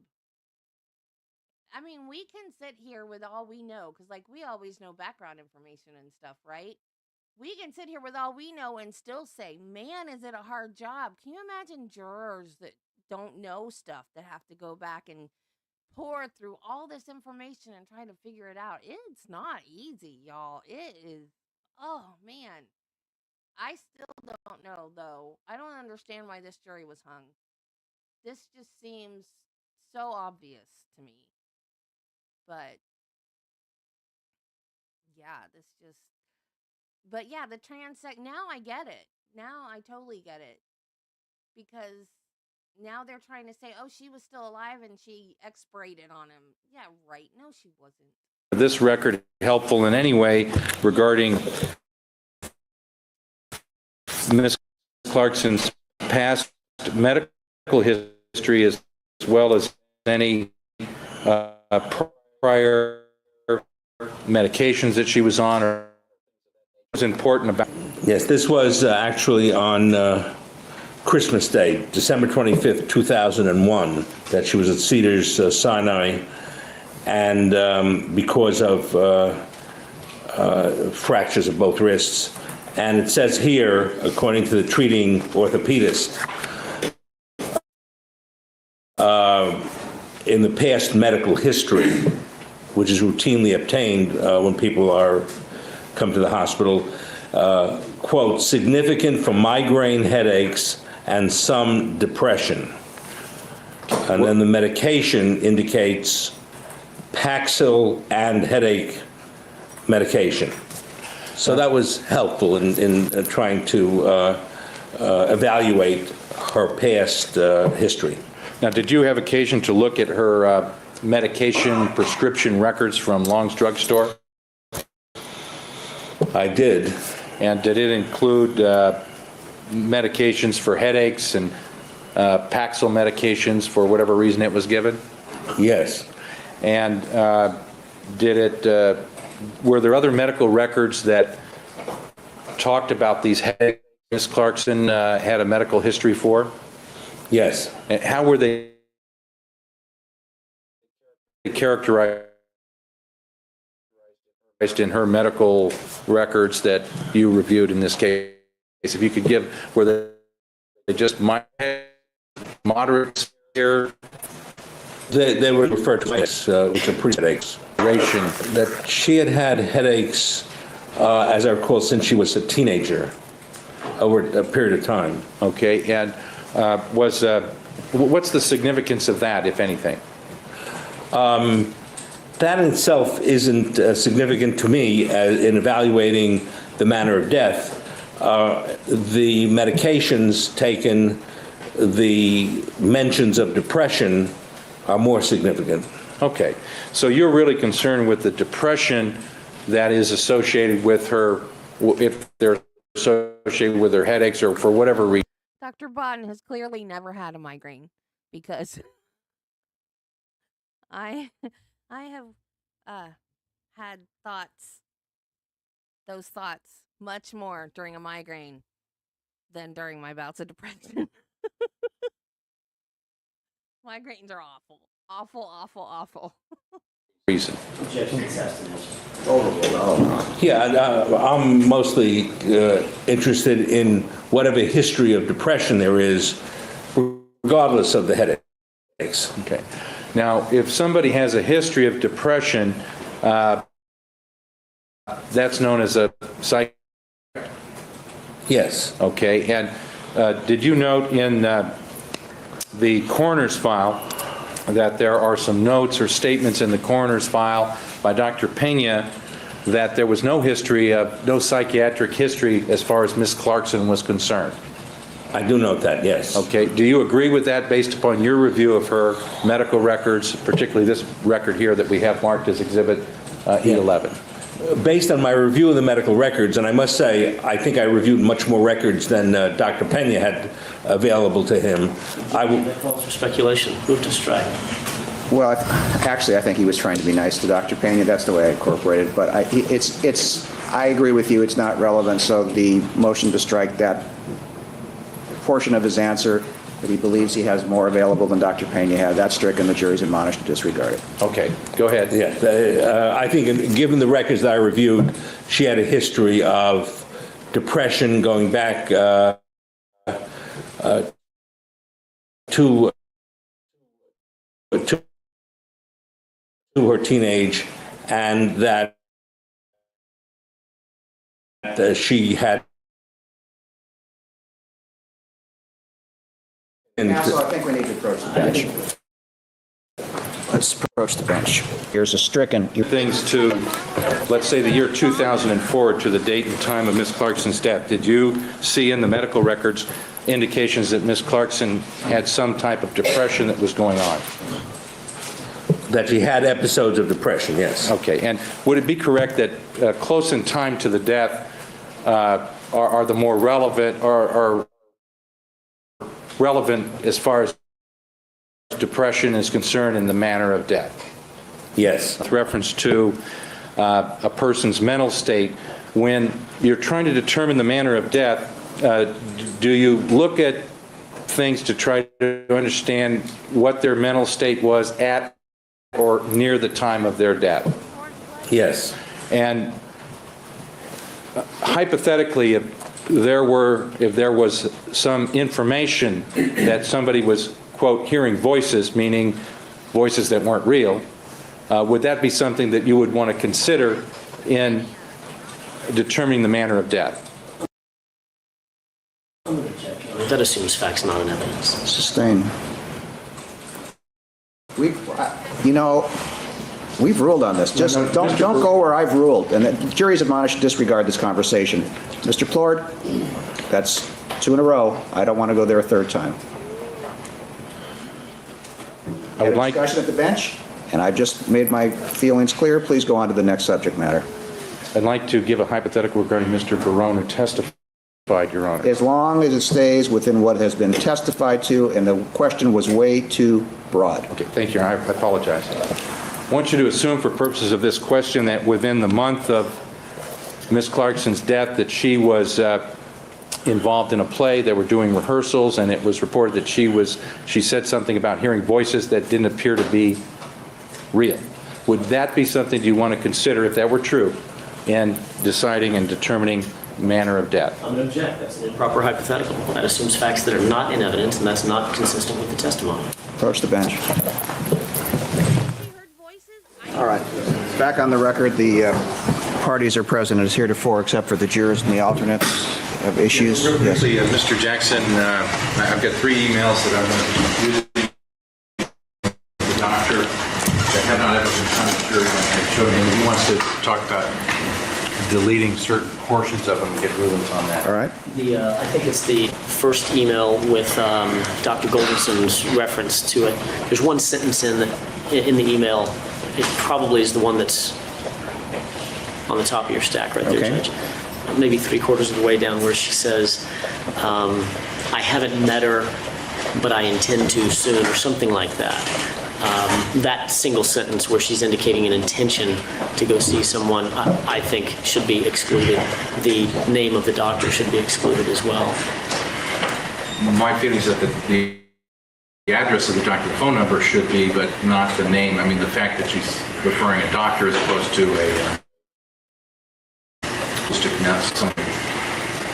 I mean, we can sit here with all we know, because, like, we always know background information and stuff, right? We can sit here with all we know and still say, man, is it a hard job? Can you imagine jurors that don't know stuff that have to go back and pour through all this information and try to figure it out? It's not easy, y'all. It is, oh, man. I still don't know, though. I don't understand why this jury was hung. This just seems so obvious to me. But, yeah, the transect, now I get it. Now I totally get it. Because now they're trying to say, oh, she was still alive and she expirated on him. Yeah, right. No, she wasn't. This record helpful in any way regarding Ms. Clarkson's past medical history as well as any prior medications that she was on or was important about? Yes, this was actually on Christmas Day, December 25th, 2001, that she was at Cedars Sinai, and because of fractures of both wrists. And it says here, according to the treating orthopedist, in the past medical history, which is routinely obtained when people come to the hospital, quote, significant for migraine headaches and some depression. And then the medication indicates Paxil and headache medication. So that was helpful in trying to evaluate her past history. Now, did you have occasion to look at her medication prescription records from Long's Drugstore? I did. And did it include medications for headaches and Paxil medications for whatever reason it was given? Yes. And were there other medical records that talked about these headaches Ms. Clarkson had a medical history for? Yes. And how were they characterized in her medical records that you reviewed in this case? If you could give, were they just moderate, severe? They were referred to as, which are pre-headaches. That she had headaches, as I recall, since she was a teenager, over a period of time. Okay, and what's the significance of that, if anything? That in itself isn't significant to me in evaluating the manner of death. The medications taken, the mentions of depression are more significant. Okay, so you're really concerned with the depression that is associated with her, if they're associated with her headaches or for whatever reason. Dr. Bodden has clearly never had a migraine because I have had those thoughts much more during a migraine than during my bouts of depression. Migraines are awful. Awful, awful, awful. Reason. Yeah, I'm mostly interested in whatever history of depression there is, regardless of the headaches. Okay. Now, if somebody has a history of depression, that's known as a psych. Yes. Okay. And did you note in the coroner's file that there are some notes or statements in the coroner's file by Dr. Pena that there was no psychiatric history as far as Ms. Clarkson was concerned. I do note that, yes. Okay. Do you agree with that based upon your review of her medical records, particularly this record here that we have marked as Exhibit E11? Based on my review of the medical records, and I must say, I think I reviewed much more records than Dr. Pena had available to him. That calls for speculation. Move to strike. Well, actually, I think he was trying to be nice to Dr. Pena. That's the way I incorporated it. But I agree with you. It's not relevant. So the motion to strike that portion of his answer that he believes he has more available than Dr. Pena had, that's stricken. The jury's admonished to disregard it. Okay. Go ahead. Yeah. I think given the records that I reviewed, she had a history of depression going back to her teenage, and that she had. Counsel, I think we need to approach the bench. Let's approach the bench. Here's a stricken. Things to, let's say, the year 2004 to the date and time of Ms. Clarkson's death. Did you see in the medical records indications that Ms. Clarkson had some type of depression that was going on? That she had episodes of depression, yes. Okay. And would it be correct that close in time to the death are the more relevant or relevant as far as depression is concerned in the manner of death? Yes. With reference to a person's mental state, when you're trying to determine the manner of death, do you look at things to try to understand what their mental state was at or near the time of their death? Yes. And hypothetically, if there was some information that somebody was, quote, hearing voices, meaning voices that weren't real, would that be something that you would want to consider in determining the manner of death? That assumes facts, not an evidence. Sustain. We've ruled on this. Just don't go where I've ruled. And the jury's admonished to disregard this conversation. Mr. Plord, that's 2 in a row. I don't want to go there a third time. I would like discussion at the bench, and I've just made my feelings clear. Please go on to the next subject matter. I'd like to give a hypothetical regarding Mr. Barone, who testified, Your Honor. As long as it stays within what has been testified to, and the question was way too broad. Okay, thank you. I apologize. I want you to assume for purposes of this question that within the month of Ms. Clarkson's death that she was involved in a play. They were doing rehearsals, and it was reported that she said something about hearing voices that didn't appear to be real. Would that be something you want to consider, if that were true, in deciding and determining manner of death? I'm going to object. That's an improper hypothetical. That assumes facts that are not in evidence, and that's not consistent with the testimony. Approach the bench. All right. Back on the record, the parties are present as heretofore, except for the jurors and the alternates have issues. Real quickly, Mr. Jackson, I've got 3 emails that I'm going to be using the doctor that have not ever been sent to jury. I showed him. He wants to talk about deleting certain portions of them and get rulings on that. All right. I think it's the first email with Dr. Goldenson's reference to it. There's one sentence in the email. It probably is the one that's on the top of your stack right there, okay. Judge. Maybe 3/4 of the way down, where she says, I haven't met her, but I intend to soon, or something like that. That single sentence where she's indicating an intention to go see someone, I think should be excluded. The name of the doctor should be excluded as well. My feeling is that the address of the doctor, the phone number should be, but not the name. I mean, the fact that she's referring a doctor as opposed to just to pronounce something.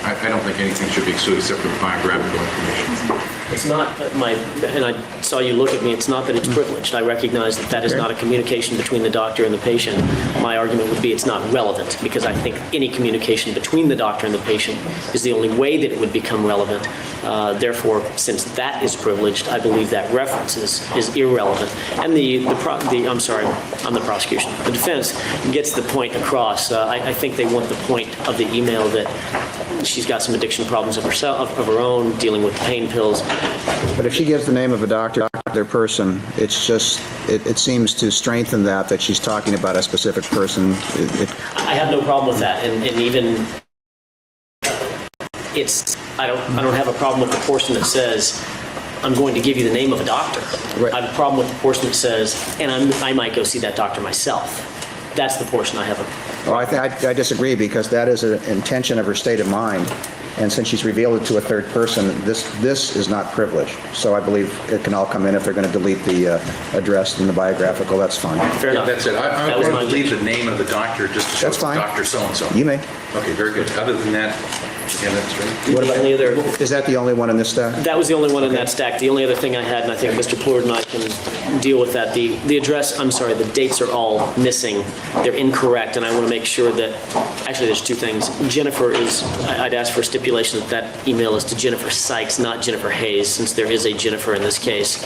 I I don't think anything should be excluded except for the biographical information. It's not and I saw you look at me, it's not that it's privileged. I recognize that that is not a communication between the doctor and the patient. My argument would be it's not relevant, because I think any communication between the doctor and the patient is the only way that it would become relevant. Therefore, since that is privileged, I believe that reference is irrelevant. And I'm sorry, I'm the prosecution. The defense gets the point across. I think they want the point of the email that she's got some addiction problems of her own, dealing with pain pills. But if she gives the name of a doctor, their person, it's just, it seems to strengthen that she's talking about a specific person. I have no problem with that, and even I don't have a problem with the portion that says I'm going to give you the name of a doctor. Right. I have a problem with the portion that says, and I might go see that doctor myself. That's the portion I have. I disagree, because that is an intention of her state of mind. And since she's revealed it to a third person, this is not privileged. So I believe it can all come in. If they're going to delete the address and the biographical, that's fine. Fair enough. That's it. I want to leave the name of the doctor just to show That's it's fine. Dr. So-and-so. You may. Okay, very good. Other than that, yeah, that's right. What about, is that the only one in this stack? That was the only one in that stack. The only other thing I had, and I think Mr. Plord and I can deal with that, the address, I'm sorry, the dates are all missing. They're incorrect, and I want to make sure that, actually there's two things. Jennifer I'd ask for a stipulation that email is to Jennifer Sykes, not Jennifer Hayes, since there is a Jennifer in this case.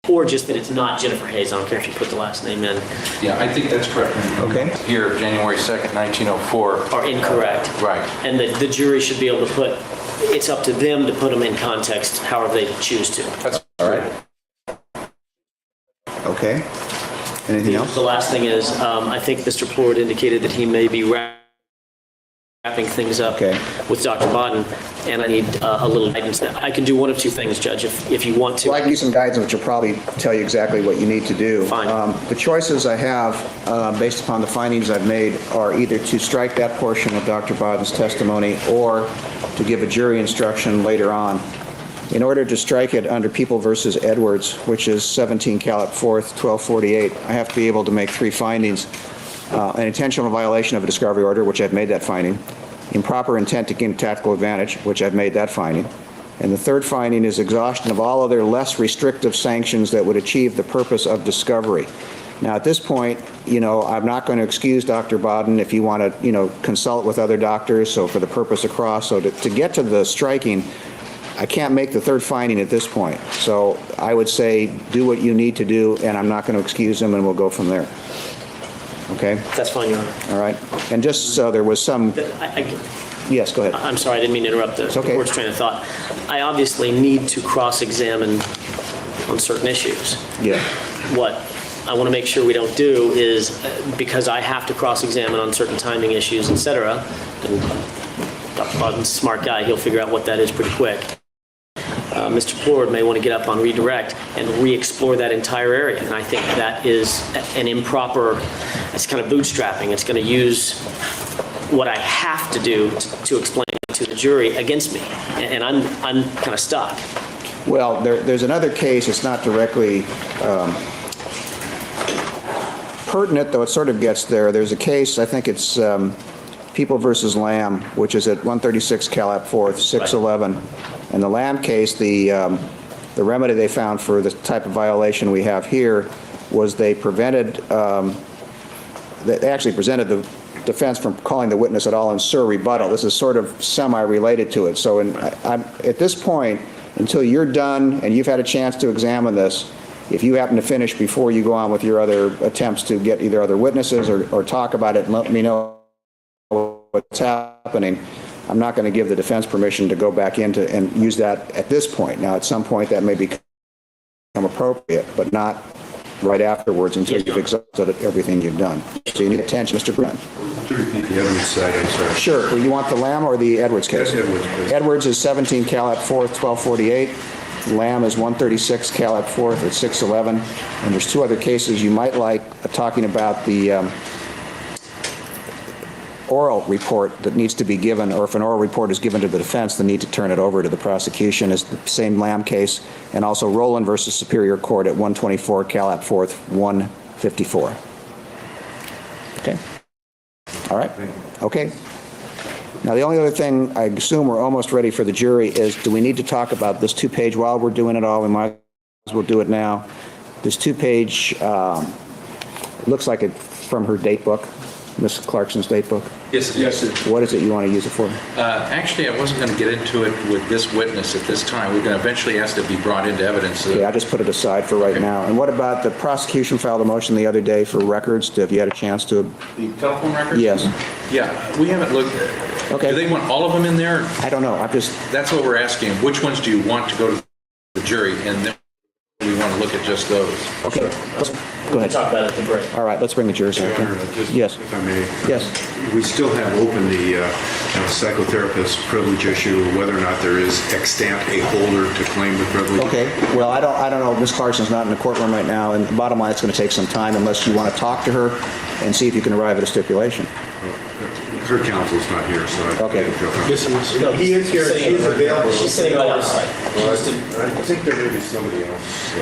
Or just that it's not Jennifer Hayes. I don't care if you put the last name in. Yeah, I think that's correct. Okay. Here, January 2nd, 1904. Are incorrect. Right. And the jury should be able to put, it's up to them to put them in context however they choose to. That's all right. Okay. Anything else? The last thing is, I think Mr. Plord indicated that he may be wrapping things up with Dr. Bodden, and I need a little guidance. I can do one of two things, Judge, if you want to. Well, I can give you some guidance, which will probably tell you exactly what you need to do. Fine. The choices I have, based upon the findings I've made, are either to strike that portion of Dr. Bodden's testimony or to give a jury instruction later on. In order to strike it under People versus Edwards, which is 17 Calip 4th, 1248, I have to be able to make three findings. An intentional violation of a discovery order, which I've made that finding. Improper intent to gain tactical advantage, which I've made that finding. And the third finding is exhaustion of all other less restrictive sanctions that would achieve the purpose of discovery. Now, at this point, I'm not going to excuse Dr. Bodden if you want to, consult with other doctors, so for the purpose of cross. So to get to the striking, I can't make the third finding at this point. So I would say do what you need to do, and I'm not going to excuse him, and we'll go from there. Okay? That's fine, Your Honor. All right. And just so there was some... Yes, go ahead. I'm sorry, I didn't mean to interrupt the court's train of thought. I obviously need to cross-examine on certain issues. Yeah. What I want to make sure we don't do is, because I have to cross-examine on certain timing issues, et cetera, and Dr. Bodden's a smart guy, he'll figure out what that is pretty quick. Mr. Plord may want to get up on redirect and re-explore that entire area. And I think that is an improper, it's kind of bootstrapping. It's going to use what I have to do to explain to the jury against me. And I'm kind of stuck. Well, there's another case. It's not directly pertinent, though it sort of gets there. There's a case, I think it's People versus Lamb, which is at 136 Calap 4th, 611. Right. In the Lamb case, the remedy they found for the type of violation we have here was they prevented, they actually presented the defense from calling the witness at all in sur rebuttal. This is sort of semi-related to it. So at this point, until you're done and you've had a chance to examine this, if you happen to finish before you go on with your other attempts to get either other witnesses or talk about it and let me know what's happening, I'm not going to give the defense permission to go back into and use that at this point. Now, at some point, that may become appropriate, but not right afterwards until you've exhausted everything you've done. So you need attention, Mr. Brunn. To repeat the Edwards side, I'm sorry. Sure. Well, you want the Lamb or the Edwards case? Yes, Edwards, please. Edwards is 17 Calap 4th, 1248. Lamb is 136 Calap 4th at 611. And there's two other cases you might like talking about the oral report that needs to be given, or if an oral report is given to the defense, the need to turn it over to the prosecution is the same Lamb case, and also Rowland versus Superior Court at 124 Calap 4th, 154. Okay. All right? Okay. Now, the only other thing, I assume we're almost ready for the jury, is do we need to talk about this two-page while we're doing it all? We might as well do it now. This two-page, it looks like it from her date book, Miss Clarkson's date book. Yes, yes. What is it you want to use it for? Actually, I wasn't going to get into it with this witness at this time. We're going to eventually ask to be brought into evidence. Yeah, I just put it aside for right now. And what about the prosecution filed a motion the other day for records? Have you had a chance to? The telephone records? Yes. Yeah, we haven't looked. Okay. Do they want all of them in there? I don't know. I'm just. That's what we're asking. Which ones do you want to go to the jury? And then we want to look at just those. Okay. Go ahead. Talk about it at the break. All right, let's bring the jurors in. Your Honor, just Yes. if I may. Yes. We still have open the psychotherapist privilege issue, whether or not there is extant a holder to claim the privilege. Okay. Well, I don't know. Ms. Clarkson's not in the courtroom right now, and the bottom line, it's going to take some time unless you want to talk to her and see if you can arrive at a stipulation. Her counsel's not here, so I Okay. can't joke on Yes, that. No, he is here. He is available. She's sitting right outside. Well, I think there may be somebody else.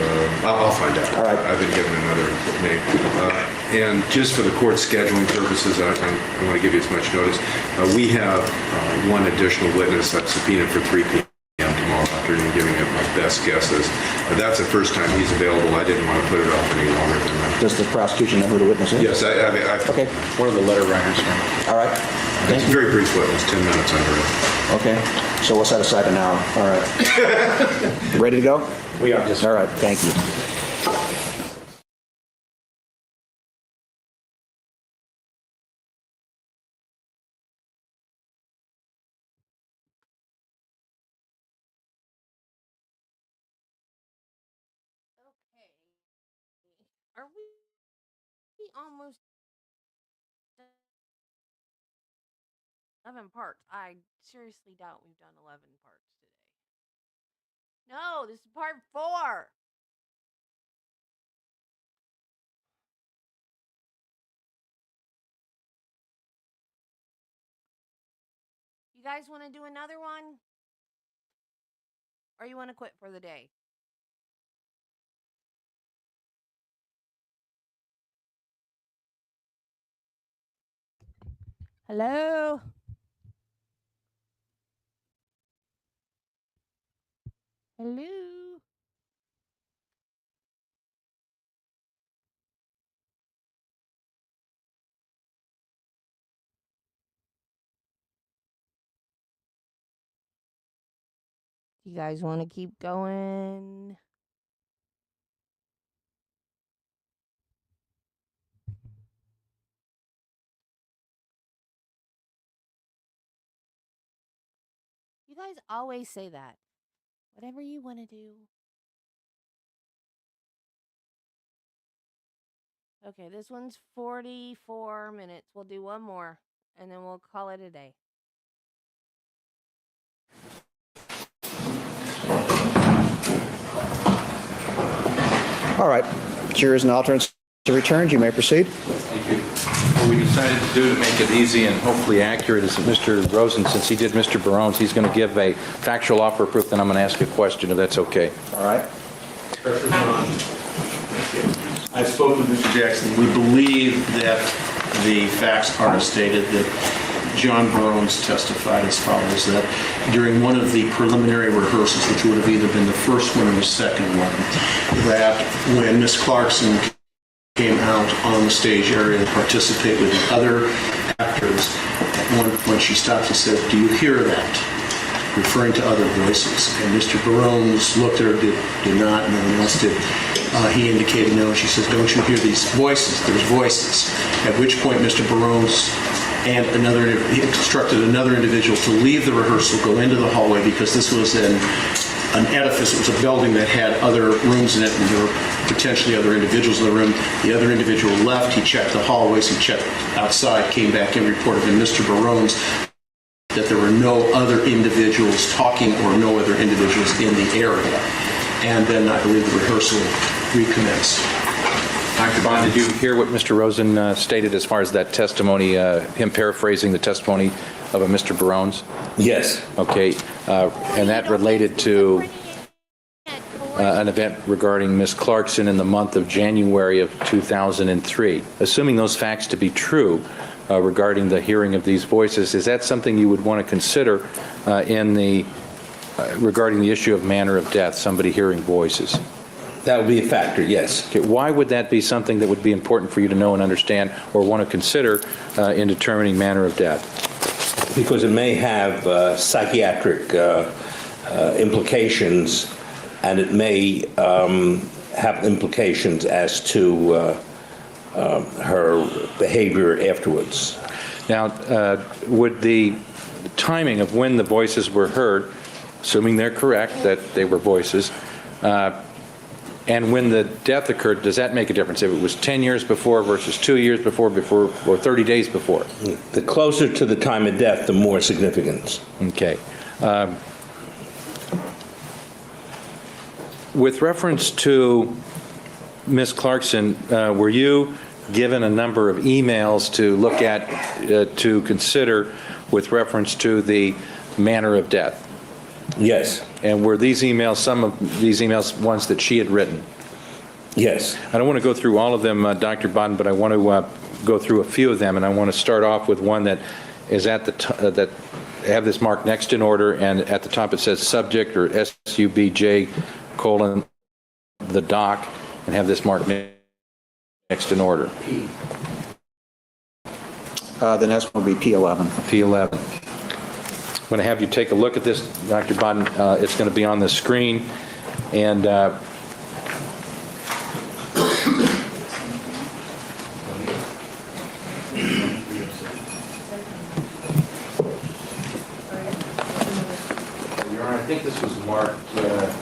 I'll find out. All right. I've been given another name. And just for the court scheduling purposes, I want to give you as much notice. We have one additional witness I've subpoenaed for 3 p.m. tomorrow afternoon, giving it my best guesses. That's the first time he's available. I didn't want to put it off any longer than that. Does the prosecution know who the witness is? Yes, Okay. What are the letter writers from? All right. It's a very brief witness, 10 minutes under it. Okay. So we'll set aside an hour. All right. Ready to go? We are. All right. Thank you. Okay. Are we almost 11 parts? I seriously doubt we've done 11 parts today. No, this is part 4. You guys want to do another one? Or you want to quit for the day? Hello? Hello? You guys want to keep going? You guys always say that. Whatever you want to do. Okay, this one's 44 minutes. We'll do one more, and then we'll call it a day. All right. Jurors and alternates to returned. You may proceed. Thank you. What we decided to do to make it easy and hopefully accurate is that Mr. Rosen, since he did Mr. Barone's, he's going to give a factual offer of proof, then I'm going to ask a question, if that's okay. All right. I spoke with Mr. Jackson. We believe that the facts are as stated, that John Barones testified as follows, that during one of the preliminary rehearsals, which would have either been the first one or the second one, that when Miss Clarkson came out on the stage area to participate with the other actors, at one point she stopped and said, "Do you hear that?" referring to other voices. And Mr. Barones looked at her, did not, no one else did. He indicated no. She says, "Don't you hear these voices? There's voices." At which point Mr. Barones and he instructed another individual to leave the rehearsal, go into the hallway, because this was an edifice. It was a building that had other rooms in it, and there were potentially other individuals in the room. The other individual left. He checked the hallways. He checked outside, came back and reported to Mr. Barones that there were no other individuals talking or no other individuals in the area. And then I believe the rehearsal recommenced. Dr. Bond, did you hear what Mr. Rosen stated as far as that testimony, him paraphrasing the testimony of a Mr. Barones? Yes. Okay, and that related to an event regarding Ms. Clarkson in the month of January of 2003. Assuming those facts to be true, regarding the hearing of these voices. Is that something you would want to consider regarding the issue of manner of death, somebody hearing voices? That would be a factor, yes. Okay, why would that be something that would be important for you to know and understand or want to consider in determining manner of death? Because it may have psychiatric implications, and it may have implications as to her behavior afterwards. Now, would the timing of when the voices were heard, assuming they're correct, that they were voices, and when the death occurred, does that make a difference? If it was 10 years before versus 2 years before, or 30 days before? The closer to the time of death, the more significance. Okay. With reference to Ms. Clarkson, were you given a number of emails to look at, to consider with reference to the manner of death? Yes. And were these emails, some of these emails, ones that she had written? Yes. I don't want to go through all of them, Dr. Bodden, but I want to go through a few of them, and I want to start off with one that is at the that have this marked next in order, and at the top it says subject, or SUBJ : the doc, and have this marked next in order. The next one will be P11. P11. I'm going to have you take a look at this, Dr. Bodden. It's going to be on the screen, and I think this was marked.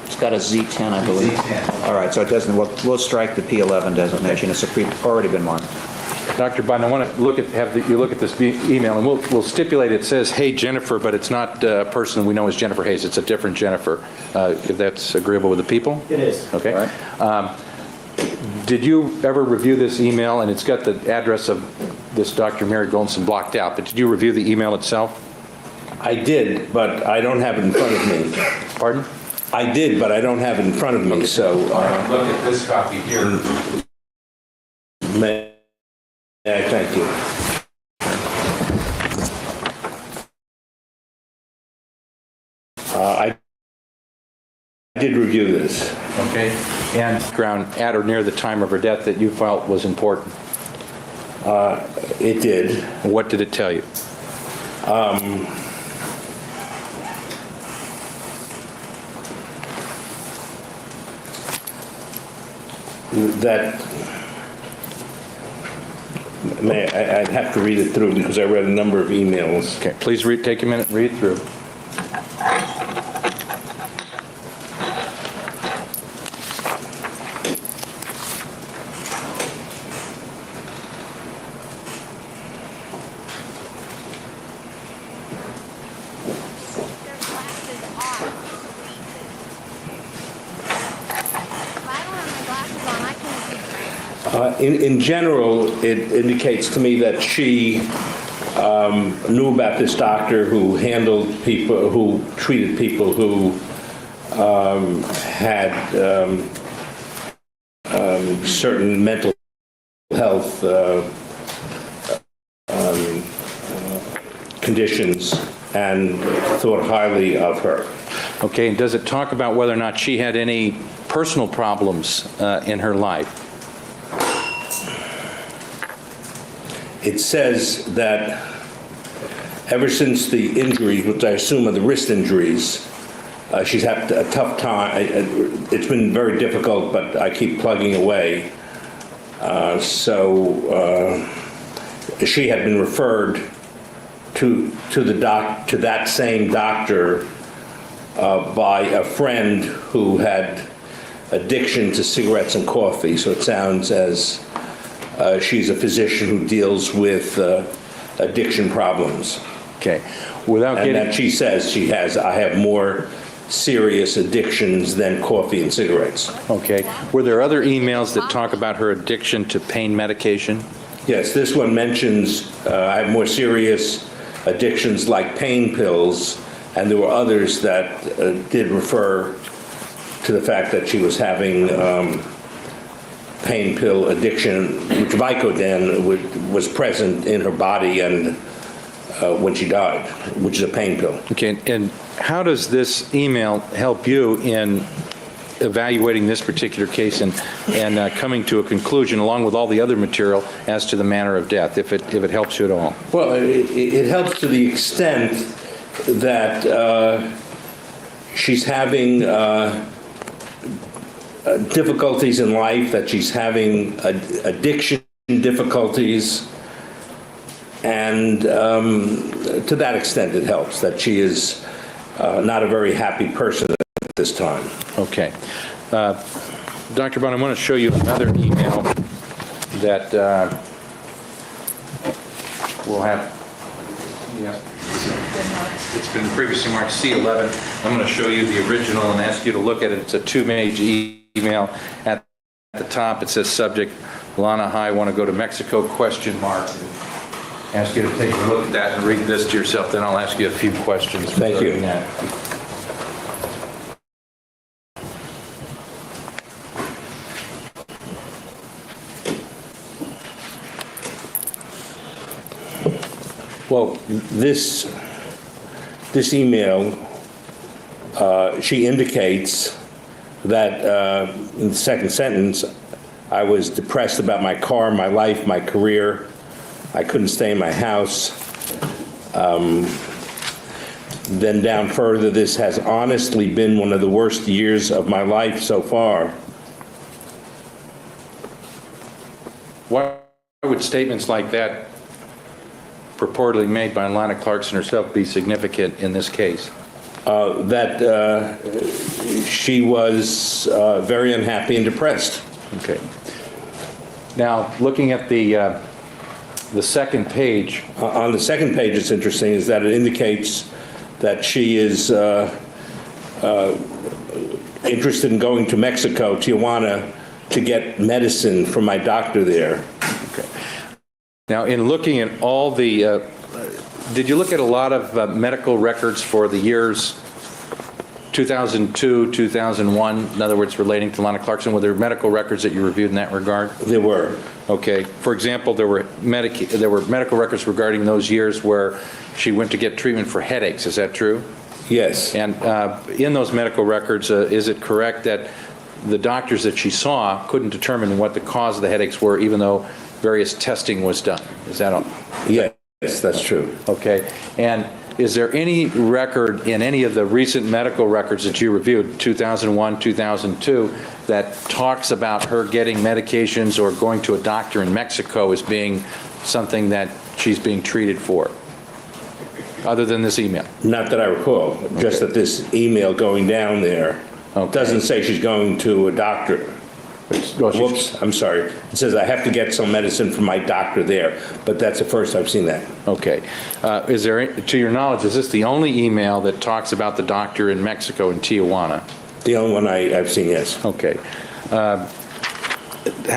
It's got a Z10, I believe. Z10. All right, so it doesn't. We'll strike the P11 designation. It's already been marked. Dr. Bodden, I want to you look at this email, and we'll stipulate it says, "Hey Jennifer," but it's not a person we know as Jennifer Hayes. It's a different Jennifer. If that's agreeable with the people. It is. Okay. All right. Did you ever review this email? And it's got the address of this Dr. Mary Goldson blocked out. But did you review the email itself? I did, but I don't have it in front of me. Pardon? I did, but I don't have it in front of me, so... Look at this copy here. May I thank you. I did review this. Okay. And background at or near the time of her death that you felt was important? It did. What did it tell you? That I'd have to read it through because I read a number of emails. Okay, please take a minute, read it through. In general, it indicates to me that she knew about this doctor who handled people, who treated people who had certain mental health conditions, and thought highly of her. Okay, and does it talk about whether or not she had any personal problems in her life? It says that ever since the injuries, which I assume are the wrist injuries, she's had a tough time. It's been very difficult, but I keep plugging away. So she had been referred to that same doctor by a friend who had addiction to cigarettes and coffee. So it sounds as she's a physician who deals with addiction problems. Okay. And that she says I have more serious addictions than coffee and cigarettes. Okay. Were there other emails that talk about her addiction to pain medication? Yes, this one mentions I have more serious addictions like pain pills, and there were others that did refer to the fact that she was having pain pill addiction, which Vicodin was present in her body and when she died, which is a pain pill. Okay, and how does this email help you in evaluating this particular case and coming to a conclusion, along with all the other material, as to the manner of death, if it helps you at all? Well, it helps to the extent that she's having difficulties in life, that she's having addiction difficulties, and to that extent it helps, that she is not a very happy person at this time. Okay. Dr. Brown, I want to show you another email that we'll have. Yeah. It's been previously marked C11. I'm going to show you the original and ask you to look at it. It's a two-page email. At the top, it says subject, Lana, hi, want to go to Mexico, question mark. Ask you to take a look at that and read this to yourself, then I'll ask you a few questions. Thank you. Well, this email, she indicates that in the second sentence, I was depressed about my car, my life, my career. I couldn't stay in my house. Then down further, this has honestly been one of the worst years of my life so far. Why would statements like that, purportedly made by Lana Clarkson herself, be significant in this case? That she was very unhappy and depressed. Okay. Now, looking at the second page. On the second page, it's interesting, is that it indicates that she is interested in going to Mexico, Tijuana, to get medicine from my doctor there. Okay. Now, in looking at all the, did you look at a lot of medical records for the years 2002, 2001, in other words, relating to Lana Clarkson? Were there medical records that you reviewed in that regard? There were. Okay. For example, there were medical records regarding those years where she went to get treatment for headaches. Is that true? Yes. And in those medical records, is it correct that the doctors that she saw couldn't determine what the cause of the headaches were, even though various testing was done? Is that all? Yes, that's true. Okay. And is there any record in any of the recent medical records that you reviewed, 2001, 2002, that talks about her getting medications or going to a doctor in Mexico as being something that she's being treated for, other than this email? Not that I recall, just that this email going down there doesn't say she's going to a doctor. Whoops, I'm sorry. It says I have to get some medicine from my doctor there, but that's the first I've seen that. Okay. Is there, to your knowledge, is this the only email that talks about the doctor in Mexico, in Tijuana? The only one I've seen, yes. Okay. How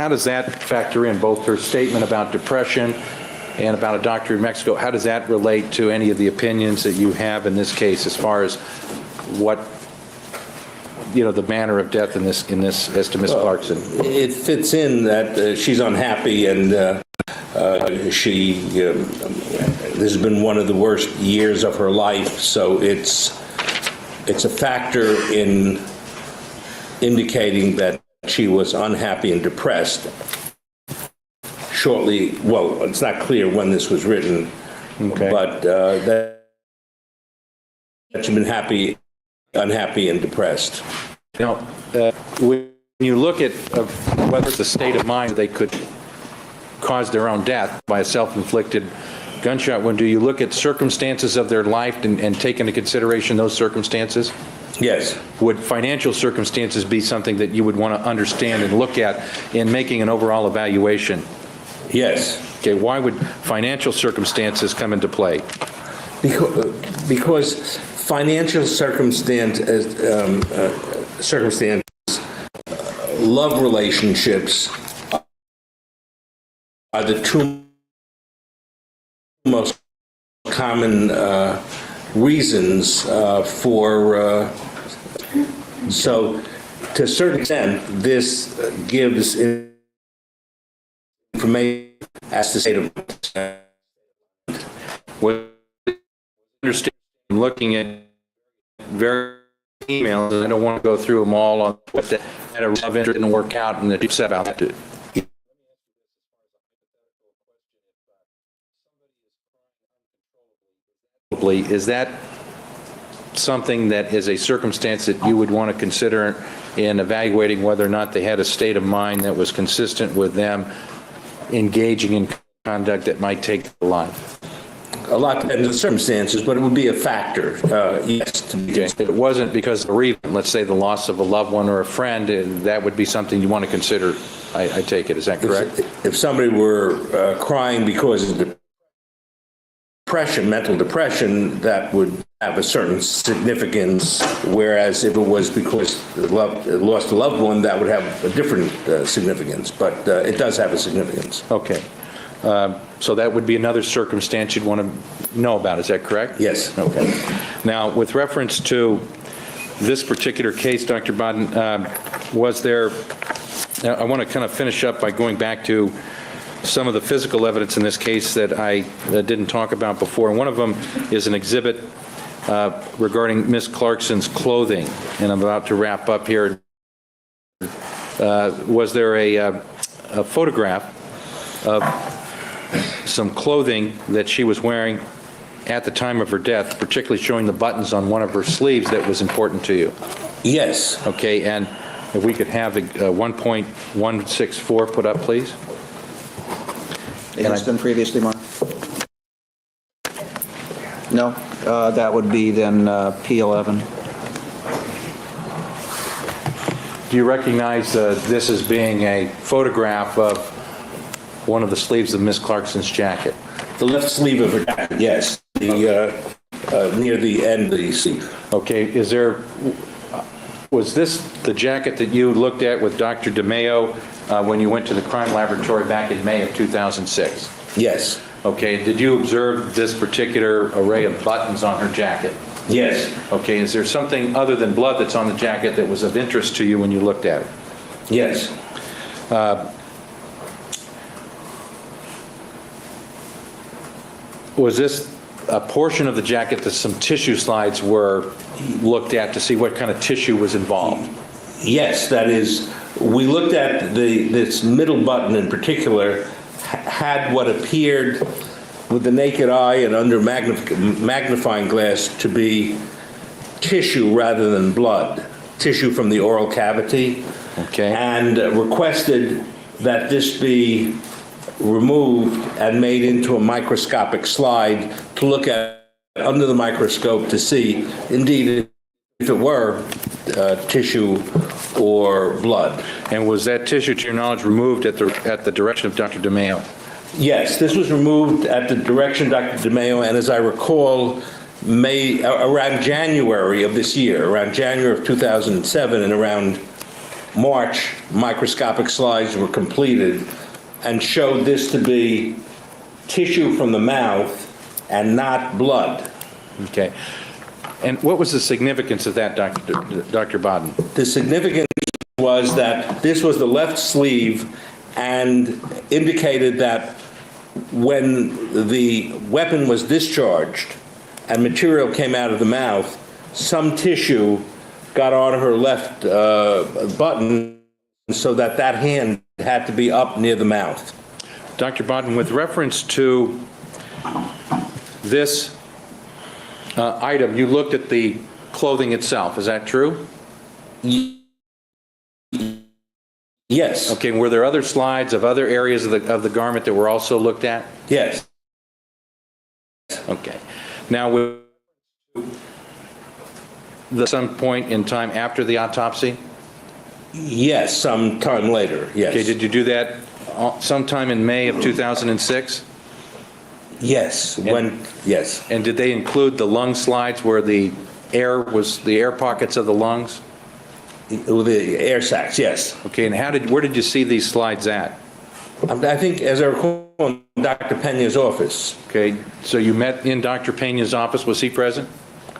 does that factor in, both her statement about depression and about a doctor in Mexico? How does that relate to any of the opinions that you have in this case, as far as what, you know, the manner of death in this as to Miss Clarkson? It fits in that she's unhappy, and this has been one of the worst years of her life, so it's a factor in indicating that she was unhappy and depressed shortly. Well, it's not clear when this was written, but that she's been unhappy and depressed. Now, when you look at whether it's a state of mind they could cause their own death by a self-inflicted gunshot wound, do you look at circumstances of their life and take into consideration those circumstances? Yes. Would financial circumstances be something that you would want to understand and look at in making an overall evaluation? Yes. Okay, why would financial circumstances come into play? Because financial circumstances, love relationships are the two most common reasons for. So, to a certain extent, this gives information as to state of What understand looking at various emails, and I don't want to go through them all on what that had a love interest didn't work out and that you said about that. Is that something that is a circumstance that you would want to consider in evaluating whether or not they had a state of mind that was consistent with them engaging in conduct that might take their life? A lot depends on the circumstances, but it would be a factor, yes. To be If it wasn't because of bereavement, let's say the loss of a loved one or a friend, that would be something you want to consider, I take it. Is that correct? If somebody were crying because of depression, mental depression, that would have a certain significance, whereas if it was because they lost a loved one, that would have a different significance, but it does have a significance. Okay. So that would be another circumstance you'd want to know about, is that correct? Yes. Okay. Now, with reference to this particular case, Dr. Baden, was there, I want to kind of finish up by going back to some of the physical evidence in this case that I didn't talk about before. And one of them is an exhibit regarding Miss Clarkson's clothing, and I'm about to wrap up here. Was there a photograph of some clothing that she was wearing at the time of her death, particularly showing the buttons on one of her sleeves, that was important to you? Yes. Okay, and if we could have a 1.164 put up, please. Has been previously marked? No, that would be then P11. Do you recognize this as being a photograph of one of the sleeves of Miss Clarkson's jacket? The left sleeve of her jacket, yes. Near the end of the sleeve. Okay, was this the jacket that you looked at with Dr. DeMeo when you went to the crime laboratory back in May of 2006? Yes. Okay, did you observe this particular array of buttons on her jacket? Yes. Okay, is there something other than blood that's on the jacket that was of interest to you when you looked at it? Yes. Was this a portion of the jacket that some tissue slides were looked at to see what kind of tissue was involved? Yes, that is, we looked at this middle button in particular, had what appeared with the naked eye and under magnifying glass to be tissue rather than blood, tissue from the oral cavity. Okay. And requested that this be removed and made into a microscopic slide to look at under the microscope to see, indeed, if it were tissue or blood. And was that tissue, to your knowledge, removed at the direction of Dr. DeMeo? Yes, this was removed at the direction of Dr. DeMeo, and as I recall, around January of this year, around January of 2007, and around March, microscopic slides were completed and showed this to be tissue from the mouth and not blood. Okay. And what was the significance of that, Dr. Baden? The significance was that this was the left sleeve and indicated that when the weapon was discharged and material came out of the mouth, some tissue got on her left button so that hand had to be up near the mouth. Dr. Baden, with reference to this item, you looked at the clothing itself, is that true? Yes. Okay, were there other slides of other areas of the garment that were also looked at? Yes. Okay. Now, some point in time after the autopsy? Yes, some time later, yes. Okay, did you do that sometime in May of 2006? Yes, yes. And did they include the lung slides where the air pockets of the lungs? The air sacs, yes. Okay, and where did you see these slides at? I think, as I recall, in Dr. Pena's office. Okay, so you met in Dr. Pena's office. Was he present?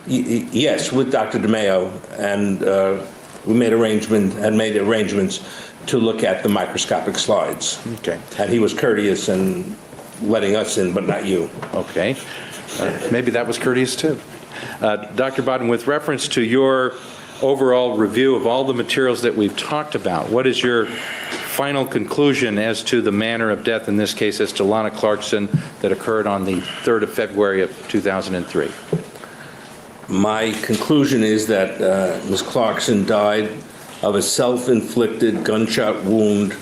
Yes, with Dr. DeMeo, and we made arrangements to look at the microscopic slides. Okay. And he was courteous in letting us in, but not you. Okay. Maybe that was courteous, too. Dr. Bodden, with reference to your overall review of all the materials that we've talked about, what is your final conclusion as to the manner of death, in this case, as to Lana Clarkson, that occurred on the 3rd of February of 2003? My conclusion is that Ms. Clarkson died of a self-inflicted gunshot wound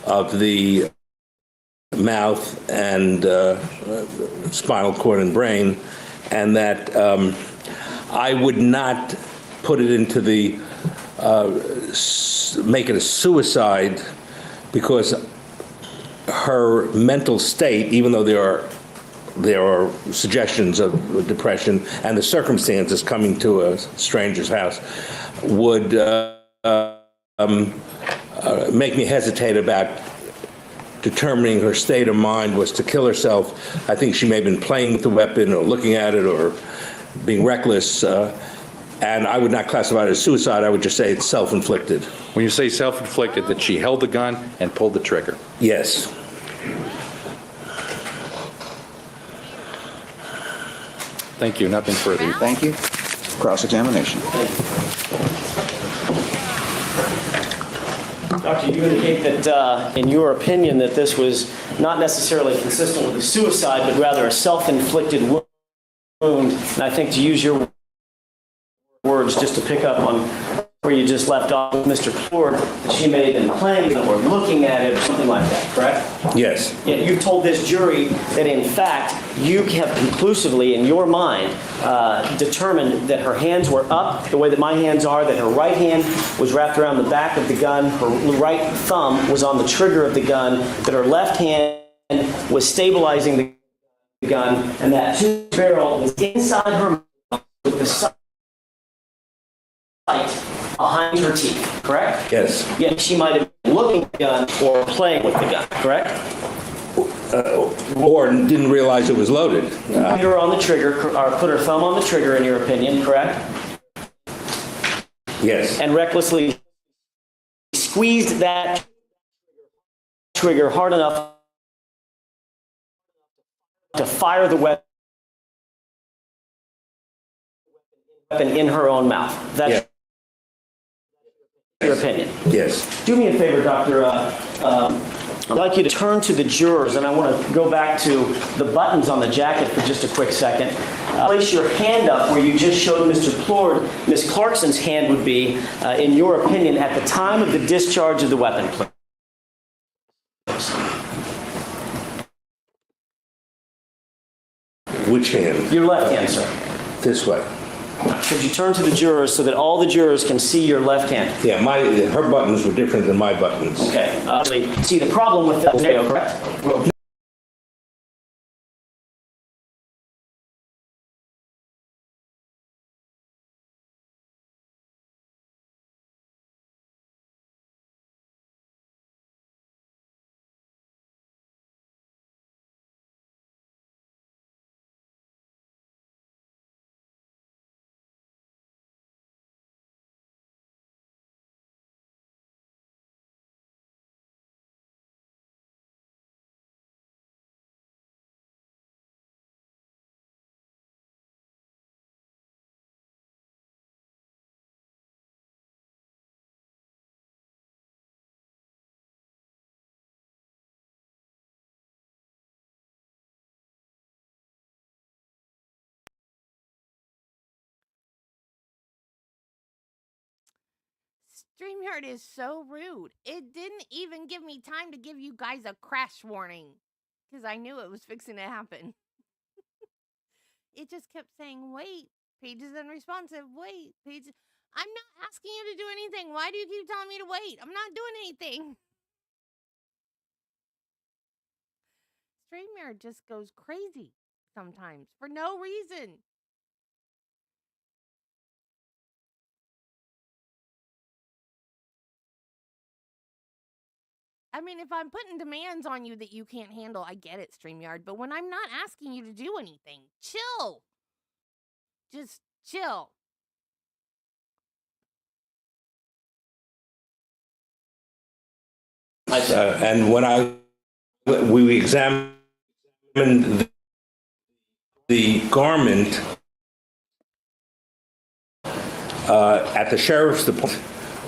of the mouth and spinal cord and brain, and that I would not put it into the make it a suicide, because her mental state, even though there are suggestions of depression and the circumstances coming to a stranger's house, would make me hesitate about determining her state of mind was to kill herself. I think she may have been playing with the weapon or looking at it or being reckless, and I would not classify it as suicide. I would just say it's self-inflicted. When you say self-inflicted, that she held the gun and pulled the trigger? Yes. Thank you. Nothing further. Thank you. Cross-examination. Doctor, you indicate that, in your opinion, that this was not necessarily consistent with a suicide, but rather a self-inflicted wound. And I think, to use your words, just to pick up on where you just left off with Mr. Ford, that she may have been playing or looking at it or something like that, correct? Yes. Yet you told this jury that, in fact, you have conclusively, in your mind, determined that her hands were up the way that my hands are, that her right hand was wrapped around the back of the gun, her right thumb was on the trigger of the gun, that her left hand was stabilizing the gun, and that two barrel was inside her mouth with the sight behind her teeth, correct? Yes. Yet she might have been looking at the gun or playing with the gun, correct? Or didn't realize it was loaded. Put her on the trigger, or put her thumb on the trigger, in your opinion, correct? Yes. And recklessly squeezed that trigger hard enough to fire the weapon in her own mouth. That's your opinion. Yes. Do me a favor, Doctor. I'd like you to turn to the jurors, and I want to go back to the buttons on the jacket for just a quick second. Place your hand up where you just showed Mr. Plord. Ms. Clarkson's hand would be, in your opinion, at the time of the discharge of the weapon, please. Which hand? Your left hand, sir. This way. Could you turn to the jurors so that all the jurors can see your left hand? Yeah, her buttons were different than my buttons. Okay. See, the problem with that, correct? StreamYard is so rude. It didn't even give me time to give you guys a crash warning because I knew it was fixing to happen. It just kept saying, wait, page is unresponsive, wait, page. I'm not asking you to do anything. Why do you keep telling me to wait? I'm not doing anything. StreamYard just goes crazy sometimes for no reason. I mean, if I'm putting demands on you that you can't handle, I get it, StreamYard. But when I'm not asking you to do anything, chill. Just chill. And when we examined the garment at the sheriff's department,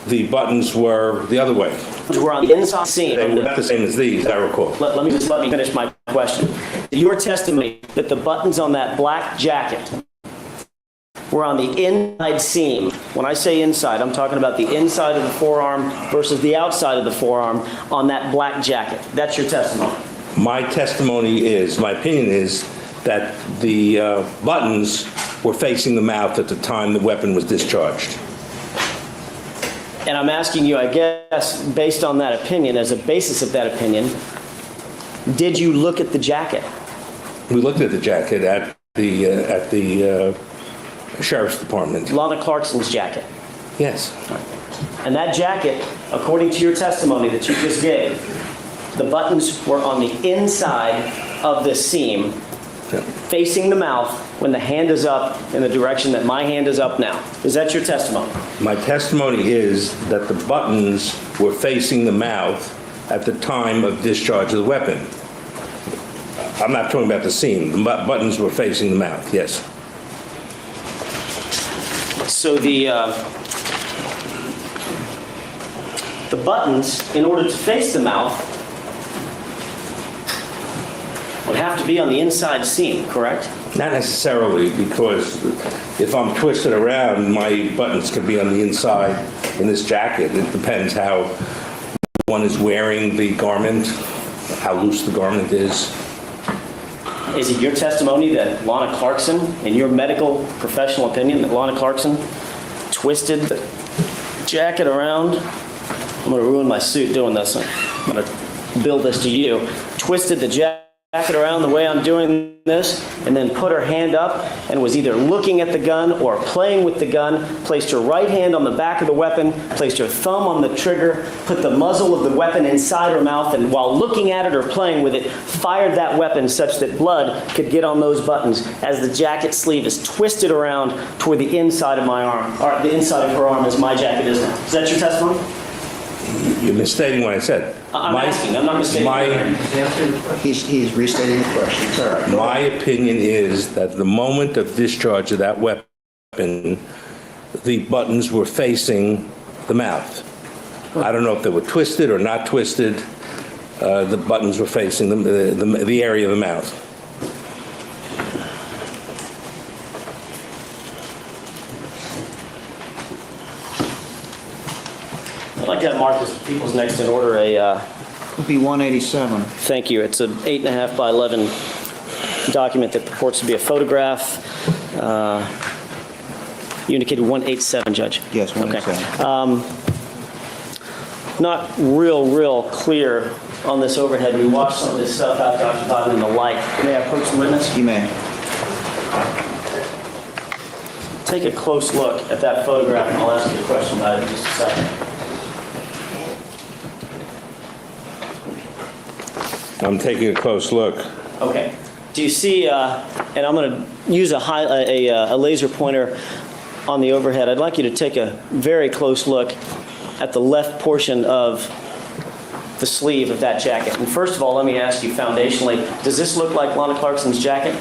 the buttons were the other way. Were on the inside seam. They were not the same as these, I recall. Let me finish my question. Your testimony that the buttons on that black jacket were on the inside seam. When I say inside, I'm talking about the inside of the forearm versus the outside of the forearm on that black jacket. That's your testimony. My testimony is, my opinion is, that the buttons were facing the mouth at the time the weapon was discharged. And I'm asking you, I guess, based on that opinion, as a basis of that opinion, did you look at the jacket? We looked at the jacket at the sheriff's department. Lana Clarkson's jacket. Yes. And that jacket, according to your testimony that you just gave, the buttons were on the inside of the seam, facing the mouth when the hand is up in the direction that my hand is up now. Is that your testimony? My testimony is that the buttons were facing the mouth at the time of discharge of the weapon. I'm not talking about the seam. The buttons were facing the mouth, yes. So the buttons, in order to face the mouth, would have to be on the inside seam, correct? Not necessarily, because if I'm twisted around, my buttons could be on the inside in this jacket. It depends how one is wearing the garment, how loose the garment is. Is it your testimony that Lana Clarkson, in your medical professional opinion, that Lana Clarkson twisted the jacket around? I'm going to ruin my suit doing this. I'm going to build this to you. Twisted the jacket around the way I'm doing this, and then put her hand up and was either looking at the gun or playing with the gun, placed her right hand on the back of the weapon, placed her thumb on the trigger, put the muzzle of the weapon inside her mouth, and while looking at it or playing with it, fired that weapon such that blood could get on those buttons as the jacket sleeve is twisted around toward the inside of my arm, or the inside of her arm as my jacket is now. Is that your testimony? You're misstating what I said. I'm asking. I'm not mistaken. He's restating the question. It's all right. My opinion is that the moment of discharge of that weapon, the buttons were facing the mouth. I don't know if they were twisted or not twisted. The buttons were facing the area of the mouth. I'd like to have Marcus Peoples next in order It'll be 187. Thank you. It's an 8.5 by 11 document that purports to be a photograph. You indicated 187, Judge. Yes, 187. Okay. Not real clear on this overhead. We watched some of this stuff out, Dr. Biden, and the like. May I approach the witness? You may. Take a close look at that photograph, and I'll ask you a question about it in just a second. I'm taking a close look. Okay. Do you see, and I'm going to use a laser pointer on the overhead. I'd like you to take a very close look at the left portion of the sleeve of that jacket. And first of all, let me ask you foundationally, does this look like Lana Clarkson's jacket?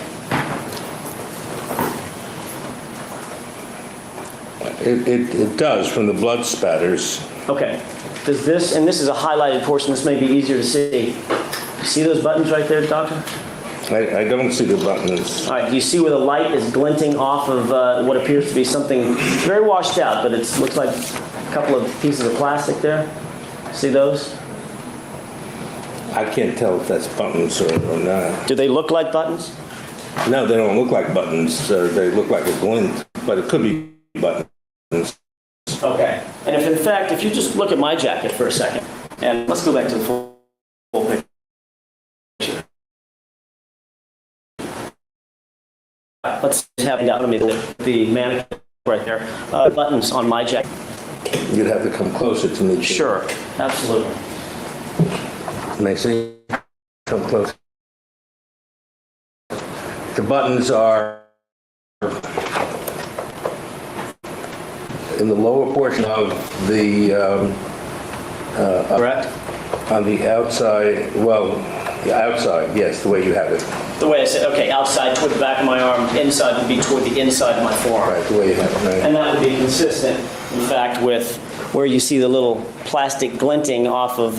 It does from the blood spatters. Okay. Does this, and this is a highlighted portion, this may be easier to see. See those buttons right there, Doctor? I don't see the buttons. All right, do you see where the light is glinting off of what appears to be something very washed out, but it looks like a couple of pieces of plastic there? See those? I can't tell if that's buttons or not. Do they look like buttons? No, they don't look like buttons. They look like a glint, but it could be buttons. Okay. And if in fact, if you just look at my jacket for a second, and let's go back to the full picture. Let's have it out of me, the mannequin right there. Buttons on my jacket. You'd have to come closer to me. Sure, absolutely. May I see? Come close. The buttons are in the lower portion of the correct? On the outside, well, the outside, yes, the way you have it. The way I said, okay, outside toward the back of my arm, inside would be toward the inside of my forearm. Right, the way you have it, right. And that would be consistent, in fact, with where you see the little plastic glinting off of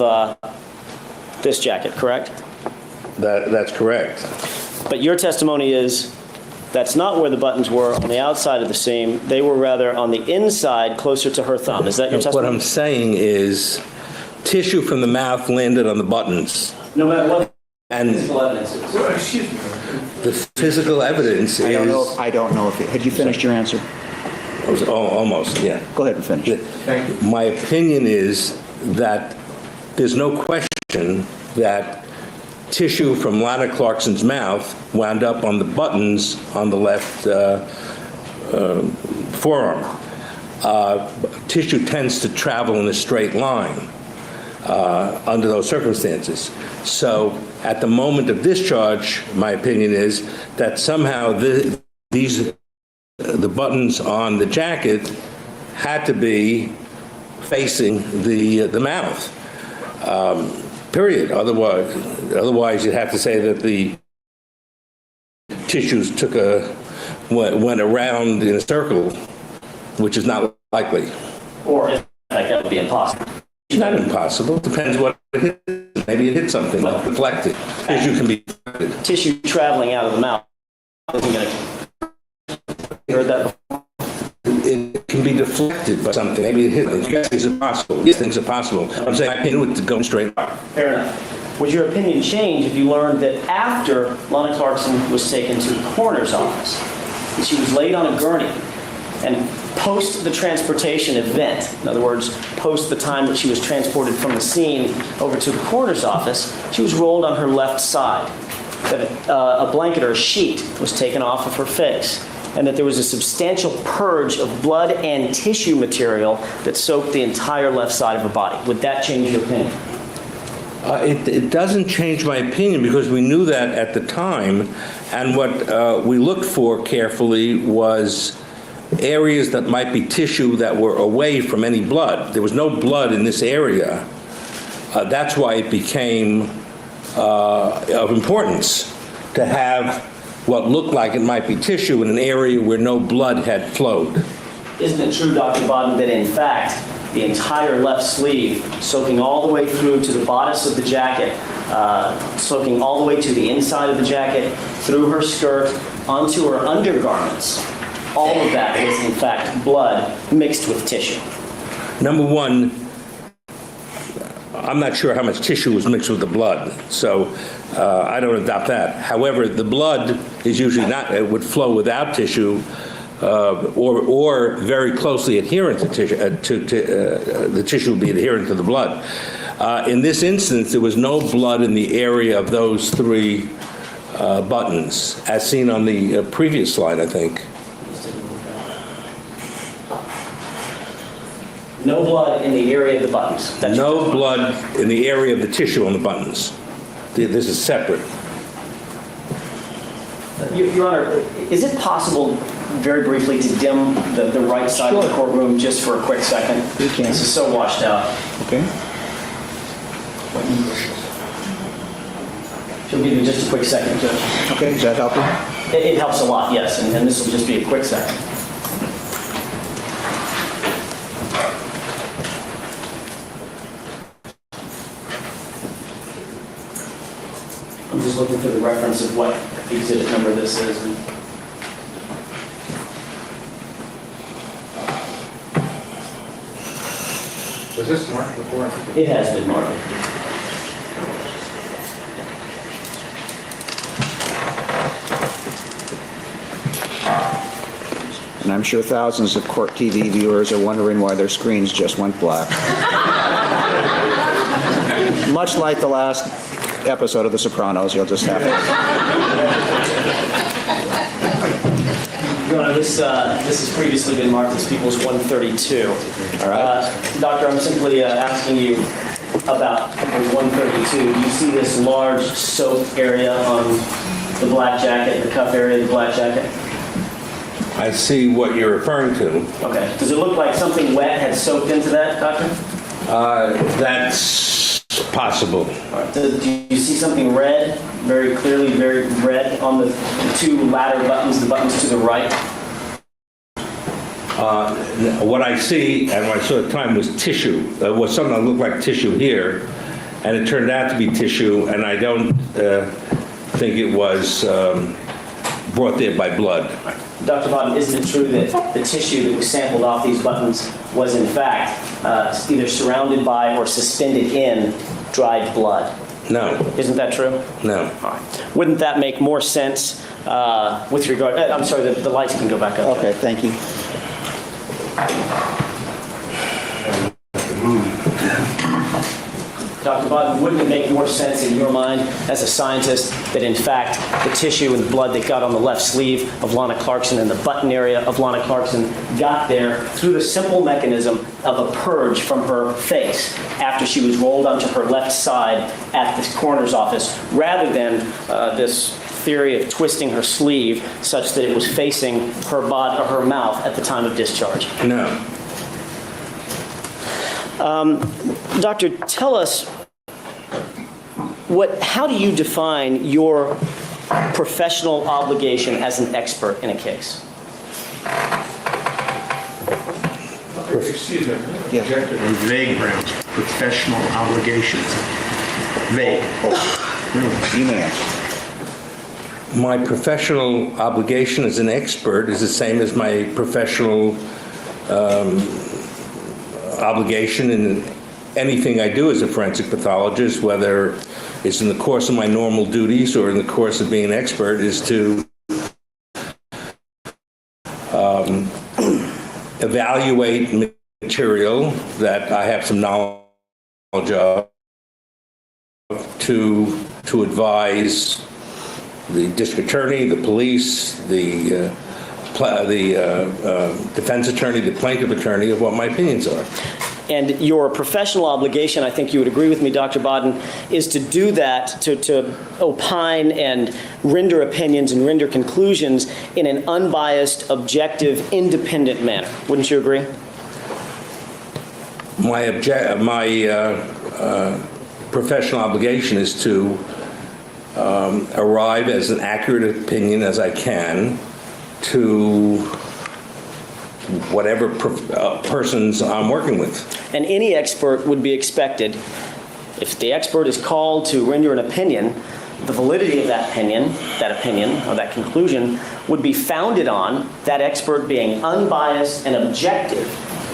this jacket, correct? That's correct. But your testimony is that's not where the buttons were on the outside of the seam. They were rather on the inside, closer to her thumb. Is that your testimony? What I'm saying is tissue from the mouth landed on the buttons. No matter what and physical evidence is. Excuse me. The physical evidence is... I don't know if... Had you finished your answer? Almost, yeah. Go ahead and finish. Thank you. My opinion is that there's no question that tissue from Lana Clarkson's mouth wound up on the buttons on the left forearm. Tissue tends to travel in a straight line under those circumstances. So at the moment of discharge, my opinion is that somehow the buttons on the jacket had to be facing the mouth. Period. Otherwise, you'd have to say that the tissues went around in a circle, which is not likely. Or, in fact, that would be impossible. It's not impossible. It depends what it hit. Maybe it hit something like deflected. Tissue can be deflected. Tissue traveling out of the mouth isn't going to... You heard that before? It can be deflected by something. Maybe it hit. Yes, things are possible. These things are possible. I'm saying my opinion would go straight up. Fair enough. Would your opinion change if you learned that after Lana Clarkson was taken to the coroner's office, that she was laid on a gurney, and post the transportation event, in other words, post the time that she was transported from the scene over to the coroner's office, she was rolled on her left side, that a blanket or a sheet was taken off of her face, and that there was a substantial purge of blood and tissue material that soaked the entire left side of her body? Would that change your opinion? It doesn't change my opinion because we knew that at the time, and what we looked for carefully was areas that might be tissue that were away from any blood. There was no blood in this area. That's why it became of importance to have what looked like it might be tissue in an area where no blood had flowed. Isn't it true, Dr. Bodden, that in fact, the entire left sleeve, soaking all the way through to the bodice of the jacket, soaking all the way to the inside of the jacket, through her skirt, onto her undergarments, all of that was in fact blood mixed with tissue? Number one, I'm not sure how much tissue was mixed with the blood, so I don't adopt that. However, the blood is usually not, it would flow without tissue or very closely adherent to tissue. The tissue would be adherent to the blood. In this instance, there was no blood in the area of those three buttons, as seen on the previous slide, I think. No blood in the area of the buttons? No blood in the area of the tissue on the buttons. This is separate. Your Honor, is it possible, very briefly, to dim the right side of the courtroom just for a quick second? You can. This is so washed out. Okay. She'll give you just a quick second, Judge. Okay, does that help you? It helps a lot, yes, and this will just be a quick second. I'm just looking for the reference of what exhibit number this is. Was this marked before? It has been marked. And I'm sure thousands of Court TV viewers are wondering why their screens just went black. Much like the last episode of The Sopranos, you'll just have to... Your Honor, this has previously been marked as People's 132. All right. Doctor, I'm simply asking you about People's 132. Do you see this large soaked area on the black jacket, the cuff area of the black jacket? I see what you're referring to. Okay. Does it look like something wet had soaked into that, Doctor? That's Possible. Do you see something red, very clearly, very red on the two ladder buttons, the buttons to the right? What I see, and what I saw at the time, was tissue. Was something that looked like tissue here, and it turned out to be tissue, and I don't think it was brought there by blood. Dr. Bodden, isn't it true that the tissue that was sampled off these buttons was in fact either surrounded by or suspended in dried blood? No. Isn't that true? No. All right. Wouldn't that make more sense with regard, I'm sorry, the lights can go back up. Okay, thank you. Dr. Bodden, wouldn't it make more sense in your mind as a scientist that in fact the tissue and the blood that got on the left sleeve of Lana Clarkson and the button area of Lana Clarkson got there through the simple mechanism of a purge from her face after she was rolled onto her left side at the coroner's office, rather than this theory of twisting her sleeve such that it was facing her body or her mouth at the time of discharge? No. Doctor, tell us, how do you define your professional obligation as an expert in a case? Excuse me. Yes. On vague grounds, professional obligations. Vague. You may answer. My professional obligation as an expert is the same as my professional obligation in anything I do as a forensic pathologist, whether it's in the course of my normal duties or in the course of being an expert, is to evaluate material that I have some knowledge of, to advise the district attorney, the police, the defense attorney, the plaintiff attorney, of what my opinions are. And your professional obligation, I think you would agree with me, Dr. Bodden, is to do that, to opine and render opinions and render conclusions in an unbiased, objective, independent manner. Wouldn't you agree? My professional obligation is to arrive as an accurate opinion as I can to whatever persons I'm working with. And any expert would be expected, if the expert is called to render an opinion, the validity of that opinion or that conclusion would be founded on that expert being unbiased and objective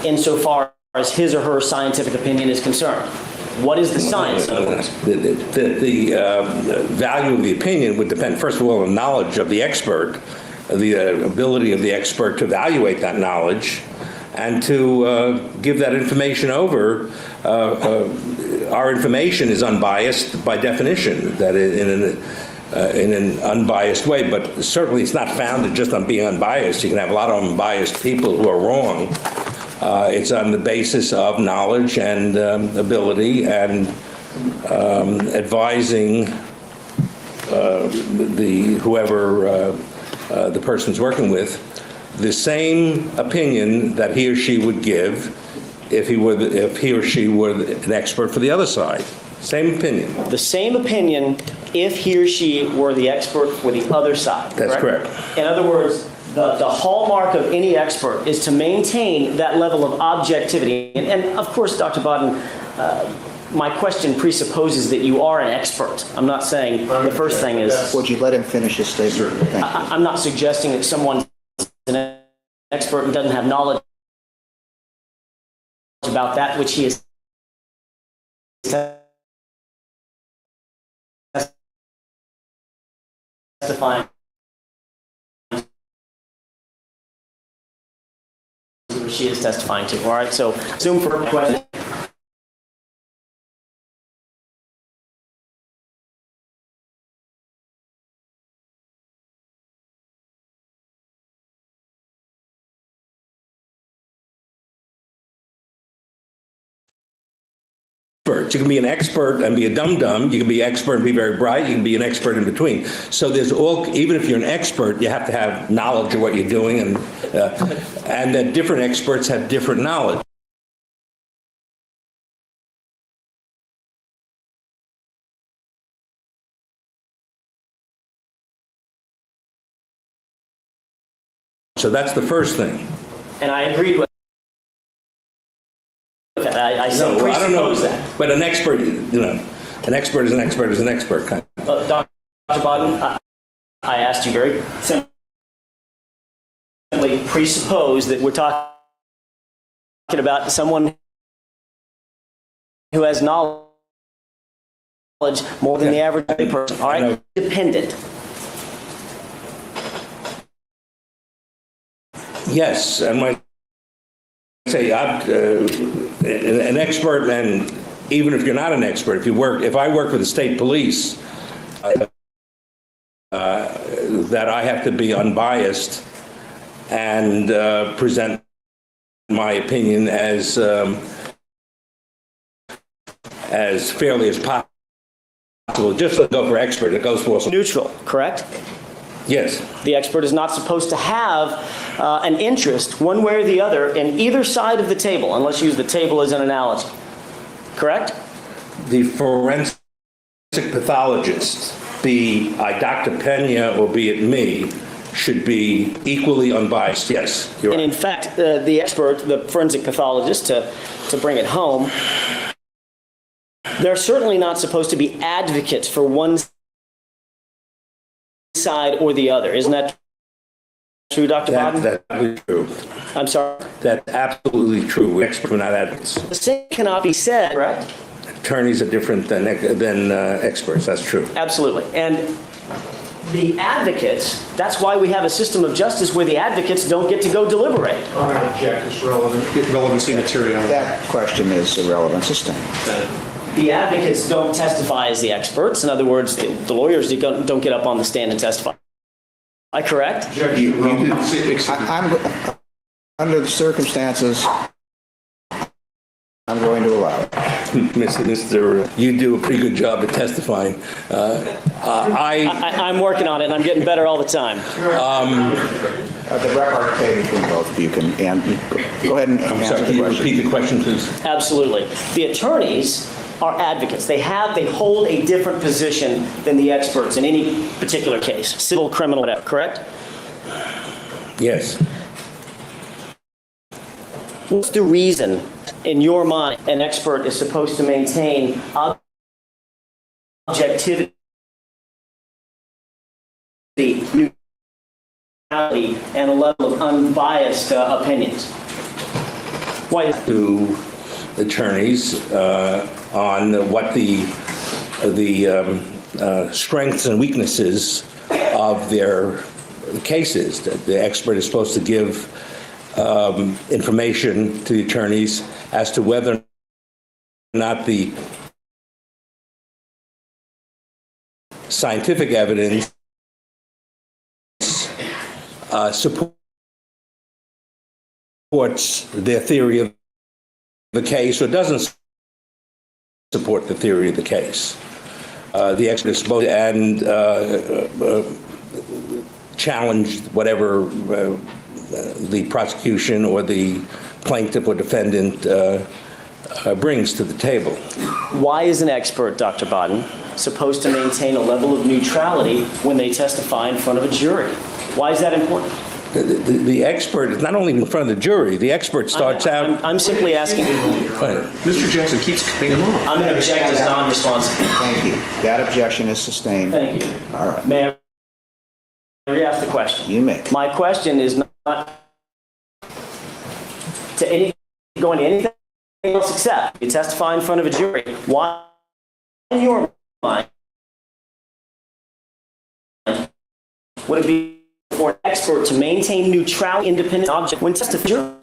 insofar as his or her scientific opinion is concerned. What is the science, in other words? The value of the opinion would depend, first of all, on knowledge of the expert, the ability of the expert to evaluate that knowledge, and to give that information over. Our information is unbiased by definition, that in an unbiased way, but certainly it's not founded just on being unbiased. You can have a lot of unbiased people who are wrong. It's on the basis of knowledge and ability and advising whoever the person's working with the same opinion that he or she would give if he or she were an expert for the other side. Same opinion. The same opinion if he or she were the expert for the other side. That's correct. In other words, the hallmark of any expert is to maintain that level of objectivity. And of course, Dr. Bodden, my question presupposes that you are an expert. I'm not saying the first thing is... Would you let him finish his statement? Thank you. I'm not suggesting that someone's an expert and doesn't have knowledge about that which he is testifying. She is testifying to. All right, so assume for a question. You can be an expert and be a dum-dum. You can be expert and be very bright. You can be an expert in between. So there's even if you're an expert, you have to have knowledge of what you're doing, and that different experts have different knowledge. So that's the first thing. And I agreed with that. I said No, I don't know, presuppose that. but an expert, an expert is an expert is an expert. Dr. Bodden, I asked you very simply presuppose that we're talking about someone who has knowledge more than the average person. All right, dependent. Yes, and when I say an expert, and even if you're not an expert, if I work for the state police, that I have to be unbiased and present my opinion as fairly as possible. Just to go for expert, it goes for neutral, correct? Yes. The expert is not supposed to have an interest, one way or the other, in either side of the table, unless you use the table as an analogy. Correct? The forensic pathologist, be I Dr. Pena or be it me, should be equally unbiased. Yes, you're And right. in fact, the expert, the forensic pathologist, to bring it home, they're certainly not supposed to be advocates for one side or the other. Isn't that true, Dr. Bodden? That's absolutely true. I'm sorry? That's absolutely true. We're experts, we're not advocates. The same cannot be said, right? Attorneys are different than experts. That's true. Absolutely. And the advocates, that's why we have a system of justice where the advocates don't get to go deliberate. I'm going to object. It's relevancy material. That question is irrelevant. Sustained. The advocates don't testify as the experts. In other words, the lawyers don't get up on the stand and testify. Am I correct? I'm under the circumstances, I'm going to allow it. Mr. You do a pretty good job at testifying. I'm working on it, and I'm getting better all the time. The record okay between both of you can go ahead and answer the Can you question. repeat the question, please? Absolutely. The attorneys are advocates. They hold a different position than the experts in any particular case, civil, criminal, whatever, correct? Yes. What's the reason, in your mind, an expert is supposed to maintain objectivity, neutrality, and a level of unbiased opinions? Why? To attorneys on what the strengths and weaknesses of their cases. The expert is supposed to give information to the attorneys as to whether or not the scientific evidence supports their theory of the case or doesn't support the theory of the case. The expert is supposed to challenge whatever the prosecution or the plaintiff or defendant brings to the table. Why is an expert, Dr. Bodden, supposed to maintain a level of neutrality when they testify in front of a jury? Why is that important? The expert is not only in front of the jury, the expert starts out... I'm simply asking... Mr. Jackson keeps cutting him off. I'm going to object as non-responsive. Thank you. That objection is sustained. Thank you. All right. May I re-ask the question? You may. My question is not going to anything else except you testify in front of a jury. Why, in your mind, would it be for an expert to maintain neutrality, independent object when testifying?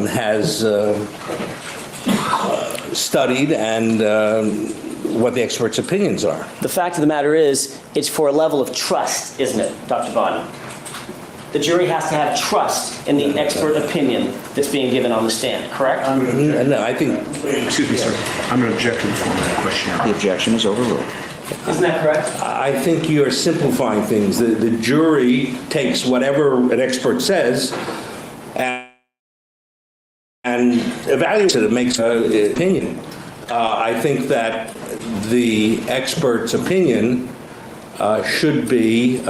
Has studied and what the expert's opinions are. The fact of the matter is, it's for a level of trust, isn't it, Dr. Bodden? The jury has to have trust in the expert opinion that's being given on the stand, correct? No, I think... Excuse me, sir. I'm going to object to the format question. The objection is overruled. Isn't that correct? I think you're simplifying things. The jury takes whatever an expert says and evaluates it and makes an opinion. I think that the expert's opinion should be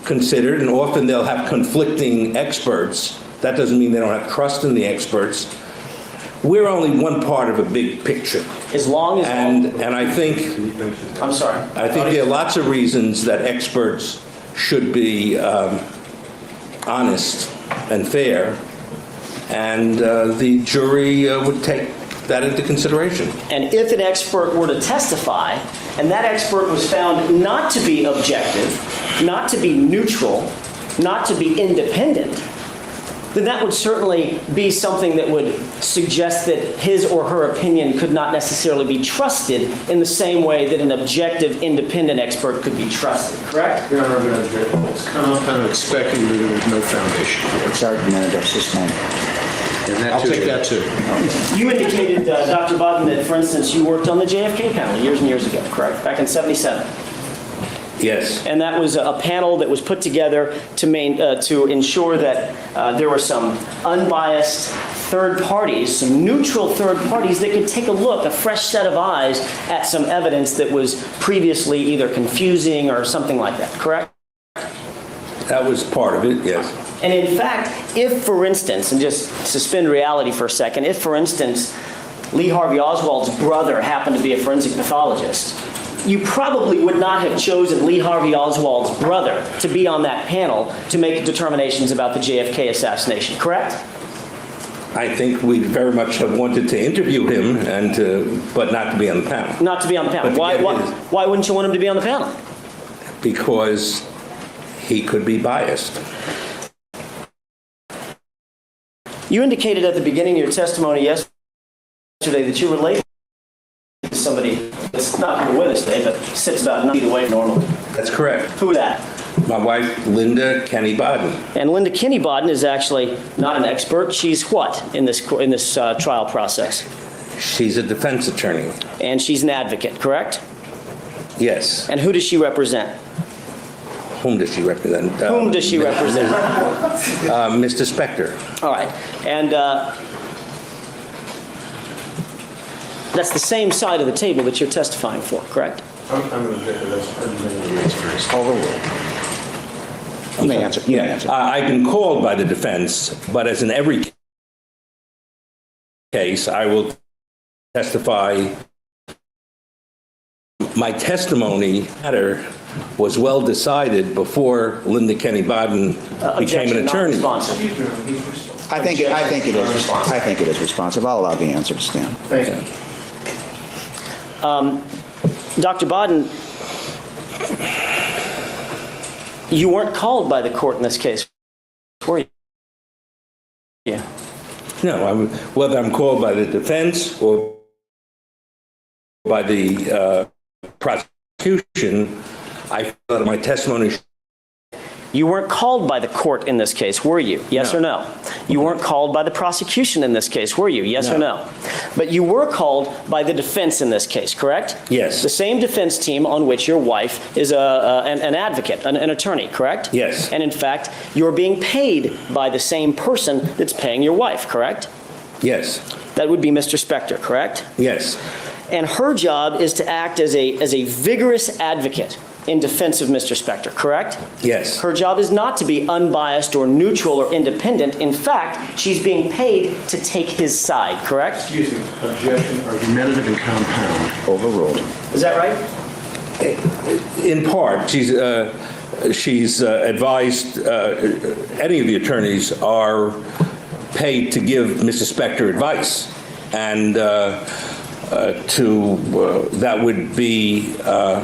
considered, and often they'll have conflicting experts. That doesn't mean they don't have trust in the experts. We're only one part of a big picture. As long as... And I think... I'm sorry. I think there are lots of reasons that experts should be honest and fair, and the jury would take that into consideration. And if an expert were to testify, and that expert was found not to be objective, not to be neutral, not to be independent, then that would certainly be something that would suggest that his or her opinion could not necessarily be trusted in the same way that an objective, independent expert could be trusted, correct? Your Honor, I'm going to object. It's kind of expecting that there's no foundation. It's argument of sustained. I'll take that too. You indicated, Dr. Bodden, that, for instance, you worked on the JFK panel years and years ago, correct? Back in '77. Yes. And that was a panel that was put together to ensure that there were some unbiased third parties, some neutral third parties that could take a look, a fresh set of eyes at some evidence that was previously either confusing or something like that, correct? That was part of it, yes. And in fact, if, for instance, and just suspend reality for a second, if, for instance, Lee Harvey Oswald's brother happened to be a forensic pathologist, you probably would not have chosen Lee Harvey Oswald's brother to be on that panel to make determinations about the JFK assassination, correct? I think we very much have wanted to interview him, but not to be on the panel. Not to be on the panel. Why wouldn't you want him to be on the panel? Because he could be biased. You indicated at the beginning of your testimony yesterday that you related to somebody that's not here with us today, but sits about 9 feet away normally. That's correct. Who is that? My wife, Linda Kenny Bodden. And Linda Kenny Bodden is actually not an expert. She's what in this trial process? She's a defense attorney. And she's an advocate, correct? Yes. And who does she represent? Whom does she represent? Whom does she represent? Mr. Spector. All right. And that's the same side of the table that you're testifying for, correct? I'm going to object to this. Overruled. You may answer. You may answer. I've been called by the defense, but as in every case, I will testify. My testimony matter was well decided before Linda Kenny Bodden became an attorney. I think it is responsive. I'll allow the answer to stand. Thank you. Dr. Bodden, you weren't called by the court in this case, were you? Yeah. No, whether I'm called by the defense or by the prosecution, I thought my testimony. You weren't called by the court in this case, were you? Yes or no? You weren't called by the prosecution in this case, were you? Yes or no? But you were called by the defense in this case, correct? Yes. The same defense team on which your wife is an advocate, an attorney, correct? Yes. And in fact, you're being paid by the same person that's paying your wife, correct? Yes. That would be Mr. Spector, correct? Yes. And her job is to act as a vigorous advocate in defense of Mr. Spector, correct? Yes. Her job is not to be unbiased or neutral or independent. In fact, she's being paid to take his side, correct? Excuse me. Objection, argumentative and compound. Overruled. Is that right? In part, she's advised, any of the attorneys are paid to give Mr. Spector advice, and that would be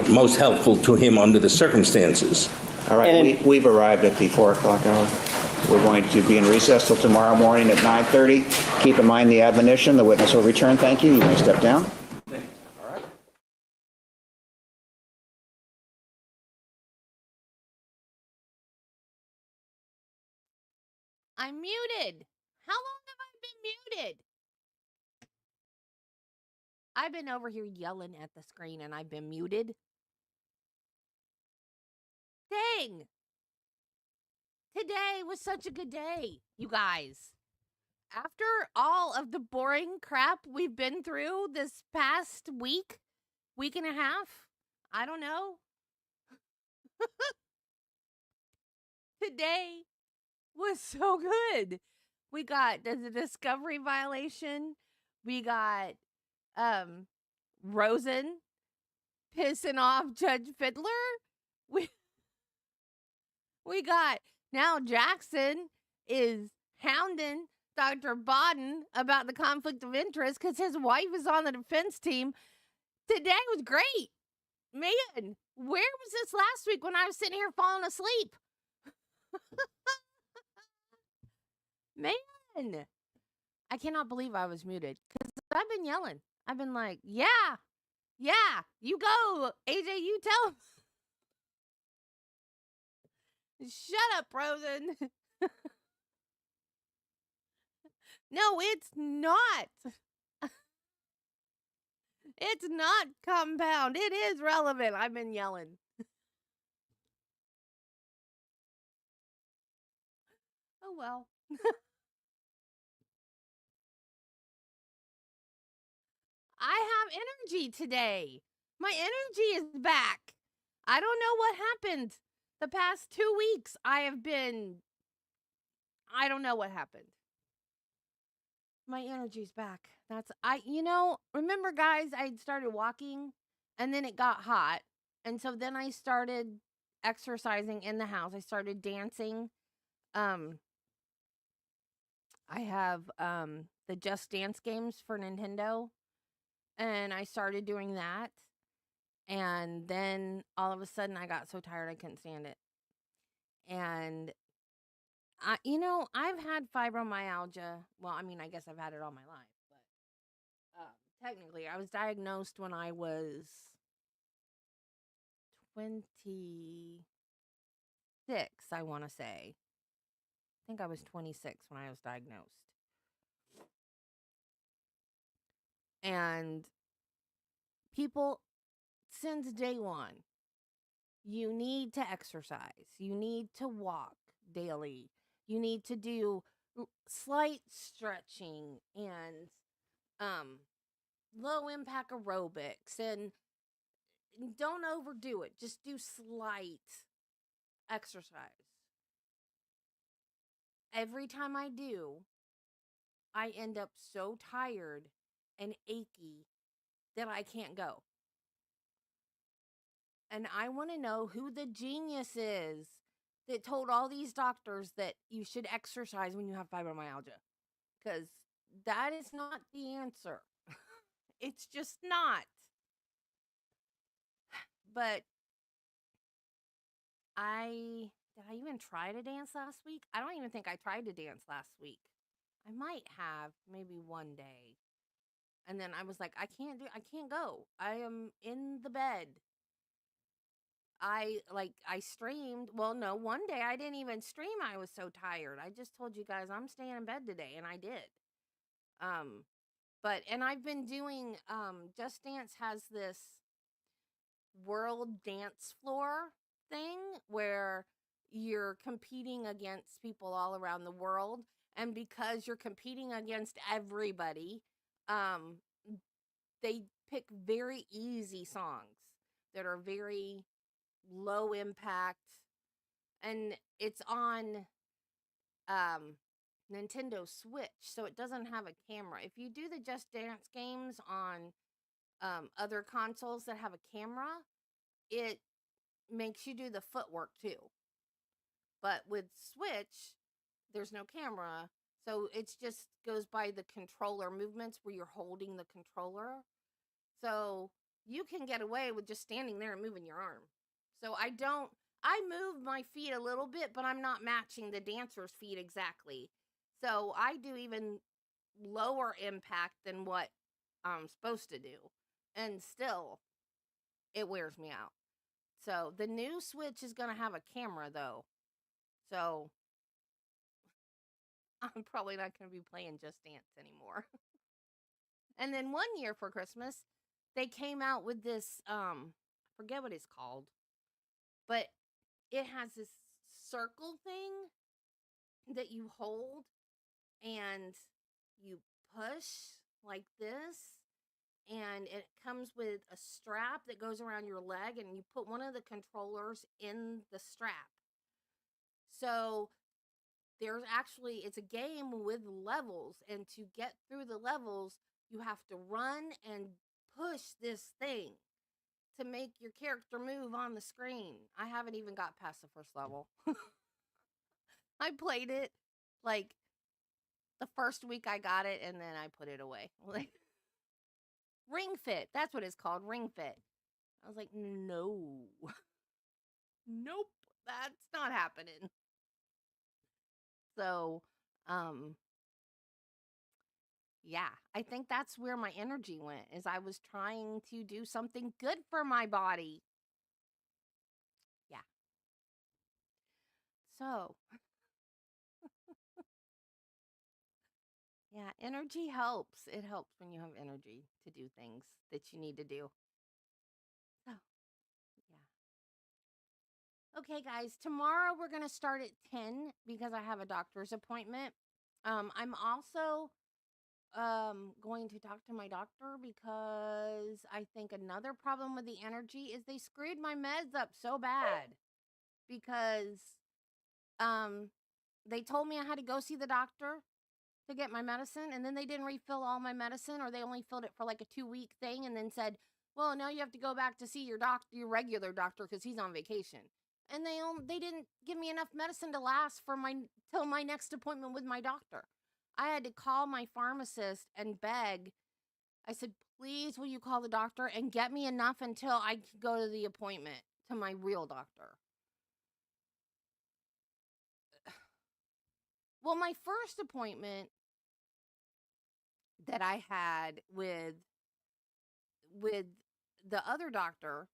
most helpful to him under the circumstances. All right, we've arrived at the 4 o'clock hour. We're going to be in recess till tomorrow morning at 9:30. Keep in mind the admonition. The witness will return. Thank you. You may step down. I'm muted. How long have I been muted? I've been over here yelling at the screen and I've been muted. Dang. Today was such a good day, you guys. After all of the boring crap we've been through this past week, week and a half. I don't know. Today was so good. We got the discovery violation. We got Rosen pissing off Judge Fiddler. We got now Jackson is hounding Dr. Bodden about the conflict of interest because his wife is on the defense team. Today was great. Man, where was this last week when I was sitting here falling asleep? Man, I cannot believe I was muted because I've been yelling. I've been like, yeah, you go, AJ, you tell him. Shut up, Rosen. No, it's not. It's not compound. It is relevant. I've been yelling. Oh, well. I have energy today. My energy is back. I don't know what happened. The past 2 weeks, I don't know what happened. My energy's back. Remember guys, I started walking and then it got hot. And so then I started exercising in the house. I started dancing. I have the Just Dance games for Nintendo. And I started doing that. And then all of a sudden I got so tired I couldn't stand it. And I've had fibromyalgia. Well, I mean, I guess I've had it all my life, but technically I was diagnosed when I was 26, I want to say. I think I was 26 when I was diagnosed. And people, since day one, you need to exercise. You need to walk daily. You need to do slight stretching and low impact aerobics, and don't overdo it. Just do slight exercise. Every time I do, I end up so tired and achy that I can't go. And I want to know who the genius is that told all these doctors that you should exercise when you have fibromyalgia. Because that is not the answer. It's just not. But did I even try to dance last week? I don't even think I tried to dance last week. I might have, maybe one day. And then I was like, I can't go. I am in the bed. I streamed. Well, no, one day I didn't even stream. I was so tired. I just told you guys I'm staying in bed today, and I did. And I've been doing, Just Dance has this world dance floor thing where you're competing against people all around the world. And because you're competing against everybody, they pick very easy songs that are very low impact. And it's on Nintendo Switch, so it doesn't have a camera. If you do the Just Dance games on other consoles that have a camera, it makes you do the footwork too. But with Switch, there's no camera, so it just goes by the controller movements where you're holding the controller. So you can get away with just standing there and moving your arm. So I move my feet a little bit, but I'm not matching the dancer's feet exactly. So I do even lower impact than what I'm supposed to do. And still, it wears me out. So the new Switch is going to have a camera, though. So I'm probably not going to be playing Just Dance anymore. And then one year for Christmas, they came out with this, I forget what it's called, but it has this circle thing that you hold and you push like this, and it comes with a strap that goes around your leg, and you put one of the controllers in the strap. So it's a game with levels, and to get through the levels, you have to run and push this thing to make your character move on the screen. I haven't even got past the first level. I played it like the first week I got it, and then I put it away. Like Ring Fit, that's what it's called, Ring Fit. I was like, no. Nope, that's not happening. So, yeah, I think that's where my energy went, is I was trying to do something good for my body. Yeah. So, yeah, energy helps. It helps when you have energy to do things that you need to do. So, yeah. Okay, guys, tomorrow we're going to start at 10 because I have a doctor's appointment. I'm also going to talk to my doctor because I think another problem with the energy is they screwed my meds up so bad because they told me I had to go see the doctor to get my medicine, and then they didn't refill all my medicine, or they only filled it for like a 2-week thing, and then said, well, now you have to go back to see your your regular doctor because he's on vacation. And they didn't give me enough medicine to last for till my next appointment with my doctor. I had to call my pharmacist and beg. I said, please, will you call the doctor and get me enough until I could go to the appointment to my real doctor? Well, my first appointment that I had with the other doctor,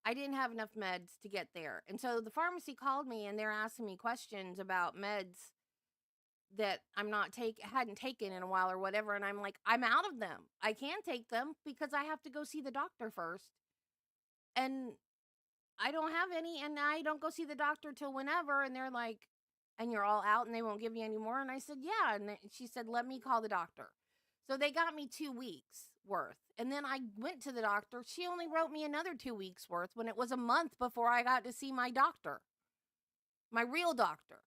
I didn't have enough meds to get there. And so the pharmacy called me and they're asking me questions about meds that hadn't taken in a while or whatever, and I'm like, I'm out of them. I can't take them because I have to go see the doctor first. And I don't have any, and I don't go see the doctor till whenever, and they're like, and you're all out and they won't give you any more. And I said, yeah. And she said, let me call the doctor. So they got me 2 weeks worth. And then I went to the doctor. She only wrote me another 2 weeks worth when it was a month before I got to see my doctor, my real doctor,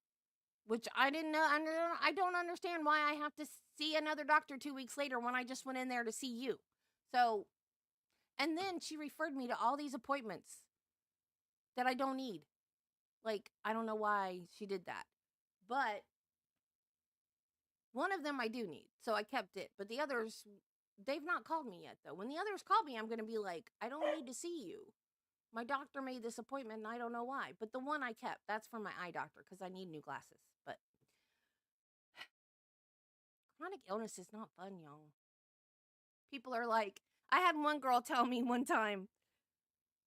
which I didn't know. I don't understand why I have to see another doctor 2 weeks later when I just went in there to see you. So, and then she referred me to all these appointments that I don't need. Like, I don't know why she did that. But one of them I do need, so I kept it. But the others, they've not called me yet, though. When the others call me, I'm going to be like, I don't need to see you. My doctor made this appointment, and I don't know why. But the one I kept, that's for my eye doctor, because I need new glasses. But chronic illness is not fun, y'all. People are like, I had one girl tell me one time,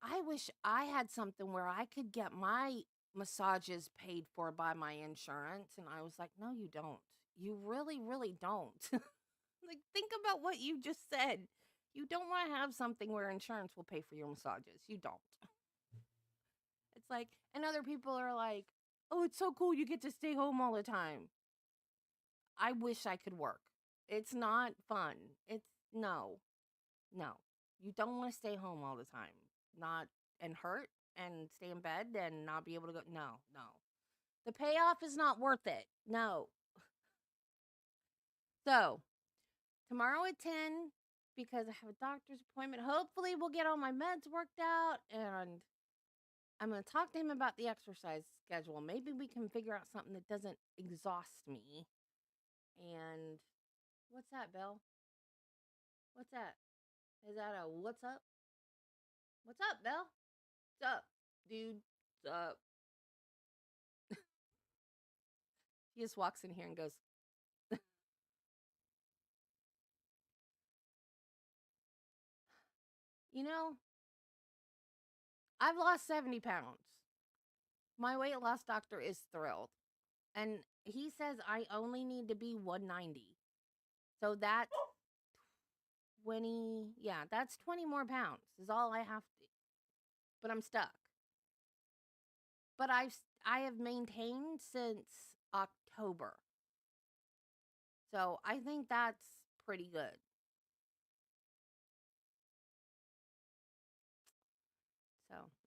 I wish I had something where I could get my massages paid for by my insurance. And I was like, no, you don't. You really, really don't. Like, think about what you just said. You don't want to have something where insurance will pay for your massages. You don't. It's like, and other people are like, oh, it's so cool. You get to stay home all the time. I wish I could work. It's not fun. No. You don't want to stay home all the time. Not, and hurt and stay in bed and not be able to go. No. The payoff is not worth it. No. So, tomorrow at 10, because I have a doctor's appointment, hopefully we'll get all my meds worked out, and I'm going to talk to him about the exercise schedule. Maybe we can figure out something that doesn't exhaust me. And what's that, Bill? What's that? Is that a what's up? What's up, Bill? What's up, dude? What's up? He just walks in here and goes, you know, I've lost 70 pounds. My weight loss doctor is thrilled. And he says I only need to be 190. So that's 20, that's 20 more pounds is all I have to. But I'm stuck. But I have maintained since October. So I think that's pretty good.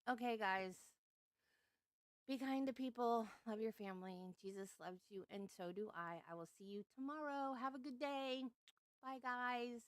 Okay, guys. Be kind to people. Love your family. Jesus loves you, and so do I. I will see you tomorrow. Have a good day. Bye, guys.